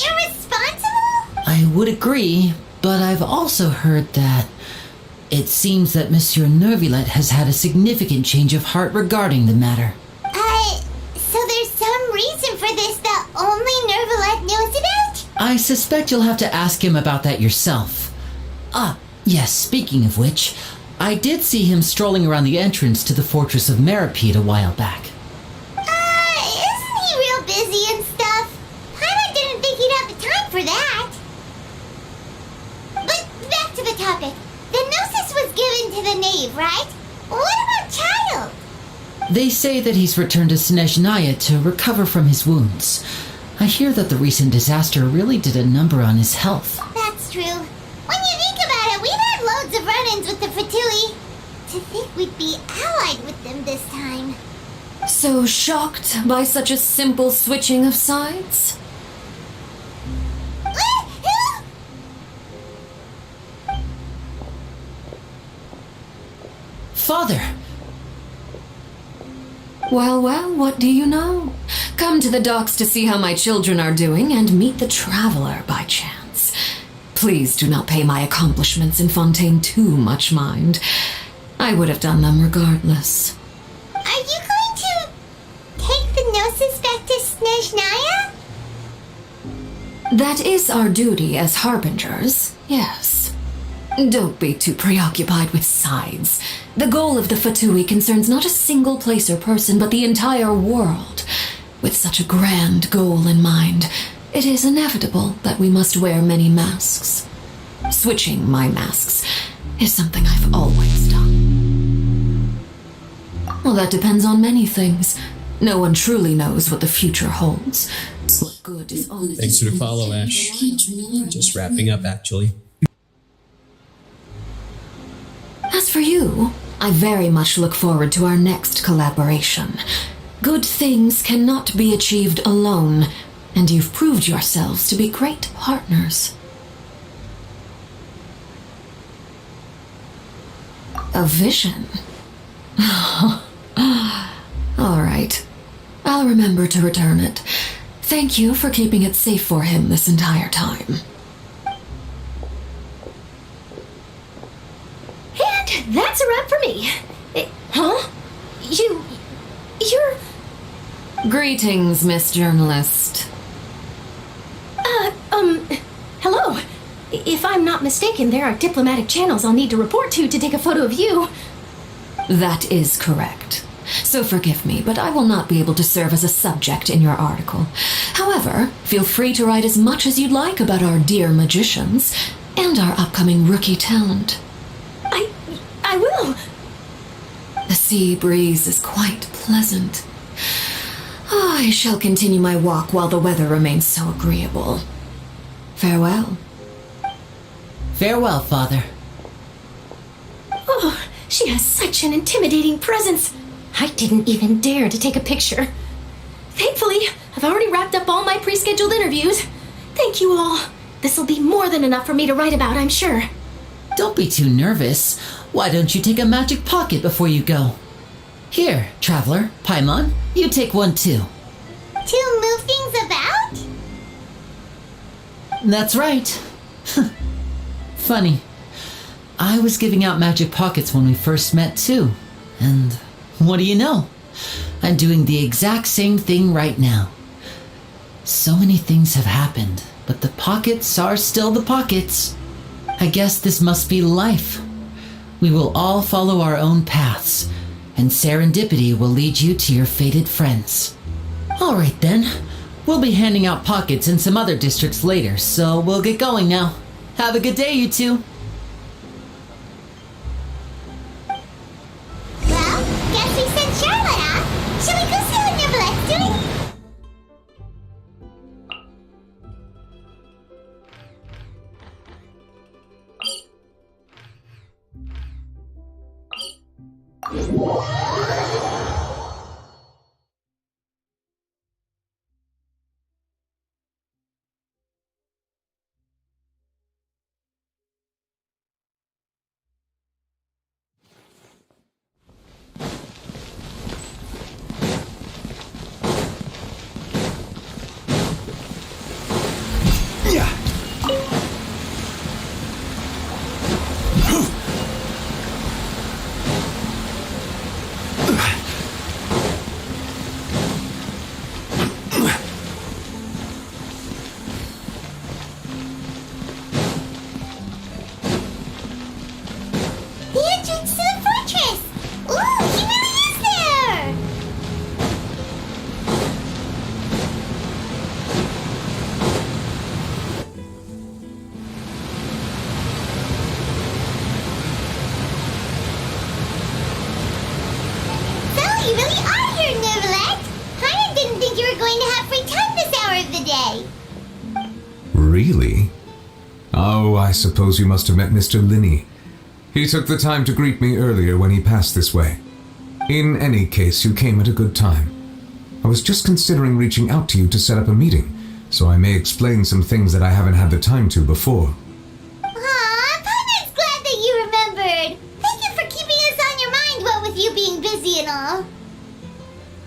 irresponsible? I would agree, but I've also heard that it seems that Monsieur Nervillet has had a significant change of heart regarding the matter. So there's some reason for this that only Nervillet knows about? I suspect you'll have to ask him about that yourself. Yes, speaking of which, I did see him strolling around the entrance to the Fortress of Meripede a while back. Isn't he real busy and stuff? Paimon didn't think he'd have the time for that. But back to the topic. The gnosis was given to the knave, right? What about Child? They say that he's returned to Snezhnaya to recover from his wounds. I hear that the recent disaster really did a number on his health. That's true. When you think about it, we've had loads of run-ins with the Fatui. To think we'd be allied with them this time. So shocked by such a simple switching of sides? Father! Well, what do you know? Come to the docks to see how my children are doing and meet the Traveler by chance. Please do not pay my accomplishments in Fontaine too much mind. I would have done them regardless. Are you going to take the gnosis back to Snezhnaya? That is our duty as harbingers, yes. Don't be too preoccupied with sides. The goal of the Fatui concerns not a single place or person, but the entire world. With such a grand goal in mind, it is inevitable that we must wear many masks. Switching my masks is something I've always done. Well, that depends on many things. No one truly knows what the future holds. What good is honest? Thanks for the follow, Ash. Just wrapping up, actually. As for you, I very much look forward to our next collaboration. Good things cannot be achieved alone, and you've proved yourselves to be great partners. A vision? All right. I'll remember to return it. Thank you for keeping it safe for him this entire time. And that's a wrap for me. Huh? You're... Greetings, Miss Journalist. Hello. If I'm not mistaken, there are diplomatic channels I'll need to report to take a photo of you. That is correct. So forgive me, but I will not be able to serve as a subject in your article. However, feel free to write as much as you'd like about our dear magicians and our upcoming rookie talent. I will. The sea breeze is quite pleasant. I shall continue my walk while the weather remains so agreeable. Farewell. Farewell, Father. Oh, she has such an intimidating presence. I didn't even dare to take a picture. Thankfully, I've already wrapped up all my pre-scheduled interviews. Thank you all. This'll be more than enough for me to write about, I'm sure. Don't be too nervous. Why don't you take a magic pocket before you go? Here, Traveler, Paimon, you take one too. To move things about? That's right. Funny. I was giving out magic pockets when we first met too. And what do you know? I'm doing the exact same thing right now. So many things have happened, but the pockets are still the pockets. I guess this must be life. We will all follow our own paths, and serendipity will lead you to your fated friends. All right then. We'll be handing out pockets in some other districts later, so we'll get going now. Have a good day, you two. Well, guess we sent Charlotte off. Shall we go see what Nibble's doing? Really? Oh, I suppose you must have met Mr. Linney. He took the time to greet me earlier when he passed this way. In any case, you came at a good time. I was just considering reaching out to you to set up a meeting, so I may explain some things that I haven't had the time to before. Aw, Paimon's glad that you remembered. Thank you for keeping us on your mind, what with you being busy and all.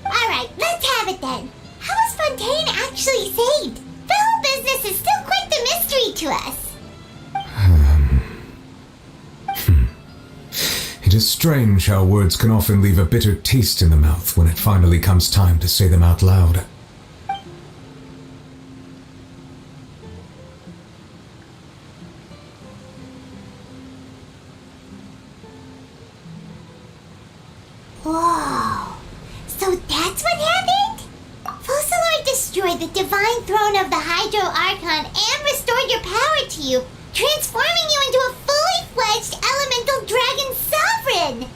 Alright, let's have it then. How was Fontaine actually saved? The whole business is still quite the mystery to us. It is strange how words can often leave a bitter taste in the mouth when it finally comes time to say them out loud. Whoa. So that's what happened? Fossilor destroyed the divine throne of the Hydro Archon and restored your power to you, transforming you into a fully fledged elemental dragon sovereign.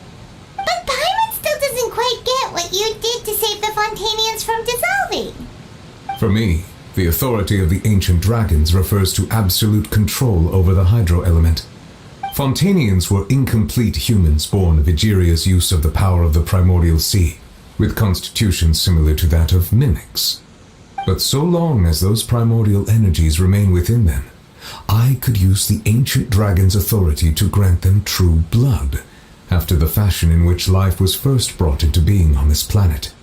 But Paimon still doesn't quite get what you did to save the Fontanians from dissolving. For me, the authority of the ancient dragons refers to absolute control over the hydro element. Fontanians were incomplete humans born of Egeria's use of the power of the primordial sea, with constitutions similar to that of mimics. But so long as those primordial energies remain within them, I could use the ancient dragon's authority to grant them true blood, after the fashion in which life was first brought into being on this planet.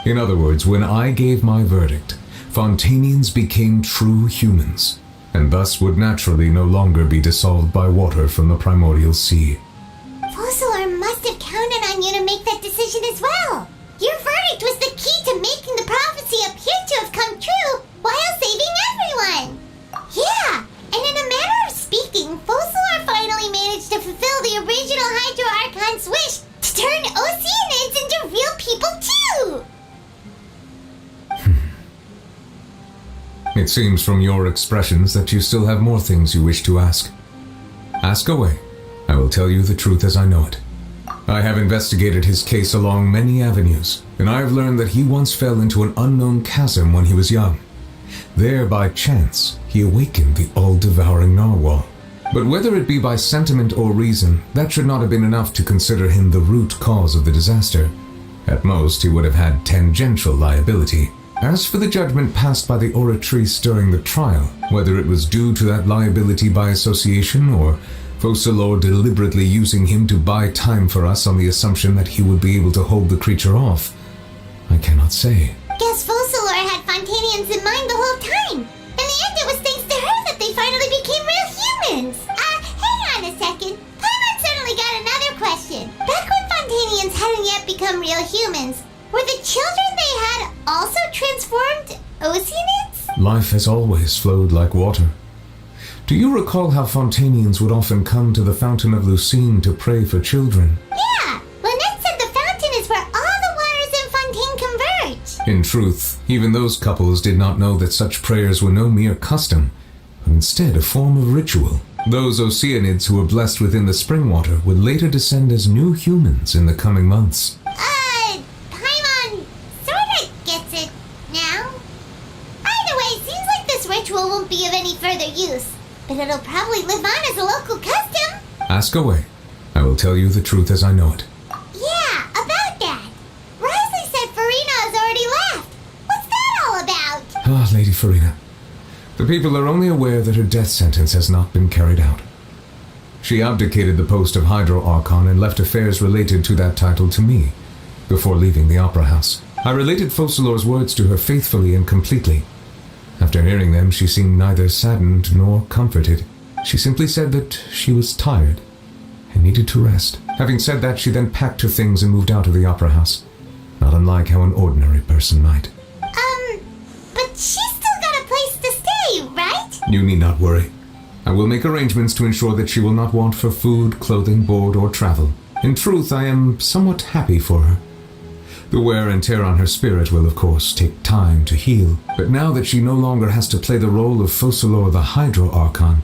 In other words, when I gave my verdict, Fontanians became true humans, and thus would naturally no longer be dissolved by water from the primordial sea. Fossilor must have counted on you to make that decision as well. Your verdict was the key to making the prophecy appear to have come true while saving everyone. Yeah, and in a manner of speaking, Fossilor finally managed to fulfill the original Hydro Archon's wish to turn Oceanids into real people too! It seems from your expressions that you still have more things you wish to ask. Ask away. I will tell you the truth as I know it. I have investigated his case along many avenues, and I have learned that he once fell into an unknown chasm when he was young. There, by chance, he awakened the all-devouring narwhal. But whether it be by sentiment or reason, that should not have been enough to consider him the root cause of the disaster. At most, he would have had tangential liability. As for the judgment passed by the Oratrice during the trial, whether it was due to that liability by association or Focalor deliberately using him to buy time for us on the assumption that he would be able to hold the creature off, I cannot say. Guess Focalor had Fontanians in mind the whole time. In the end, it was thanks to her that they finally became real humans. Hang on a second. Paimon certainly got another question. Back when Fontanians hadn't yet become real humans, were the children they had also transformed Oceanids? Life has always flowed like water. Do you recall how Fontanians would often come to the Fountain of Lucine to pray for children? Yeah, Lynette said the fountain is where all the waters in Fontaine converge. In truth, even those couples did not know that such prayers were no mere custom, but instead a form of ritual. Those Oceanids who were blessed within the spring water would later descend as new humans in the coming months. Paimon sorta gets it now. Either way, it seems like this ritual won't be of any further use, but it'll probably live on as a local custom. Ask away. I will tell you the truth as I know it. Yeah, about that. Risley said Farina has already left. What's that all about? Ah, Lady Farina. The people are only aware that her death sentence has not been carried out. She abdicated the post of Hydro Archon and left affairs related to that title to me, before leaving the Opera House. I related Focalor's words to her faithfully and completely. After hearing them, she seemed neither saddened nor comforted. She simply said that she was tired and needed to rest. Having said that, she then packed her things and moved out of the Opera House, not unlike how an ordinary person might. But she's still got a place to stay, right? You need not worry. I will make arrangements to ensure that she will not want for food, clothing, board, or travel. In truth, I am somewhat happy for her. The wear and tear on her spirit will, of course, take time to heal, but now that she no longer has to play the role of Focalor the Hydro Archon,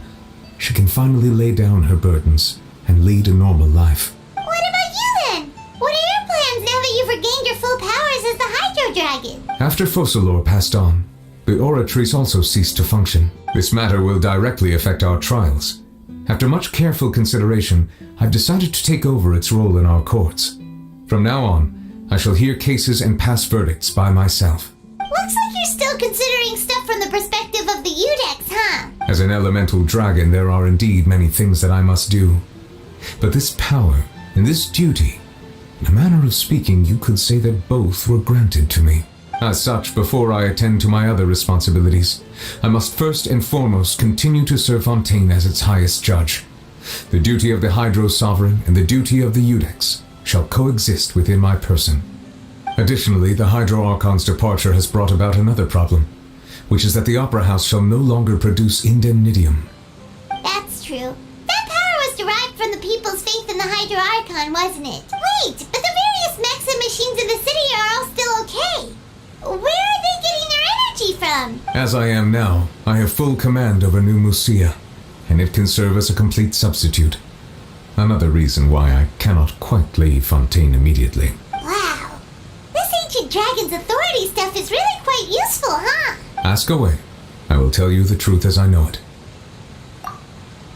she can finally lay down her burdens and lead a normal life. What about you then? What are your plans now that you've regained your full powers as the Hydro Dragon? After Focalor passed on, the Oratrice also ceased to function. This matter will directly affect our trials. After much careful consideration, I've decided to take over its role in our courts. From now on, I shall hear cases and pass verdicts by myself. Looks like you're still considering stuff from the perspective of the Udex, huh? As an elemental dragon, there are indeed many things that I must do. But this power and this duty, in a manner of speaking, you could say that both were granted to me. As such, before I attend to my other responsibilities, I must first and foremost continue to serve Fontaine as its highest judge. The duty of the Hydro Sovereign and the duty of the Udex shall coexist within my person. Additionally, the Hydro Archon's departure has brought about another problem, which is that the Opera House shall no longer produce indemnitium. That's true. That power was derived from the people's faith in the Hydro Archon, wasn't it? Wait, but the various mechs and machines in the city are all still okay. Where are they getting their energy from? As I am now, I have full command over New Musia, and it can serve as a complete substitute. Another reason why I cannot quite leave Fontaine immediately. Wow. This ancient dragon's authority stuff is really quite useful, huh? Ask away. I will tell you the truth as I know it.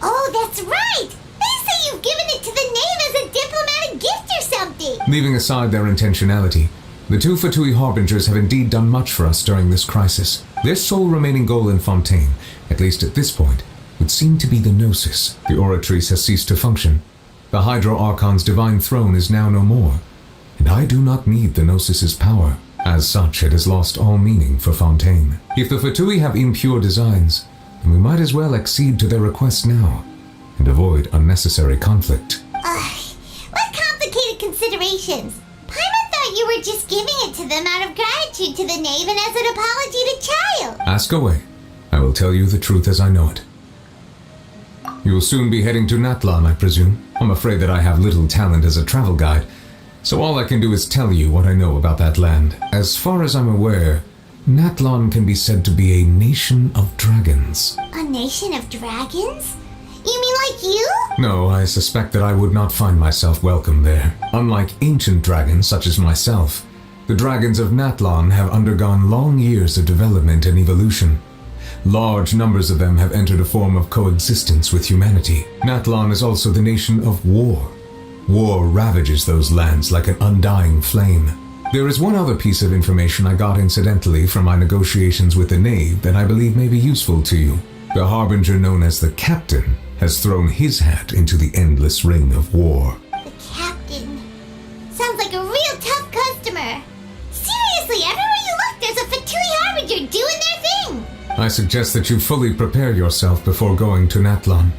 Oh, that's right! They say you've given it to the knave as a diplomatic gift or something! Leaving aside their intentionality, the two Fatui Harbingers have indeed done much for us during this crisis. Their sole remaining goal in Fontaine, at least at this point, would seem to be the Gnosis. The Oratrice has ceased to function. The Hydro Archon's divine throne is now no more, and I do not need the Gnosis's power. As such, it has lost all meaning for Fontaine. If the Fatui have impure designs, then we might as well accede to their request now, and avoid unnecessary conflict. What complicated considerations! Paimon thought you were just giving it to them out of gratitude to the knave and as an apology to Child. Ask away. I will tell you the truth as I know it. You will soon be heading to Natlan, I presume. I'm afraid that I have little talent as a travel guide, So all I can do is tell you what I know about that land. As far as I'm aware, Natlan can be said to be a nation of dragons. A nation of dragons? You mean like you? No, I suspect that I would not find myself welcome there. Unlike ancient dragons such as myself, the dragons of Natlan have undergone long years of development and evolution. Large numbers of them have entered a form of coexistence with humanity. Natlan is also the nation of war. War ravages those lands like an undying flame. There is one other piece of information I got incidentally from my negotiations with the Knave that I believe may be useful to you. The Harbinger known as the Captain has thrown his hat into the endless ring of war. The Captain. Sounds like a real tough customer. Seriously, everywhere you look, there's a Fatui Harbinger doing their thing. I suggest that you fully prepare yourself before going to Natlan.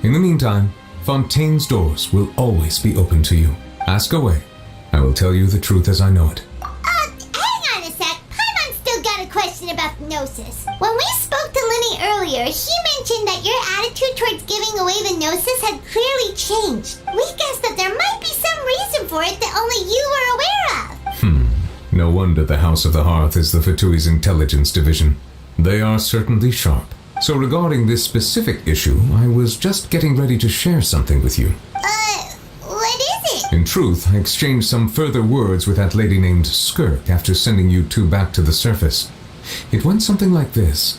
In the meantime, Fontaine's doors will always be open to you. Ask away. I will tell you the truth as I know it. Hang on a sec. Paimon still got a question about Gnosis. When we spoke to Linny earlier, he mentioned that your attitude towards giving away the Gnosis had clearly changed. We guessed that there might be some reason for it that only you were aware of. No wonder the House of the Hearth is the Fatui's intelligence division. They are certainly sharp. So regarding this specific issue, I was just getting ready to share something with you. What is it? In truth, I exchanged some further words with that lady named Skirk after sending you two back to the surface. It went something like this.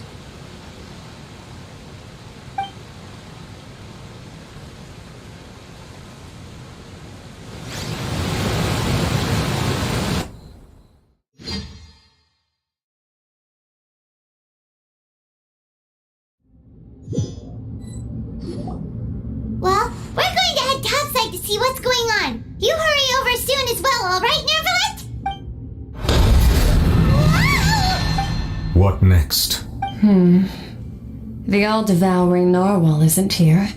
Well, we're going to head topside to see what's going on. You hurry over soon as well, alright, Nervalet? What next? The all-devouring narwhal isn't here,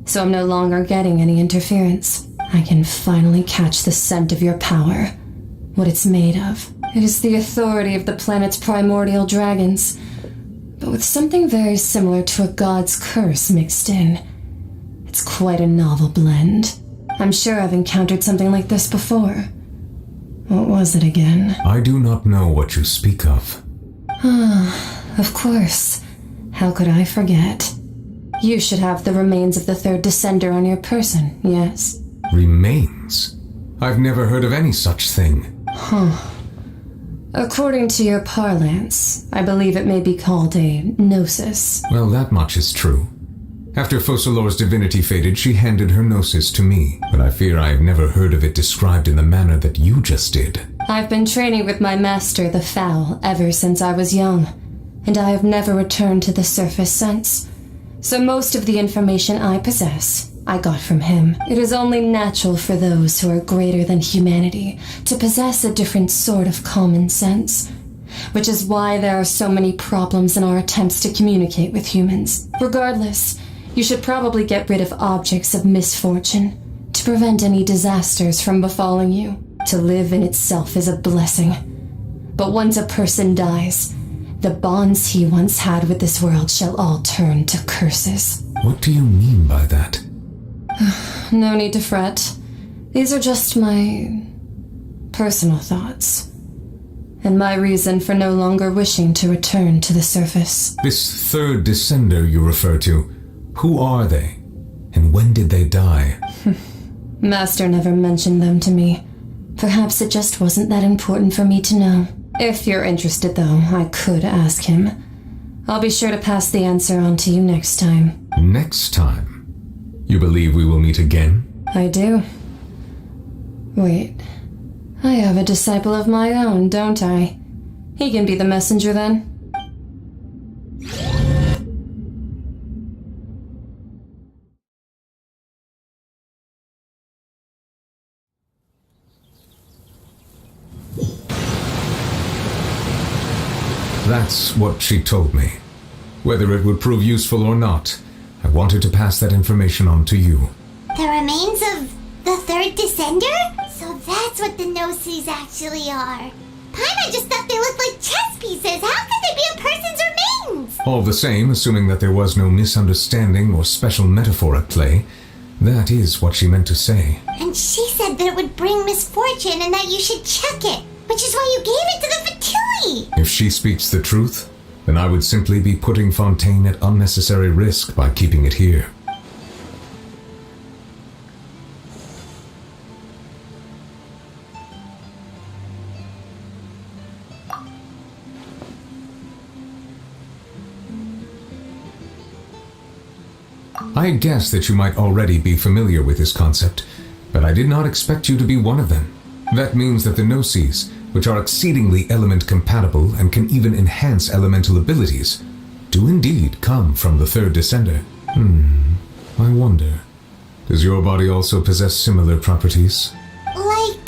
so I'm no longer getting any interference. I can finally catch the scent of your power, what it's made of. It is the authority of the planet's primordial dragons, but with something very similar to a god's curse mixed in. It's quite a novel blend. I'm sure I've encountered something like this before. What was it again? I do not know what you speak of. Of course. How could I forget? You should have the remains of the third descender on your person, yes? Remains? I've never heard of any such thing. According to your parlance, I believe it may be called a gnosis. Well, that much is true. After Focalor's divinity faded, she handed her gnosis to me, but I fear I have never heard of it described in the manner that you just did. I've been training with my master, the Foul, ever since I was young, and I have never returned to the surface since. So most of the information I possess, I got from him. It is only natural for those who are greater than humanity to possess a different sort of common sense, which is why there are so many problems in our attempts to communicate with humans. Regardless, you should probably get rid of objects of misfortune to prevent any disasters from befalling you. To live in itself is a blessing. But once a person dies, the bonds he once had with this world shall all turn to curses. What do you mean by that? No need to fret. These are just my personal thoughts, and my reason for no longer wishing to return to the surface. This third descender you refer to, who are they? And when did they die? Master never mentioned them to me. Perhaps it just wasn't that important for me to know. If you're interested, though, I could ask him. I'll be sure to pass the answer on to you next time. Next time? You believe we will meet again? I do. Wait. I have a disciple of my own, don't I? He can be the messenger then. That's what she told me. Whether it would prove useful or not, I wanted to pass that information on to you. The remains of the third descender? So that's what the Gnosis actually are. Paimon just thought they looked like chess pieces. How could they be a person's remains? All the same, assuming that there was no misunderstanding or special metaphor at play, That is what she meant to say. And she said that it would bring misfortune and that you should check it, which is why you gave it to the Fatui! If she speaks the truth, then I would simply be putting Fontaine at unnecessary risk by keeping it here. I guess that you might already be familiar with this concept, but I did not expect you to be one of them. That means that the Gnosis, which are exceedingly element compatible and can even enhance elemental abilities, do indeed come from the third descender. I wonder, does your body also possess similar properties? Like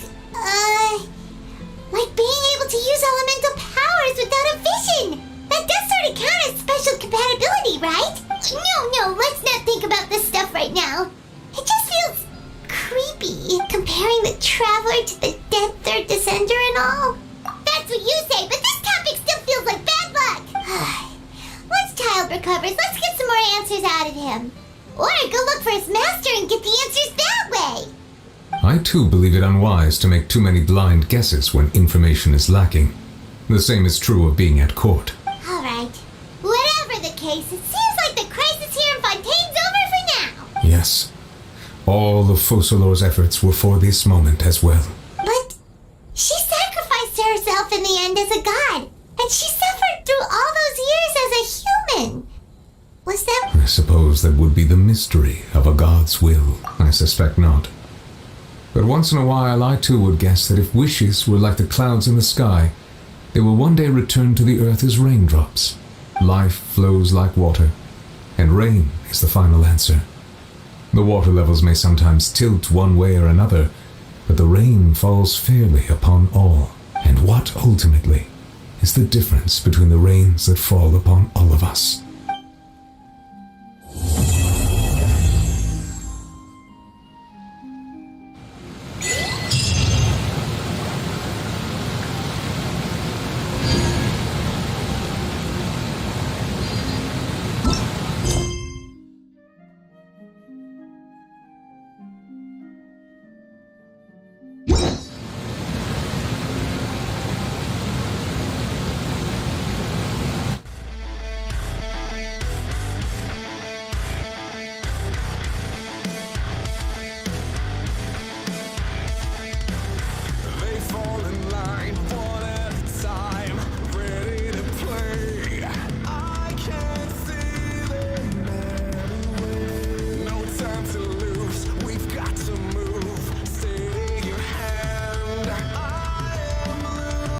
being able to use elemental powers without a vision! That does sort of count as special compatibility, right? No, let's not think about this stuff right now. It just feels creepy, comparing the Traveler to the dead third descender and all. That's what you say, but this topic still feels like bad luck. Once Child recovers, let's get some more answers out of him. Or go look for his master and get the answers that way. I too believe it unwise to make too many blind guesses when information is lacking. The same is true of being at court. Alright. Whatever the case, it seems like the crisis here in Fontaine's over for now. Yes. All of Focalor's efforts were for this moment as well. But she sacrificed herself in the end as a god, and she suffered through all those years as a human. Was that... I suppose that would be the mystery of a god's will. I suspect not. But once in a while I too would guess that if wishes were like the clouds in the sky, they will one day return to the earth as raindrops. Life flows like water, and rain is the final answer. The water levels may sometimes tilt one way or another, but the rain falls fairly upon all. And what ultimately is the difference between the rains that fall upon all of us?